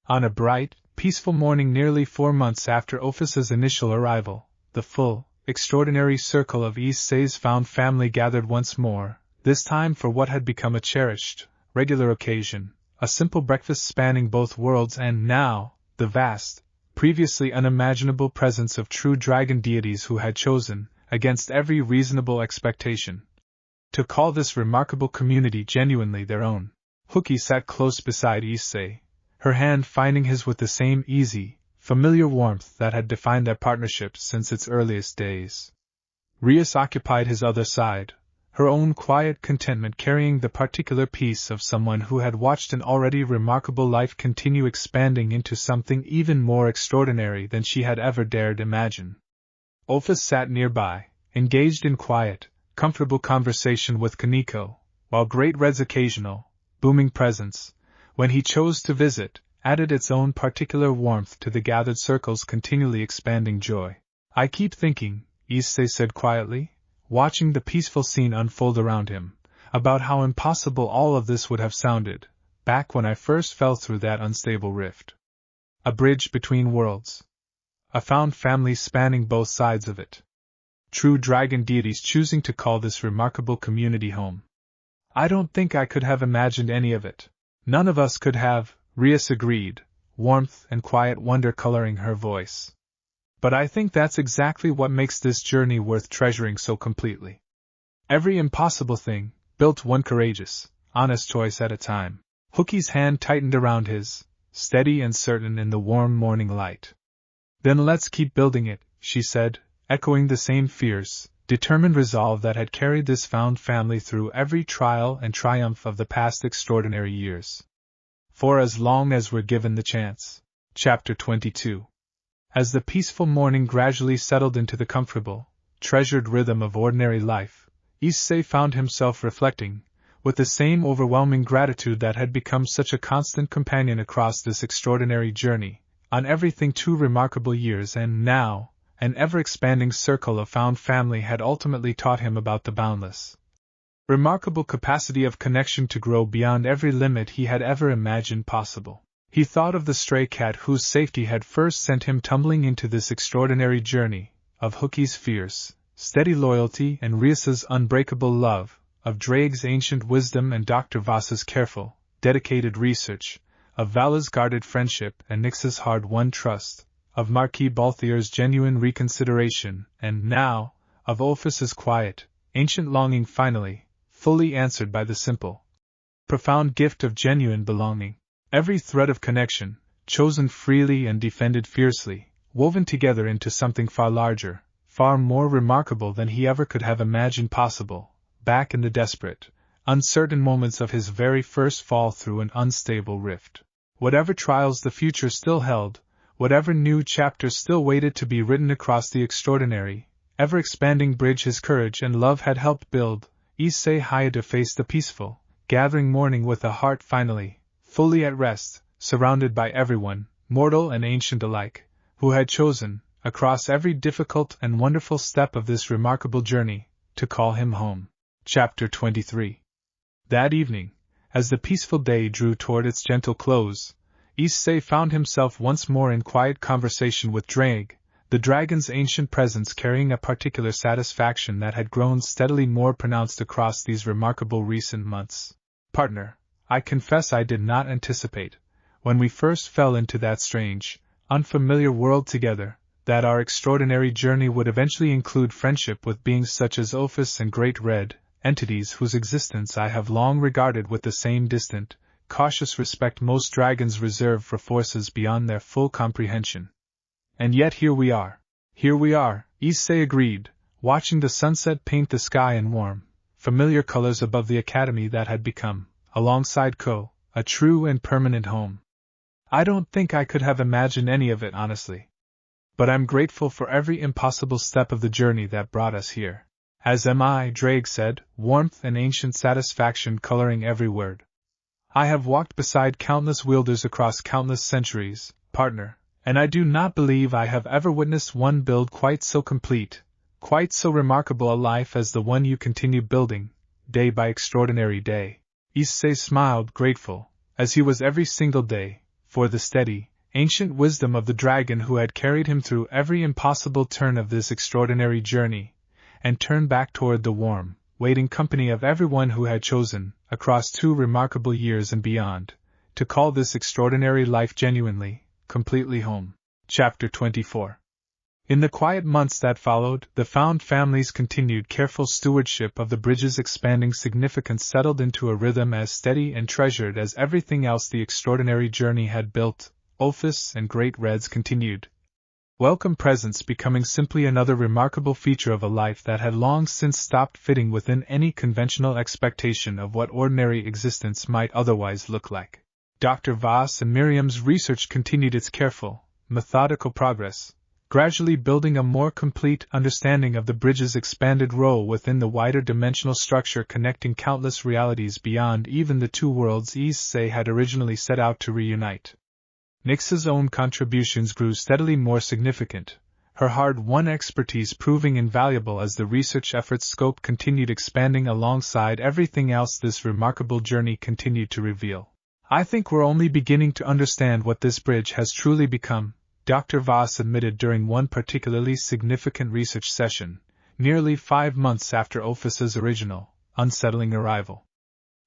On a bright, peaceful morning nearly 4 months after Opha's initial arrival, the full, extraordinary circle of issei's found family gathered once more, this time for what had become a cherished, regular occasion, a simple breakfast spanning both worlds and now, the vast, previously unimaginable presence of true dragon deities who had chosen, against every reasonable expectation, to call this remarkable community genuinely their own. Huki sat close beside Issei, her hand finding his with the same easy, familiar warmth that had defined their partnership since its earliest days. Rias occupied his other side, her own quiet contentment carrying the particular peace of someone who had watched an already remarkable life continue expanding into something even more extraordinary than she had ever dared imagine. Opha sat nearby, engaged in quiet, comfortable conversation with Kaneko, while Great Red's occasional, booming presence, when he chose to visit, added its own particular warmth to the gathered circle's continually expanding joy. I keep thinking, Issei said quietly, watching the peaceful scene unfold around him, about how impossible all of this would have sounded, back when I first fell through that unstable rift. A bridge between worlds. A found family spanning both sides of it. True dragon deities choosing to call this remarkable community home. I don't think I could have imagined any of it. None of us could have, Rias agreed, warmth and quiet wonder coloring her voice. But I think that's exactly what makes this journey worth treasuring so completely. Every impossible thing, built one courageous, honest choice at a time. Huki's hand tightened around his, steady and certain in the warm morning light. Then let's keep building it, she said, echoing the same fierce, determined resolve that had carried this found family through every trial and triumph of the past extraordinary years. For as long as we're given the chance. Chapter 22. As the peaceful morning gradually settled into the comfortable, treasured rhythm of ordinary life, Issei found himself reflecting, with the same overwhelming gratitude that had become such a constant companion across this extraordinary journey, on everything 2 remarkable years and now, an ever-expanding circle of found family had ultimately taught him about the boundless, remarkable capacity of connection to grow beyond every limit he had ever imagined possible. He thought of the stray cat whose safety had first sent him tumbling into this extraordinary journey, of Huki's fierce, steady loyalty and Rias's unbreakable love, of Drake's ancient wisdom and Dr. Voss's careful, dedicated research, of Vala's guarded friendship and Nyx's hard-won trust, of Marquis Balthier's genuine reconsideration, and now, of Opha's quiet, ancient longing finally, fully answered by the simple, profound gift of genuine belonging. Every thread of connection, chosen freely and defended fiercely, woven together into something far larger, far more remarkable than he ever could have imagined possible, back in the desperate, uncertain moments of his very first fall through an unstable rift. Whatever trials the future still held, whatever new chapters still waited to be written across the extraordinary, ever-expanding bridge his courage and love had helped build, Issei Hayate faced the peaceful, gathering morning with a heart finally, fully at rest, surrounded by everyone, mortal and ancient alike, who had chosen, across every difficult and wonderful step of this remarkable journey, to call him home. Chapter 23. That evening, as the peaceful day drew toward its gentle close, Issei found himself once more in quiet conversation with Drake, the dragon's ancient presence carrying a particular satisfaction that had grown steadily more pronounced across these remarkable recent months. Partner, I confess I did not anticipate, when we first fell into that strange, unfamiliar world together, that our extraordinary journey would eventually include friendship with beings such as Ophis and Great Red, entities whose existence I have long regarded with the same distant, cautious respect most dragons reserve for forces beyond their full comprehension. And yet here we are, Issei agreed, watching the sunset paint the sky in warm, familiar colors above the academy that had become, alongside Ko, a true and permanent home. I don't think I could have imagined any of it honestly. But I'm grateful for every impossible step of the journey that brought us here. As am I, Drake said, warmth and ancient satisfaction coloring every word. I have walked beside countless wielders across countless centuries, partner, and I do not believe I have ever witnessed one build quite so complete, quite so remarkable a life as the one you continue building, day by extraordinary day. Issei smiled, grateful, as he was every single day, for the steady, ancient wisdom of the dragon who had carried him through every impossible turn of this extraordinary journey, and turned back toward the warm, waiting company of everyone who had chosen, across 2 remarkable years and beyond, to call this extraordinary life genuinely, completely home. Chapter 24. In the quiet months that followed, the found family's continued careful stewardship of the bridge's expanding significance settled into a rhythm as steady and treasured as everything else the extraordinary journey had built. Ophis and Great Red's continued welcome presence becoming simply another remarkable feature of a life that had long since stopped fitting within any conventional expectation of what ordinary existence might otherwise look like. Dr. Voss and Miriam's research continued its careful, methodical progress, gradually building a more complete understanding of the bridge's expanded role within the wider dimensional structure connecting countless realities beyond even the 2 worlds Issei had originally set out to reunite. Nix's own contributions grew steadily more significant, her hard-won expertise proving invaluable as the research effort's scope continued expanding alongside everything else this remarkable journey continued to reveal. I think we're only beginning to understand what this bridge has truly become, Dr. Voss admitted during one particularly significant research session, nearly 5 months after Ophis's original, unsettling arrival.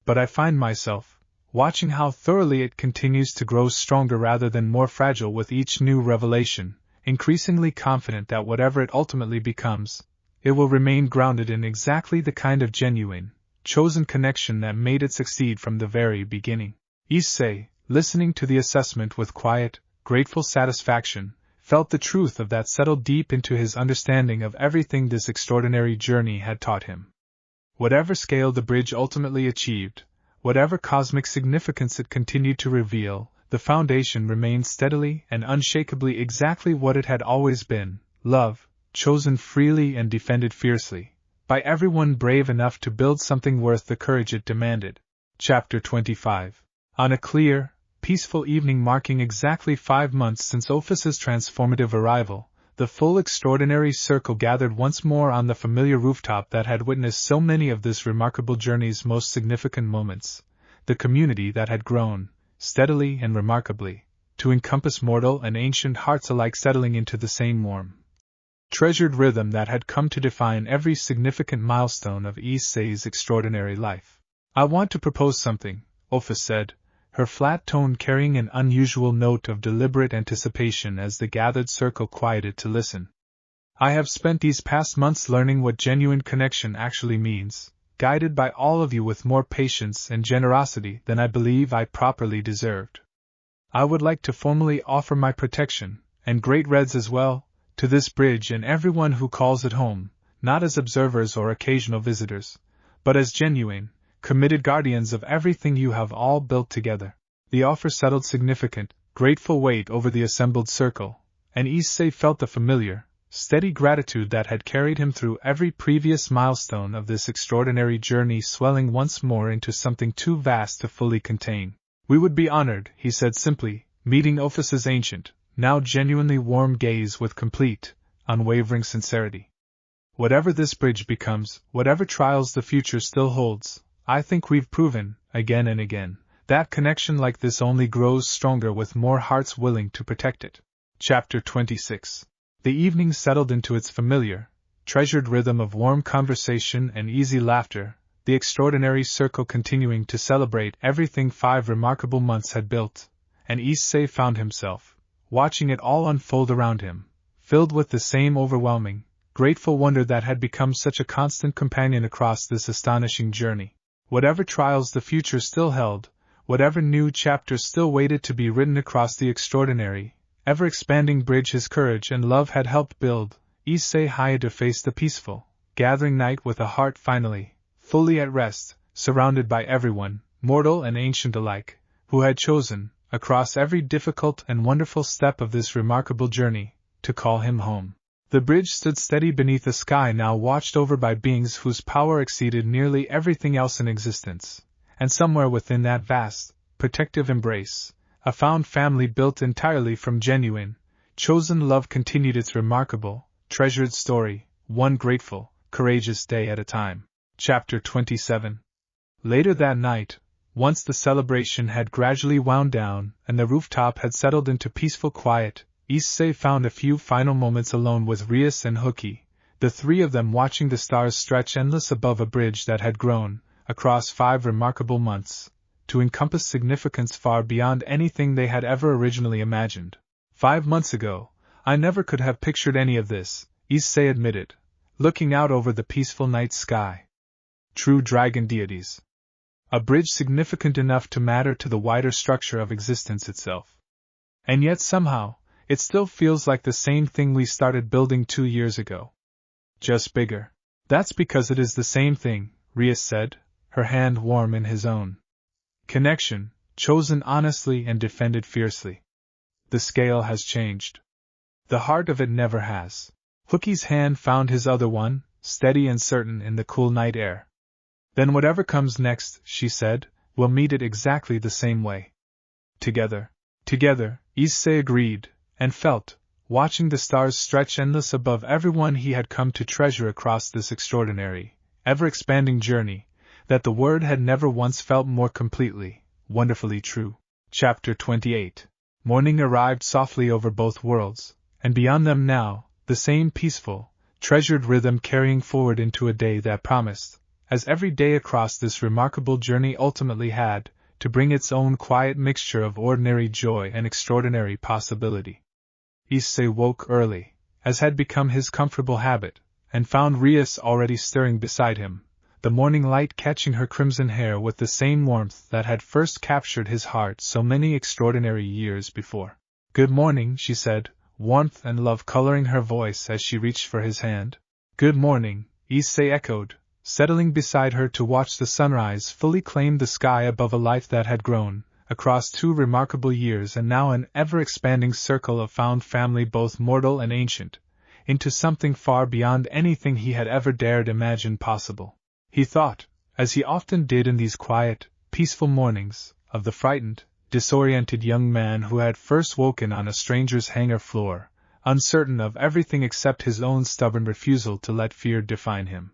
But I find myself watching how thoroughly it continues to grow stronger rather than more fragile with each new revelation, increasingly confident that whatever it ultimately becomes, it will remain grounded in exactly the kind of genuine, chosen connection that made it succeed from the very beginning. Issei, listening to the assessment with quiet, grateful satisfaction, felt the truth of that settle deep into his understanding of everything this extraordinary journey had taught him. Whatever scale the bridge ultimately achieved, whatever cosmic significance it continued to reveal, the foundation remained steadily and unshakably exactly what it had always been: love, chosen freely and defended fiercely, by everyone brave enough to build something worth the courage it demanded. Chapter 25. On a clear, peaceful evening marking exactly 5 months since Ophis's transformative arrival, the full extraordinary circle gathered once more on the familiar rooftop that had witnessed so many of this remarkable journey's most significant moments, the community that had grown, steadily and remarkably, to encompass mortal and ancient hearts alike settling into the same warm, treasured rhythm that had come to define every significant milestone of Issei's extraordinary life. I want to propose something, Ophis said, her flat tone carrying an unusual note of deliberate anticipation as the gathered circle quieted to listen. I have spent these past months learning what genuine connection actually means, guided by all of you with more patience and generosity than I believe I properly deserved. I would like to formally offer my protection, and Great Red's as well, to this bridge and everyone who calls it home, not as observers or occasional visitors, but as genuine, committed guardians of everything you have all built together. The offer settled significant, grateful weight over the assembled circle, and Issei felt the familiar, steady gratitude that had carried him through every previous milestone of this extraordinary journey swelling once more into something too vast to fully contain. We would be honored, he said simply, meeting Ophis's ancient, now genuinely warm gaze with complete, unwavering sincerity. Whatever this bridge becomes, whatever trials the future still holds, I think we've proven, again and again, that connection like this only grows stronger with more hearts willing to protect it. Chapter 26. The evening settled into its familiar, treasured rhythm of warm conversation and easy laughter, the extraordinary circle continuing to celebrate everything 5 remarkable months had built, and issei found himself, watching it all unfold around him, filled with the same overwhelming, grateful wonder that had become such a constant companion across this astonishing journey. Whatever trials the future still held, whatever new chapters still waited to be written across the extraordinary, ever-expanding bridge his courage and love had helped build, issei Hayate faced the peaceful, gathering night with a heart finally, fully at rest, surrounded by everyone, mortal and ancient alike, who had chosen, across every difficult and wonderful step of this remarkable journey, to call him home. The bridge stood steady beneath a sky now watched over by beings whose power exceeded nearly everything else in existence, and somewhere within that vast, protective embrace, a found family built entirely from genuine, chosen love continued its remarkable, treasured story, one grateful, courageous day at a time. Chapter 27. Later that night, once the celebration had gradually wound down and the rooftop had settled into peaceful quiet, issei found a few final moments alone with Rias and Hooky, the three of them watching the stars stretch endless above a bridge that had grown, across 5 remarkable months, to encompass significance far beyond anything they had ever originally imagined. 5 months ago, I never could have pictured any of this, issei admitted, looking out over the peaceful night sky. True dragon deities. A bridge significant enough to matter to the wider structure of existence itself. And yet somehow, it still feels like the same thing we started building 2 years ago. Just bigger. That's because it is the same thing, Rias said, her hand warm in his own. Connection, chosen honestly and defended fiercely. The scale has changed. The heart of it never has. Hooky's hand found his other one, steady and certain in the cool night air. Then whatever comes next, she said, we'll meet it exactly the same way. Together. Together, issei agreed, and felt, watching the stars stretch endless above everyone he had come to treasure across this extraordinary, ever-expanding journey, that the word had never once felt more completely, wonderfully true. Chapter 28. Morning arrived softly over both worlds, and beyond them now, the same peaceful, treasured rhythm carrying forward into a day that promised, as every day across this remarkable journey ultimately had, to bring its own quiet mixture of ordinary joy and extraordinary possibility. Issei woke early, as had become his comfortable habit, and found Rias already stirring beside him, the morning light catching her crimson hair with the same warmth that had first captured his heart so many extraordinary years before. Good morning, she said, warmth and love coloring her voice as she reached for his hand. Good morning, issei echoed, settling beside her to watch the sunrise fully claim the sky above a life that had grown, across 2 remarkable years and now an ever-expanding circle of found family both mortal and ancient, into something far beyond anything he had ever dared imagine possible. He thought, as he often did in these quiet, peaceful mornings, of the frightened, disoriented young man who had first woken on a stranger's hangar floor, uncertain of everything except his own stubborn refusal to let fear define him.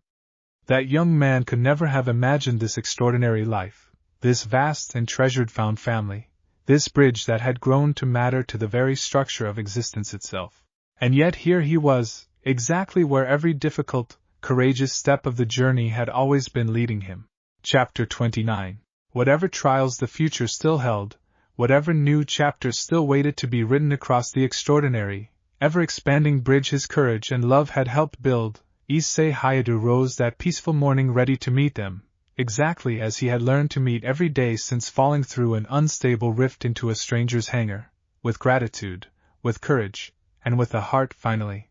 That young man could never have imagined this extraordinary life, this vast and treasured found family, this bridge that had grown to matter to the very structure of existence itself. And yet here he was, exactly where every difficult, courageous step of the journey had always been leading him. Chapter 29. Whatever trials the future still held, whatever new chapters still waited to be written across the extraordinary, ever-expanding bridge his courage and love had helped build, issei Hayate rose that peaceful morning ready to meet them, exactly as he had learned to meet every day since falling through an unstable rift into a stranger's hangar, with gratitude, with courage, and with a heart finally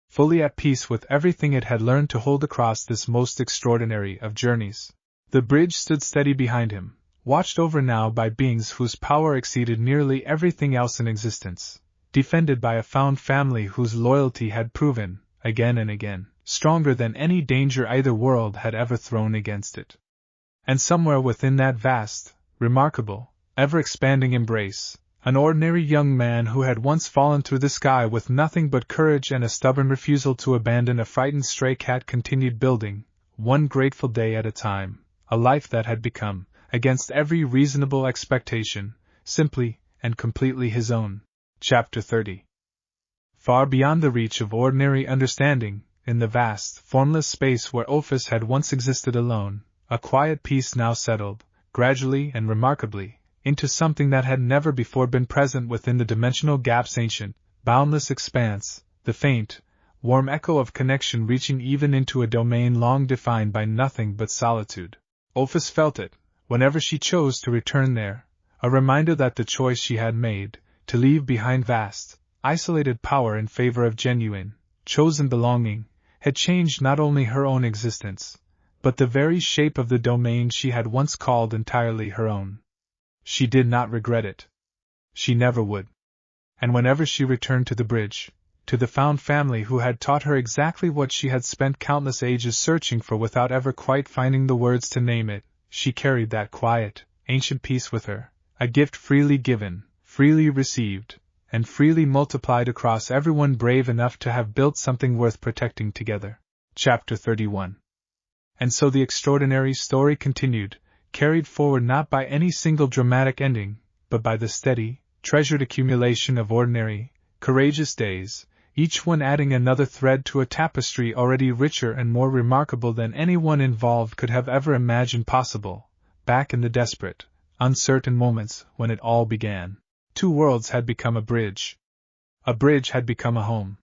fully at peace with everything it had learned to hold across this most extraordinary of journeys. The bridge stood steady behind him, watched over now by beings whose power exceeded nearly everything else in existence, defended by a found family whose loyalty had proven, again and again, stronger than any danger either world had ever thrown against it. And somewhere within that vast, remarkable, ever-expanding embrace, an ordinary young man who had once fallen through the sky with nothing but courage and a stubborn refusal to abandon a frightened stray cat continued building, one grateful day at a time, a life that had become, against every reasonable expectation, simply and completely his own. Chapter 30. Far beyond the reach of ordinary understanding, in the vast, formless space where Ophis had once existed alone, a quiet peace now settled, gradually and remarkably, into something that had never before been present within the dimensional gap's ancient, boundless expanse, the faint, warm echo of connection reaching even into a domain long defined by nothing but solitude. Ophis felt it, whenever she chose to return there, a reminder that the choice she had made, to leave behind vast, isolated power in favor of genuine, chosen belonging, had changed not only her own existence, but the very shape of the domain she had once called entirely her own. She did not regret it. She never would. And whenever she returned to the bridge, to the found family who had taught her exactly what she had spent countless ages searching for without ever quite finding the words to name it, she carried that quiet, ancient peace with her, a gift freely given, freely received, and freely multiplied across everyone brave enough to have built something worth protecting together. Chapter 31. And so the extraordinary story continued, carried forward not by any single dramatic ending, but by the steady, treasured accumulation of ordinary, courageous days, each one adding another thread to a tapestry already richer and more remarkable than anyone involved could have ever imagined possible. Back in the desperate, uncertain moments when it all began, two worlds had become a bridge. A bridge had become a home.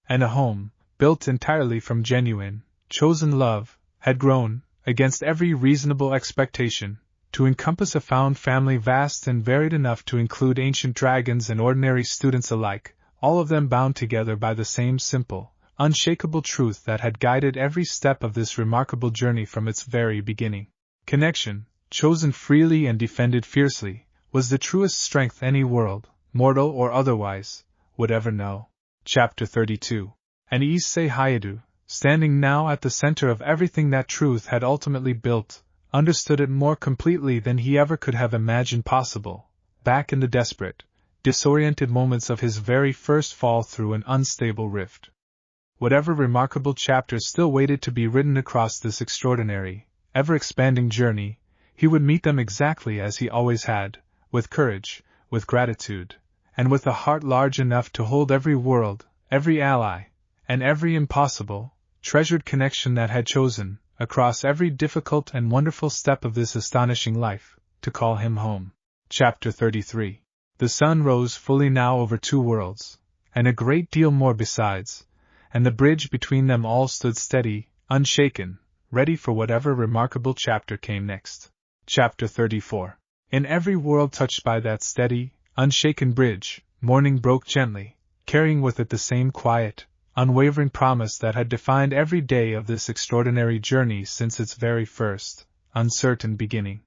And a home, built entirely from genuine, chosen love, had grown, against every reasonable expectation, to encompass a found family vast and varied enough to include ancient dragons and ordinary students alike, all of them bound together by the same simple, unshakable truth that had guided every step of this remarkable journey from its very beginning. Connection, chosen freely and defended fiercely, was the truest strength any world, mortal or otherwise, would ever know. Chapter 32. And issei, standing now at the center of everything that truth had ultimately built, understood it more completely than he ever could have imagined possible, back in the desperate, disoriented moments of his very first fall through an unstable rift. Whatever remarkable chapters still waited to be written across this extraordinary, ever-expanding journey, he would meet them exactly as he always had, with courage, with gratitude, and with a heart large enough to hold every world, every ally, and every impossible, treasured connection that had chosen, across every difficult and wonderful step of this astonishing life, to call him home. Chapter 33. The sun rose fully now over two worlds, and a great deal more besides, and the bridge between them all stood steady, unshaken, ready for whatever remarkable chapter came next. Chapter 34. In every world touched by that steady, unshaken bridge, morning broke gently, carrying with it the same quiet, unwavering promise that had defined every day of this extraordinary journey since its very first, uncertain beginning.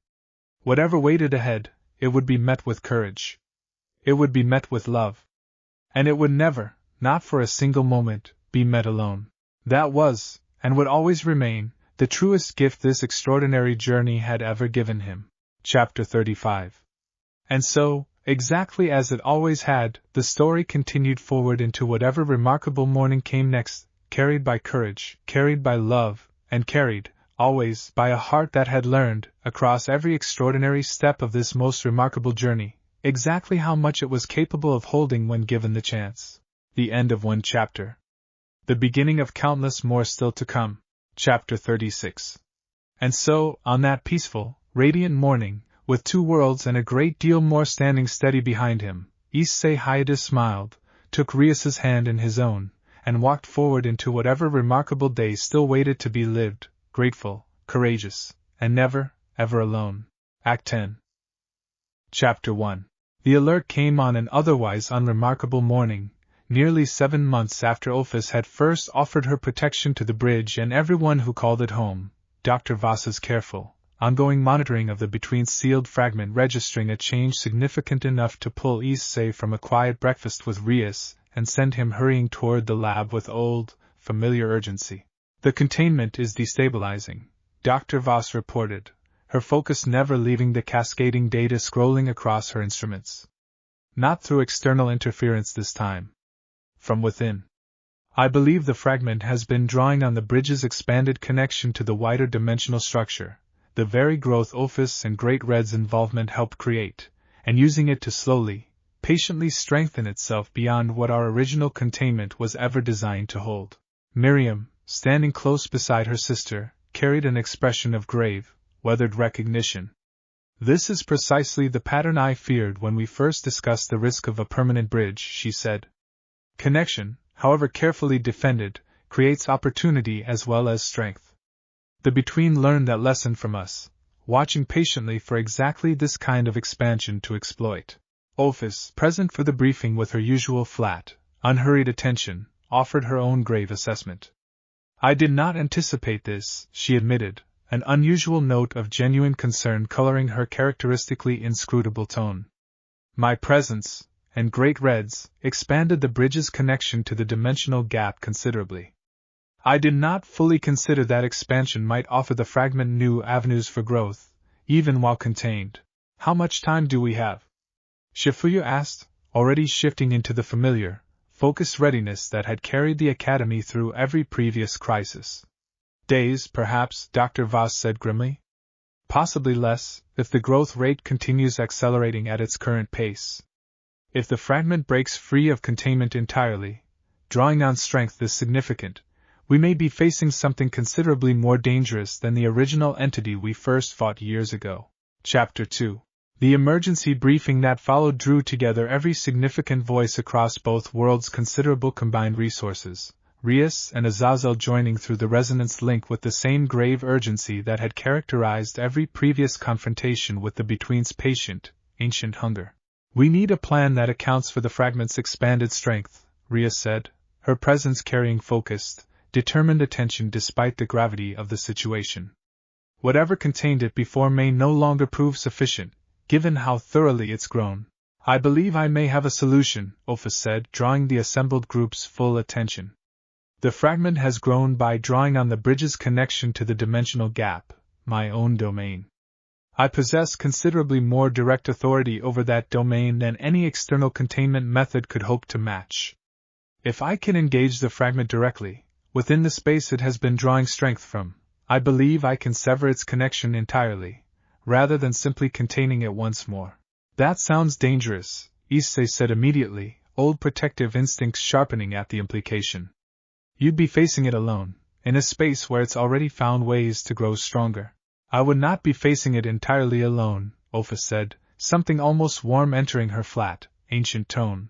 Whatever waited ahead, it would be met with courage. It would be met with love. And it would never, not for a single moment, be met alone. That was, and would always remain, the truest gift this extraordinary journey had ever given him. Chapter 35. And so, exactly as it always had, the story continued forward into whatever remarkable morning came next, carried by courage, carried by love, and carried, always, by a heart that had learned, across every extraordinary step of this most remarkable journey, exactly how much it was capable of holding when given the chance. The end of one chapter. The beginning of countless more still to come. Chapter 36. And so, on that peaceful, radiant morning, with two worlds and a great deal more standing steady behind him, issei smiled, took Rias's hand in his own, and walked forward into whatever remarkable day still waited to be lived, grateful, courageous, and never, ever alone. Act 10. Chapter 1. The alert came on an otherwise unremarkable morning, nearly 7 months after Ophis had first offered her protection to the bridge and everyone who called it home, Dr. Voss's careful, ongoing monitoring of the between-sealed fragment registering a change significant enough to pull issei from a quiet breakfast with Rias and send him hurrying toward the lab with old, familiar urgency. The containment is destabilizing, Dr. Voss reported, her focus never leaving the cascading data scrolling across her instruments. Not through external interference this time. From within. I believe the fragment has been drawing on the bridge's expanded connection to the wider dimensional structure, the very growth Ophis and Great Red's involvement helped create, and using it to slowly, patiently strengthen itself beyond what our original containment was ever designed to hold. Miriam, standing close beside her sister, carried an expression of grave, weathered recognition. "This is precisely the pattern I feared when we first discussed the risk of a permanent bridge," she said. "Connection, however carefully defended, creates opportunity as well as strength. The between learned that lesson from us, watching patiently for exactly this kind of expansion to exploit." Ophis, present for the briefing with her usual flat, unhurried attention, offered her own grave assessment. "I did not anticipate this," she admitted, an unusual note of genuine concern coloring her characteristically inscrutable tone. "My presence, and great reds, expanded the bridge's connection to the dimensional gap considerably. I did not fully consider that expansion might offer the fragment new avenues for growth, even while contained. How much time do we have?" Shifuya asked, already shifting into the familiar, focused readiness that had carried the Academy through every previous crisis. "Days, perhaps," Dr. Voss said grimly. "Possibly less, if the growth rate continues accelerating at its current pace. If the fragment breaks free of containment entirely, drawing on strength is significant, we may be facing something considerably more dangerous than the original entity we first fought years ago." Chapter 2. The emergency briefing that followed drew together every significant voice across both worlds' considerable combined resources, Rias and Azazel joining through the resonance link with the same grave urgency that had characterized every previous confrontation with the Between's patient, ancient hunger. "We need a plan that accounts for the fragment's expanded strength," Rias said, her presence carrying focused, determined attention despite the gravity of the situation. "Whatever contained it before may no longer prove sufficient, given how thoroughly it's grown." "I believe I may have a solution," Ophis said, drawing the assembled group's full attention. "The fragment has grown by drawing on the bridge's connection to the dimensional gap, my own domain. I possess considerably more direct authority over that domain than any external containment method could hope to match. If I can engage the fragment directly, within the space it has been drawing strength from, I believe I can sever its connection entirely, rather than simply containing it once more." "That sounds dangerous," Issei said immediately, old protective instincts sharpening at the implication. "You'd be facing it alone, in a space where it's already found ways to grow stronger." "I would not be facing it entirely alone," Ophis said, something almost warm entering her flat, ancient tone.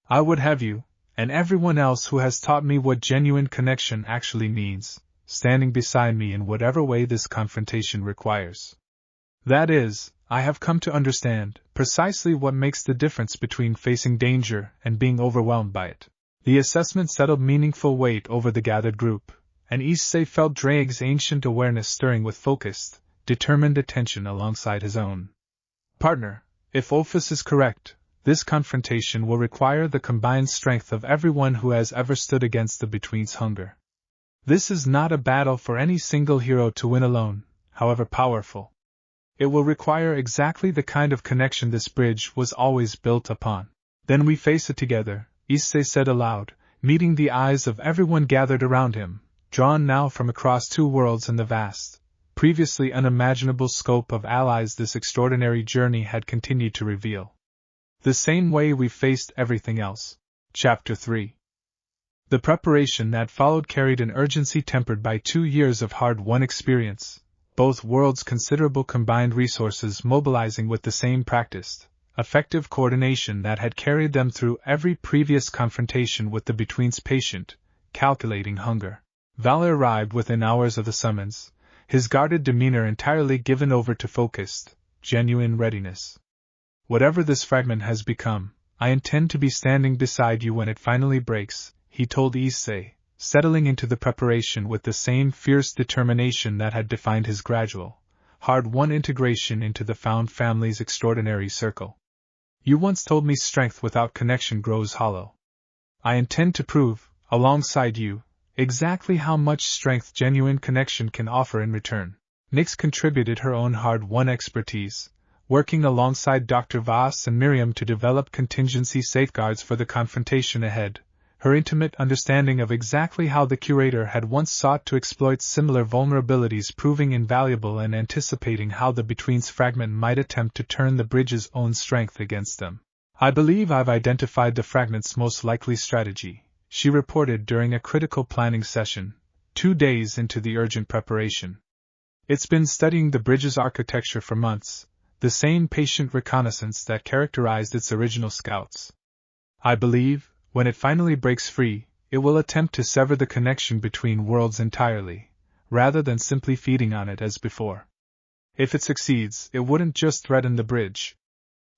"I would have you, and everyone else who has taught me what genuine connection actually means, standing beside me in whatever way this confrontation requires. That is, I have come to understand precisely what makes the difference between facing danger and being overwhelmed by it." The assessment settled meaningful weight over the gathered group, and Issei felt Drake's ancient awareness stirring with focused, determined attention alongside his own. "Partner, if Ophis is correct, this confrontation will require the combined strength of everyone who has ever stood against the Between's hunger. This is not a battle for any single hero to win alone, however powerful. It will require exactly the kind of connection this bridge was always built upon. Then we face it together," Issei said aloud, meeting the eyes of everyone gathered around him, drawn now from across two worlds in the vast, previously unimaginable scope of allies this extraordinary journey had continued to reveal. "The same way we faced everything else." Chapter 3. The preparation that followed carried an urgency tempered by 2 years of hard-won experience, both worlds' considerable combined resources mobilizing with the same practiced, effective coordination that had carried them through every previous confrontation with the Between's patient, calculating hunger. Valor arrived within hours of the summons, his guarded demeanor entirely given over to focused, genuine readiness. "Whatever this fragment has become, I intend to be standing beside you when it finally breaks," he told Issei, settling into the preparation with the same fierce determination that had defined his gradual, hard-won integration into the found family's extraordinary circle. "You once told me strength without connection grows hollow. I intend to prove, alongside you, exactly how much strength genuine connection can offer in return." Nyx contributed her own hard-won expertise, working alongside Dr. Voss and Miriam to develop contingency safeguards for the confrontation ahead, her intimate understanding of exactly how the curator had once sought to exploit similar vulnerabilities proving invaluable and anticipating how the Between's fragment might attempt to turn the bridge's own strength against them. "I believe I've identified the fragment's most likely strategy," she reported during a critical planning session, 2 days into the urgent preparation. It's been studying the bridge's architecture for months, the same patient reconnaissance that characterized its original scouts. I believe, when it finally breaks free, it will attempt to sever the connection between worlds entirely, rather than simply feeding on it as before. If it succeeds, it wouldn't just threaten the bridge.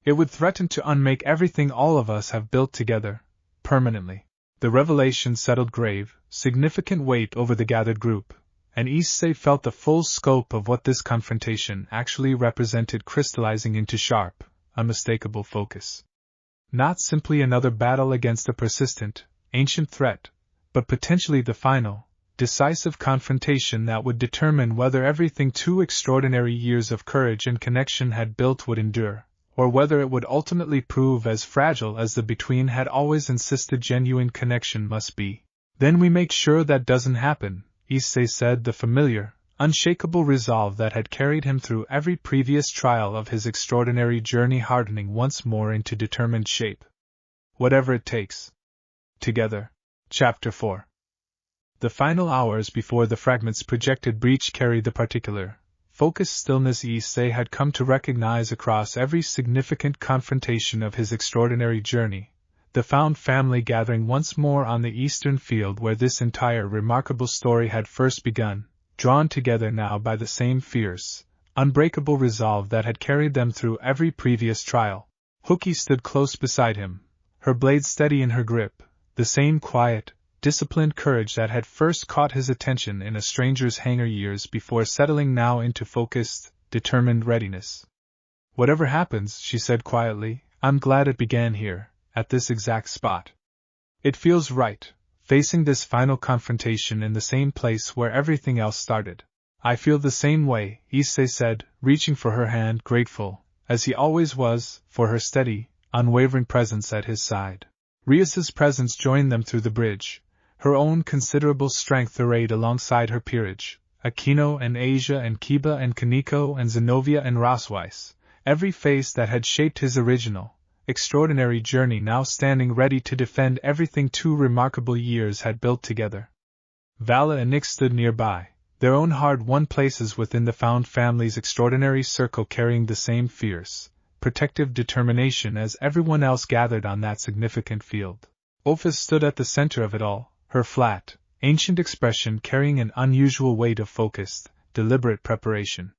It would threaten to unmake everything all of us have built together, permanently. The revelation settled grave, significant weight over the gathered group, and issei felt the full scope of what this confrontation actually represented crystallizing into sharp, unmistakable focus. Not simply another battle against a persistent, ancient threat, but potentially the final, decisive confrontation that would determine whether everything 2 extraordinary years of courage and connection had built would endure, or whether it would ultimately prove as fragile as the between had always insisted genuine connection must be. Then we make sure that doesn't happen, issei said, the familiar, unshakable resolve that had carried him through every previous trial of his extraordinary journey hardening once more into determined shape. Whatever it takes. Together. Chapter 4. The final hours before the fragment's projected breach carried the particular, focused stillness issei had come to recognize across every significant confrontation of his extraordinary journey, the found family gathering once more on the eastern field where this entire remarkable story had first begun, drawn together now by the same fierce, unbreakable resolve that had carried them through every previous trial. Hooky stood close beside him, her blade steady in her grip, the same quiet, disciplined courage that had first caught his attention in a stranger's hangar years before settling now into focused, determined readiness. Whatever happens, she said quietly, I'm glad it began here, at this exact spot. It feels right, facing this final confrontation in the same place where everything else started. I feel the same way, issei said, reaching for her hand, grateful, as he always was, for her steady, unwavering presence at his side. Rias's presence joined them through the bridge, her own considerable strength arrayed alongside her peerage, Aquino and Asia and Kiba and Kaneko and Zenobia and Rosweiss, every face that had shaped his original, extraordinary journey now standing ready to defend everything 2 remarkable years had built together. Vala and Nick stood nearby, their own hard-won places within the found family's extraordinary circle carrying the same fierce, protective determination as everyone else gathered on that significant field. Ophis stood at the center of it all, her flat, ancient expression carrying an unusual weight of focused, deliberate preparation.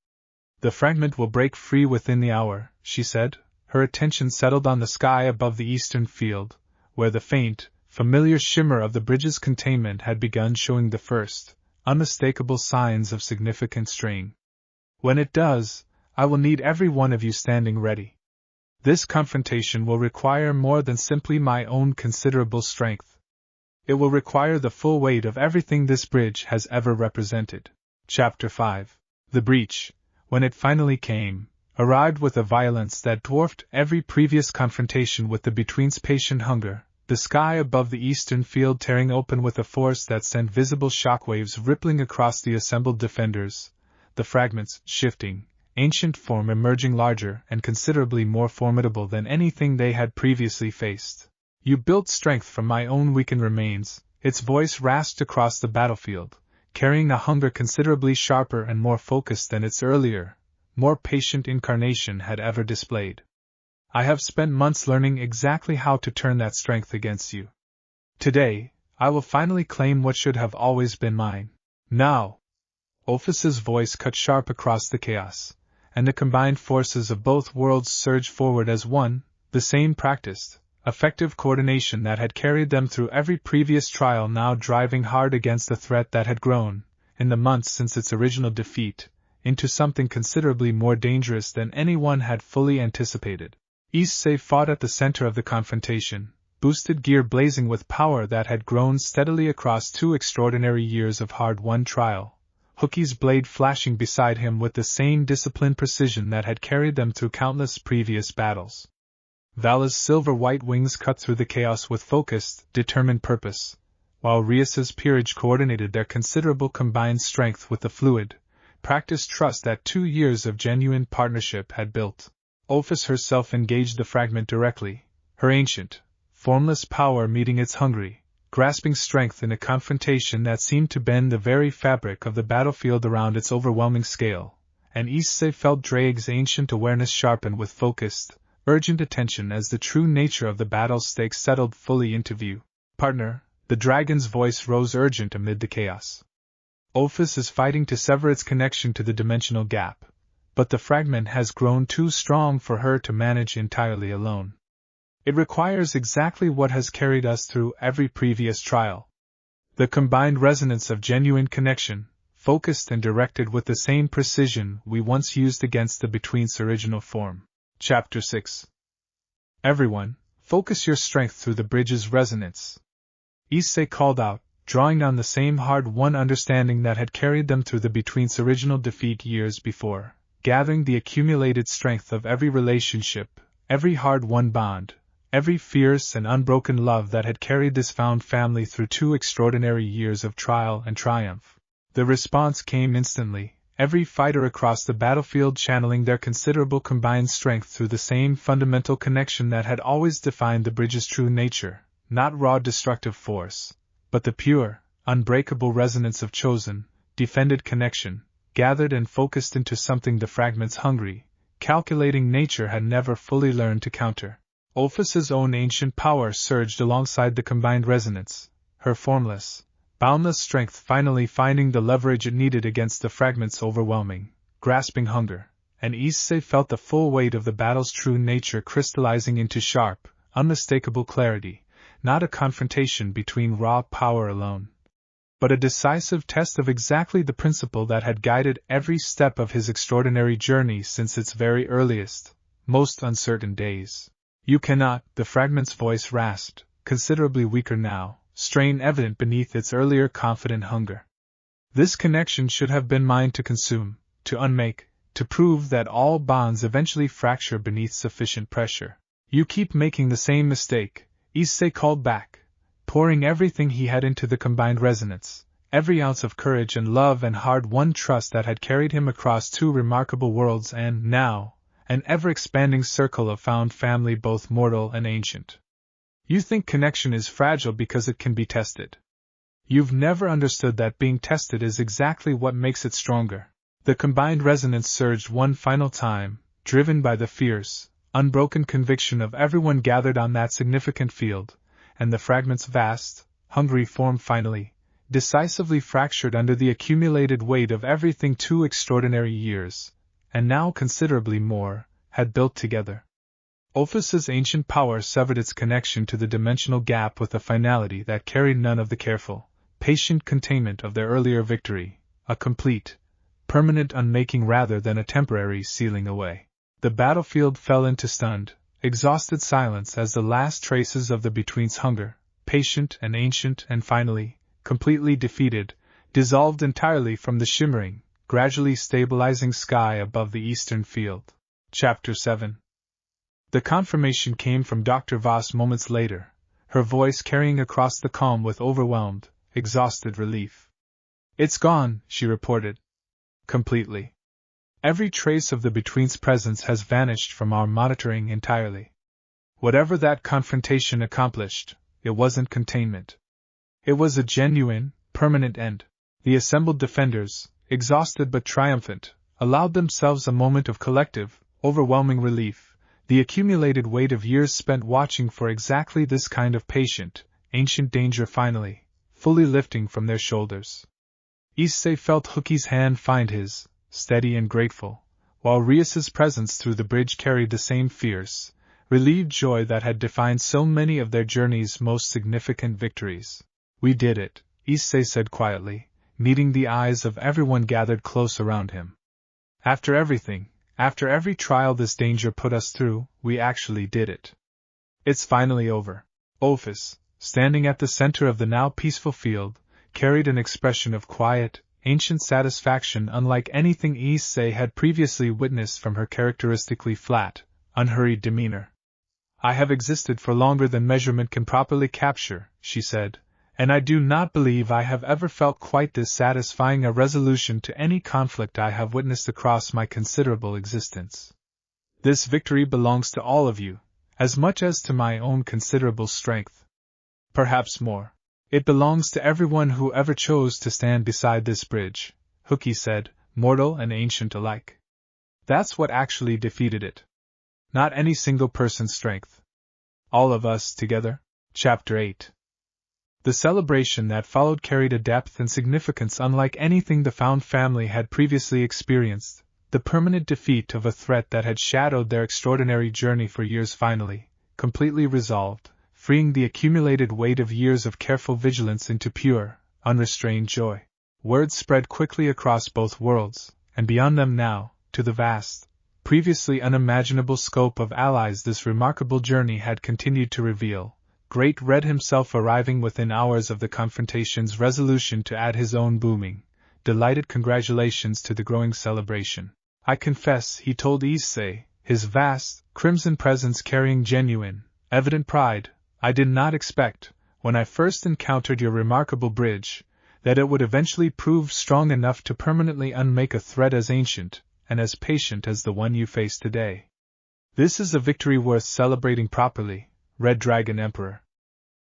The fragment will break free within the hour, she said, her attention settled on the sky above the eastern field, where the faint, familiar shimmer of the bridge's containment had begun showing the first, unmistakable signs of significant strain. When it does, I will need every one of you standing ready. This confrontation will require more than simply my own considerable strength. It will require the full weight of everything this bridge has ever represented. Chapter 5. The breach, when it finally came, arrived with a violence that dwarfed every previous confrontation with the between's patient hunger, the sky above the eastern field tearing open with a force that sent visible shockwaves rippling across the assembled defenders, the fragments shifting, ancient form emerging larger and considerably more formidable than anything they had previously faced. You built strength from my own weakened remains, its voice rasped across the battlefield, carrying a hunger considerably sharper and more focused than its earlier, more patient incarnation had ever displayed. I have spent months learning exactly how to turn that strength against you. Today, I will finally claim what should have always been mine. Now! Ophis's voice cut sharp across the chaos, and the combined forces of both worlds surged forward as one, the same practiced, effective coordination that had carried them through every previous trial now driving hard against a threat that had grown, in the months since its original defeat, into something considerably more dangerous than anyone had fully anticipated. Issei fought at the center of the confrontation, boosted gear blazing with power that had grown steadily across 2 extraordinary years of hard-won trial, Hookie's blade flashing beside him with the same disciplined precision that had carried them through countless previous battles. Vala's silver-white wings cut through the chaos with focused, determined purpose, while Rias's peerage coordinated their considerable combined strength with the fluid, practiced trust that 2 years of genuine partnership had built. Ophis herself engaged the fragment directly, her ancient, formless power meeting its hungry, grasping strength in a confrontation that seemed to bend the very fabric of the battlefield around its overwhelming scale, and issei felt Drake's ancient awareness sharpen with focused, urgent attention as the true nature of the battle stakes settled fully into view. Partner, the dragon's voice rose urgent amid the chaos. Ophis is fighting to sever its connection to the dimensional gap, but the fragment has grown too strong for her to manage entirely alone. It requires exactly what has carried us through every previous trial. The combined resonance of genuine connection, focused and directed with the same precision we once used against the Between's original form. Chapter 6. Everyone, focus your strength through the bridge's resonance. Issei called out, drawing on the same hard-won understanding that had carried them through the Between's original defeat years before, gathering the accumulated strength of every relationship, every hard-won bond, every fierce and unbroken love that had carried this found family through 2 extraordinary years of trial and triumph. The response came instantly, every fighter across the battlefield channeling their considerable combined strength through the same fundamental connection that had always defined the bridge's true nature, not raw destructive force, but the pure, unbreakable resonance of chosen, defended connection, gathered and focused into something the fragment's hungry, calculating nature had never fully learned to counter. Ophis's own ancient power surged alongside the combined resonance, her formless, boundless strength finally finding the leverage it needed against the fragment's overwhelming, grasping hunger, and Issei felt the full weight of the battle's true nature crystallizing into sharp, unmistakable clarity, not a confrontation between raw power alone, but a decisive test of exactly the principle that had guided every step of his extraordinary journey since its very earliest, most uncertain days. You cannot, the fragment's voice rasped, considerably weaker now, strain evident beneath its earlier confident hunger. This connection should have been mine to consume, to unmake, to prove that all bonds eventually fracture beneath sufficient pressure. You keep making the same mistake, Issei called back, pouring everything he had into the combined resonance, every ounce of courage and love and hard-won trust that had carried him across 2 remarkable worlds and, now, an ever-expanding circle of found family both mortal and ancient. You think connection is fragile because it can be tested. You've never understood that being tested is exactly what makes it stronger. The combined resonance surged one final time, driven by the fierce, unbroken conviction of everyone gathered on that significant field, and the fragment's vast, hungry form finally, decisively fractured under the accumulated weight of everything 2 extraordinary years, and now considerably more, had built together. Ophis's ancient power severed its connection to the dimensional gap with a finality that carried none of the careful, patient containment of their earlier victory, a complete, permanent unmaking rather than a temporary sealing away. The battlefield fell into stunned, exhausted silence as the last traces of the Between's hunger, patient and ancient and finally, completely defeated, dissolved entirely from the shimmering, gradually stabilizing sky above the eastern field. Chapter 7. The confirmation came from Dr. Voss moments later, her voice carrying across the calm with overwhelmed, exhausted relief. It's gone, she reported. Completely. Every trace of the Between's presence has vanished from our monitoring entirely. Whatever that confrontation accomplished, it wasn't containment. It was a genuine, permanent end. The assembled defenders, exhausted but triumphant, allowed themselves a moment of collective, overwhelming relief, the accumulated weight of years spent watching for exactly this kind of patient, ancient danger finally, fully lifting from their shoulders. Issei felt Hookie's hand find his, steady and grateful, while Rias's presence through the bridge carried the same fierce, relieved joy that had defined so many of their journey's most significant victories. We did it, Issei said quietly, meeting the eyes of everyone gathered close around him. After everything, after every trial this danger put us through, we actually did it. It's finally over. Ophis, standing at the center of the now peaceful field, carried an expression of quiet, ancient satisfaction unlike anything Issei had previously witnessed from her characteristically flat, unhurried demeanor. I have existed for longer than measurement can properly capture, she said, and I do not believe I have ever felt quite this satisfying a resolution to any conflict I have witnessed across my considerable existence. This victory belongs to all of you, as much as to my own considerable strength. Perhaps more. It belongs to everyone who ever chose to stand beside this bridge, Hooky said, mortal and ancient alike. That's what actually defeated it. Not any single person's strength. All of us together. Chapter 8. The celebration that followed carried a depth and significance unlike anything the Found family had previously experienced. The permanent defeat of a threat that had shadowed their extraordinary journey for years finally, completely resolved, freeing the accumulated weight of years of careful vigilance into pure, unrestrained joy. Word spread quickly across both worlds, and beyond them now, to the vast, previously unimaginable scope of allies this remarkable journey had continued to reveal. Great Red himself arriving within hours of the confrontation's resolution to add his own booming, delighted congratulations to the growing celebration. I confess, he told issei, his vast, crimson presence carrying genuine, evident pride, I did not expect, when I first encountered your remarkable bridge, that it would eventually prove strong enough to permanently unmake a threat as ancient and as patient as the one you face today. This is a victory worth celebrating properly, Red Dragon Emperor.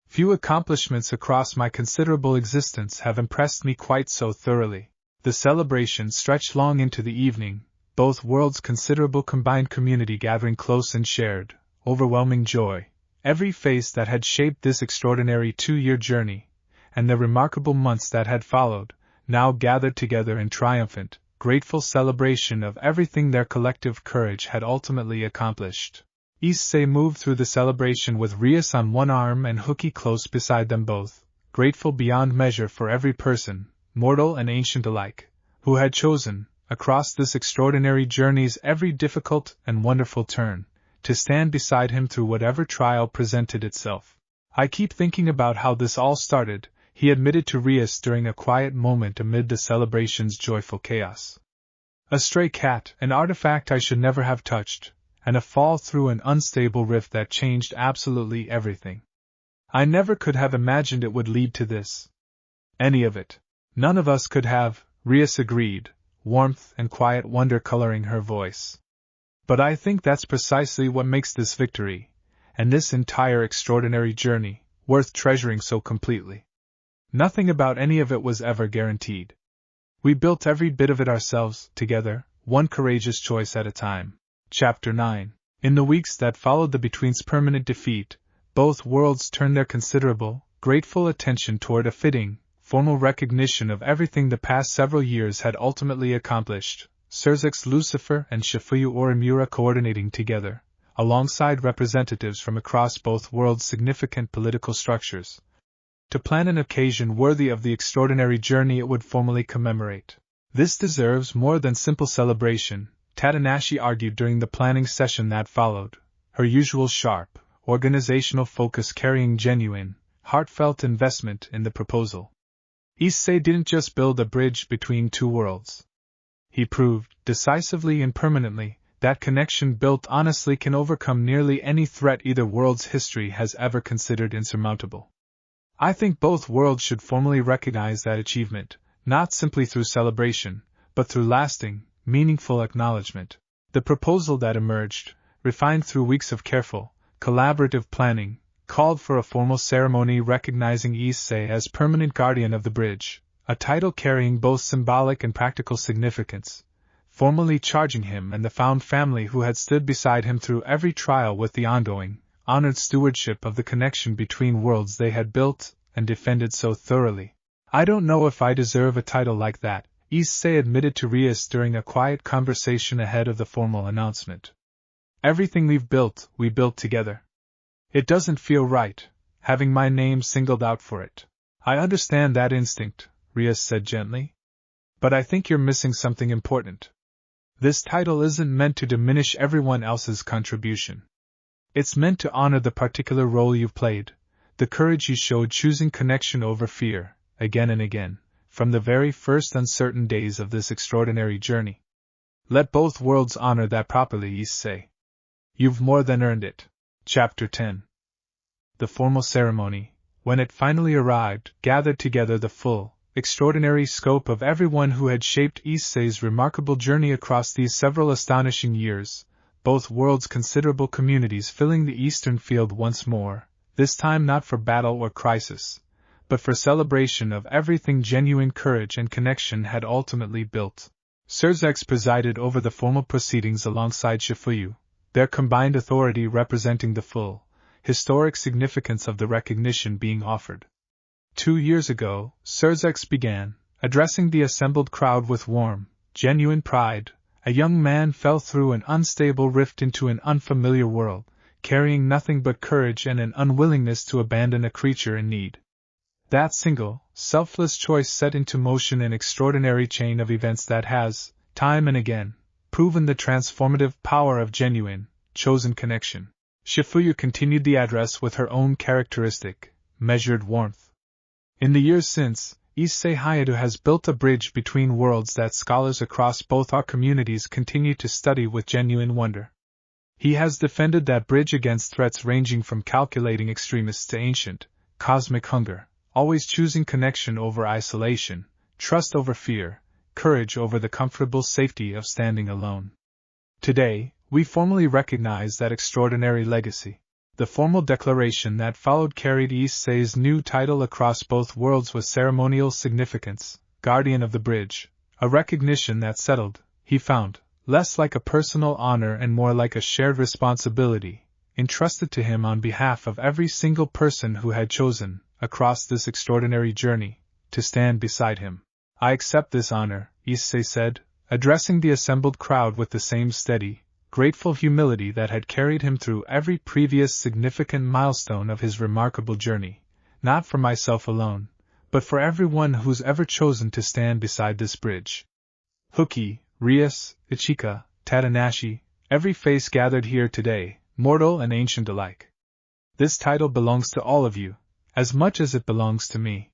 Few accomplishments across my considerable existence have impressed me quite so thoroughly. The celebration stretched long into the evening, both worlds' considerable combined community gathering close in shared, overwhelming joy. Every face that had shaped this extraordinary 2-year journey, and the remarkable months that had followed, now gathered together in triumphant, grateful celebration of everything their collective courage had ultimately accomplished. Issei moved through the celebration with Rias on one arm and Hooky close beside them both, grateful beyond measure for every person, mortal and ancient alike, who had chosen, across this extraordinary journey's every difficult and wonderful turn, to stand beside him through whatever trial presented itself. I keep thinking about how this all started, he admitted to Rias during a quiet moment amid the celebration's joyful chaos. A stray cat, an artifact I should never have touched, and a fall through an unstable rift that changed absolutely everything. I never could have imagined it would lead to this. Any of it. None of us could have, Rias agreed, warmth and quiet wonder coloring her voice. But I think that's precisely what makes this victory, and this entire extraordinary journey, worth treasuring so completely. Nothing about any of it was ever guaranteed. We built every bit of it ourselves, together, one courageous choice at a time. Chapter 9. In the weeks that followed the Between's permanent defeat, both worlds turned their considerable, grateful attention toward a fitting, formal recognition of everything the past several years had ultimately accomplished, Surzix Lucifer and Shifuyu Orimura coordinating together, alongside representatives from across both worlds' significant political structures, to plan an occasion worthy of the extraordinary journey it would formally commemorate. This deserves more than simple celebration, Tadanashi argued during the planning session that followed, her usual sharp, organizational focus carrying genuine, heartfelt investment in the proposal. Issei didn't just build a bridge between two worlds. He proved, decisively and permanently, that connection built honestly can overcome nearly any threat either world's history has ever considered insurmountable. I think both worlds should formally recognize that achievement, not simply through celebration, but through lasting, meaningful acknowledgement. The proposal that emerged, refined through weeks of careful, collaborative planning, called for a formal ceremony recognizing Issei as permanent guardian of the bridge, a title carrying both symbolic and practical significance, formally charging him and the Found family who had stood beside him through every trial with the ongoing, honored stewardship of the connection between worlds they had built and defended so thoroughly. I don't know if I deserve a title like that, Issei admitted to Rias during a quiet conversation ahead of the formal announcement. Everything we built together. It doesn't feel right, having my name singled out for it. I understand that instinct, Rias said gently. But I think you're missing something important. This title isn't meant to diminish everyone else's contribution. It's meant to honor the particular role you've played, the courage you showed choosing connection over fear, again and again, from the very first uncertain days of this extraordinary journey. Let both worlds honor that properly, Issei. You've more than earned it. Chapter 10. The formal ceremony, when it finally arrived, gathered together the full, extraordinary scope of everyone who had shaped Issei's remarkable journey across these several astonishing years, both worlds' considerable communities filling the eastern field once more, this time not for battle or crisis, but for celebration of everything genuine courage and connection had ultimately built. Surzex presided over the formal proceedings alongside Shifuyu, their combined authority representing the full, historic significance of the recognition being offered. 2 years ago, Surzex began, addressing the assembled crowd with warm, genuine pride. A young man fell through an unstable rift into an unfamiliar world, carrying nothing but courage and an unwillingness to abandon a creature in need. That single, selfless choice set into motion an extraordinary chain of events that has, time and again, proven the transformative power of genuine, chosen connection. Shifuyu continued the address with her own characteristic, measured warmth. In the years since, Issei Hayado has built a bridge between worlds that scholars across both our communities continue to study with genuine wonder. He has defended that bridge against threats ranging from calculating extremists to ancient, cosmic hunger, always choosing connection over isolation, trust over fear, courage over the comfortable safety of standing alone. Today, we formally recognize that extraordinary legacy. The formal declaration that followed carried Issei's new title across both worlds with ceremonial significance, Guardian of the Bridge, a recognition that settled, he found, less like a personal honor and more like a shared responsibility, entrusted to him on behalf of every single person who had chosen, across this extraordinary journey, to stand beside him. I accept this honor, Issei said, addressing the assembled crowd with the same steady, grateful humility that had carried him through every previous significant milestone of his remarkable journey, not for myself alone, but for everyone who's ever chosen to stand beside this bridge. Huki, Rias, Ichika, Tadanashi, every face gathered here today, mortal and ancient alike. This title belongs to all of you, as much as it belongs to me.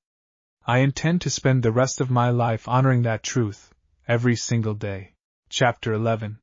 I intend to spend the rest of my life honoring that truth, every single day. Chapter 11.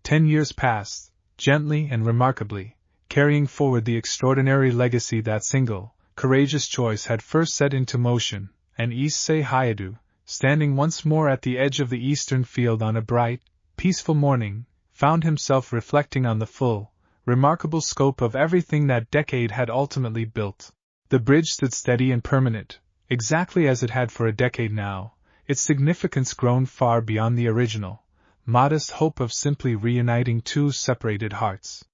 10 years passed, gently and remarkably, carrying forward the extraordinary legacy that single, courageous choice had first set into motion, and Issei Hayado, standing once more at the edge of the eastern field on a bright, peaceful morning, found himself reflecting on the full, remarkable scope of everything that decade had ultimately built. The bridge stood steady and permanent, exactly as it had for a decade now, its significance grown far beyond the original, modest hope of simply reuniting two separated hearts.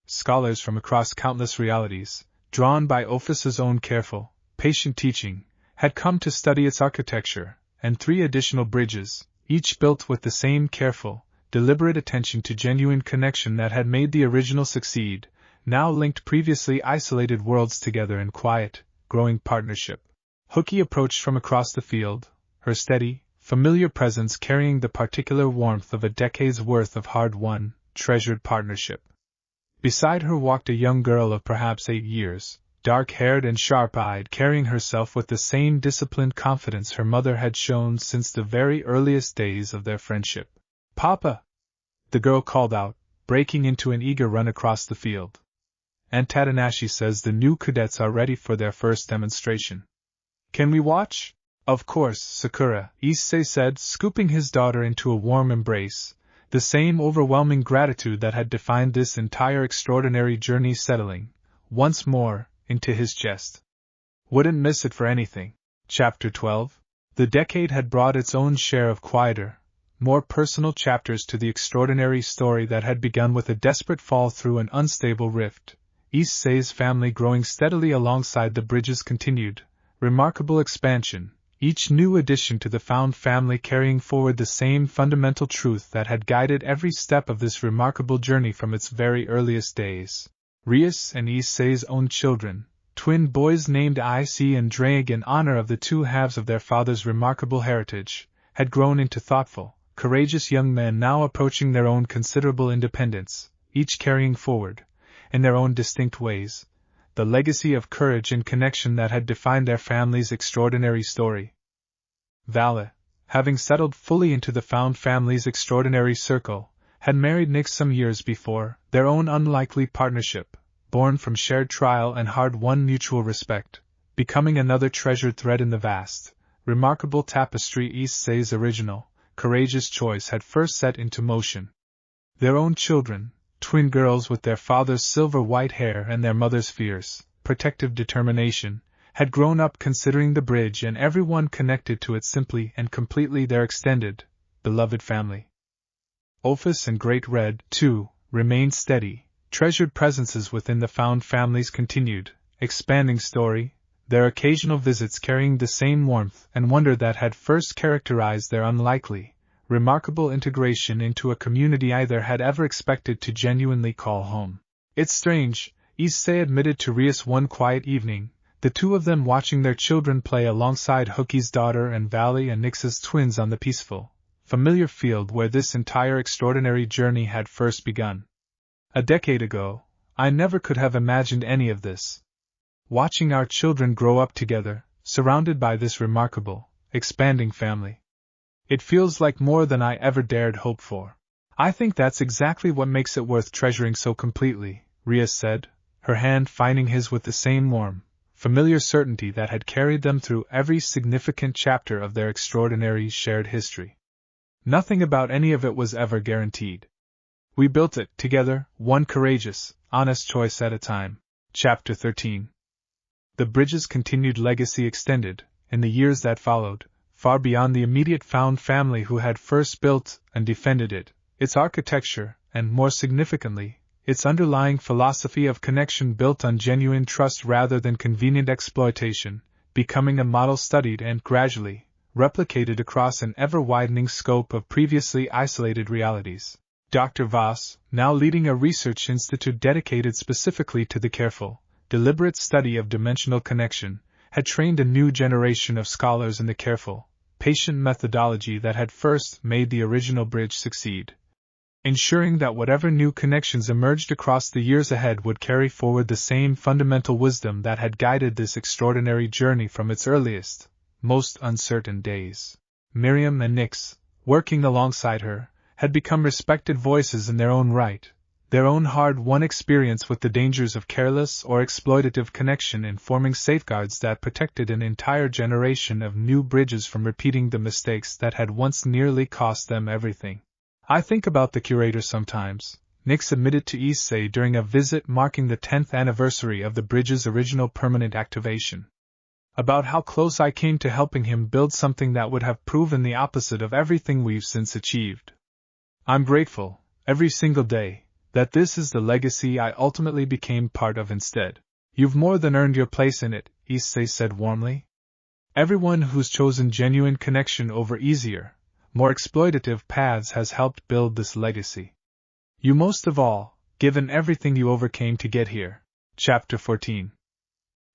Scholars from across countless realities, drawn by Ophis's own careful, patient teaching, had come to study its architecture, and 3 additional bridges, each built with the same careful, deliberate attention to genuine connection that had made the original succeed, now linked previously isolated worlds together in quiet, growing partnership. Huki approached from across the field, her steady, familiar presence carrying the particular warmth of a decade's worth of hard-won, treasured partnership. Beside her walked a young girl of perhaps 8 years, dark-haired and sharp-eyed, carrying herself with the same disciplined confidence her mother had shown since the very earliest days of their friendship. "Papa!" the girl called out, breaking into an eager run across the field. "Aunt Tadanashi says the new cadets are ready for their first demonstration. Can we watch?" "Of course, Sakura," Issei said, scooping his daughter into a warm embrace, the same overwhelming gratitude that had defined this entire extraordinary journey settling, once more, into his chest. "Wouldn't miss it for anything." Chapter 12. The decade had brought its own share of quieter, more personal chapters to the extraordinary story that had begun with a desperate fall through an unstable rift. Issei's family growing steadily alongside the bridge's continued, remarkable expansion, each new addition to the found family carrying forward the same fundamental truth that had guided every step of this remarkable journey from its very earliest days. Rias and Issei's own children, twin boys named Issei and Drag in honor of the two halves of their father's remarkable heritage, had grown into thoughtful, courageous young men now approaching their own considerable independence, each carrying forward, in their own distinct ways, the legacy of courage and connection that had defined their family's extraordinary story. Vala, having settled fully into the found family's extraordinary circle, had married Nick some years before, their own unlikely partnership, born from shared trial and hard-won mutual respect, becoming another treasured thread in the vast, remarkable tapestry Issei's original, courageous choice had first set into motion. Their own children, twin girls with their father's silver-white hair and their mother's fierce, protective determination, had grown up considering the bridge and everyone connected to it simply and completely their extended, beloved family. Ophis and Great Red, too, remained steady, treasured presences within the found family's continued, expanding story, their occasional visits carrying the same warmth and wonder that had first characterized their unlikely, remarkable integration into a community either had ever expected to genuinely call home. It's strange, issei admitted to Rias one quiet evening, the two of them watching their children play alongside Hookie's daughter and Valley and Nix's twins on the peaceful, familiar field where this entire extraordinary journey had first begun. A decade ago, I never could have imagined any of this. Watching our children grow up together, surrounded by this remarkable, expanding family. It feels like more than I ever dared hope for. I think that's exactly what makes it worth treasuring so completely, Rias said, her hand finding his with the same warm, familiar certainty that had carried them through every significant chapter of their extraordinary shared history. Nothing about any of it was ever guaranteed. We built it, together, one courageous, honest choice at a time. Chapter 13. The bridge's continued legacy extended, in the years that followed, far beyond the immediate found family who had first built and defended it, its architecture, and, more significantly, its underlying philosophy of connection built on genuine trust rather than convenient exploitation, becoming a model studied and, gradually, replicated across an ever-widening scope of previously isolated realities. Dr. Voss, now leading a research institute dedicated specifically to the careful, deliberate study of dimensional connection, had trained a new generation of scholars in the careful, patient methodology that had first made the original bridge succeed, ensuring that whatever new connections emerged across the years ahead would carry forward the same fundamental wisdom that had guided this extraordinary journey from its earliest, most uncertain days. Miriam and Nix, working alongside her, had become respected voices in their own right, their own hard-won experience with the dangers of careless or exploitative connection in forming safeguards that protected an entire generation of new bridges from repeating the mistakes that had once nearly cost them everything. I think about the curator sometimes, Nix admitted to issei during a visit marking the 10th anniversary of the bridge's original permanent activation. About how close I came to helping him build something that would have proven the opposite of everything we've since achieved. I'm grateful, every single day, that this is the legacy I ultimately became part of instead. You've more than earned your place in it, issei said warmly. Everyone who's chosen genuine connection over easier, more exploitative paths has helped build this legacy. You most of all, given everything you overcame to get here. Chapter 14.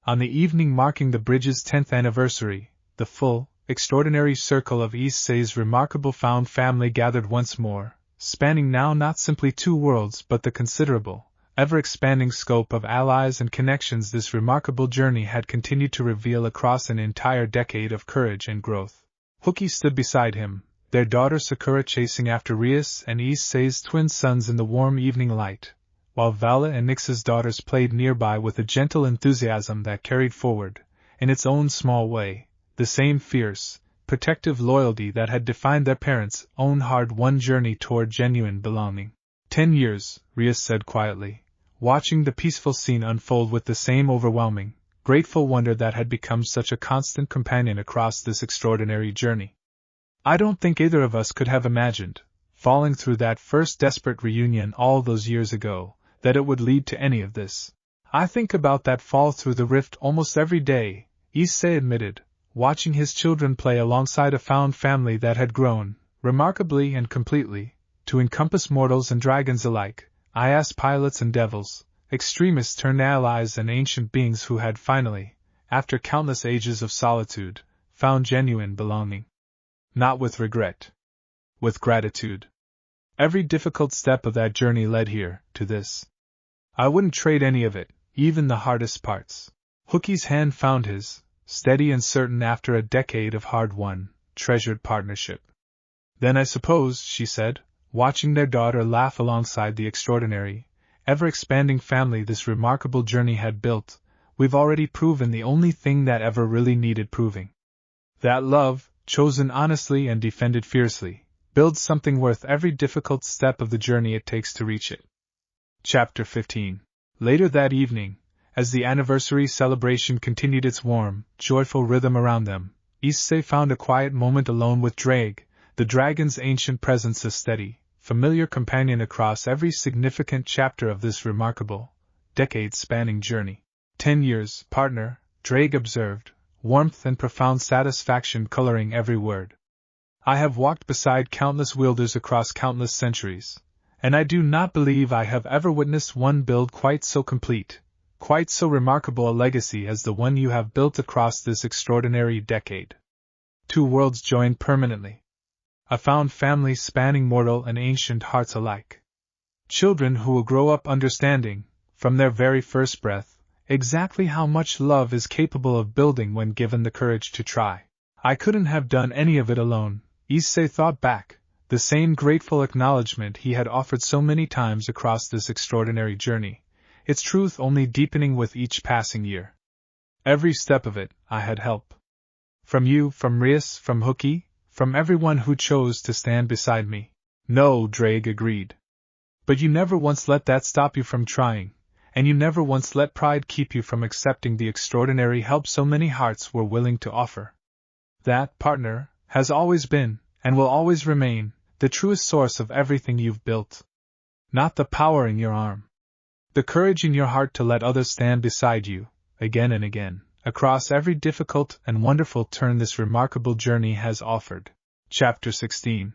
On the evening marking the bridge's 10th anniversary, the full, extraordinary circle of issei's remarkable found family gathered once more, spanning now not simply two worlds but the considerable, ever-expanding scope of allies and connections this remarkable journey had continued to reveal across an entire decade of courage and growth. Hookie stood beside him, their daughter Sakura chasing after Rias and issei's twin sons in the warm evening light, while Vala and Nix's daughters played nearby with a gentle enthusiasm that carried forward, in its own small way, the same fierce, protective loyalty that had defined their parents' own hard-won journey toward genuine belonging. 10 years, Rias said quietly, watching the peaceful scene unfold with the same overwhelming, grateful wonder that had become such a constant companion across this extraordinary journey. I don't think either of us could have imagined, falling through that first desperate reunion all those years ago, that it would lead to any of this. I think about that fall through the rift almost every day, issei admitted, watching his children play alongside a found family that had grown, remarkably and completely, to encompass mortals and dragons alike, IS pilots and devils, extremists turned allies and ancient beings who had finally, after countless ages of solitude, found genuine belonging. Not with regret. With gratitude. Every difficult step of that journey led here, to this. I wouldn't trade any of it, even the hardest parts. Hookie's hand found his, steady and certain after a decade of hard-won, treasured partnership. Then I suppose, she said, watching their daughter laugh alongside the extraordinary, ever-expanding family this remarkable journey had built, we've already proven the only thing that ever really needed proving. That love, chosen honestly and defended fiercely, builds something worth every difficult step of the journey it takes to reach it. Chapter 15. Later that evening, As the anniversary celebration continued its warm, joyful rhythm around them, issei found a quiet moment alone with Drake, the dragon's ancient presence a steady, familiar companion across every significant chapter of this remarkable, decade-spanning journey. 10 years, partner, Drake observed, warmth and profound satisfaction coloring every word. I have walked beside countless wielders across countless centuries, and I do not believe I have ever witnessed one build quite so complete, quite so remarkable a legacy as the one you have built across this extraordinary decade. 2 worlds joined permanently. A found family spanning mortal and ancient hearts alike. Children who will grow up understanding, from their very first breath, exactly how much love is capable of building when given the courage to try. I couldn't have done any of it alone, issei thought back, the same grateful acknowledgement he had offered so many times across this extraordinary journey, its truth only deepening with each passing year. Every step of it, I had help. From you, from Rias, from Hookie, from everyone who chose to stand beside me. No, Drake agreed. But you never once let that stop you from trying, and you never once let pride keep you from accepting the extraordinary help so many hearts were willing to offer. That, partner, has always been, and will always remain, the truest source of everything you've built. Not the power in your arm. The courage in your heart to let others stand beside you, again and again, across every difficult and wonderful turn this remarkable journey has offered. Chapter 16.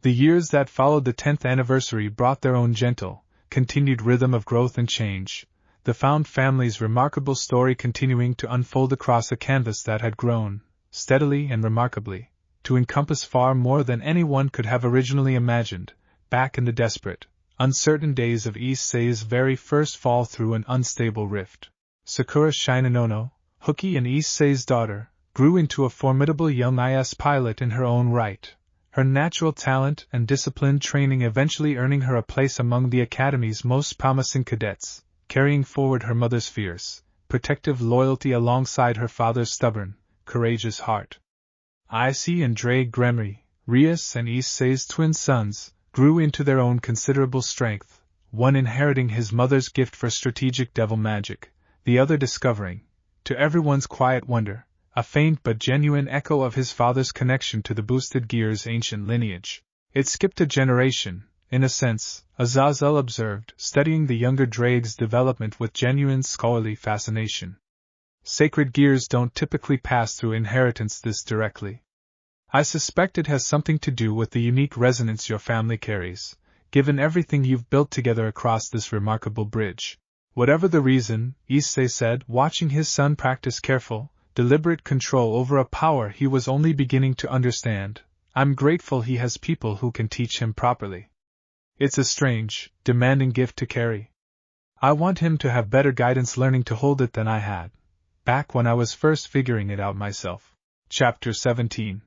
The years that followed the 10th anniversary brought their own gentle, continued rhythm of growth and change, the found family's remarkable story continuing to unfold across a canvas that had grown, steadily and remarkably, to encompass far more than anyone could have originally imagined, back in the desperate, uncertain days of issei's very first fall through an unstable rift. Sakura Shinanono, Hookie and issei's daughter, grew into a formidable young IS pilot in her own right, her natural talent and disciplined training eventually earning her a place among the Academy's most promising cadets, carrying forward her mother's fierce, protective loyalty alongside her father's stubborn, courageous heart. Issei and Drake Gremory, Rias and issei's twin sons, grew into their own considerable strength, one inheriting his mother's gift for strategic devil magic, the other discovering, to everyone's quiet wonder, a faint but genuine echo of his father's connection to the boosted gear's ancient lineage. It skipped a generation, in a sense, Azazel observed, studying the younger Drake's development with genuine scholarly fascination. Sacred gears don't typically pass through inheritance this directly. I suspect it has something to do with the unique resonance your family carries, given everything you've built together across this remarkable bridge. Whatever the reason, issei said, watching his son practice careful, deliberate control over a power he was only beginning to understand, I'm grateful he has people who can teach him properly. It's a strange, demanding gift to carry. I want him to have better guidance learning to hold it than I had, back when I was first figuring it out myself. Chapter 17.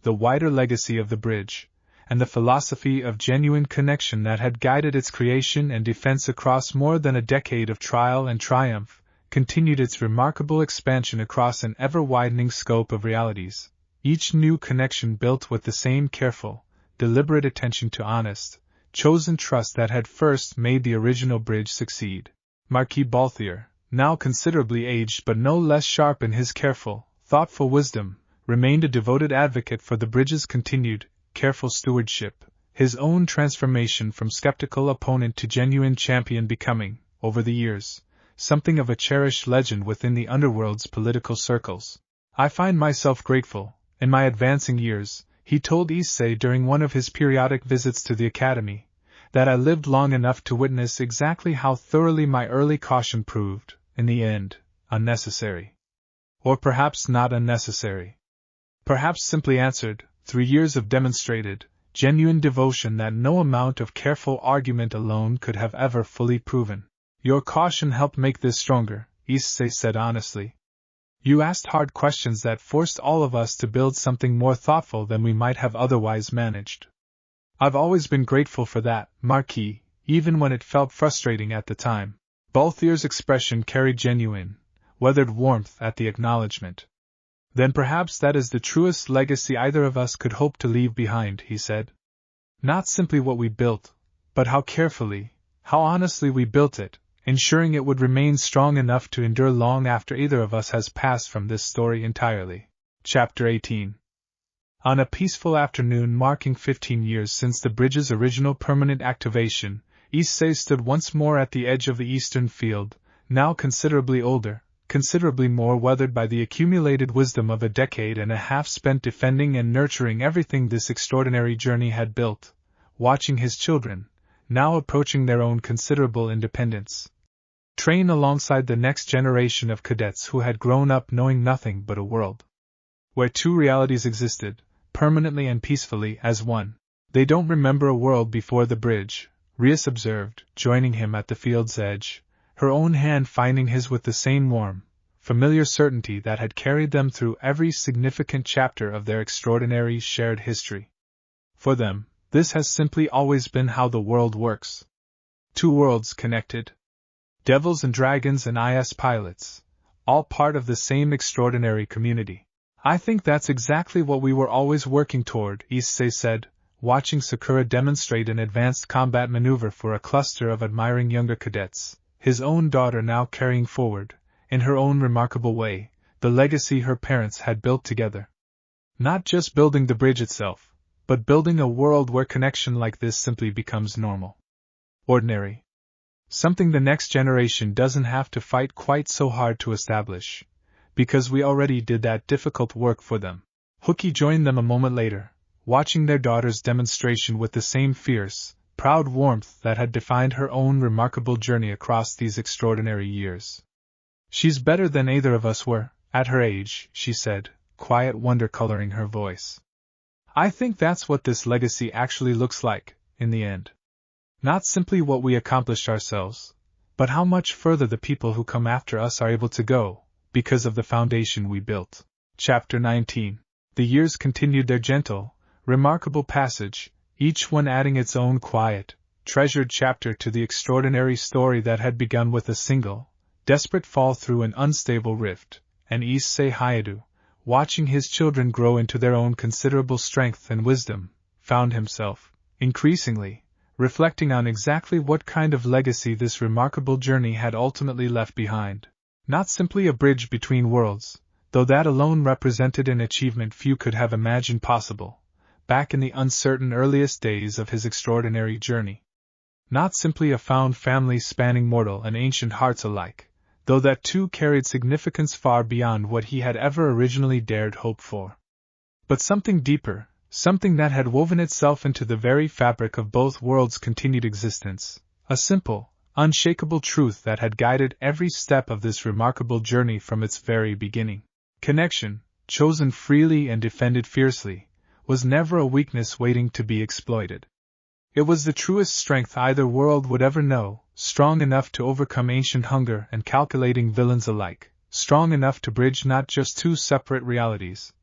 The wider legacy of the bridge, and the philosophy of genuine connection that had guided its creation and defense across more than a decade of trial and triumph, continued its remarkable expansion across an ever-widening scope of realities, each new connection built with the same careful, deliberate attention to honest, chosen trust that had first made the original bridge succeed. Marquis Balthier, now considerably aged but no less sharp in his careful, thoughtful wisdom, remained a devoted advocate for the bridge's continued, careful stewardship, his own transformation from skeptical opponent to genuine champion becoming, over the years, something of a cherished legend within the underworld's political circles. I find myself grateful, in my advancing years, he told issei during one of his periodic visits to the Academy, that I lived long enough to witness exactly how thoroughly my early caution proved, in the end, unnecessary. Or perhaps not unnecessary. Perhaps simply answered, through years of demonstrated, genuine devotion that no amount of careful argument alone could have ever fully proven. Your caution helped make this stronger, issei said honestly. You asked hard questions that forced all of us to build something more thoughtful than we might have otherwise managed. I've always been grateful for that, Marquis, even when it felt frustrating at the time. Balthier's expression carried genuine, weathered warmth at the acknowledgement. Then perhaps that is the truest legacy either of us could hope to leave behind, he said. Not simply what we built, but how carefully, how honestly we built it, ensuring it would remain strong enough to endure long after either of us has passed from this story entirely. Chapter 18. On a peaceful afternoon marking 15 years since the bridge's original permanent activation, Issei stood once more at the edge of the eastern field, now considerably older, considerably more weathered by the accumulated wisdom of a decade and a half spent defending and nurturing everything this extraordinary journey had built, watching his children, now approaching their own considerable independence, train alongside the next generation of cadets who had grown up knowing nothing but a world where two realities existed, permanently and peacefully as one. They don't remember a world before the bridge, Rias observed, joining him at the field's edge, her own hand finding his with the same warm, familiar certainty that had carried them through every significant chapter of their extraordinary shared history. For them, this has simply always been how the world works. Two worlds connected. Devils and dragons and IS pilots, all part of the same extraordinary community. I think that's exactly what we were always working toward, Issei said, watching Sakura demonstrate an advanced combat maneuver for a cluster of admiring younger cadets, his own daughter now carrying forward, in her own remarkable way, the legacy her parents had built together. Not just building the bridge itself, but building a world where connection like this simply becomes normal. Ordinary. Something the next generation doesn't have to fight quite so hard to establish, because we already did that difficult work for them. Hooky joined them a moment later, watching their daughter's demonstration with the same fierce, proud warmth that had defined her own remarkable journey across these extraordinary years. She's better than either of us were, at her age, she said, quiet wonder coloring her voice. I think that's what this legacy actually looks like, in the end. Not simply what we accomplished ourselves, but how much further the people who come after us are able to go, because of the foundation we built. Chapter 19. The years continued their gentle, remarkable passage, each one adding its own quiet, treasured chapter to the extraordinary story that had begun with a single, desperate fall through an unstable rift, and Issei Hayadu, watching his children grow into their own considerable strength and wisdom, found himself, increasingly, reflecting on exactly what kind of legacy this remarkable journey had ultimately left behind. Not simply a bridge between worlds, though that alone represented an achievement few could have imagined possible, back in the uncertain earliest days of his extraordinary journey. Not simply a found family spanning mortal and ancient hearts alike, though that too carried significance far beyond what he had ever originally dared hope for. But something deeper, something that had woven itself into the very fabric of both worlds' continued existence, a simple, unshakable truth that had guided every step of this remarkable journey from its very beginning. Connection, chosen freely and defended fiercely, was never a weakness waiting to be exploited. It was the truest strength either world would ever know, strong enough to overcome ancient hunger and calculating villains alike, strong enough to bridge not just two separate realities,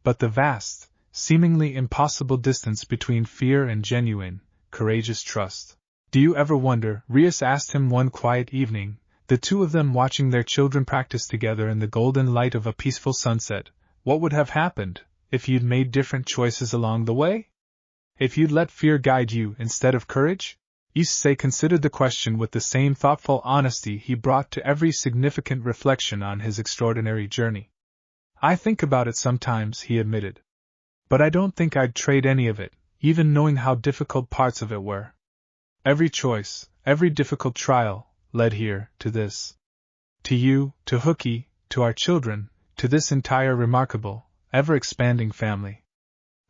but the vast, seemingly impossible distance between fear and genuine, courageous trust. Do you ever wonder, Rias asked him one quiet evening, the two of them watching their children practice together in the golden light of a peaceful sunset, what would have happened if you'd made different choices along the way? If you'd let fear guide you instead of courage? Issei considered the question with the same thoughtful honesty he brought to every significant reflection on his extraordinary journey. I think about it sometimes, he admitted. But I don't think I'd trade any of it, even knowing how difficult parts of it were. Every choice, every difficult trial, led here, to this. To you, to Hooky, to our children, to this entire remarkable, ever-expanding family.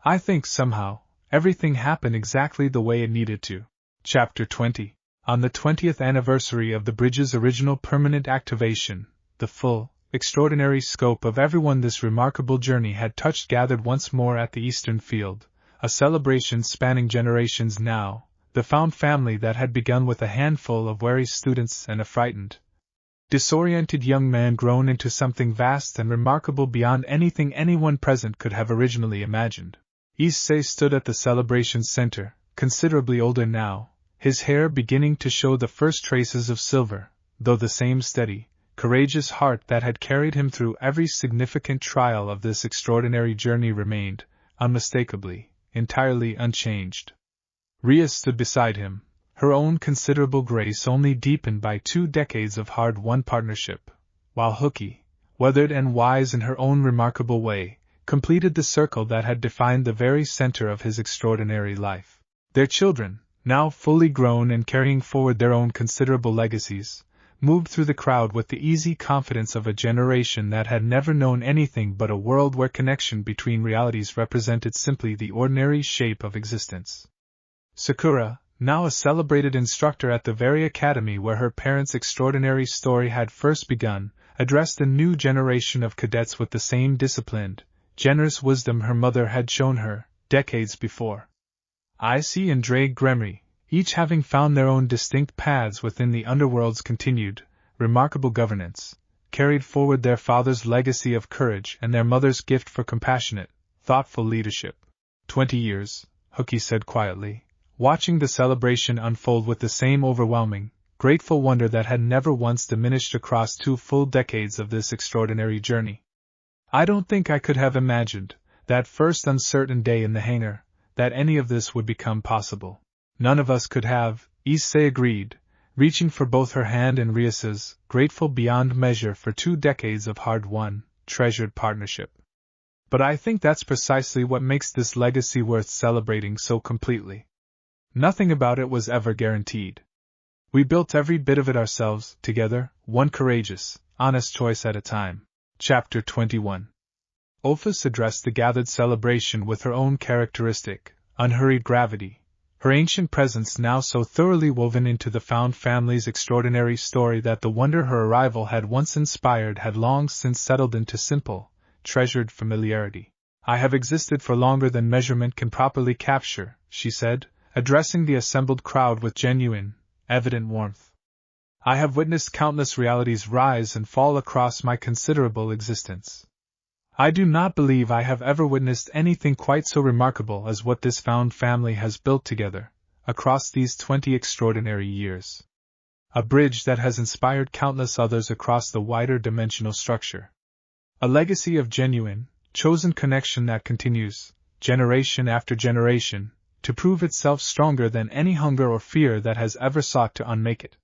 I think, somehow, everything happened exactly the way it needed to. Chapter 20. On the 20th anniversary of the bridge's original permanent activation, the full, extraordinary scope of everyone this remarkable journey had touched gathered once more at the eastern field, a celebration spanning generations now, the found family that had begun with a handful of wary students and a frightened, disoriented young man grown into something vast and remarkable beyond anything anyone present could have originally imagined. Issei stood at the celebration's center, considerably older now, his hair beginning to show the first traces of silver, though the same steady, courageous heart that had carried him through every significant trial of this extraordinary journey remained, unmistakably, entirely unchanged. Ria stood beside him, her own considerable grace only deepened by 2 decades of hard-won partnership, while Hooky, weathered and wise in her own remarkable way, completed the circle that had defined the very center of his extraordinary life. Their children, now fully grown and carrying forward their own considerable legacies, moved through the crowd with the easy confidence of a generation that had never known anything but a world where connection between realities represented simply the ordinary shape of existence. Sakura, now a celebrated instructor at the very academy where her parents' extraordinary story had first begun, addressed a new generation of cadets with the same disciplined, generous wisdom her mother had shown her, decades before. Issei and Drake Gremery, each having found their own distinct paths within the underworld's continued, remarkable governance, carried forward their father's legacy of courage and their mother's gift for compassionate, thoughtful leadership. 20 years, Hooky said quietly, watching the celebration unfold with the same overwhelming, grateful wonder that had never once diminished across 2 full decades of this extraordinary journey. I don't think I could have imagined, that first uncertain day in the hangar, that any of this would become possible. None of us could have, Issei agreed, reaching for both her hand and Rias's, grateful beyond measure for 2 decades of hard-won, treasured partnership. But I think that's precisely what makes this legacy worth celebrating so completely. Nothing about it was ever guaranteed. We built every bit of it ourselves, together, one courageous, honest choice at a time. Chapter 21. Ophis addressed the gathered celebration with her own characteristic, unhurried gravity, her ancient presence now so thoroughly woven into the found family's extraordinary story that the wonder her arrival had once inspired had long since settled into simple, treasured familiarity. I have existed for longer than measurement can properly capture, she said, addressing the assembled crowd with genuine, evident warmth. I have witnessed countless realities rise and fall across my considerable existence. I do not believe I have ever witnessed anything quite so remarkable as what this found family has built together, across these 20 extraordinary years. A bridge that has inspired countless others across the wider dimensional structure. A legacy of genuine, chosen connection that continues, generation after generation, to prove itself stronger than any hunger or fear that has ever sought to unmake it.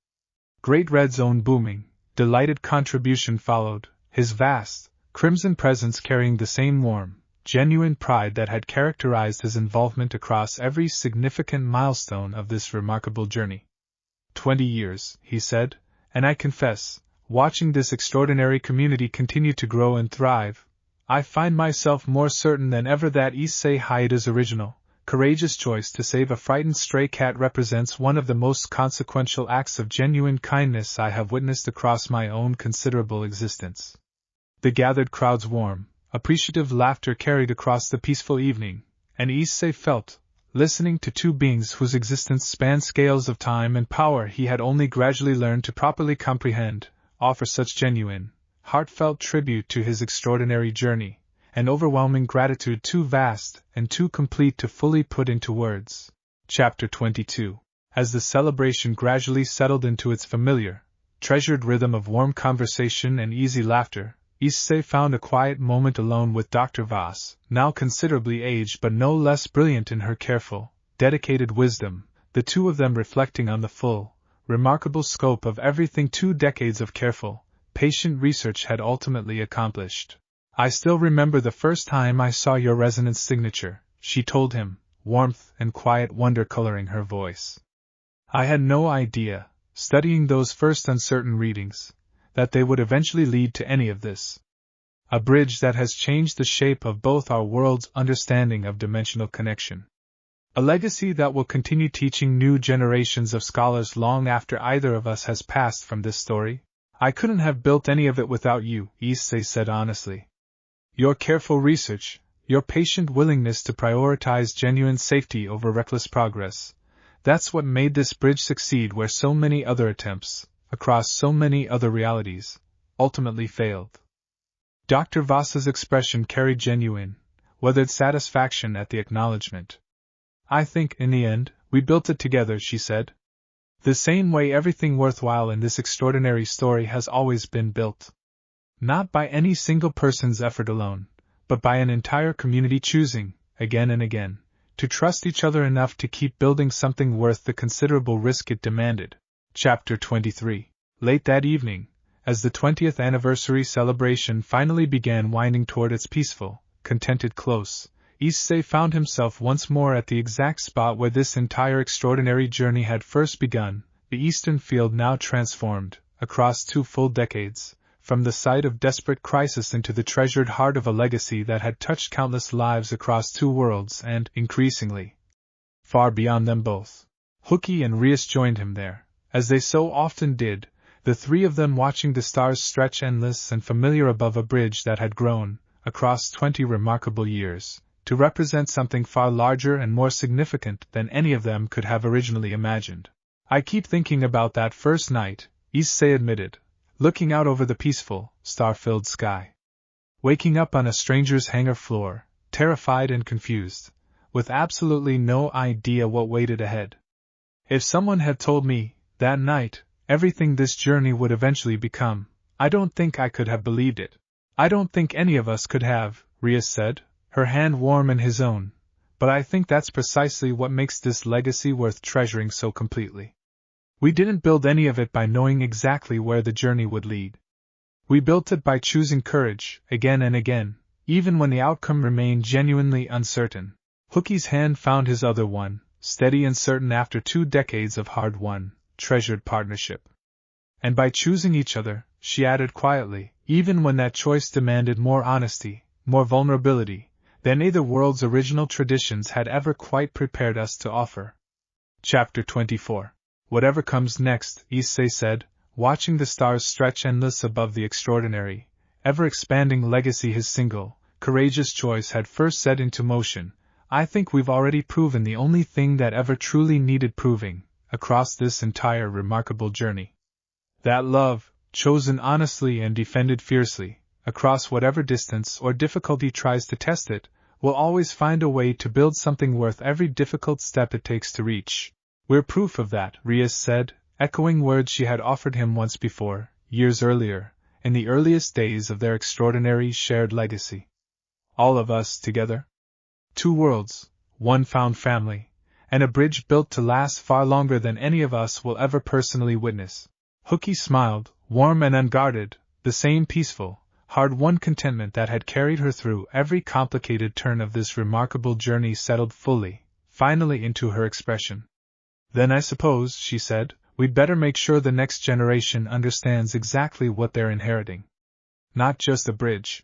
Great Red's own booming, delighted contribution followed, his vast, crimson presence carrying the same warm, genuine pride that had characterized his involvement across every significant milestone of this remarkable journey. 20 years, he said, and I confess, watching this extraordinary community continue to grow and thrive, I find myself more certain than ever that Issei Hayate's original, courageous choice to save a frightened stray cat represents one of the most consequential acts of genuine kindness I have witnessed across my own considerable existence. The gathered crowd's warm, appreciative laughter carried across the peaceful evening, and Issei felt, listening to 2 beings whose existence spanned scales of time and power he had only gradually learned to properly comprehend, offer such genuine, heartfelt tribute to his extraordinary journey, an overwhelming gratitude too vast and too complete to fully put into words. Chapter 22. As the celebration gradually settled into its familiar, treasured rhythm of warm conversation and easy laughter, Issei found a quiet moment alone with Dr. Voss, now considerably aged but no less brilliant in her careful, dedicated wisdom, the 2 of them reflecting on the full, remarkable scope of everything 2 decades of careful, patient research had ultimately accomplished. I still remember the first time I saw your resonance signature, she told him, warmth and quiet wonder coloring her voice. I had no idea, studying those first uncertain readings, that they would eventually lead to any of this. A bridge that has changed the shape of both our world's understanding of dimensional connection. A legacy that will continue teaching new generations of scholars long after either of us has passed from this story. I couldn't have built any of it without you, Issei said honestly. Your careful research, your patient willingness to prioritize genuine safety over reckless progress, that's what made this bridge succeed where so many other attempts, across so many other realities, ultimately failed. Dr. Voss's expression carried genuine, weathered satisfaction at the acknowledgement. I think, in the end, we built it together, she said. The same way everything worthwhile in this extraordinary story has always been built. Not by any single person's effort alone, but by an entire community choosing, again and again, to trust each other enough to keep building something worth the considerable risk it demanded. Chapter 23. Late that evening, as the 20th anniversary celebration finally began winding toward its peaceful, contented close, issei found himself once more at the exact spot where this entire extraordinary journey had first begun, the eastern field now transformed, across 2 full decades, from the site of desperate crisis into the treasured heart of a legacy that had touched countless lives across 2 worlds and, increasingly, far beyond them both. Hooky and Rias joined him there, as they so often did, the 3 of them watching the stars stretch endless and familiar above a bridge that had grown, across 20 remarkable years, to represent something far larger and more significant than any of them could have originally imagined. I keep thinking about that first night, issei admitted, looking out over the peaceful, star-filled sky. Waking up on a stranger's hangar floor, terrified and confused, with absolutely no idea what waited ahead. If someone had told me, that night, everything this journey would eventually become, I don't think I could have believed it. I don't think any of us could have, Rias said, her hand warm in his own, but I think that's precisely what makes this legacy worth treasuring so completely. We didn't build any of it by knowing exactly where the journey would lead. We built it by choosing courage, again and again, even when the outcome remained genuinely uncertain. Hooky's hand found his other one, steady and certain after 2 decades of hard-won, treasured partnership. And by choosing each other, she added quietly, even when that choice demanded more honesty, more vulnerability, than either world's original traditions had ever quite prepared us to offer. Chapter 24. Whatever comes next, issei said, watching the stars stretch endless above the extraordinary, ever-expanding legacy his single, courageous choice had first set into motion, I think we've already proven the only thing that ever truly needed proving, across this entire remarkable journey. That love, chosen honestly and defended fiercely, across whatever distance or difficulty tries to test it, will always find a way to build something worth every difficult step it takes to reach. We're proof of that, Rias said, echoing words she had offered him once before, years earlier, in the earliest days of their extraordinary shared legacy. All of us together? 2 worlds, 1 found family, and a bridge built to last far longer than any of us will ever personally witness. Hooky smiled, warm and unguarded, the same peaceful, hard-won contentment that had carried her through every complicated turn of this remarkable journey settled fully, finally into her expression. Then I suppose, she said, we'd better make sure the next generation understands exactly what they're inheriting. Not just a bridge.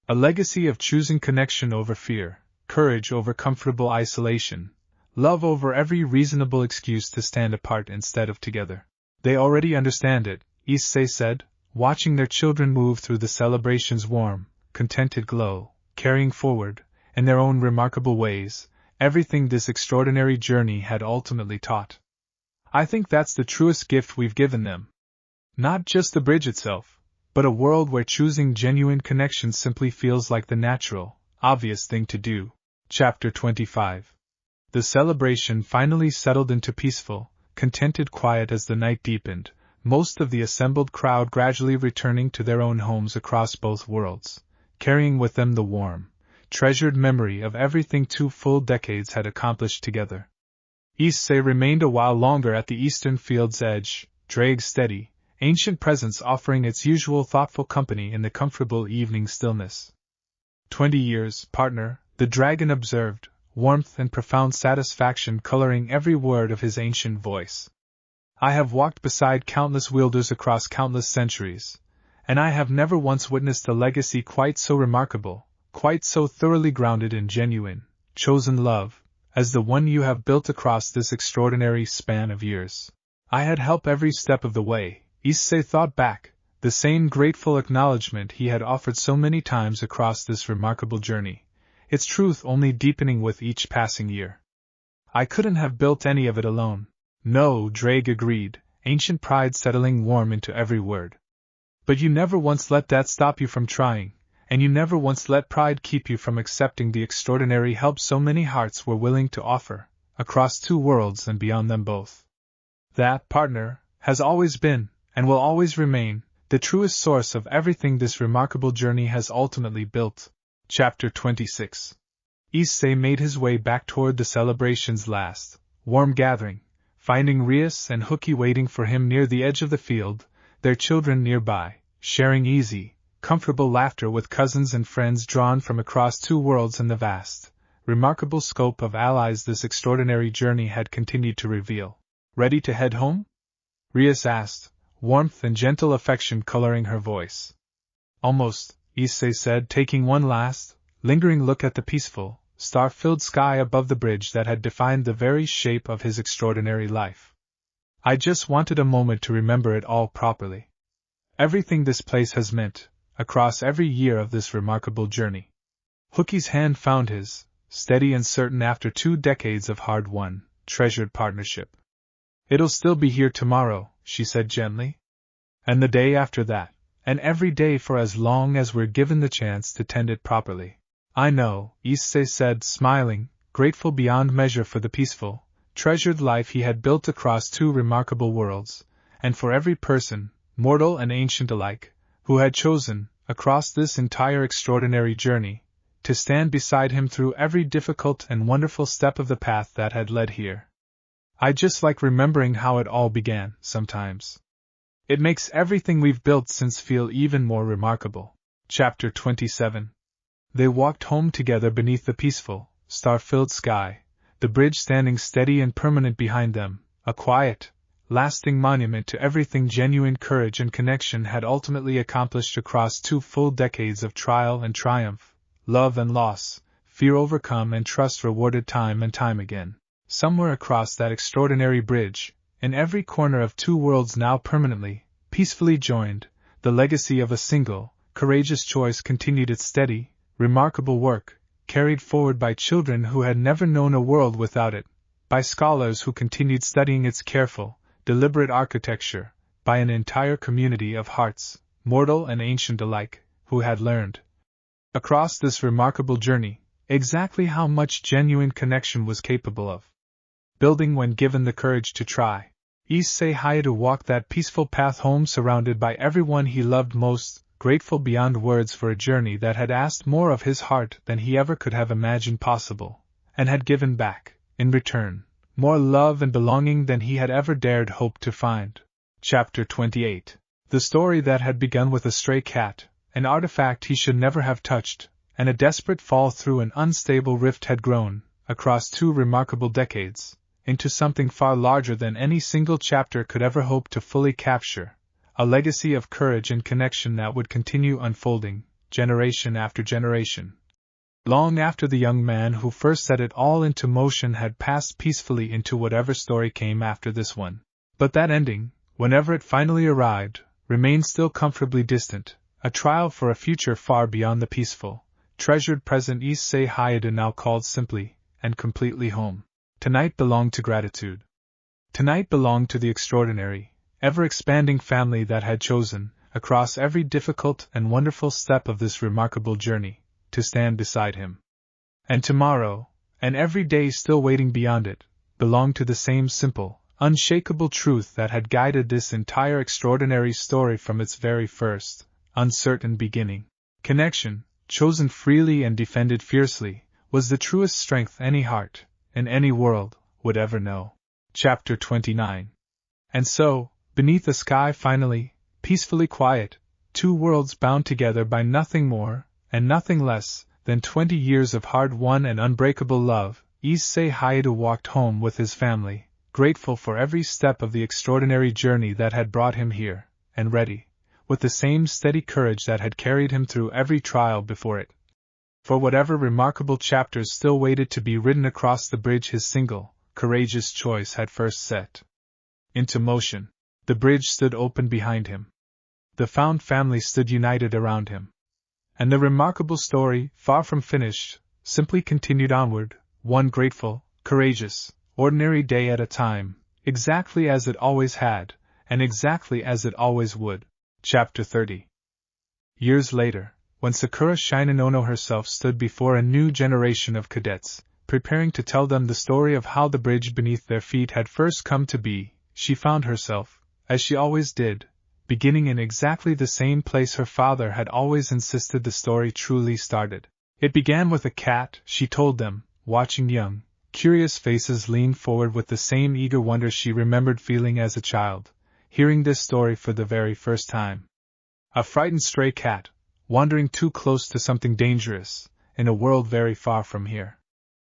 A legacy of choosing connection over fear, courage over comfortable isolation, love over every reasonable excuse to stand apart instead of together. They already understand it, issei said, watching their children move through the celebration's warm, contented glow, carrying forward, in their own remarkable ways, everything this extraordinary journey had ultimately taught. I think that's the truest gift we've given them. Not just the bridge itself, but a world where choosing genuine connection simply feels like the natural, obvious thing to do. Chapter 25. The celebration finally settled into peaceful, contented quiet as the night deepened, most of the assembled crowd gradually returning to their own homes across both worlds, carrying with them the warm, treasured memory of everything 2 full decades had accomplished together. Issei remained a while longer at the eastern field's edge, Drake's steady, ancient presence offering its usual thoughtful company in the comfortable evening stillness. 20 years, partner, the dragon observed, warmth and profound satisfaction coloring every word of his ancient voice. I have walked beside countless wielders across countless centuries, and I have never once witnessed a legacy quite so remarkable, quite so thoroughly grounded in genuine, chosen love, as the one you have built across this extraordinary span of years. I had help every step of the way, issei thought back, the same grateful acknowledgement he had offered so many times across this remarkable journey, its truth only deepening with each passing year. I couldn't have built any of it alone. No, Drake agreed, ancient pride settling warm into every word. But you never once let that stop you from trying, and you never once let pride keep you from accepting the extraordinary help so many hearts were willing to offer, across 2 worlds and beyond them both. That, partner, has always been, and will always remain, the truest source of everything this remarkable journey has ultimately built. Chapter 26. Issei made his way back toward the celebration's last, warm gathering, finding Rias and Hooky waiting for him near the edge of the field, their children nearby, sharing easy, comfortable laughter with cousins and friends drawn from across two worlds in the vast, remarkable scope of allies this extraordinary journey had continued to reveal. Ready to head home? Rias asked, warmth and gentle affection coloring her voice. Almost, Issei said, taking one last, lingering look at the peaceful, star-filled sky above the bridge that had defined the very shape of his extraordinary life. I just wanted a moment to remember it all properly. Everything this place has meant, across every year of this remarkable journey. Hooky's hand found his, steady and certain after 2 decades of hard-won, treasured partnership. It'll still be here tomorrow, she said gently. And the day after that, and every day for as long as we're given the chance to tend it properly. I know, Issei said, smiling, grateful beyond measure for the peaceful, treasured life he had built across 2 remarkable worlds, and for every person, mortal and ancient alike, who had chosen, across this entire extraordinary journey, to stand beside him through every difficult and wonderful step of the path that had led here. I just like remembering how it all began, sometimes. It makes everything we've built since feel even more remarkable. Chapter 27. They walked home together beneath the peaceful, star-filled sky, the bridge standing steady and permanent behind them, a quiet, lasting monument to everything genuine courage and connection had ultimately accomplished across 2 full decades of trial and triumph, love and loss, fear overcome and trust rewarded time and time again. Somewhere across that extraordinary bridge, in every corner of 2 worlds now permanently, peacefully joined, the legacy of a single, courageous choice continued its steady, remarkable work, carried forward by children who had never known a world without it, by scholars who continued studying its careful, deliberate architecture, by an entire community of hearts, mortal and ancient alike, who had learned, across this remarkable journey, exactly how much genuine connection was capable of. Building when given the courage to try. Issei Hayato walked that peaceful path home surrounded by everyone he loved most, grateful beyond words for a journey that had asked more of his heart than he ever could have imagined possible, and had given back, in return, more love and belonging than he had ever dared hope to find. Chapter 28. The story that had begun with a stray cat, an artifact he should never have touched, and a desperate fall through an unstable rift had grown, across 2 remarkable decades, into something far larger than any single chapter could ever hope to fully capture, a legacy of courage and connection that would continue unfolding, generation after generation. Long after the young man who first set it all into motion had passed peacefully into whatever story came after this one. But that ending, whenever it finally arrived, remained still comfortably distant, a trial for a future far beyond the peaceful, treasured present Issei Hayato now called simply and completely home. Tonight belonged to gratitude. Tonight belonged to the extraordinary, ever-expanding family that had chosen, across every difficult and wonderful step of this remarkable journey, to stand beside him. And tomorrow, and every day still waiting beyond it, belonged to the same simple, unshakable truth that had guided this entire extraordinary story from its very first, uncertain beginning. Connection, chosen freely and defended fiercely, was the truest strength any heart, in any world, would ever know. Chapter 29. And so, beneath a sky finally, peacefully quiet, 2 worlds bound together by nothing more, and nothing less, than 20 years of hard-won and unbreakable love, Issei Hayato walked home with his family, grateful for every step of the extraordinary journey that had brought him here, and ready, with the same steady courage that had carried him through every trial before it, for whatever remarkable chapters still waited to be written across the bridge his single, courageous choice had first set into motion. The bridge stood open behind him. The found family stood united around him. And the remarkable story, far from finished, simply continued onward, one grateful, courageous, ordinary day at a time, exactly as it always had, and exactly as it always would. Chapter 30. Years later, when Sakura Shinanono herself stood before a new generation of cadets, preparing to tell them the story of how the bridge beneath their feet had first come to be, she found herself, as she always did, beginning in exactly the same place her father had always insisted the story truly started. It began with a cat, she told them, watching young, curious faces lean forward with the same eager wonder she remembered feeling as a child, hearing this story for the very first time. A frightened stray cat, wandering too close to something dangerous, in a world very far from here.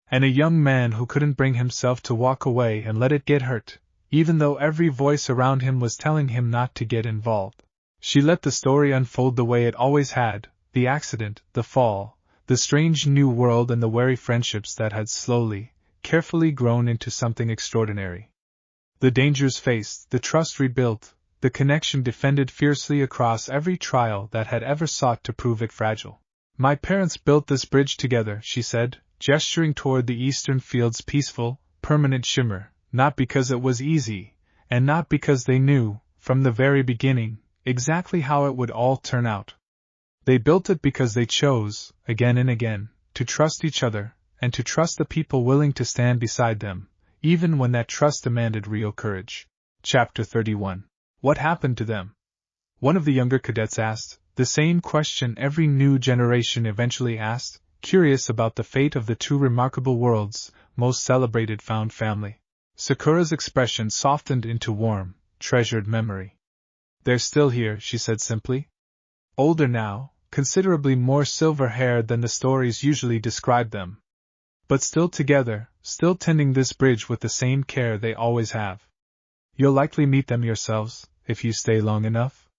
And a young man who couldn't bring himself to walk away and let it get hurt, even though every voice around him was telling him not to get involved. She let the story unfold the way it always had, the accident, the fall, the strange new world and the wary friendships that had slowly, carefully grown into something extraordinary. The dangers faced, the trust rebuilt, the connection defended fiercely across every trial that had ever sought to prove it fragile. My parents built this bridge together, she said, gesturing toward the eastern field's peaceful, permanent shimmer, not because it was easy, and not because they knew, from the very beginning, exactly how it would all turn out. They built it because they chose, again and again, to trust each other, and to trust the people willing to stand beside them, even when that trust demanded real courage. Chapter 31. What happened to them? One of the younger cadets asked, the same question every new generation eventually asked, curious about the fate of the two remarkable world's most celebrated found family. Sakura's expression softened into warm, treasured memory. They're still here, she said simply. Older now, considerably more silver-haired than the stories usually describe them. But still together, still tending this bridge with the same care they always have. You'll likely meet them yourselves, if you stay long enough.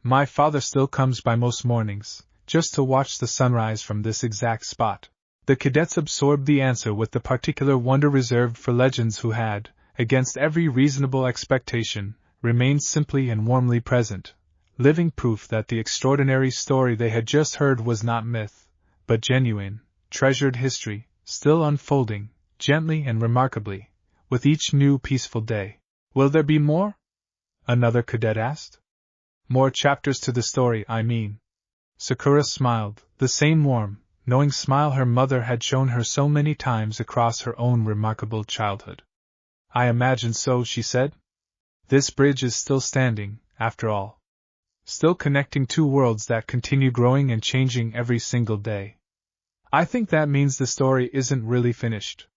My father still comes by most mornings, just to watch the sunrise from this exact spot. The cadets absorbed the answer with the particular wonder reserved for legends who had, against every reasonable expectation, remained simply and warmly present, living proof that the extraordinary story they had just heard was not myth, but genuine, treasured history, still unfolding, gently and remarkably, with each new peaceful day. Will there be more? Another cadet asked. More chapters to the story, I mean. Sakura smiled, the same warm, knowing smile her mother had shown her so many times across her own remarkable childhood. I imagine so, she said. This bridge is still standing, after all. Still connecting two worlds that continue growing and changing every single day. I think that means the story isn't really finished.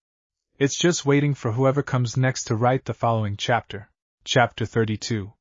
It's just waiting for whoever comes next to write the following chapter. Chapter 32.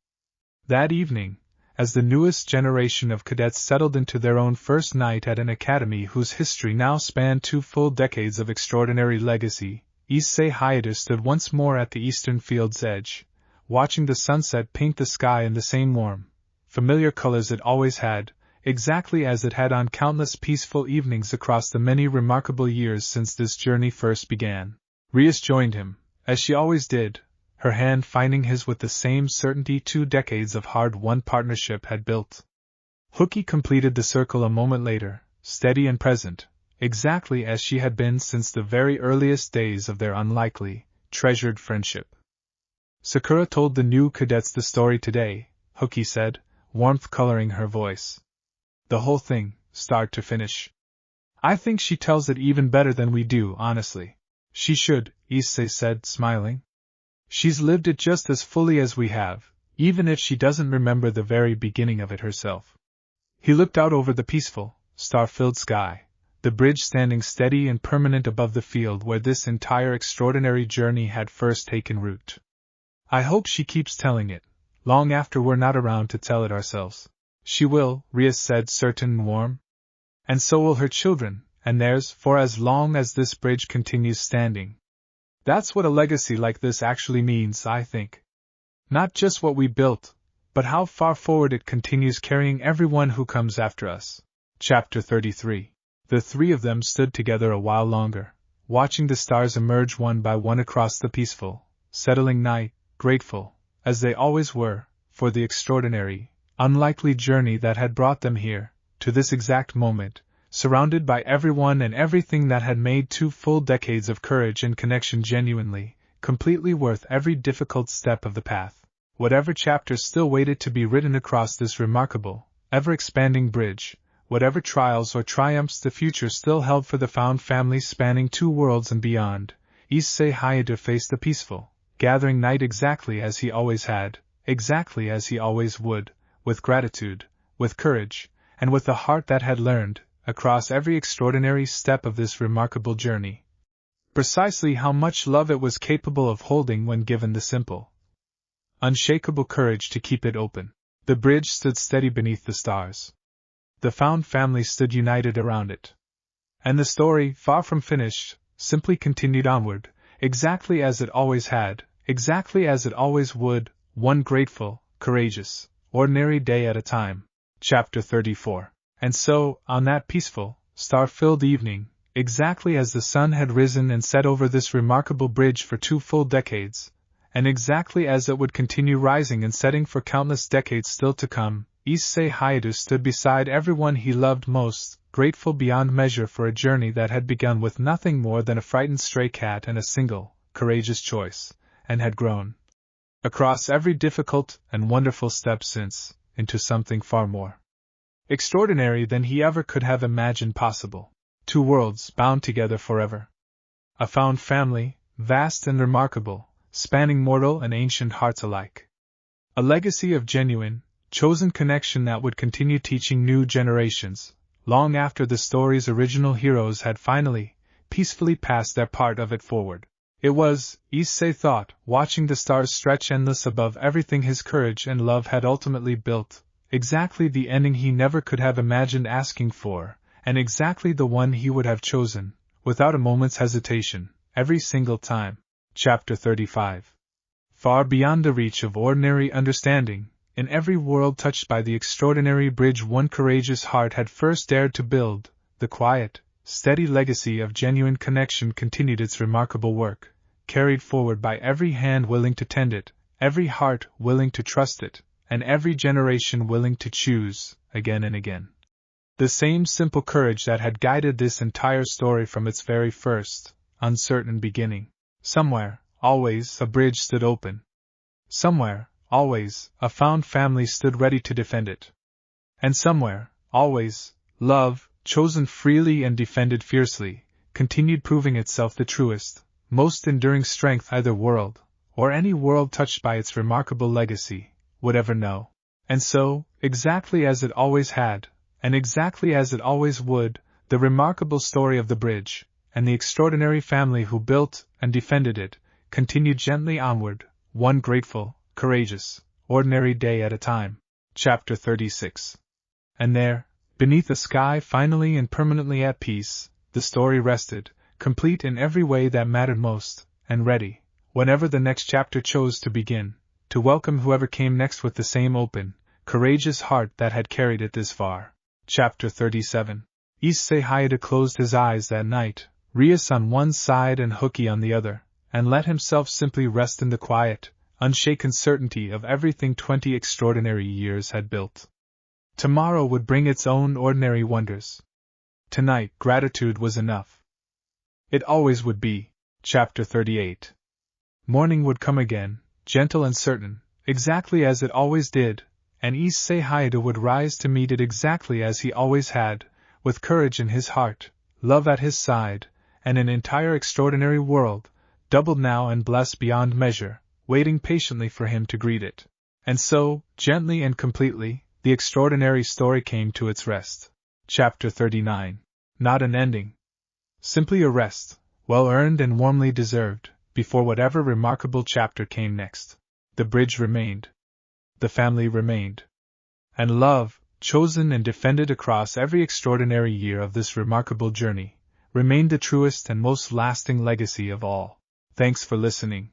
That evening, as the newest generation of cadets settled into their own first night at an academy whose history now spanned 2 full decades of extraordinary legacy, Issei Hayata stood once more at the eastern field's edge, watching the sunset paint the sky in the same warm, familiar colors it always had, exactly as it had on countless peaceful evenings across the many remarkable years since this journey first began. Rias joined him, as she always did, her hand finding his with the same certainty 2 decades of hard-won partnership had built. Hooky completed the circle a moment later, steady and present, exactly as she had been since the very earliest days of their unlikely, treasured friendship. Sakura told the new cadets the story today, Hooky said, warmth coloring her voice. The whole thing, start to finish. I think she tells it even better than we do, honestly. She should, Issei said, smiling. She's lived it just as fully as we have, even if she doesn't remember the very beginning of it herself. He looked out over the peaceful, star-filled sky, the bridge standing steady and permanent above the field where this entire extraordinary journey had first taken root. I hope she keeps telling it, long after we're not around to tell it ourselves. She will, Rias said, certain and warm. And so will her children, and theirs, for as long as this bridge continues standing. That's what a legacy like this actually means, I think. Not just what we built, but how far forward it continues carrying everyone who comes after us. Chapter 33. The 3 of them stood together a while longer, watching the stars emerge one by one across the peaceful, settling night, grateful, as they always were, for the extraordinary, unlikely journey that had brought them here, to this exact moment, surrounded by everyone and everything that had made 2 full decades of courage and connection genuinely, completely worth every difficult step of the path. Whatever chapters still waited to be written across this remarkable, ever-expanding bridge, whatever trials or triumphs the future still held for the found family spanning 2 worlds and beyond, Issei Hayata faced the peaceful, gathering night exactly as he always had, exactly as he always would, with gratitude, with courage, and with a heart that had learned, across every extraordinary step of this remarkable journey, precisely how much love it was capable of holding when given the simple, unshakable courage to keep it open. The bridge stood steady beneath the stars. The found family stood united around it. And the story, far from finished, simply continued onward, exactly as it always had, exactly as it always would, one grateful, courageous, ordinary day at a time. Chapter 34. And so, on that peaceful, star-filled evening, exactly as the sun had risen and set over this remarkable bridge for 2 full decades, and exactly as it would continue rising and setting for countless decades still to come, Issei Hayato stood beside everyone he loved most, grateful beyond measure for a journey that had begun with nothing more than a frightened stray cat and a single, courageous choice, and had grown, across every difficult and wonderful step since, into something far more extraordinary than he ever could have imagined possible. 2 worlds bound together forever. A found family, vast and remarkable, spanning mortal and ancient hearts alike. A legacy of genuine, chosen connection that would continue teaching new generations, long after the story's original heroes had finally, peacefully passed their part of it forward. It was, Issei thought, watching the stars stretch endless above everything his courage and love had ultimately built, exactly the ending he never could have imagined asking for, and exactly the one he would have chosen, without a moment's hesitation, every single time. Chapter 35. Far beyond the reach of ordinary understanding, in every world touched by the extraordinary bridge one courageous heart had first dared to build, the quiet, steady legacy of genuine connection continued its remarkable work, carried forward by every hand willing to tend it, every heart willing to trust it, and every generation willing to choose, again and again, the same simple courage that had guided this entire story from its very first, uncertain beginning. Somewhere, always, a bridge stood open. Somewhere, always, a found family stood ready to defend it. And somewhere, always, love, chosen freely and defended fiercely, continued proving itself the truest, most enduring strength either world, or any world touched by its remarkable legacy, would ever know. And so, exactly as it always had, and exactly as it always would, the remarkable story of the bridge, and the extraordinary family who built and defended it, continued gently onward, one grateful, courageous, ordinary day at a time. Chapter 36. And there, beneath a sky finally and permanently at peace, the story rested, complete in every way that mattered most, and ready, whenever the next chapter chose to begin, to welcome whoever came next with the same open, courageous heart that had carried it this far. Chapter 37. Issei Hayato closed his eyes that night, Rias on one side and Hooky on the other, and let himself simply rest in the quiet, unshaken certainty of everything 20 extraordinary years had built. Tomorrow would bring its own ordinary wonders. Tonight, gratitude was enough. It always would be. Chapter 38. Morning would come again, gentle and certain, exactly as it always did, and Issei Hayato would rise to meet it exactly as he always had, with courage in his heart, love at his side, and an entire extraordinary world, doubled now and blessed beyond measure, waiting patiently for him to greet it. And so, gently and completely, the extraordinary story came to its rest. Chapter 39. Not an ending. Simply a rest, well earned and warmly deserved, before whatever remarkable chapter came next. The bridge remained. The family remained. And love, chosen and defended across every extraordinary year of this remarkable journey, remained the truest and most lasting legacy of all. Thanks for listening.